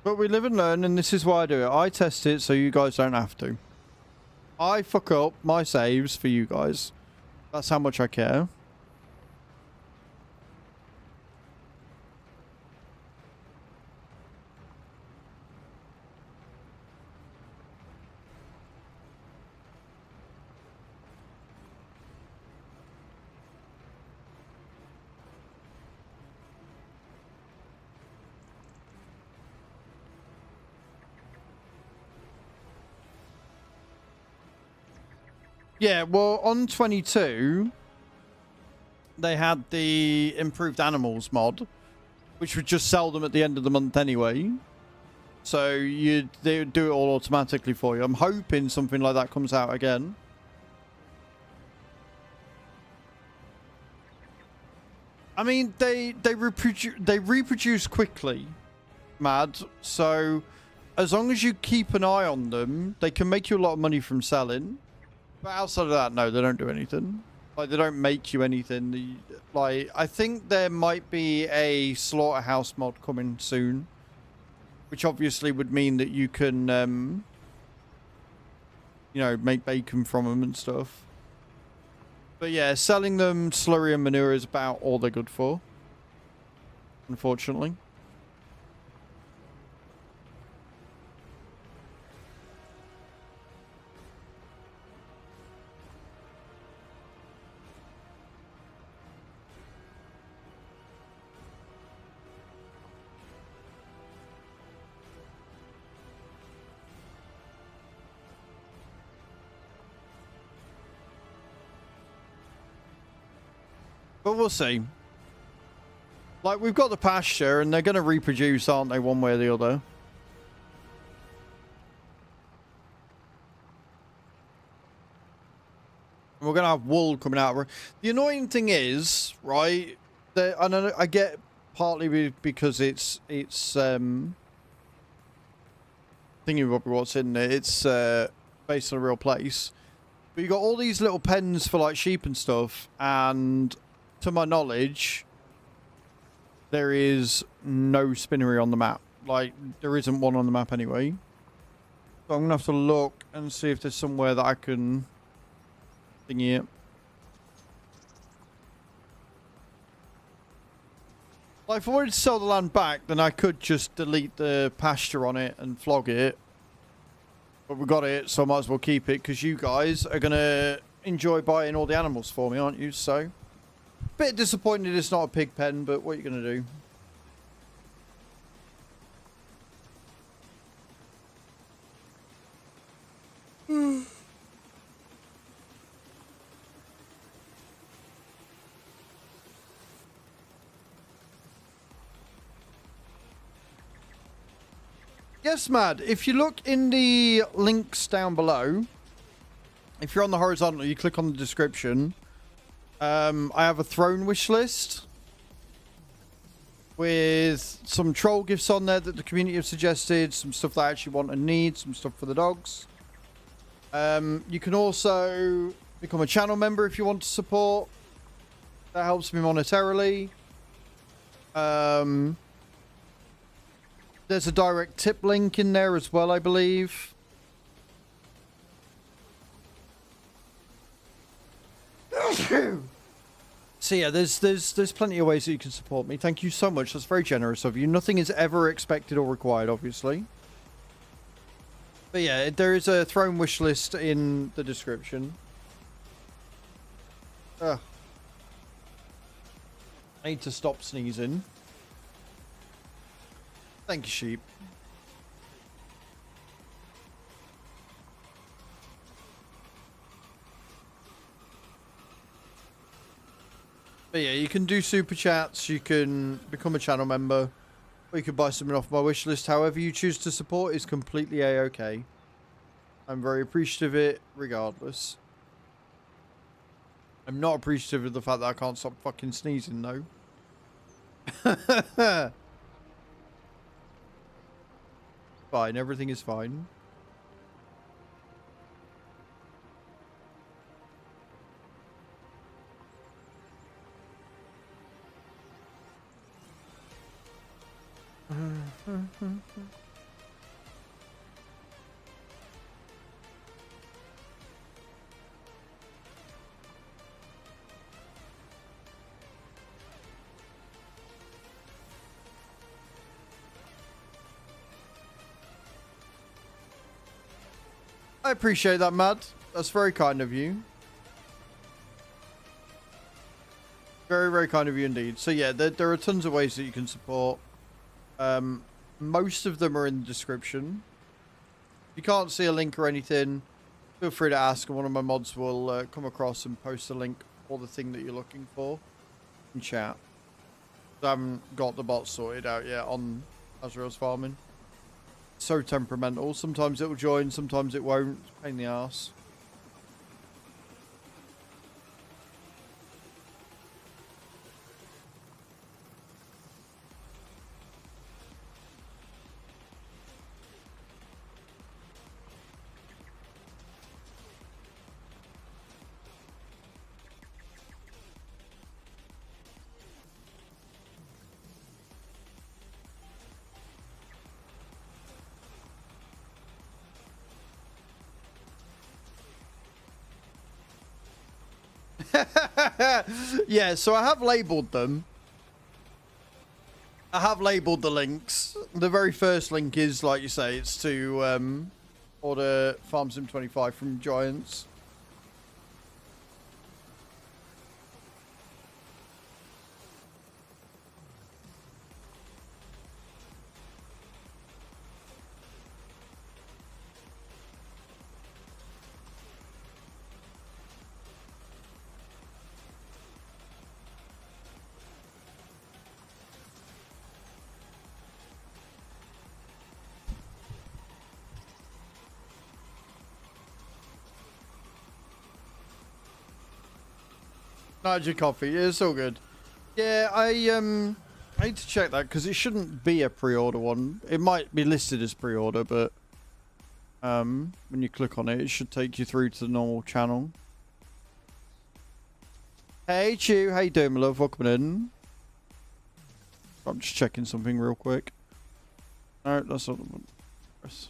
But we live and learn, and this is why I do it. I test it so you guys don't have to. I fuck up my saves for you guys. That's how much I care. Yeah, well, on 22, they had the improved animals mod, which would just sell them at the end of the month anyway. So they would do it all automatically for you. I'm hoping something like that comes out again. I mean, they reproduce quickly, Mad. So as long as you keep an eye on them, they can make you a lot of money from selling. But outside of that, no, they don't do anything. Like, they don't make you anything. Like, I think there might be a slaughterhouse mod coming soon, which obviously would mean that you can, you know, make bacon from them and stuff. But yeah, selling them slurry and manure is about all they're good for, unfortunately. But we'll see. Like, we've got the pasture, and they're going to reproduce, aren't they, one way or the other? We're going to have wool coming out. The annoying thing is, right, I get partly because it's thinking about what's in there. It's based on a real place. But you got all these little pens for, like, sheep and stuff, and to my knowledge, there is no spinnery on the map. Like, there isn't one on the map anyway. So I'm going to have to look and see if there's somewhere that I can thingy it. Like, if I wanted to sell the land back, then I could just delete the pasture on it and flog it. But we got it, so I might as well keep it, because you guys are going to enjoy buying all the animals for me, aren't you? So, bit disappointed it's not a pig pen, but what are you going to do? Yes, Mad. If you look in the links down below, if you're on the horizontal, you click on the description. I have a throne wish list with some troll gifts on there that the community have suggested, some stuff that I actually want and need, some stuff for the dogs. You can also become a channel member if you want to support. That helps me monetarily. There's a direct tip link in there as well, I believe. So yeah, there's plenty of ways that you can support me. Thank you so much. That's very generous of you. Nothing is ever expected or required, obviously. But yeah, there is a throne wish list in the description. I need to stop sneezing. Thank you, sheep. But yeah, you can do super chats, you can become a channel member, or you can buy something off my wish list. However you choose to support is completely a-okay. I'm very appreciative of it, regardless. I'm not appreciative of the fact that I can't stop fucking sneezing, though. Fine, everything is fine. I appreciate that, Mad. That's very kind of you. Very, very kind of you indeed. So yeah, there are tons of ways that you can support. Most of them are in the description. If you can't see a link or anything, feel free to ask, and one of my mods will come across and post a link for the thing that you're looking for in chat. I haven't got the bot sorted out yet on Azrael's farming. So temperamental. Sometimes it will join, sometimes it won't. It's a pain in the arse. Yeah, so I have labeled them. I have labeled the links. The very first link is, like you say, it's to order Farm Sim 25 from Giants. Niger coffee, yeah, it's all good. Yeah, I need to check that because it shouldn't be a pre-order one. It might be listed as pre-order, but when you click on it, it should take you through to the normal channel. Hey Chew, how you doing, my love? Welcome in. I'm just checking something real quick. No, that's not the button to press.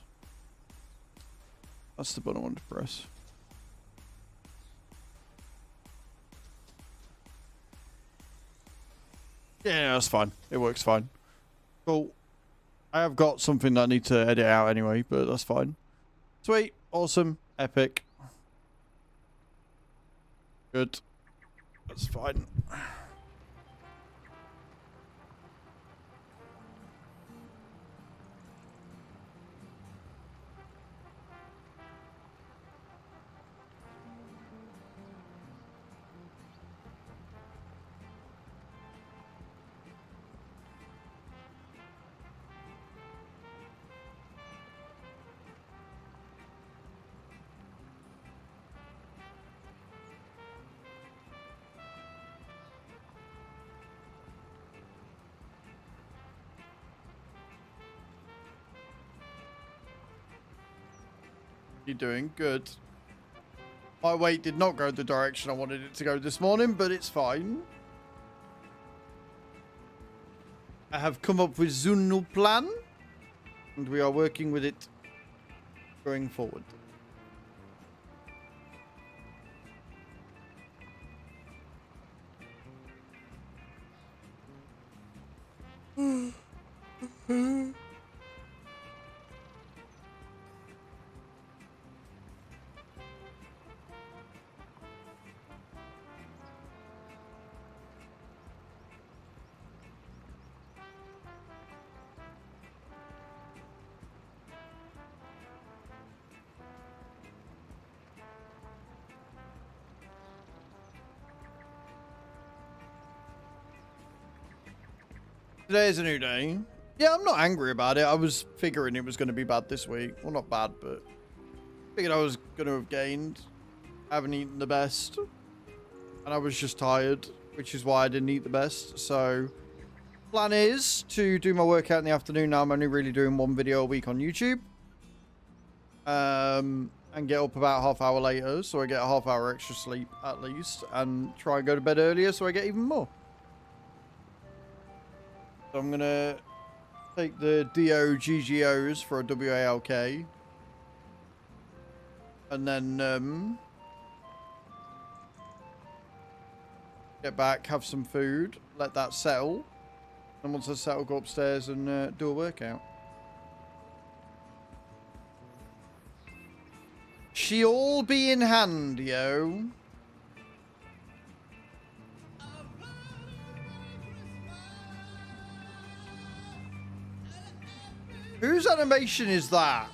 That's the button I want to press. Yeah, that's fine. It works fine. Cool. I have got something that I need to edit out anyway, but that's fine. Sweet. Awesome. Epic. Good. That's fine. You're doing good. My weight did not go the direction I wanted it to go this morning, but it's fine. I have come up with a new plan, and we are working with it going forward. Today's a new day. Yeah, I'm not angry about it. I was figuring it was going to be bad this week. Well, not bad, but figured I was going to have gained. I haven't eaten the best. And I was just tired, which is why I didn't eat the best. So, plan is to do my workout in the afternoon. Now I'm only really doing one video a week on YouTube. And get up about half hour later, so I get a half hour extra sleep at least. And try and go to bed earlier, so I get even more. So I'm going to take the DO-GGOs for a WALK. And then get back, have some food, let that settle. And once I settle, go upstairs and do a workout. She all be in hand, yo. Whose animation is that?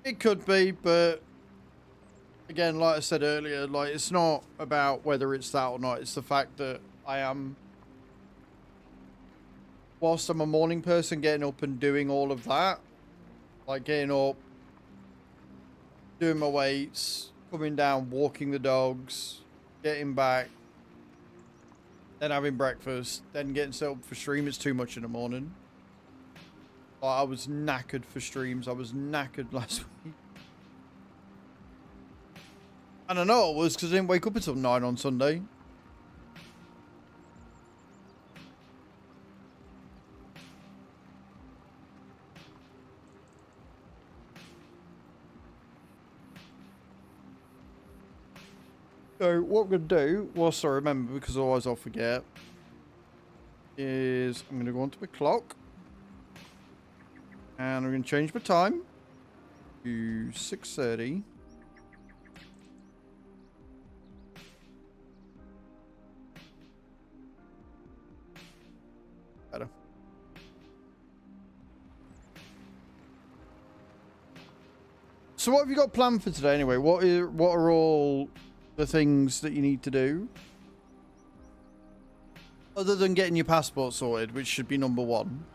It could be, but again, like I said earlier, like it's not about whether it's that or not. It's the fact that I am, whilst I'm a morning person, getting up and doing all of that, like getting up, doing my weights, coming down, walking the dogs, getting back, then having breakfast, then getting set up for stream. It's too much in the morning. I was knackered for streams. I was knackered last week. And I know it was because I didn't wake up until 9 on Sunday. So what I'm going to do, whilst I remember, because otherwise I'll forget, is I'm going to go onto my clock. And I'm going to change my time to 6:30. Better. So what have you got planned for today anyway? What are all the things that you need to do? Other than getting your passport sorted, which should be number one.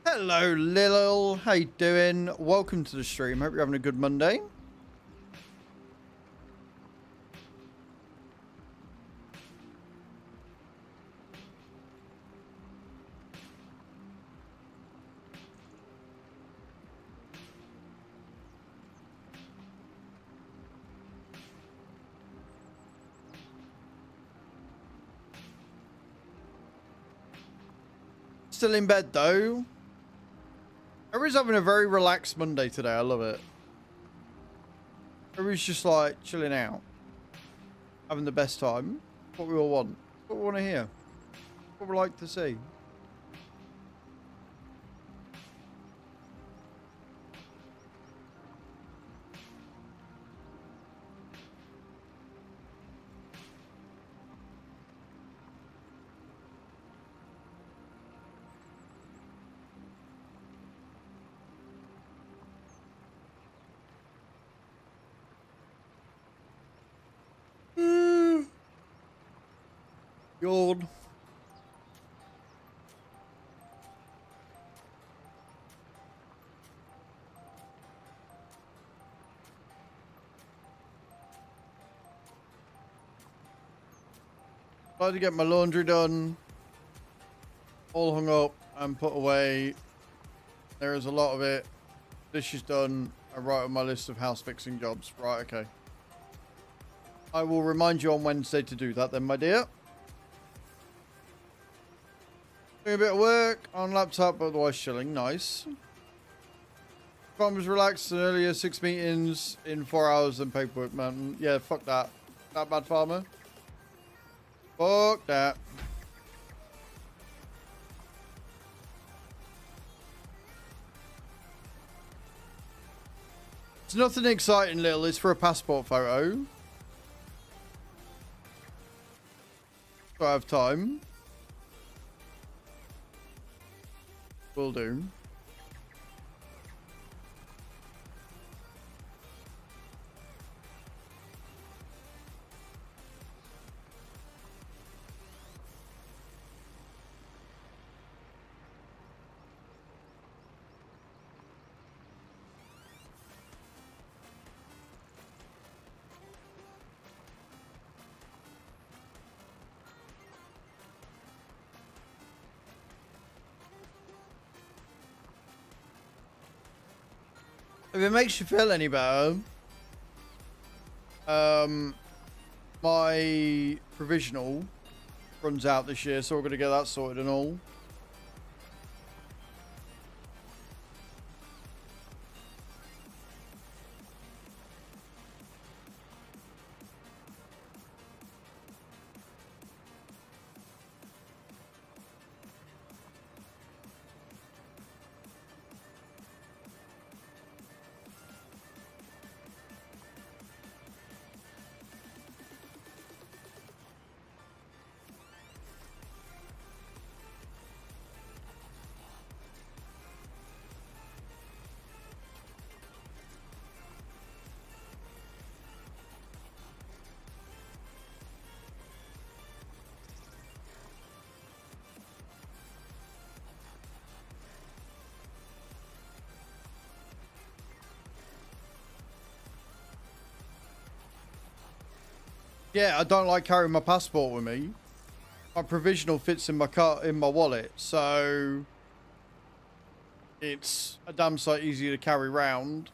Hello, Lil. How you doing? Welcome to the stream. Hope you're having a good Monday. Still in bed, though. Everyone's having a very relaxed Monday today. I love it. Everyone's just like chilling out, having the best time. What we all want. What we want to hear. What we like to see. Yawn. Tried to get my laundry done, all hung up and put away. There is a lot of it. Dishes done. I write on my list of house fixing jobs. Right, okay. I will remind you on Wednesday to do that then, my dear. Doing a bit of work on laptop, but otherwise chilling. Nice. Farmers relaxed and earlier 6 meetings in 4 hours and paperwork, man. Yeah, fuck that. That bad farmer. Fuck that. It's nothing exciting, Lil. It's for a passport photo. Do I have time? Will do. If it makes you feel any better, my provisional runs out this year, so we're going to get that sorted and all. Yeah, I don't like carrying my passport with me. My provisional fits in my car, in my wallet, so it's a damn sight easier to carry around,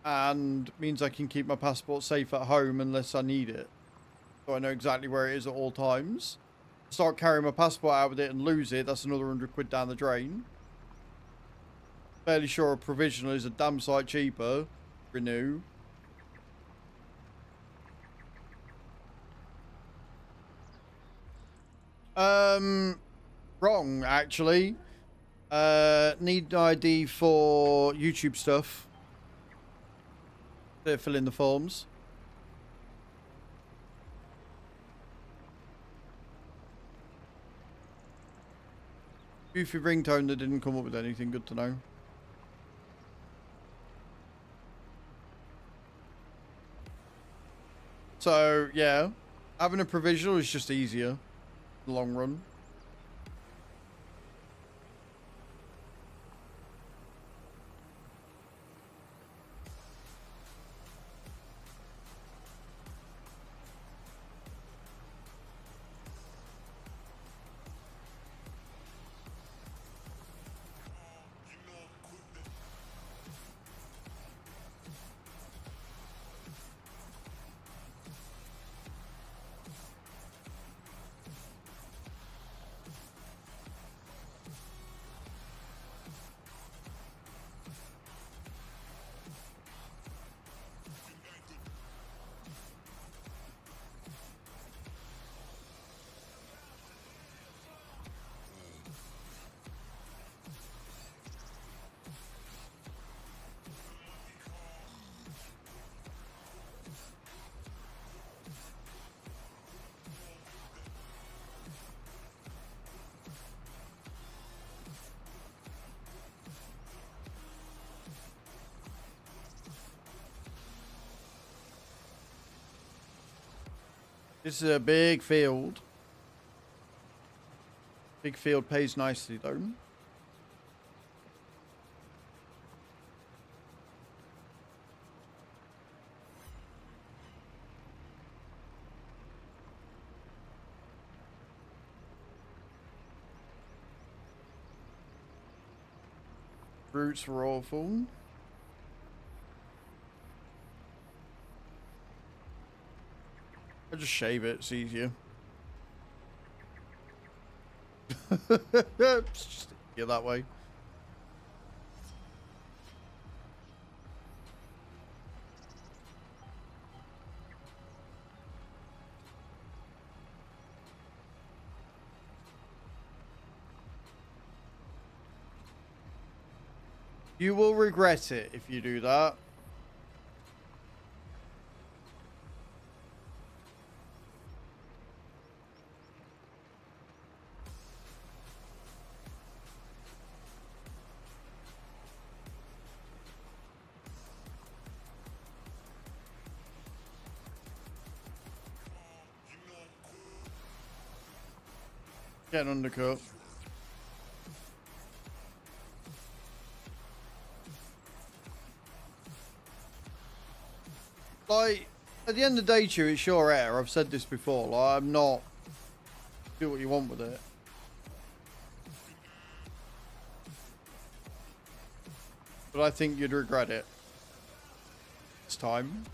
and means I can keep my passport safe at home unless I need it, so I know exactly where it is at all times. Start carrying my passport out with it and lose it, that's another £100 down the drain. Fairly sure a provisional is a damn sight cheaper to renew. Wrong, actually. Need an ID for YouTube stuff. To fill in the forms. Goofy ringtone that didn't come up with anything, good to know. So, yeah. Having a provisional is just easier in the long run. This is a big field. Big field pays nicely though. Roots were awful. I just shave it, it's easier. It's just easier that way. You will regret it if you do that. Getting undercut. Like, at the end of the day, Chew, it's your air. I've said this before. Like, I'm not... Do what you want with it. But I think you'd regret it. This time.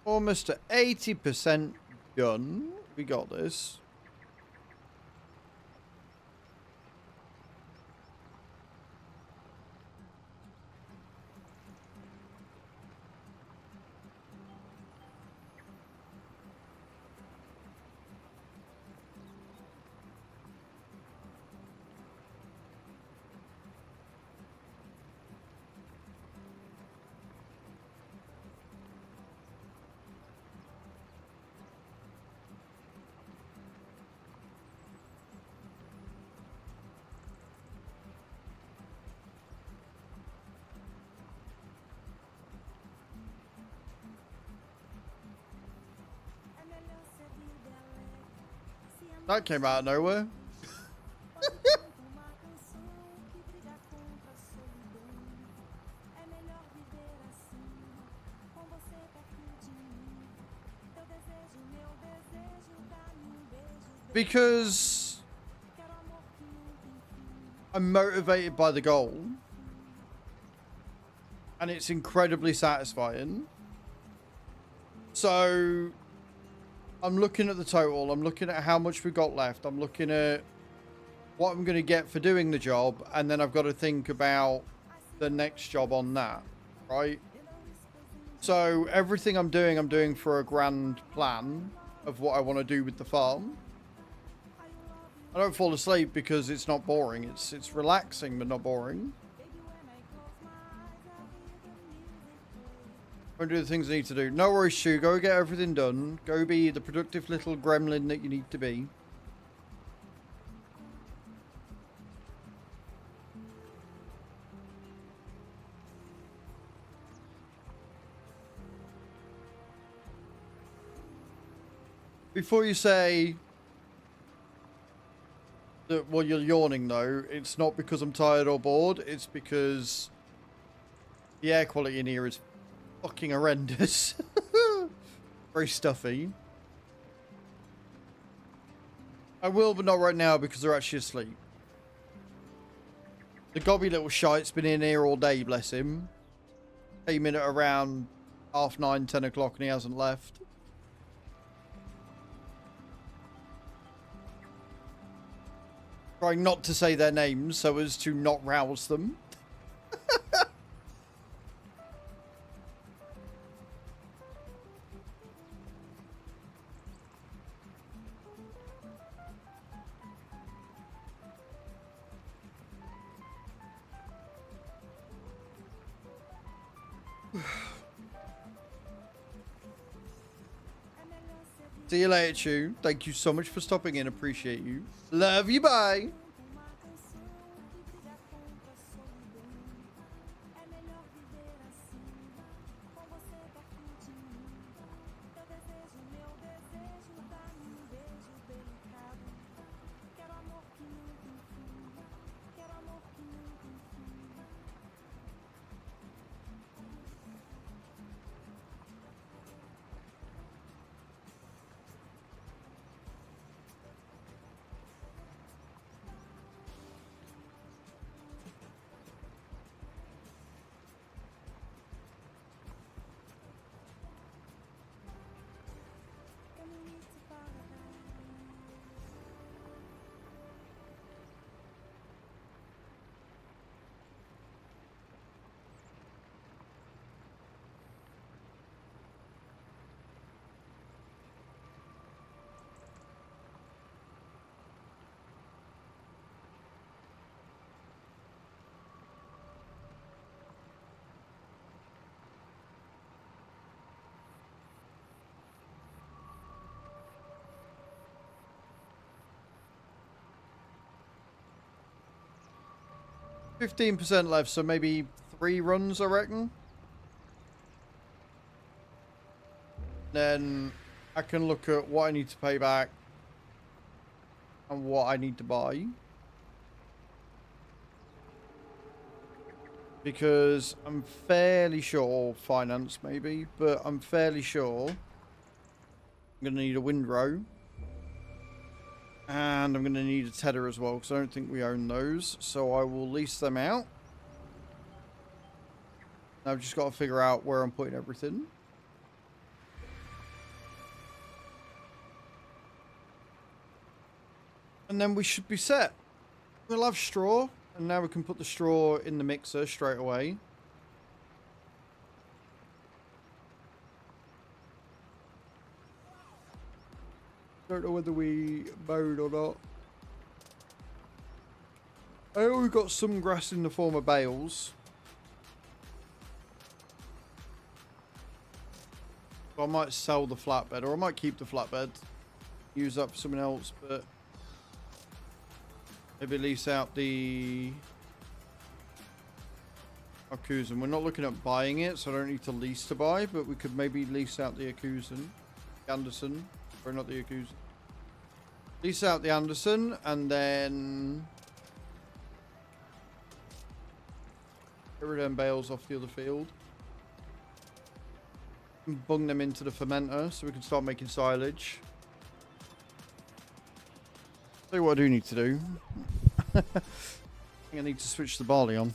Almost to 80% done. We got this. That came out of nowhere. Because I'm motivated by the goal. And it's incredibly satisfying. So I'm looking at the total. I'm looking at how much we got left. I'm looking at what I'm going to get for doing the job. And then I've got to think about the next job on that. Right? So everything I'm doing for a grand plan of what I want to do with the farm. I don't fall asleep because it's not boring. It's relaxing but not boring. Go and do the things I need to do. No worries, Stu. Go get everything done. Go be the productive little gremlin that you need to be. Before you say that, well, you're yawning though, it's not because I'm tired or bored. It's because the air quality in here is fucking horrendous. Very stuffy. I will, but not right now because they're actually asleep. The gobby little shite's been in here all day, bless him. Came in at around 9:30, 10 o'clock and he hasn't left. Trying not to say their names so as to not rouse them. See you later, Chew. Thank you so much for stopping in. Appreciate you. Love you. Bye. 15% left, so maybe 3 runs, I reckon. Then I can look at what I need to pay back and what I need to buy. Because I'm fairly sure, finance maybe, but I'm fairly sure I'm going to need a windrow. And I'm going to need a tedder as well, because I don't think we own those. So I will lease them out. I've just got to figure out where I'm putting everything. And then we should be set. We'll have straw. And now we can put the straw in the mixer straight away. Don't know whether we mowed or not. I know we've got some grass in the form of bales. So I might sell the flatbed, or I might keep the flatbed. Use that for something else, but maybe lease out the Akuzen. We're not looking at buying it, so I don't need to lease to buy, but we could maybe lease out the Akuzen. Anderson. Or not the Akuzen. Lease out the Anderson, and then get rid of them bales off the other field. And bung them into the fermenter so we can start making silage. Tell you what I do need to do. I think I need to switch the barley on.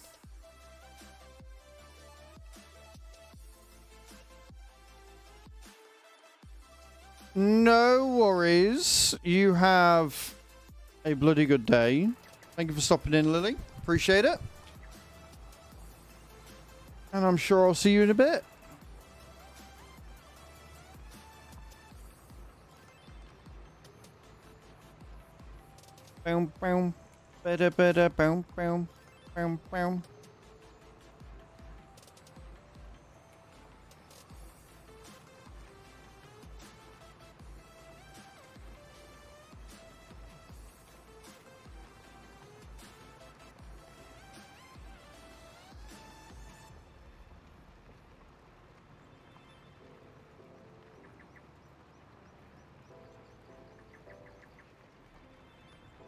No worries. You have a bloody good day. Thank you for stopping in, Lily. Appreciate it. And I'm sure I'll see you in a bit. Boom, boom. Better, better, boom, boom, boom, boom.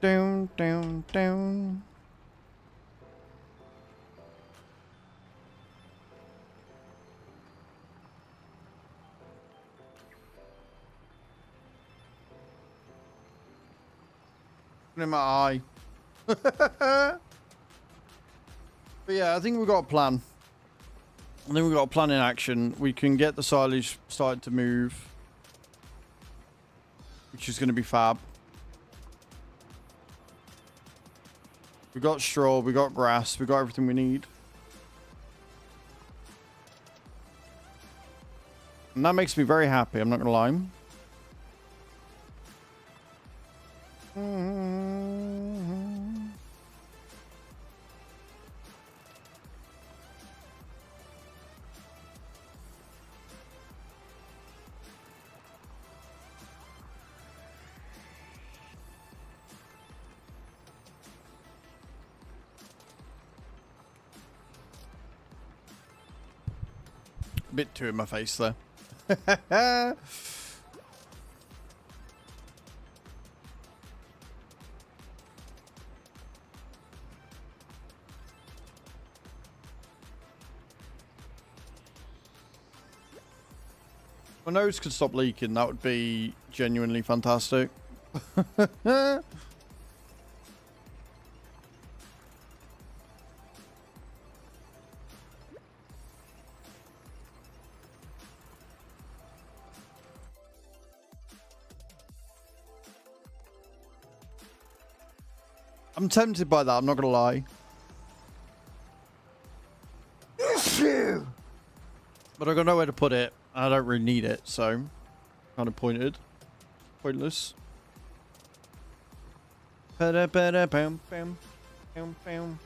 Down, down, down. In my eye. But yeah, I think we've got a plan. I think we've got a plan in action. We can get the silage started to move, which is going to be fab. We got straw, we got grass, we got everything we need. And that makes me very happy, I'm not going to lie. Bit too in my face there. My nose could stop leaking. That would be genuinely fantastic. I'm tempted by that, I'm not gonna lie. But I've got nowhere to put it. I don't really need it, so kind of pointless. Bam, bam, bam, bam, bam.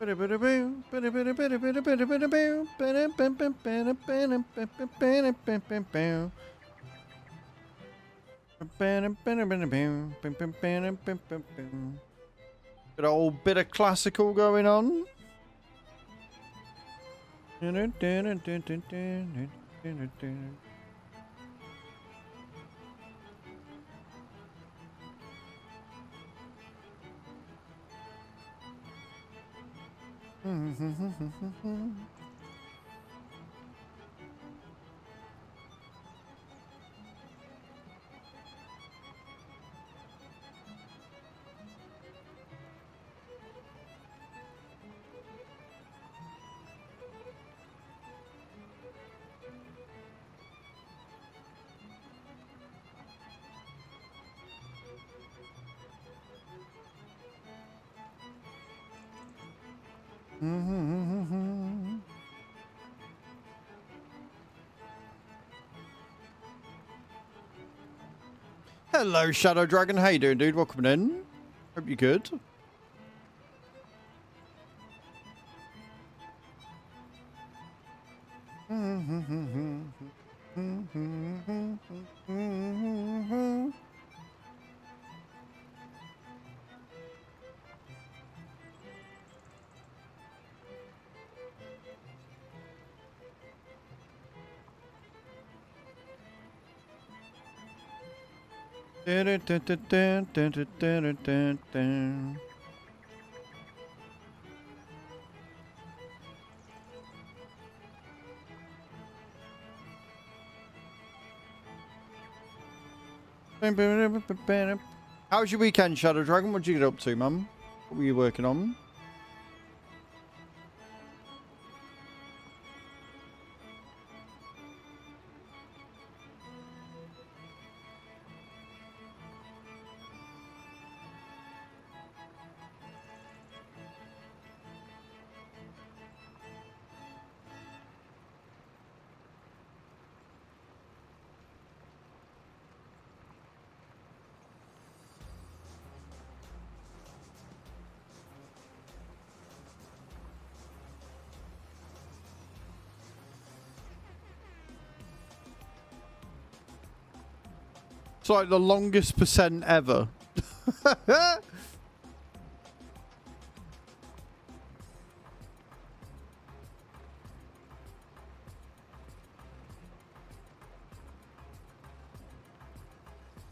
Good old bit of classical going on. Hello, Shadow Dragon. How you doing, dude? Welcome in. Hope you're good. How was your weekend, Shadow Dragon? What did you get up to, mum? What were you working on? It's like the longest percent ever.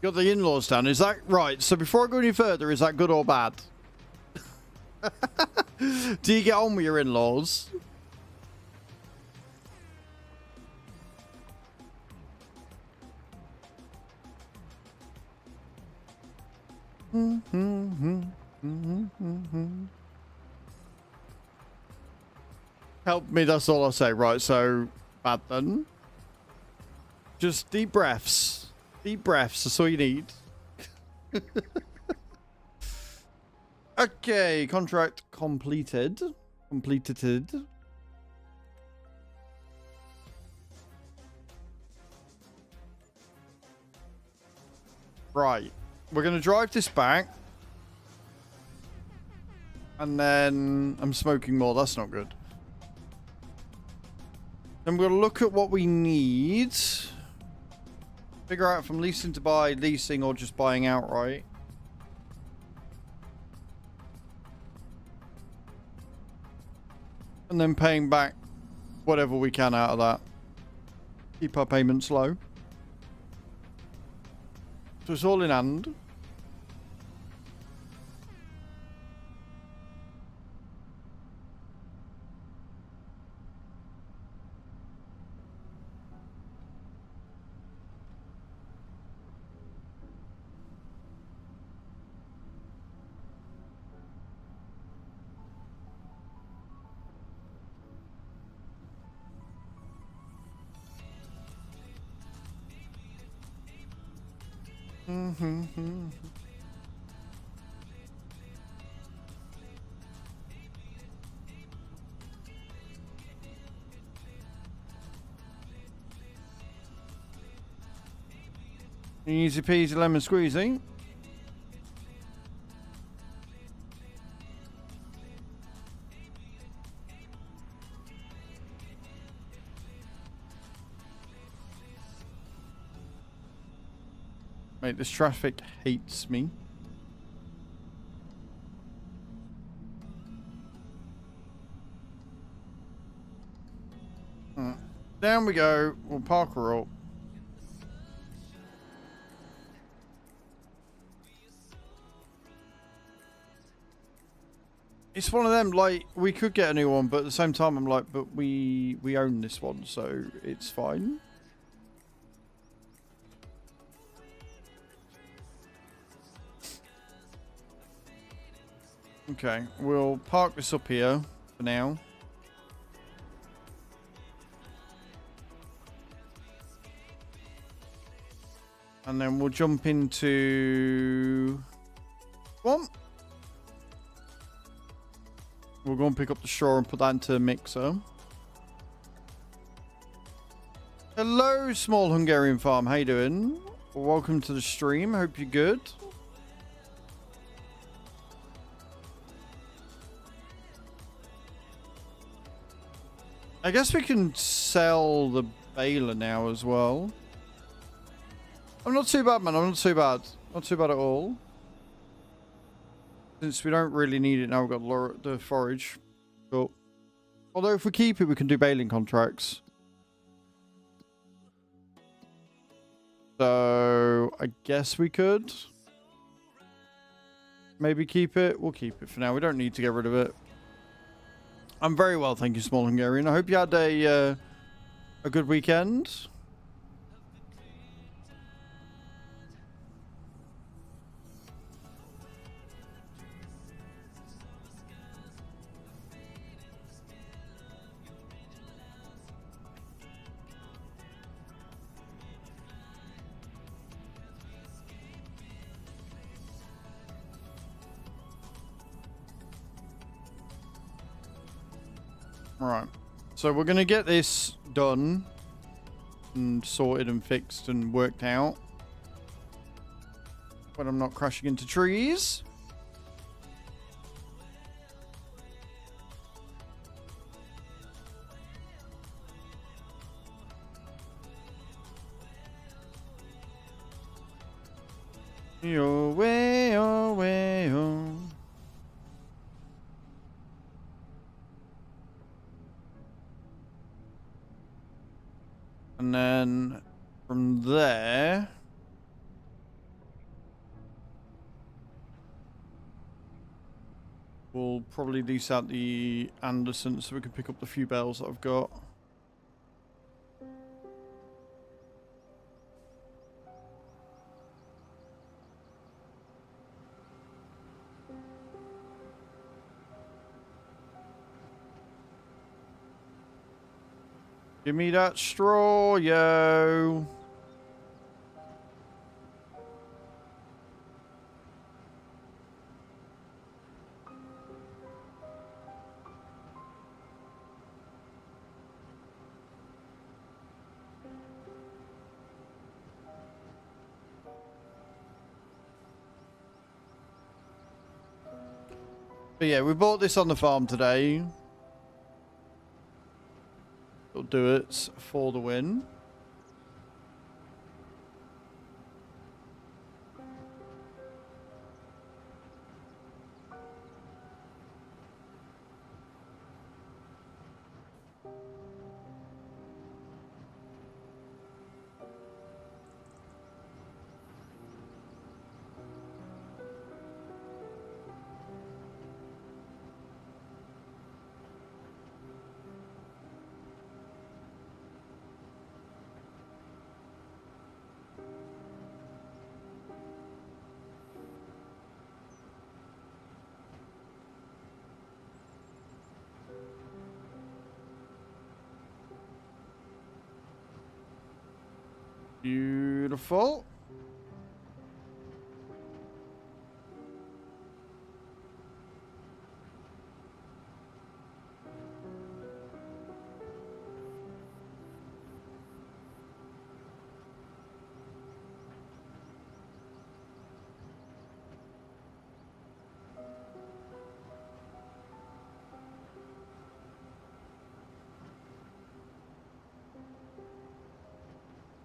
Got the in-laws down. Is that right? So before I go any further, is that good or bad? Do you get on with your in-laws? Help me, that's all I'll say. Right, so bad then. Just deep breaths. Deep breaths, that's all you need. Okay, contract completed. Completed. Right. We're going to drive this back. And then I'm smoking more. That's not good. Then we're going to look at what we need. Figure out if I'm leasing to buy, leasing, or just buying outright. And then paying back whatever we can out of that. Keep our payments low. So it's all in hand. Easy peasy lemon squeezy. Mate, this traffic hates me. Down we go. We'll park her up. It's one of them, like, we could get a new one, but at the same time, I'm like, but we own this one, so it's fine. Okay, we'll park this up here for now. And then we'll jump into... What? We'll go and pick up the straw and put that into a mixer. Hello, Small Hungarian Farm. How you doing? Welcome to the stream. Hope you're good. I guess we can sell the baler now as well. I'm not too bad, man. I'm not too bad. Not too bad at all. Since we don't really need it now, we've got the forage. Cool. Although if we keep it, we can do baling contracts. So I guess we could. Maybe keep it. We'll keep it for now. We don't need to get rid of it. I'm very well, thank you, Small Hungarian. I hope you had a good weekend. Right, so we're going to get this done and sorted and fixed and worked out. But I'm not crashing into trees. Your way, oh. And then from there, we'll probably lease out the Anderson so we can pick up the few bells that I've got. Give me that straw, yo. But yeah, we bought this on the farm today. We'll do it for the win. Beautiful.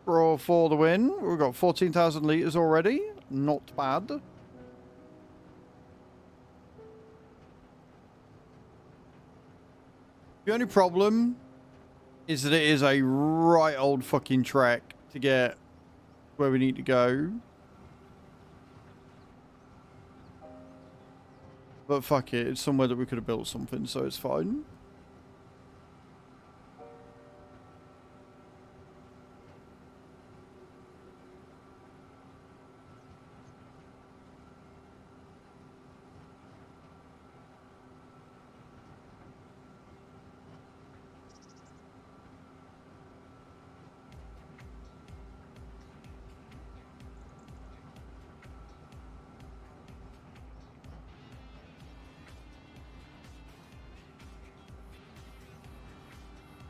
Straw for the win. We've got 14,000 litres already. Not bad. The only problem is that it is a right old fucking trek to get where we need to go. But fuck it, it's somewhere that we could have built something, so it's fine.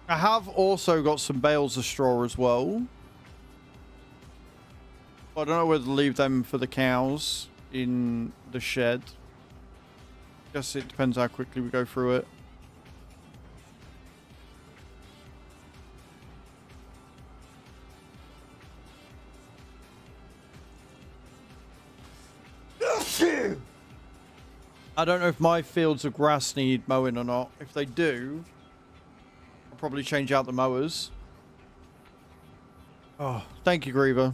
I have also got some bales of straw as well. I don't know whether to leave them for the cows in the shed. Guess it depends how quickly we go through it. I don't know if my fields of grass need mowing or not. If they do, I'll probably change out the mowers. Oh, thank you, Griever.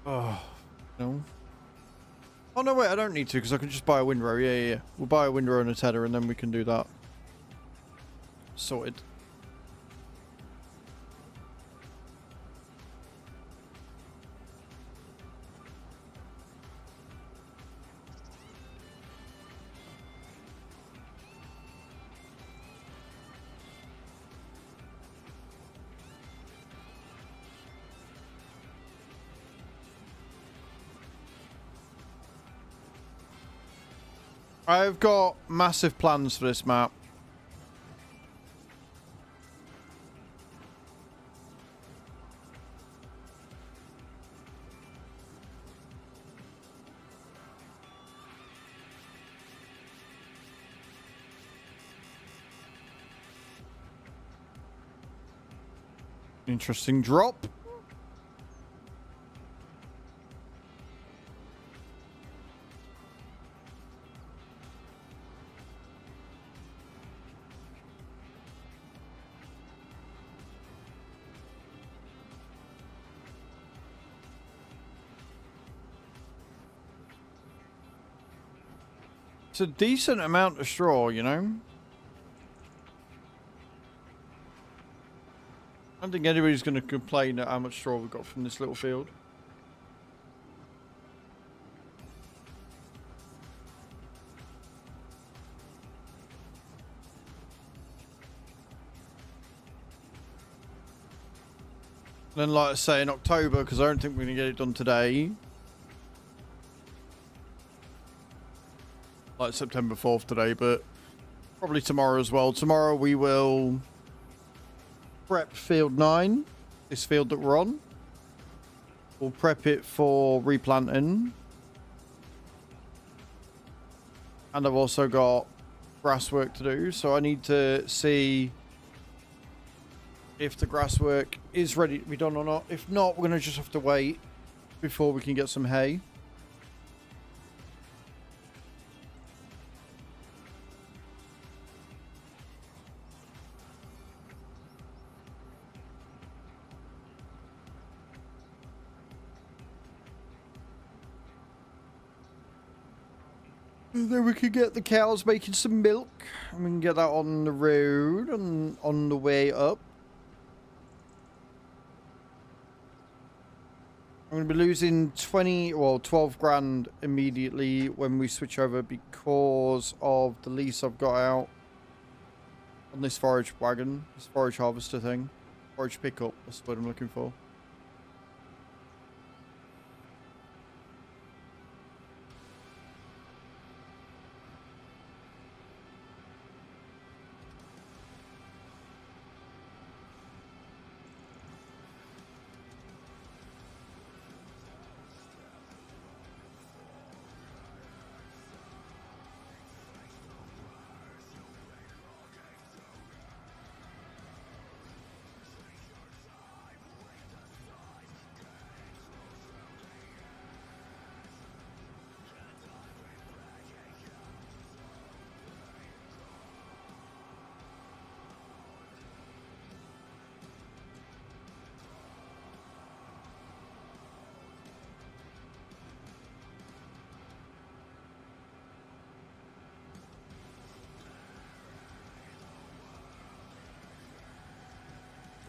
Oh, no. Oh, no, wait, I don't need to because I can just buy a windrow. Yeah. We'll buy a windrow and a tedder and then we can do that. Sorted. I've got massive plans for this map. Interesting drop. It's a decent amount of straw, you know? I don't think anybody's going to complain at how much straw we've got from this little field. Then, like I say, in October, because I don't think we're going to get it done today. Like September 4th today, but probably tomorrow as well. Tomorrow we will prep field 9, this field that we're on. We'll prep it for replanting. And I've also got grass work to do, so I need to see if the grass work is ready to be done or not. If not, we're going to just have to wait before we can get some hay. And then we can get the cows making some milk. And we can get that on the road and on the way up. I'm going to be losing 12 grand immediately when we switch over because of the lease I've got out on this forage wagon, this forage harvester thing. Forage pickup, that's what I'm looking for.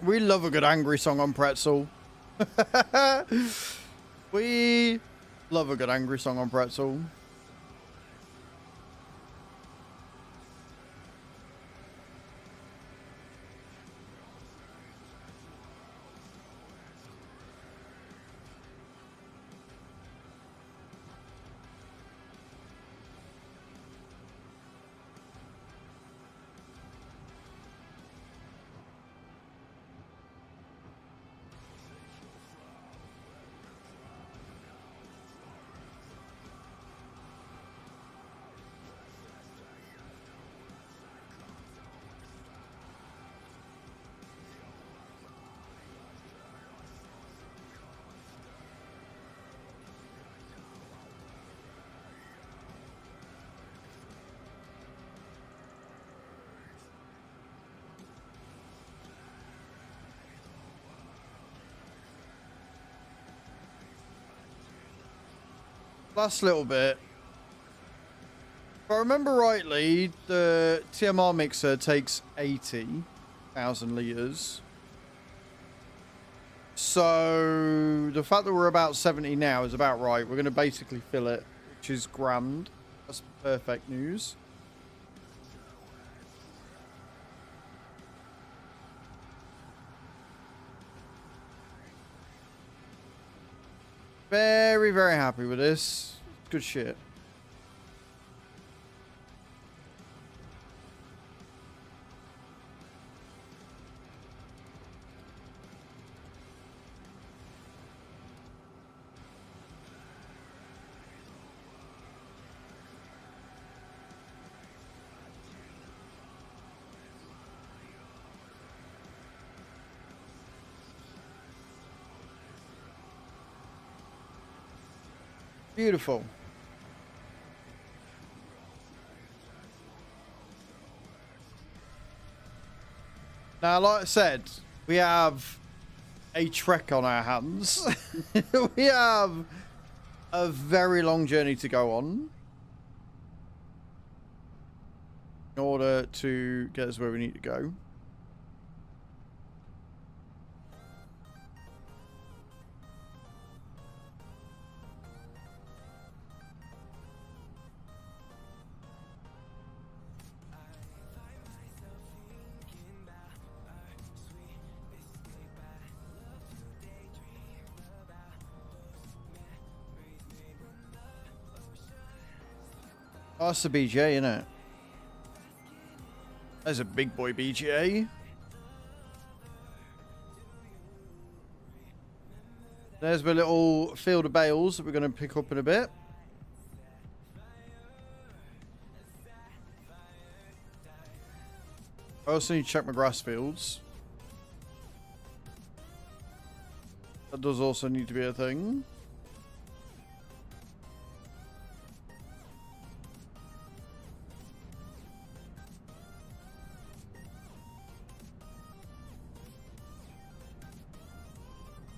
We love a good angry song on Pretzel. We love a good angry song on Pretzel. Last little bit. If I remember rightly, the TMR mixer takes 80,000 litres. So the fact that we're about 70 now is about right. We're going to basically fill it, which is grand. That's perfect news. Very, very happy with this. Good shit. Beautiful. Now, like I said, we have a trek on our hands. We have a very long journey to go on in order to get us where we need to go. Oh, that's a BGA, isn't it? There's a big boy BGA. There's my little field of bales that we're going to pick up in a bit. I also need to check my grass fields. That does also need to be a thing.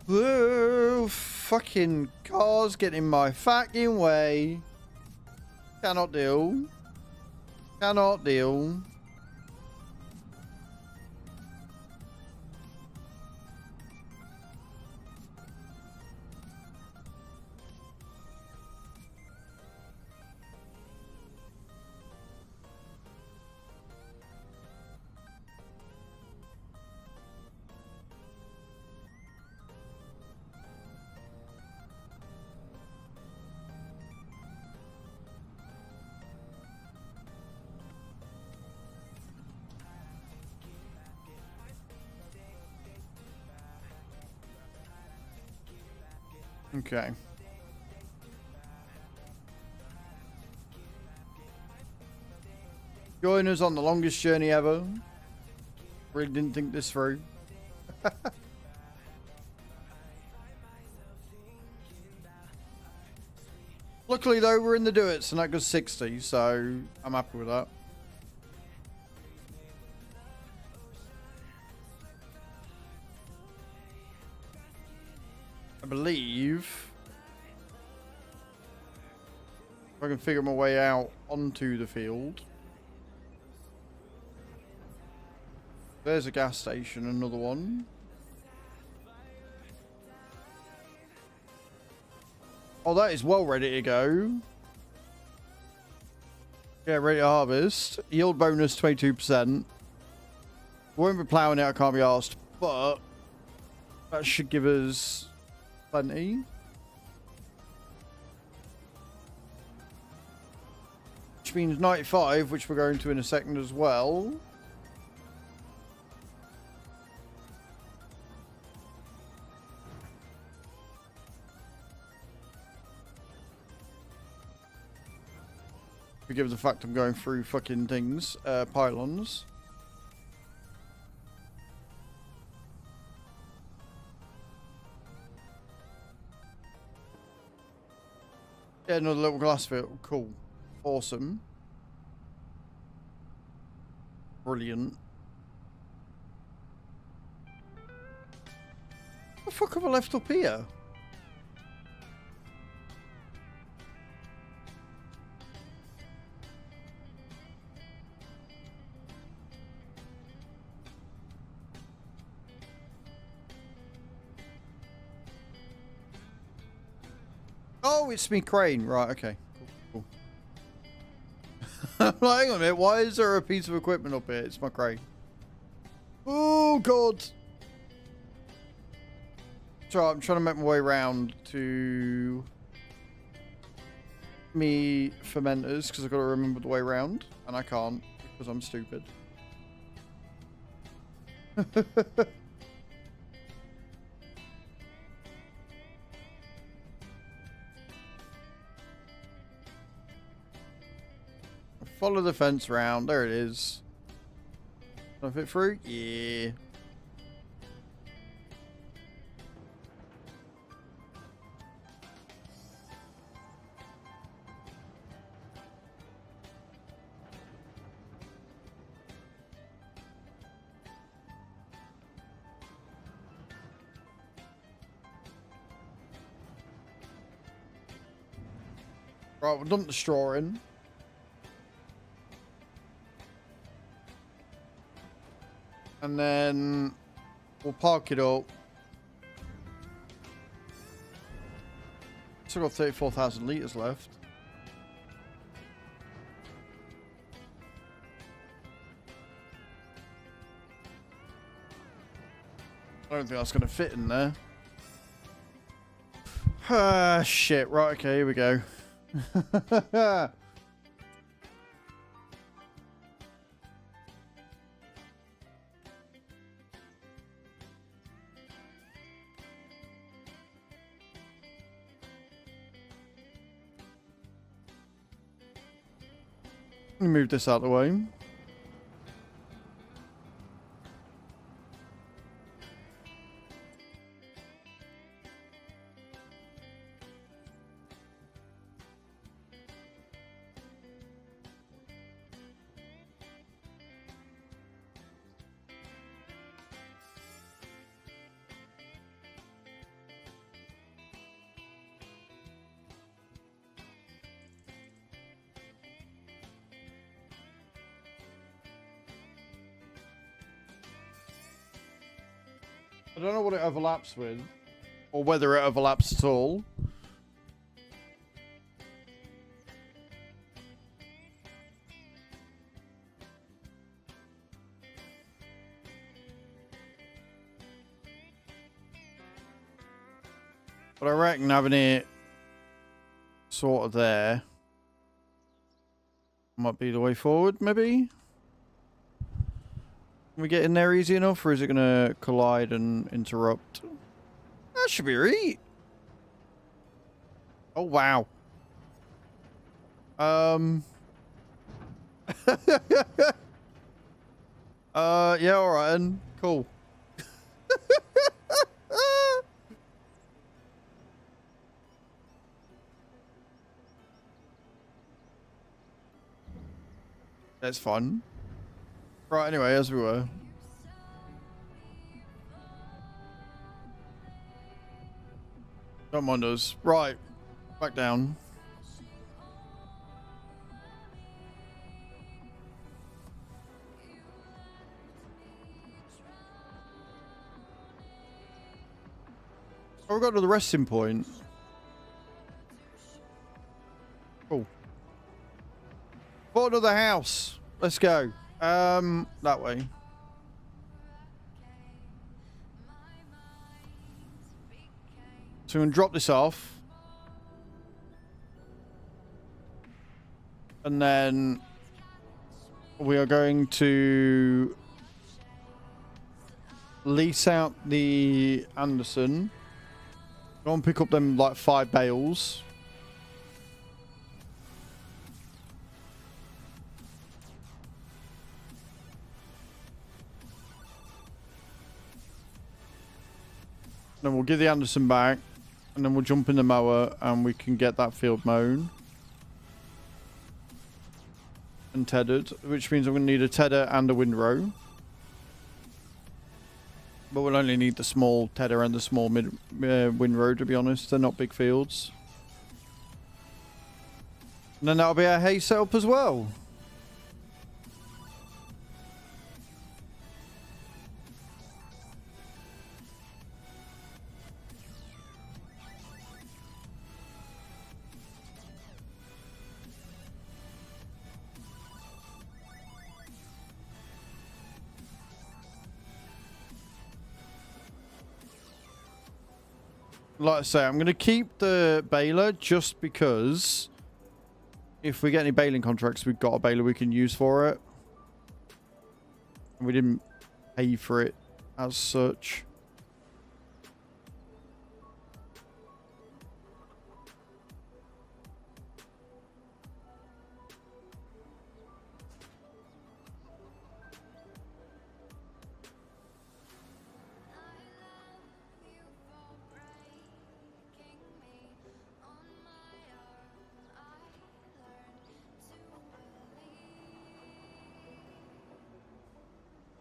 Whoa, fucking cars get in my fucking way. Cannot deal. Cannot deal. Okay. Join us on the longest journey ever. Really didn't think this through. Luckily though, we're in the do-its and that goes 60, so I'm happy with that. I believe if I can figure my way out onto the field. There's a gas station, another one. Oh, that is well ready to go. Yeah, ready to harvest. Yield bonus 22%. Won't be ploughing it, I can't be asked, but that should give us plenty. Which means 95, which we're going to in a second as well. Forgive the fact I'm going through fucking things, pylons. Yeah, another little glass field. Cool. Awesome. Brilliant. What the fuck have I left up here? Oh, it's me crane. Right, okay. Cool. Hang on a minute. Why is there a piece of equipment up here? It's my crane. Oh, God. So I'm trying to make my way around to me fermenters because I've got to remember the way around. And I can't because I'm stupid. Follow the fence round. There it is. Can I fit through? Yeah. Right, we'll dump the straw in. And then we'll park it up. Still got 34,000 litres left. I don't think that's going to fit in there. Ah, shit. Right, okay, here we go. Let me move this out of the way. I don't know what it overlaps with, or whether it overlaps at all. But I reckon having it sort of there might be the way forward, maybe? Can we get in there easy enough, or is it going to collide and interrupt? That should be right. Oh, wow. Yeah, alright then. Cool. That's fun. Right, anyway, as we were. Don't mind us. Right. Back down. Oh, we got to the resting point. Cool. For another house. Let's go. That way. So we're going to drop this off. And then we are going to lease out the Anderson. Go and pick up them like 5 bales. Then we'll give the Anderson back. And then we'll jump in the mower and we can get that field mown. And tethered. Which means I'm going to need a tedder and a windrow. But we'll only need the small tedder and the small windrow, to be honest. They're not big fields. And then that'll be our hay setup as well. Like I say, I'm going to keep the baler just because if we get any baling contracts, we've got a baler we can use for it. And we didn't pay for it as such.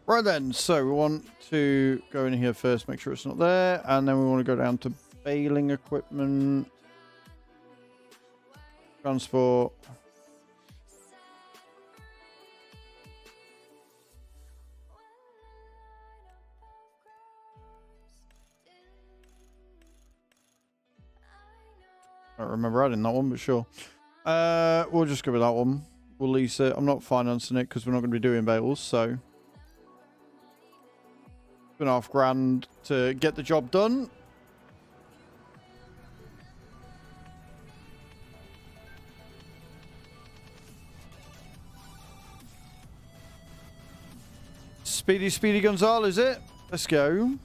Right then, so we want to go in here first, make sure it's not there, and then we want to go down to baling equipment, transport. I don't remember adding that one, but sure. We'll just go with that one. We'll lease it. I'm not financing it because we're not going to be doing bales, so... $2.5 grand to get the job done. Speedy Gonzalez, is it? Let's go.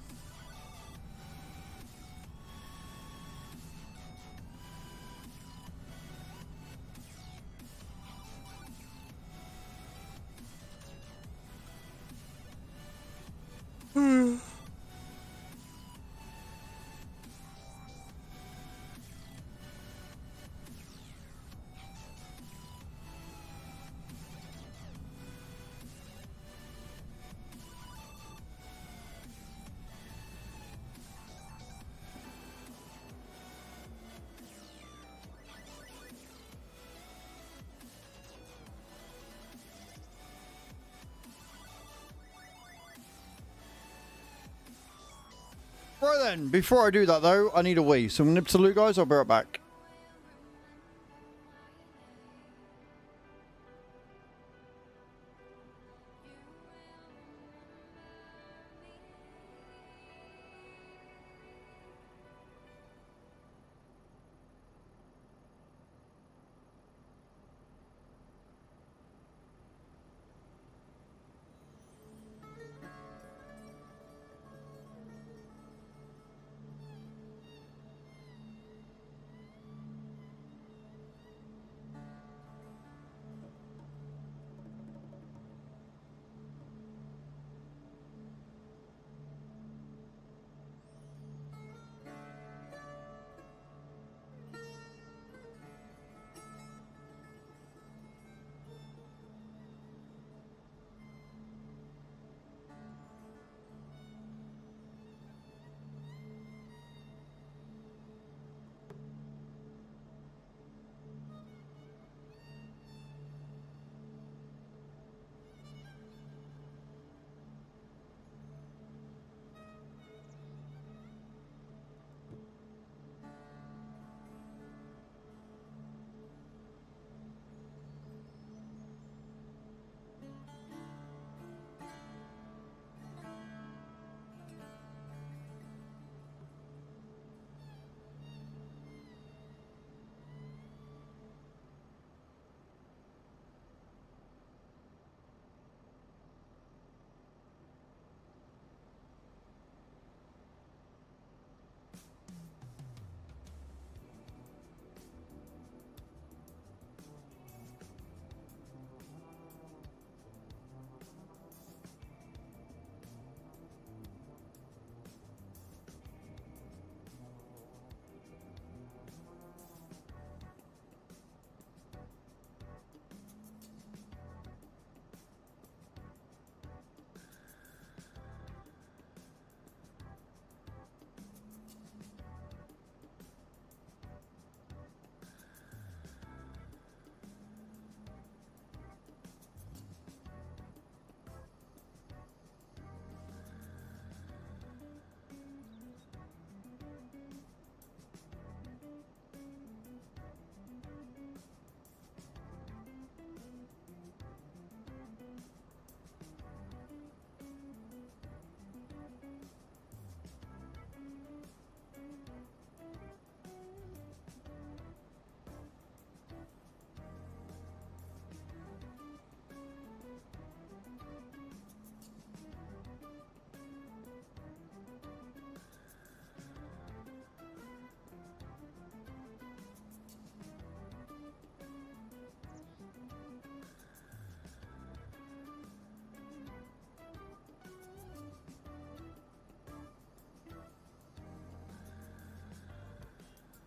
Right then, before I do that though, I need a wee. So I'm going to nip to the loot, guys. I'll be right back.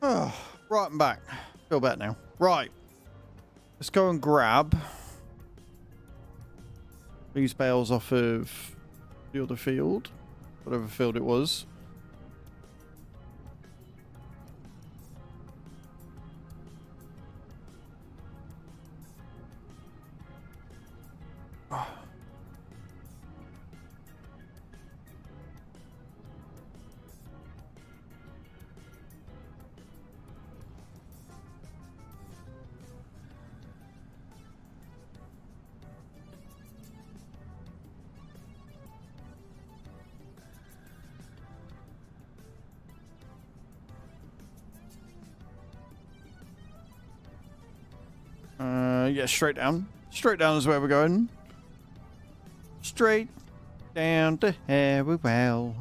Oh, right, I'm back. Feel better now. Right. Let's go and grab these bales off of the other field. Whatever field it was. Yeah, straight down. Straight down is where we're going. Straight down to Harrywell.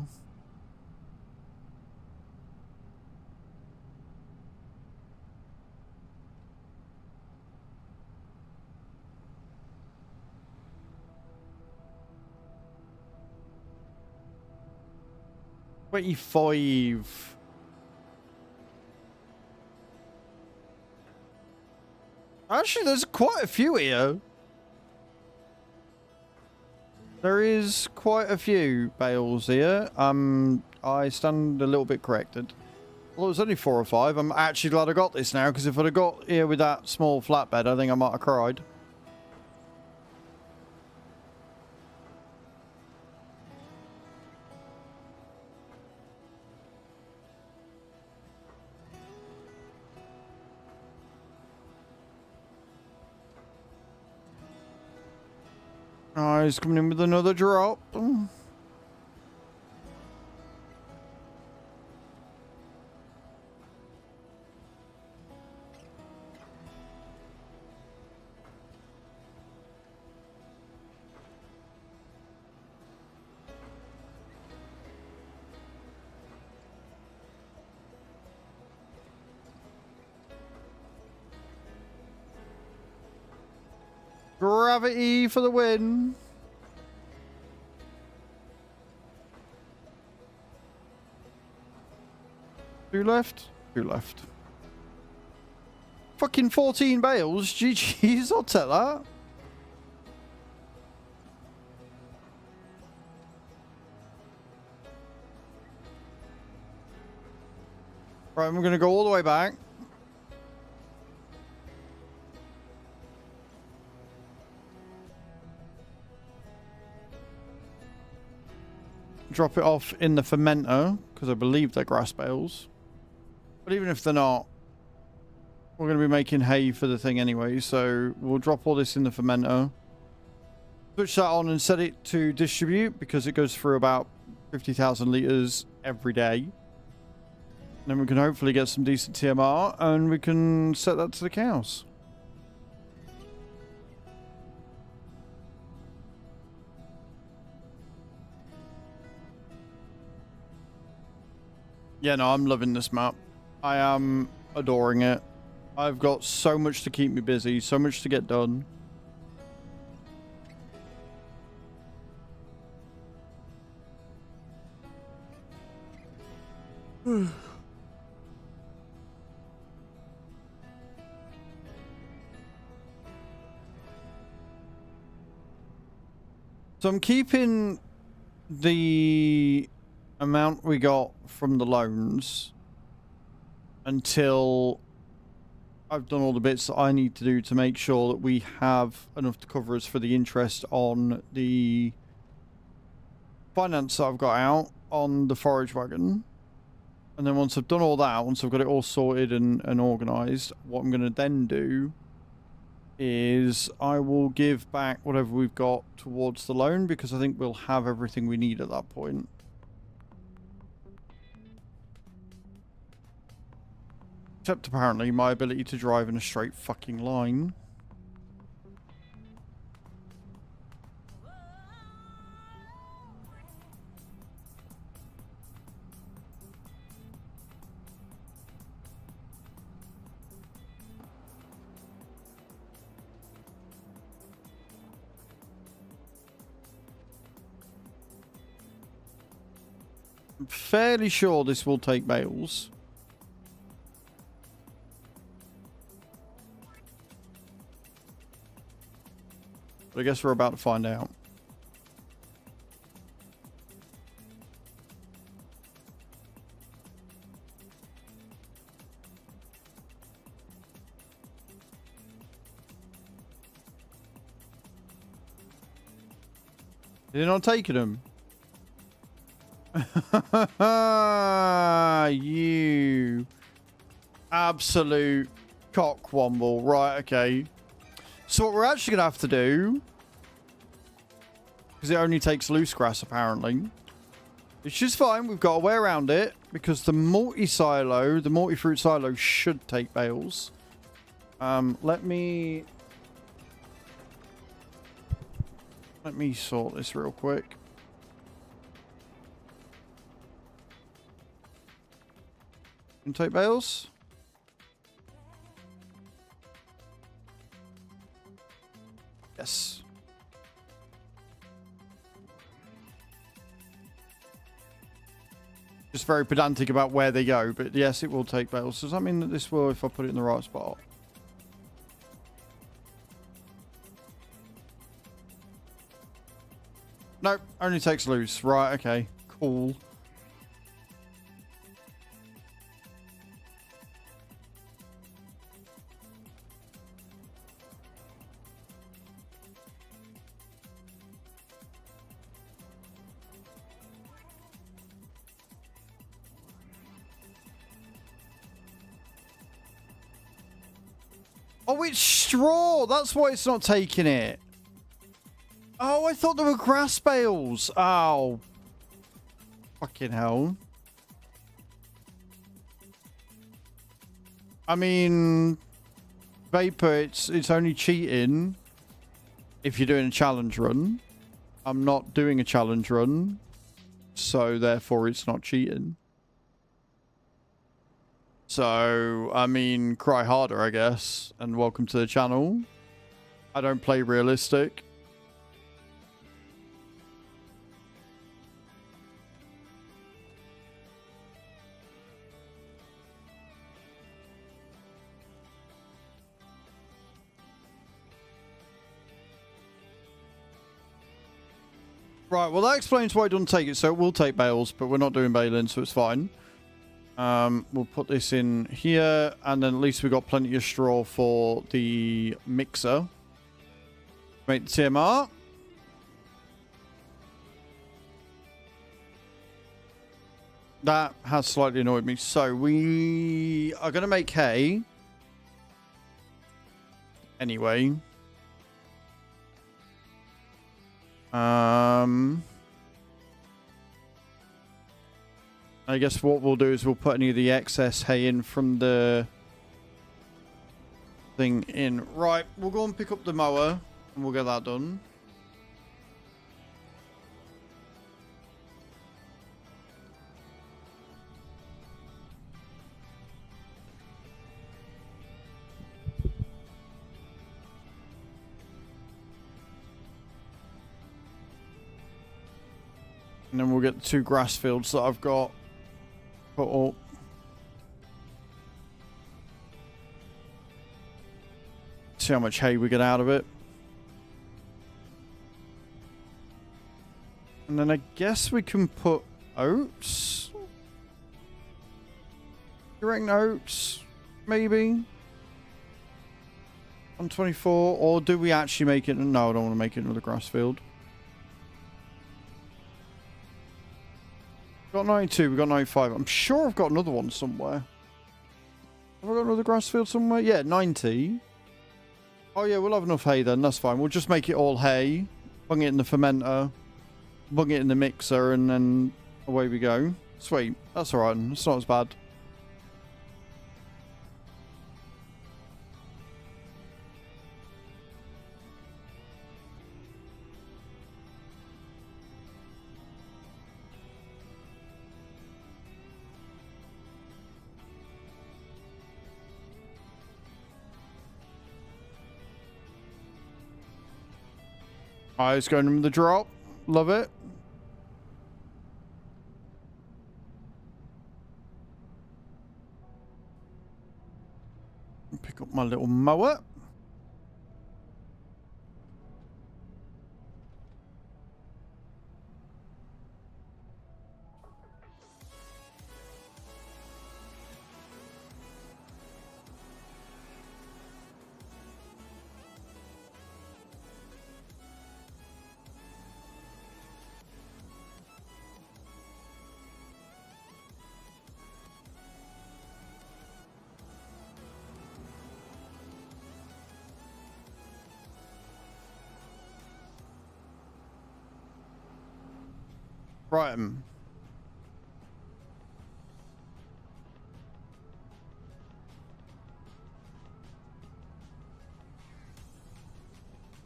$25. Actually, there's quite a few here. There is quite a few bales here. I stand a little bit corrected. Well, it was only 4 or 5. I'm actually glad I got this now, because if I'd have got here with that small flatbed, I think I might have cried. Oh, he's coming in with another drop. Gravity for the win. Two left. Two left. Fucking 14 bales. GG's, I'll take that. Right, I'm going to go all the way back. Drop it off in the fermenter, because I believe they're grass bales. But even if they're not, we're going to be making hay for the thing anyway, so we'll drop all this in the fermenter. Switch that on and set it to distribute, because it goes through about 50,000 litres every day. And then we can hopefully get some decent TMR, and we can set that to the cows. Yeah, no, I'm loving this map. I am adoring it. I've got so much to keep me busy, so much to get done. So I'm keeping the amount we got from the loans until I've done all the bits that I need to do to make sure that we have enough to cover us for the interest on the finance that I've got out on the forage wagon. And then once I've done all that, once I've got it all sorted and organised, what I'm going to then do is I will give back whatever we've got towards the loan, because I think we'll have everything we need at that point. Except apparently my ability to drive in a straight fucking line. I'm fairly sure this will take bales. But I guess we're about to find out. They're not taking them. You absolute cockwomble. Right, okay. So what we're actually going to have to do, because it only takes loose grass apparently, which is fine. We've got a way around it, because the multi-silo, the multi-fruit silo should take bales. Let me sort this real quick. Can take bales? Yes. Just very pedantic about where they go, but yes, it will take bales. Does that mean that this will, if I put it in the right spot? Nope, only takes loose. Right, okay. Cool. Oh, it's straw. That's why it's not taking it. Oh, I thought there were grass bales. Oh. Fucking hell. I mean, Vapor, it's only cheating if you're doing a challenge run. I'm not doing a challenge run, so therefore it's not cheating. So, I mean, cry harder, I guess. And welcome to the channel. I don't play realistic. Right, well that explains why it doesn't take it. So it will take bales, but we're not doing baling, so it's fine. We'll put this in here, and then at least we've got plenty of straw for the mixer. Make the TMR. That has slightly annoyed me. So we are going to make hay. Anyway. I guess what we'll do is we'll put any of the excess hay in from the thing in. Right, we'll go and pick up the mower and we'll get that done. And then we'll get the 2 grass fields that I've got put up. See how much hay we get out of it. And then I guess we can put oats. You reckon oats? Maybe? On 24? Or do we actually make it? No, I don't want to make it another grass field. Got 92, we got 95. I'm sure I've got another one somewhere. Have I got another grass field somewhere? Yeah, 90. Oh yeah, we'll have enough hay then, that's fine. We'll just make it all hay, bung it in the fermenter, bung it in the mixer, and then away we go. Sweet, that's alright, it's not as bad. Eyes going in the drop. Love it. Pick up my little mower. Right.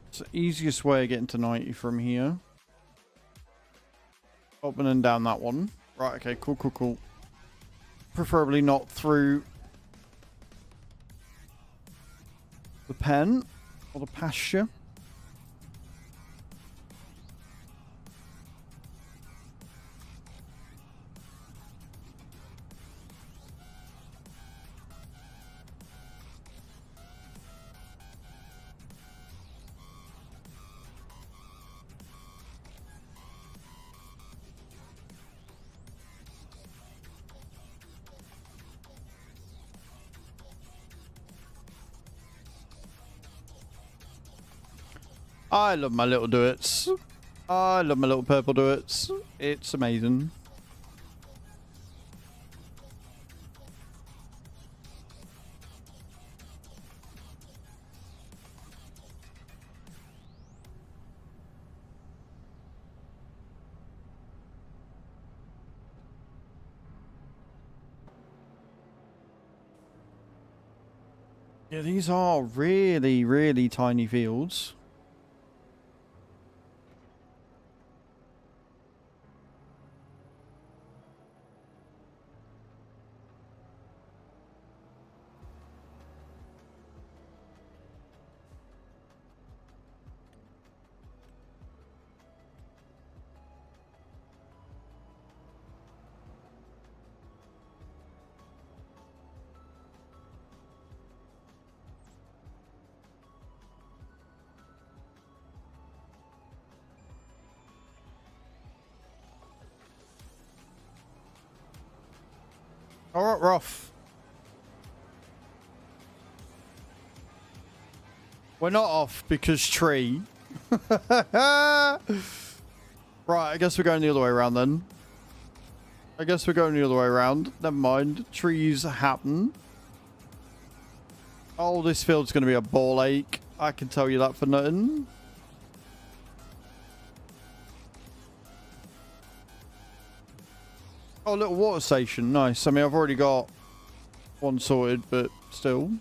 It's the easiest way of getting to 90 from here. Up and down that one. Right, okay, cool, cool, cool. Preferably not through the pen or the pasture. I love my little duets. I love my little purple duets. It's amazing. Yeah, these are really, really tiny fields. All right, Ruff. We're not off because tree. Right, I guess we're going the other way around then. I guess we're going the other way around. Never mind. Trees happen. Oh, this field's going to be a ball ache. I can tell you that for nothing. Oh, a little water station. Nice. I mean, I've already got one sorted, but still.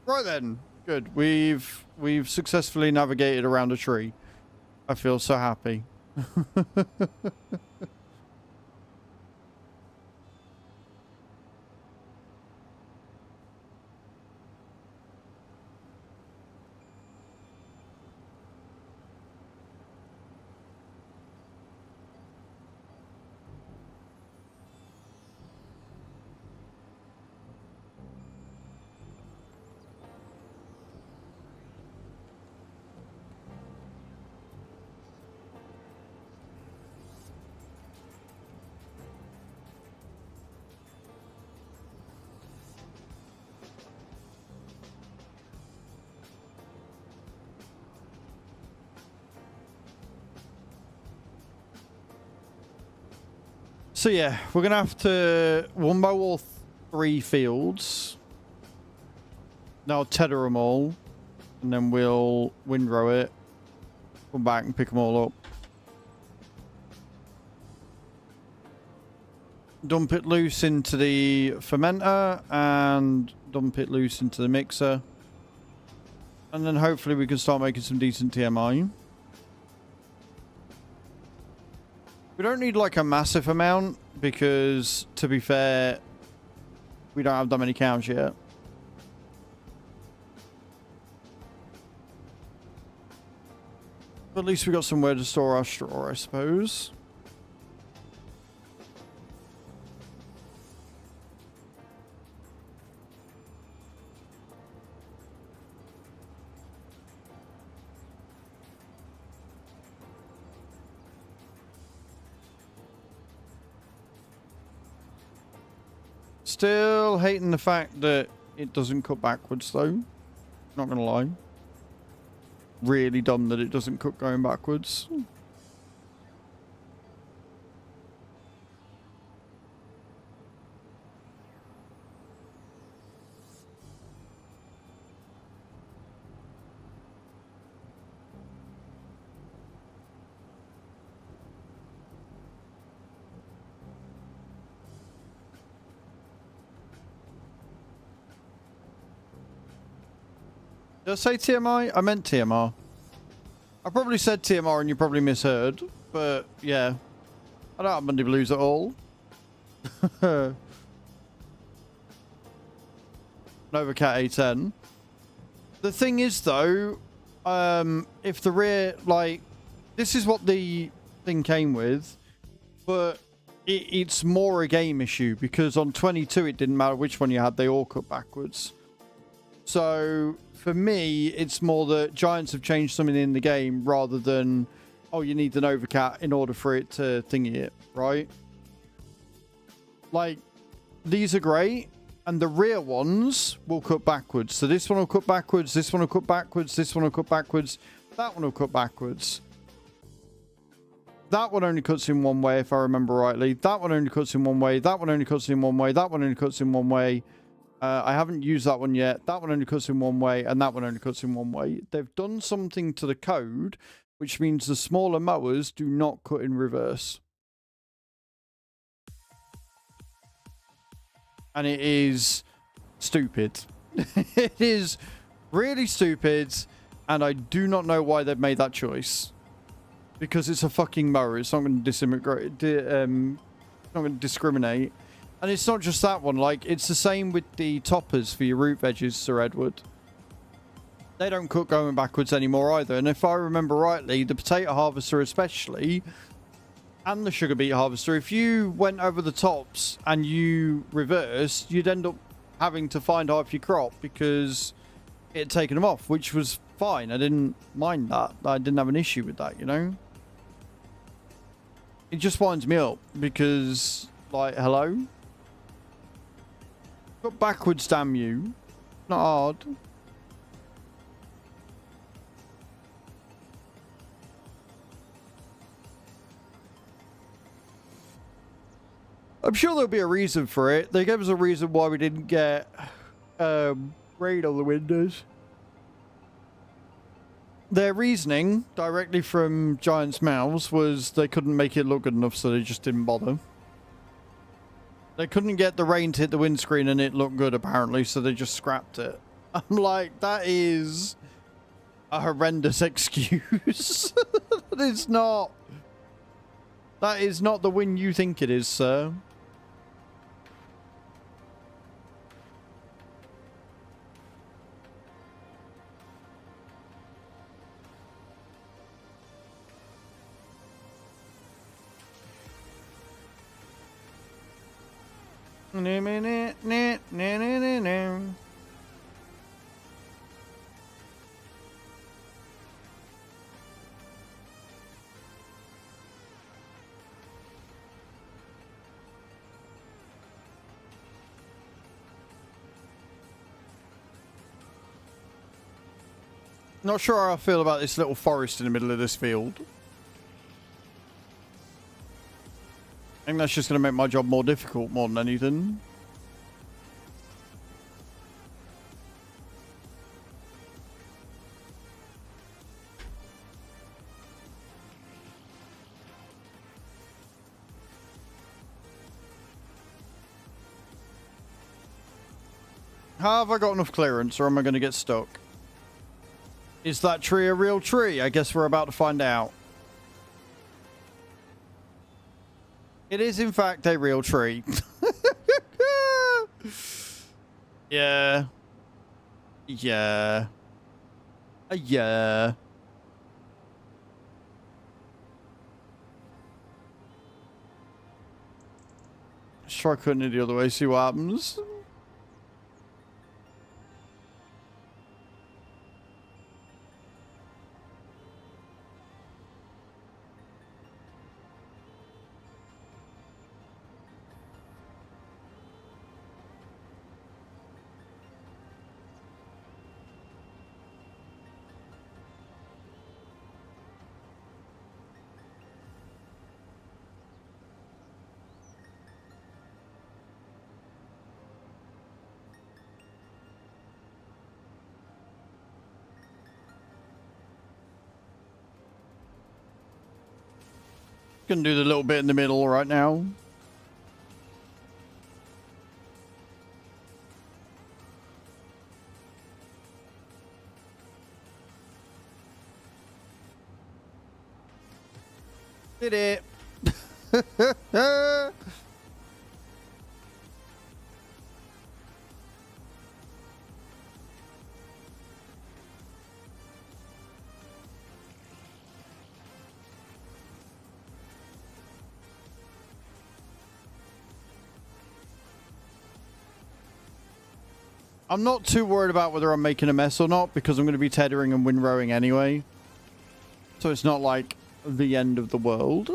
Right then, good. We've successfully navigated around a tree. I feel so happy. So yeah, we're gonna have to mow all 3 fields. Now tether them all, and then we'll windrow it, come back and pick them all up. Dump it loose into the fermenter and dump it loose into the mixer. And then hopefully we can start making some decent TMI. We don't need like a massive amount because, to be fair, we don't have that many cows yet. But at least we got somewhere to store our straw, I suppose. Still hating the fact that it doesn't cut backwards, though. Not gonna lie. Really dumb that it doesn't cut going backwards. Did I say TMI? I meant TMR. I probably said TMR and you probably misheard, but yeah. I don't have Monday Blues at all. Novacat A10. The thing is, though, if the rear, like, this is what the thing came with, but it's more a game issue because on 22 it didn't matter which one you had, they all cut backwards. So for me, it's more that Giants have changed something in the game rather than, oh, you need an overcat in order for it to thingy it, right? Like, these are great, and the rear ones will cut backwards. So this one will cut backwards, this one will cut backwards, this one will cut backwards, that one will cut backwards. That one only cuts in one way, if I remember rightly. That one only cuts in one way, that one only cuts in one way, that one only cuts in one way. I haven't used that one yet. That one only cuts in one way, and that one only cuts in one way. They've done something to the code, which means the smaller mowers do not cut in reverse. And it is stupid. It is really stupid, and I do not know why they've made that choice. Because it's a fucking mower. It's not going to discriminate. And it's not just that one, like, it's the same with the toppers for your root veggies, Sir Edward. They don't cut going backwards anymore either. And if I remember rightly, the potato harvester especially, and the sugar beet harvester, if you went over the tops and you reversed, you'd end up having to find half your crop because it had taken them off, which was fine. I didn't mind that. I didn't have an issue with that, you know? It just winds me up because, like, hello? Cut backwards, damn you. Not hard. I'm sure there'll be a reason for it. They gave us a reason why we didn't get rain on the windows. Their reasoning, directly from Giant's mouths, was they couldn't make it look good enough, so they just didn't bother. They couldn't get the rain to hit the windscreen and it looked good, apparently, so they just scrapped it. I'm like, that is a horrendous excuse. That is not... That is not the win you think it is, sir. Not sure how I feel about this little forest in the middle of this field. I think that's just going to make my job more difficult more than anything. How have I got enough clearance, or am I going to get stuck? Is that tree a real tree? I guess we're about to find out. It is, in fact, a real tree. Yeah. Yeah. Yeah. Let's try cutting it the other way, see what happens. Gonna do the little bit in the middle right now. Did it. I'm not too worried about whether I'm making a mess or not because I'm going to be tethering and windrowing anyway. So it's not like the end of the world.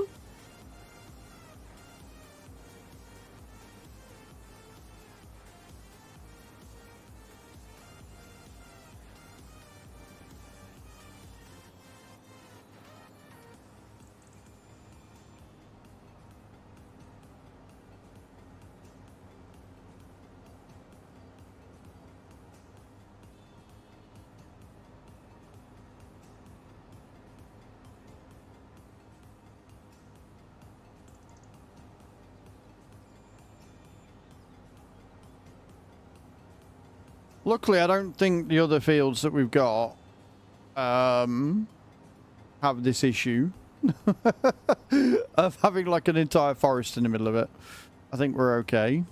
Luckily, I don't think the other fields that we've got have this issue of having like an entire forest in the middle of it. I think we're okay.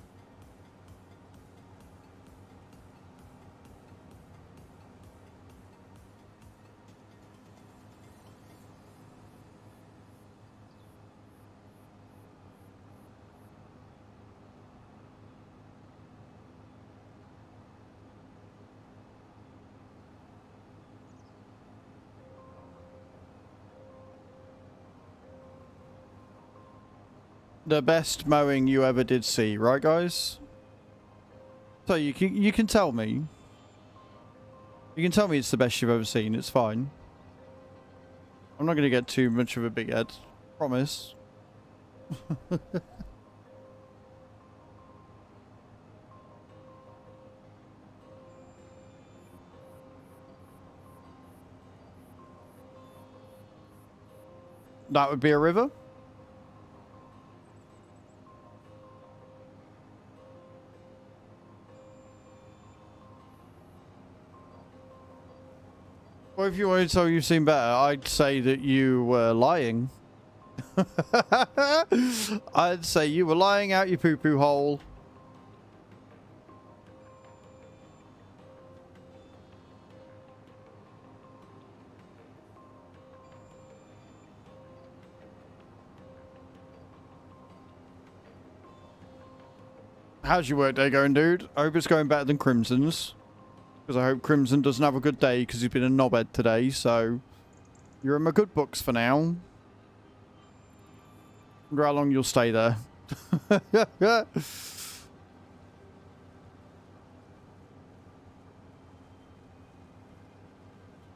The best mowing you ever did see, right, guys? So you can tell me. You can tell me it's the best you've ever seen. It's fine. I'm not going to get too much of a big head. Promise. That would be a river. Well, if you wanted to tell you've seen better, I'd say that you were lying. I'd say you were lying out your poo-poo hole. How's your work day going, dude? I hope it's going better than Crimson's. Because I hope Crimson doesn't have a good day because he's been a knobhead today, so you're in my good books for now. Wonder how long you'll stay there.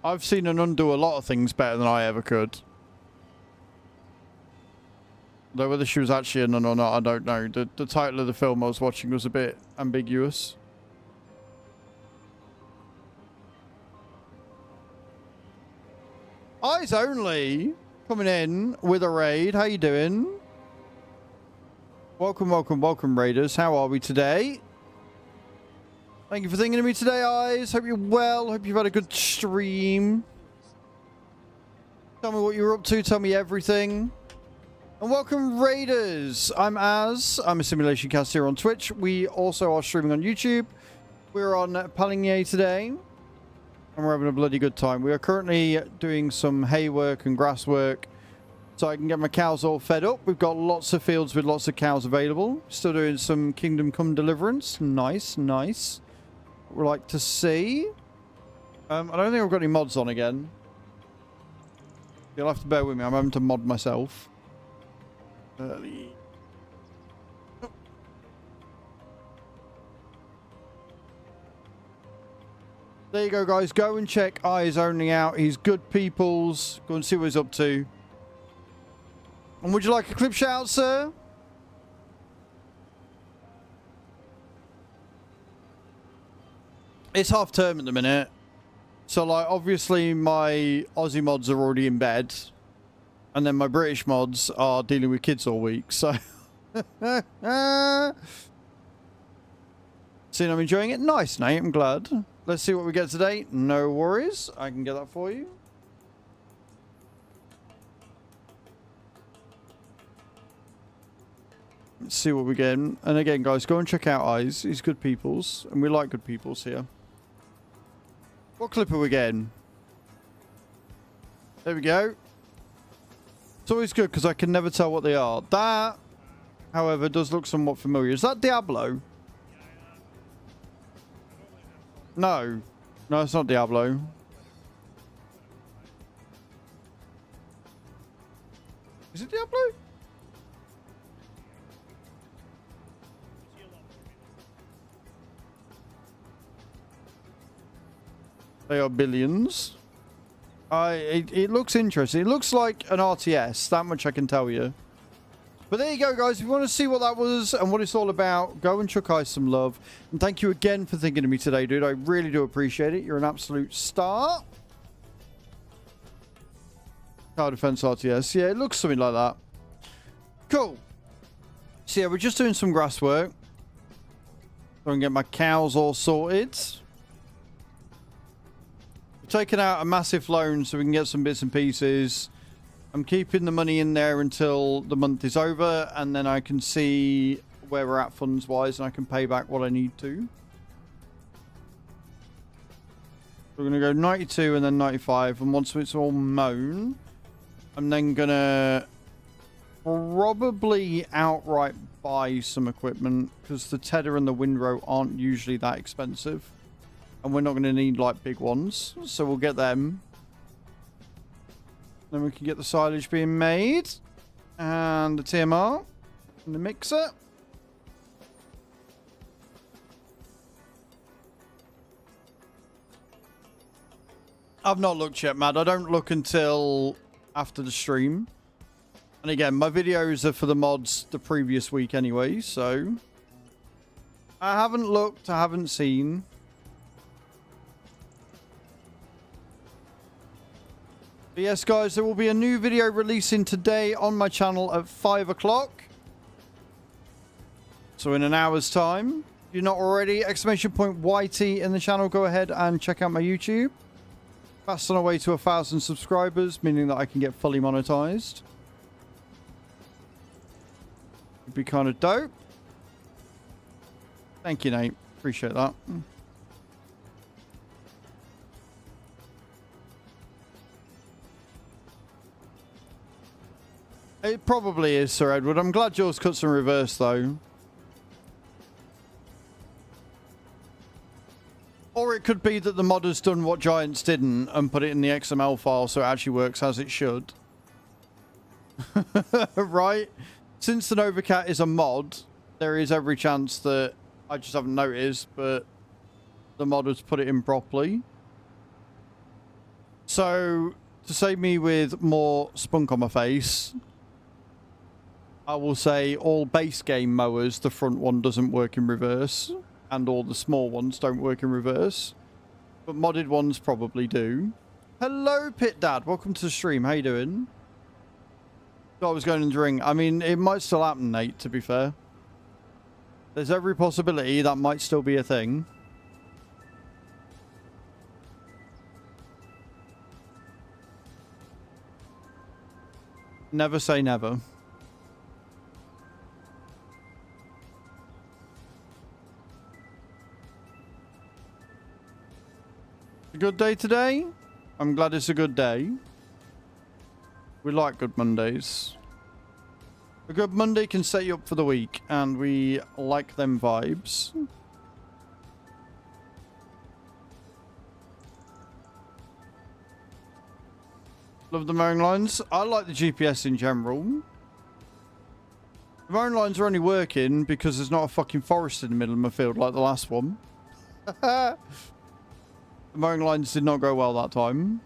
I've seen an undo a lot of things better than I ever could. Though whether she was actually a nun or not, I don't know. The title of the film I was watching was a bit ambiguous. Eyes Only coming in with a raid. How you doing? Welcome, welcome, welcome, raiders. How are we today? Thank you for thinking of me today, Eyes. Hope you're well. Hope you've had a good stream. Tell me what you're up to. Tell me everything. And welcome, raiders. I'm Az. I'm a simulation cast here on Twitch. We also are streaming on YouTube. We're on Pallegneys today. And we're having a bloody good time. We are currently doing some hay work and grass work so I can get my cows all fed up. We've got lots of fields with lots of cows available. Still doing some Kingdom Come Deliverance. Nice, nice. We'd like to see. I don't think I've got any mods on again. You'll have to bear with me. I'm having to mod myself. Early. There you go, guys. Go and check Eyes Only out. He's good peoples. Go and see what he's up to. And would you like a clip shout, sir? It's half term at the minute. So, like, obviously my Aussie mods are already in bed. And then my British mods are dealing with kids all week, so... Seeing I'm enjoying it? Nice, Nate. I'm glad. Let's see what we get today. No worries. I can get that for you. Let's see what we get. And again, guys, go and check out Eyes. He's good peoples, and we like good peoples here. What clip are we getting? There we go. It's always good because I can never tell what they are. That, however, does look somewhat familiar. Is that Diablo? No. No, it's not Diablo. Is it Diablo? They are billions. It looks interesting. It looks like an RTS. That much I can tell you. But there you go, guys. If you want to see what that was and what it's all about, go and chuck Ice some love. And thank you again for thinking of me today, dude. I really do appreciate it. You're an absolute star. Tower Defense RTS. Yeah, it looks something like that. Cool. So yeah, we're just doing some grass work. So I can get my cows all sorted. We're taking out a massive loan so we can get some bits and pieces. I'm keeping the money in there until the month is over, and then I can see where we're at funds-wise, and I can pay back what I need to. We're going to go 92 and then 95, and once it's all mown, I'm then going to probably outright buy some equipment, because the tedder and the windrow aren't usually that expensive, and we're not going to need, like, big ones, so we'll get them. Then we can get the silage being made. And the TMR. And the mixer. I've not looked yet, Mad. I don't look until after the stream. And again, my videos are for the mods the previous week anyway, so... I haven't looked, I haven't seen... But yes, guys, there will be a new video releasing today on my channel at 5 o'clock. So in an hour's time. If you're not already, !YT in the channel, go ahead and check out my YouTube. Fast on our way to 1,000 subscribers, meaning that I can get fully monetized. It'd be kind of dope. Thank you, Nate. Appreciate that. It probably is, Sir Edward. I'm glad yours cuts in reverse, though. Or it could be that the mod has done what Giants didn't and put it in the XML file so it actually works as it should. Right? Since the Novacat is a mod, there is every chance that I just haven't noticed, but the mod has put it in properly. So, to save me with more spunk on my face... I will say all base game mowers, the front one doesn't work in reverse. And all the small ones don't work in reverse. But modded ones probably do. Hello, Pit Dad. Welcome to the stream. How you doing? Thought I was going in the ring. I mean, it might still happen, Nate, to be fair. There's every possibility that might still be a thing. Never say never. A good day today? I'm glad it's a good day. We like good Mondays. A good Monday can set you up for the week, and we like them vibes. Love the mowing lines. I like the GPS in general. The mowing lines are only working because there's not a fucking forest in the middle of my field like the last one. The mowing lines did not go well that time.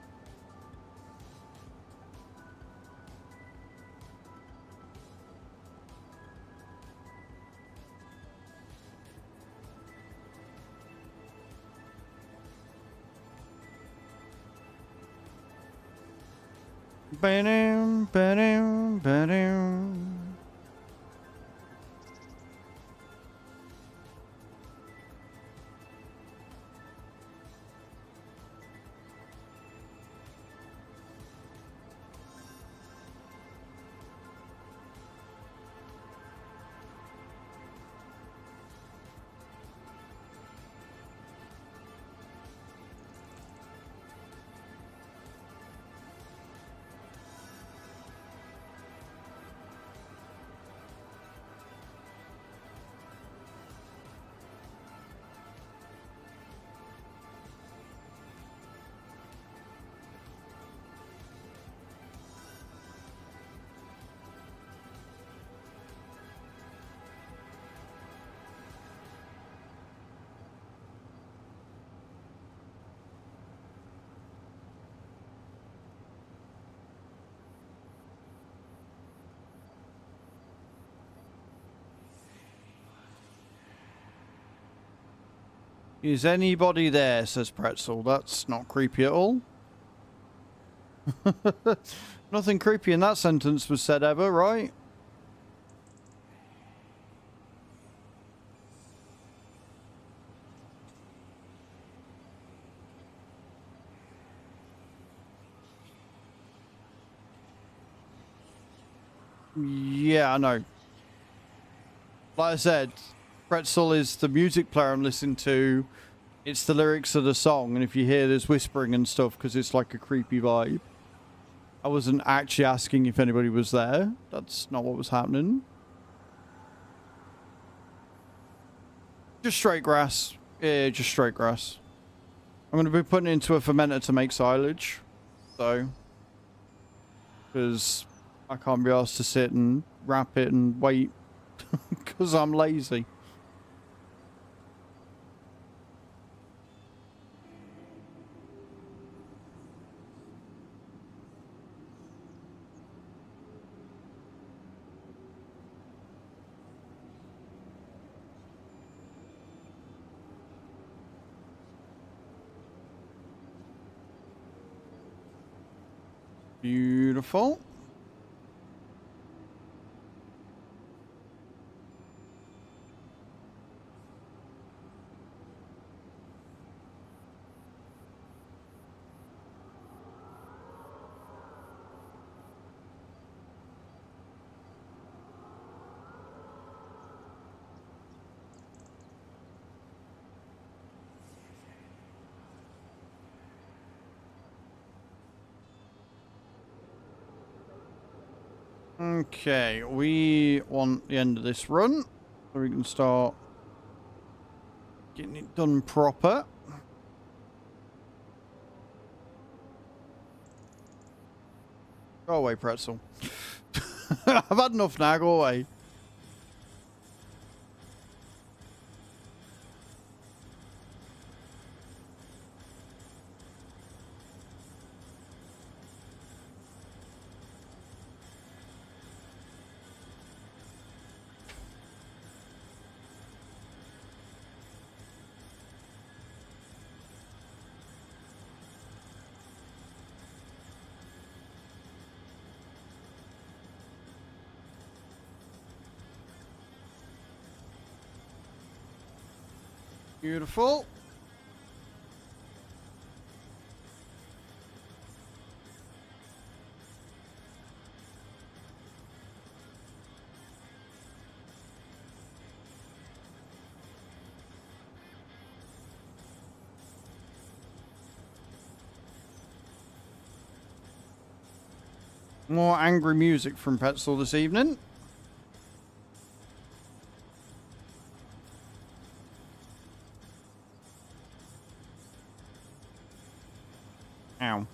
Ba-dum, ba-dum, ba-dum. Is anybody there? Says Pretzel. That's not creepy at all. Nothing creepy in that sentence was said ever, right? Yeah, I know. Like I said, Pretzel is the music player I'm listening to. It's the lyrics of the song, and if you hear there's whispering and stuff, because it's like a creepy vibe. I wasn't actually asking if anybody was there. That's not what was happening. Just straight grass. Yeah, just straight grass. I'm going to be putting it into a fermenter to make silage. So. Because I can't be asked to sit and wrap it and wait. Because I'm lazy. Beautiful. Okay, we want the end of this run, so we can start getting it done proper. Go away, Pretzel. I've had enough now, go away. Beautiful. More angry music from Pretzel this evening. Ow.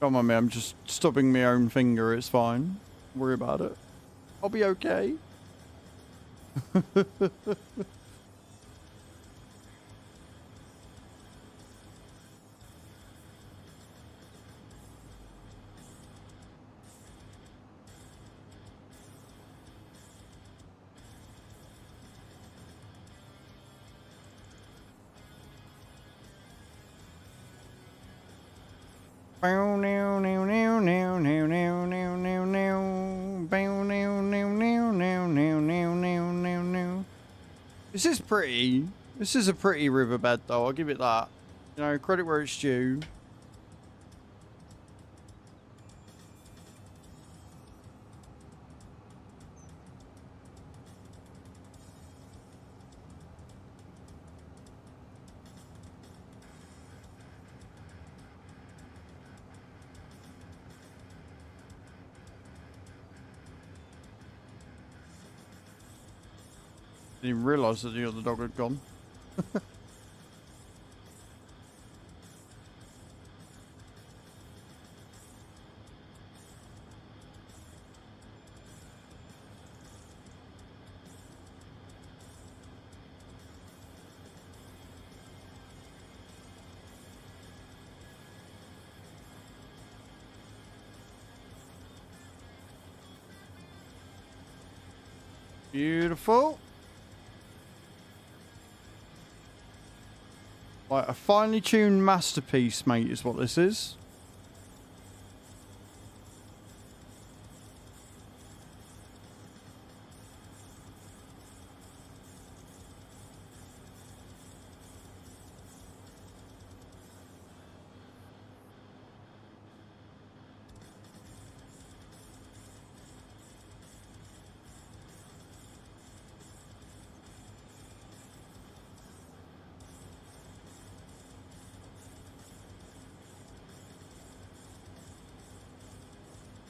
Come on, man. I'm just stubbing my own finger. It's fine. Don't worry about it. I'll be okay. This is pretty. This is a pretty riverbed, though. I'll give it that. You know, credit where it's due. Didn't even realise that the other dog had gone. Beautiful. Right, a finely tuned masterpiece, mate, is what this is.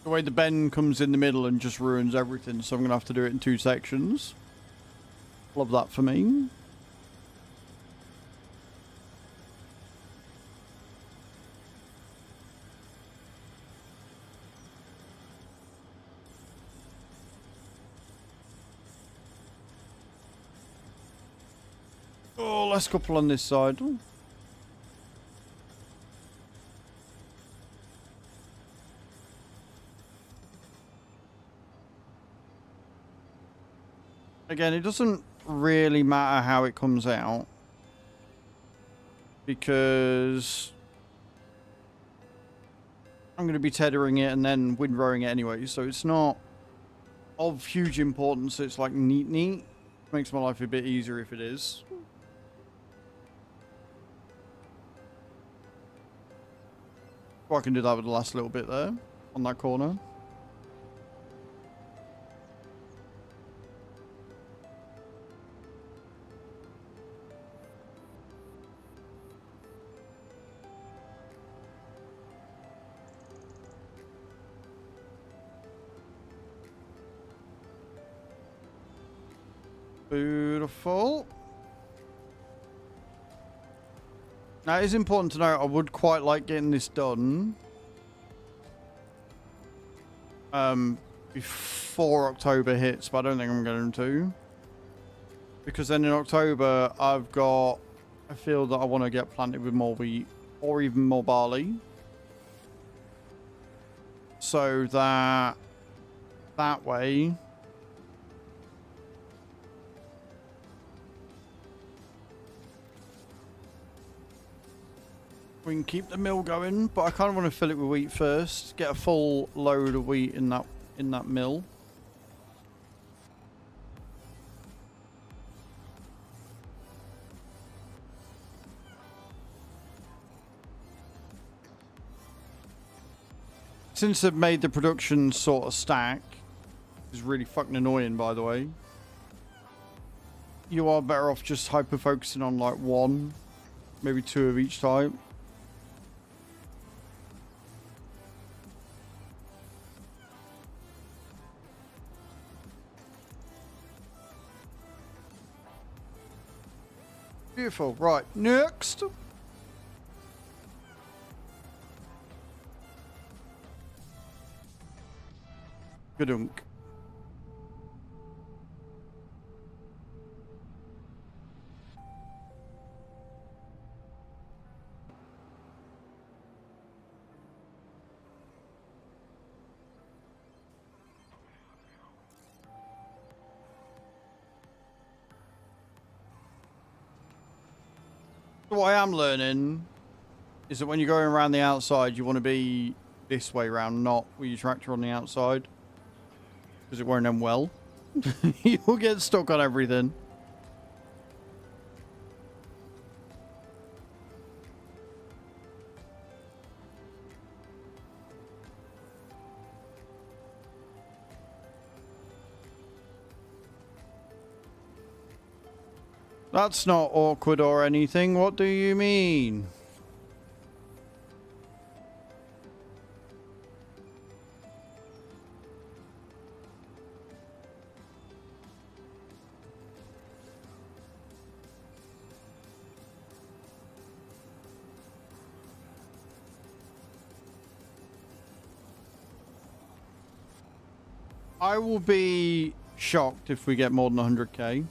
The way the bend comes in the middle and just ruins everything, so I'm going to have to do it in 2 sections. Love that for me. Oh, last couple on this side. Ooh. Again, it doesn't really matter how it comes out, because I'm going to be tethering it and then windrowing it anyway, so it's not of huge importance. It's like neat. Makes my life a bit easier if it is. Well, I can do that with the last little bit there on that corner. Beautiful. Now, it is important to note I would quite like getting this done before October hits, but I don't think I'm going to. Because then in October, I've got a field that I want to get planted with more wheat or even more barley. So that way... we can keep the mill going, but I kind of want to fill it with wheat first. Get a full load of wheat in that mill. Since they've made the production sort of stack, which is really fucking annoying, by the way. You are better off just hyper focusing on like 1, maybe 2 of each type. Beautiful. Right, next. Gadunk. What I am learning is that when you're going around the outside, you want to be this way round, not with your tractor on the outside. Because it won't end well. You'll get stuck on everything. That's not awkward or anything. What do you mean? I will be shocked if we get more than 100k.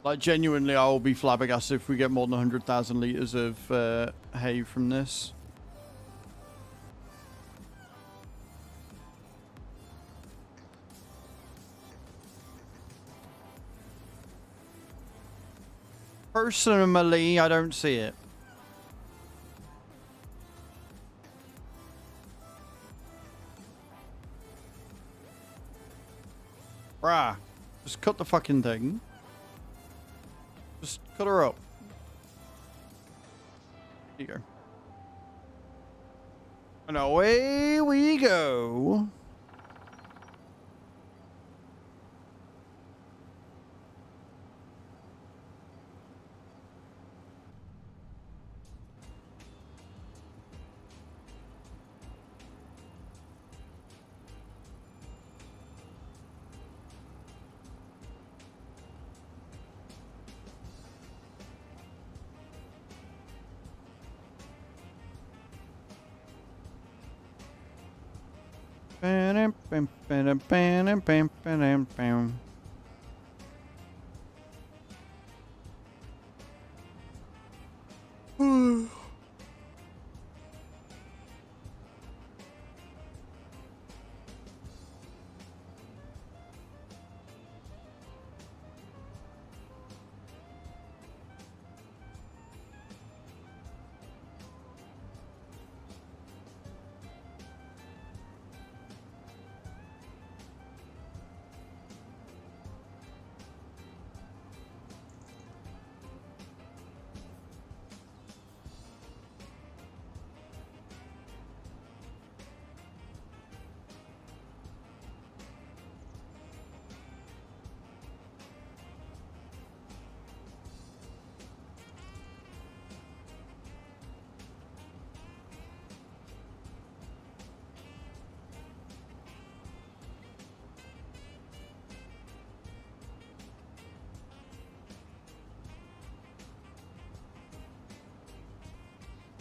Like, genuinely, I will be flabbergasted if we get more than 100,000 litres of hay from this. Personally, I don't see it. Bruh, just cut the fucking thing. Just cut her up. There you go. And away we go. Bam, bam, bam, bam, bam, bam, bam.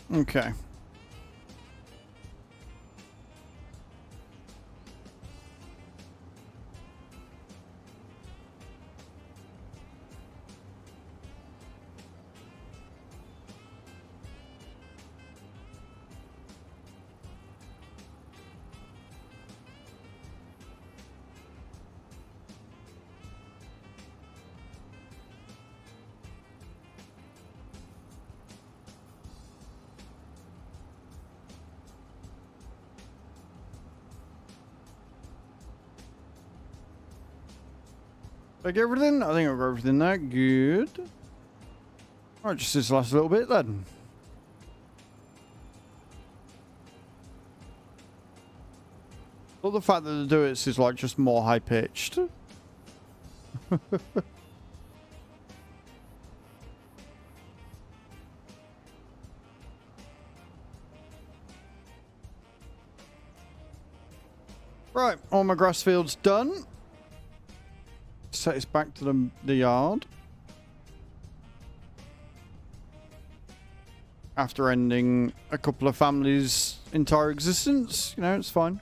Okay. Did I get everything? I think I got everything there. Good. Alright, just this last little bit then. Well, the fact that the duets is like just more high pitched. Right, all my grass fields done. Set us back to the yard. After ending a couple of families' entire existence, you know, it's fine.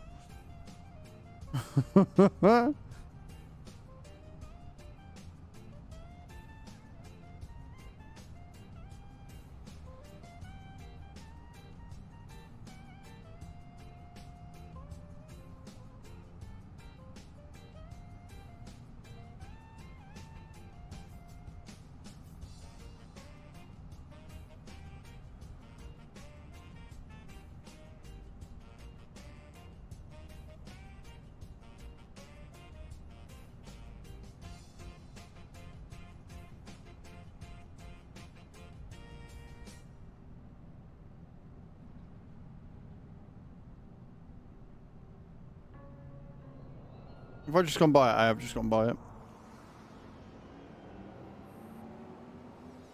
If I just gone by it, I have just gone by it.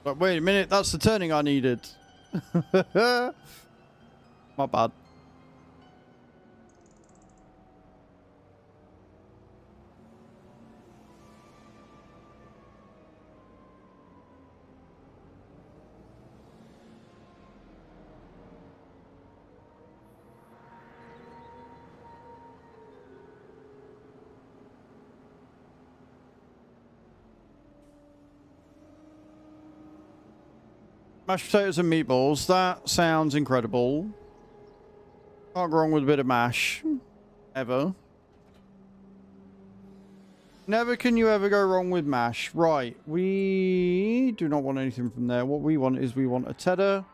But wait a minute, that's the turning I needed. My bad. Mashed potatoes and meatballs. That sounds incredible. Can't go wrong with a bit of mash. Ever. Never can you ever go wrong with mash. Right. We do not want anything from there. What we want is we want a cheddar.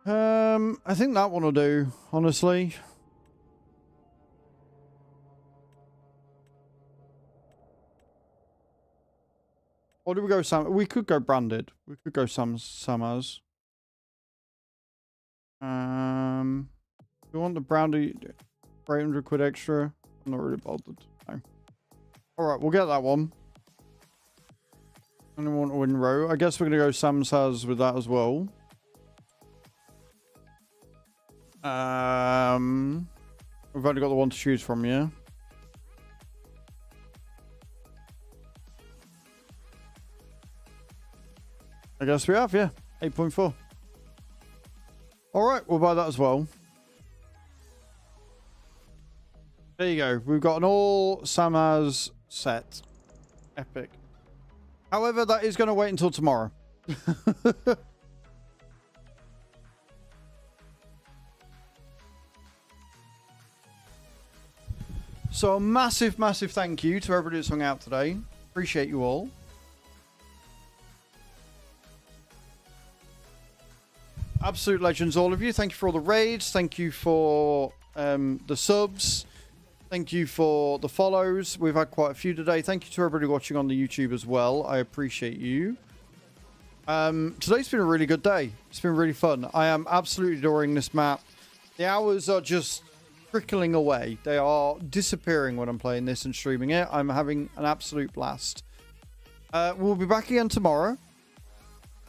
I think that one will do, honestly. Or do we go Sam? We could go branded. We could go Summers. We want the brandy 800 quid extra. I'm not really bothered. No. Alright, we'll get that one. And we want a win row. I guess we're gonna go Sam's has with that as well. We've only got the one to choose from, yeah. I guess we have, yeah. 8.4. Alright, we'll buy that as well. There you go. We've got an all Samaz set. Epic. However, that is going to wait until tomorrow. So a massive, massive thank you to everybody that's hung out today. Appreciate you all. Absolute legends, all of you. Thank you for all the raids. Thank you for the subs. Thank you for the follows. We've had quite a few today. Thank you to everybody watching on the YouTube as well. I appreciate you. Today's been a really good day. It's been really fun. I am absolutely adoring this map. The hours are just trickling away. They are disappearing when I'm playing this and streaming it. I'm having an absolute blast. We'll be back again tomorrow.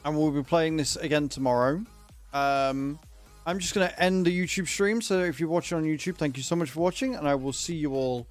And we'll be playing this again tomorrow. I'm just going to end the YouTube stream. So if you're watching on YouTube, thank you so much for watching. And I will see you all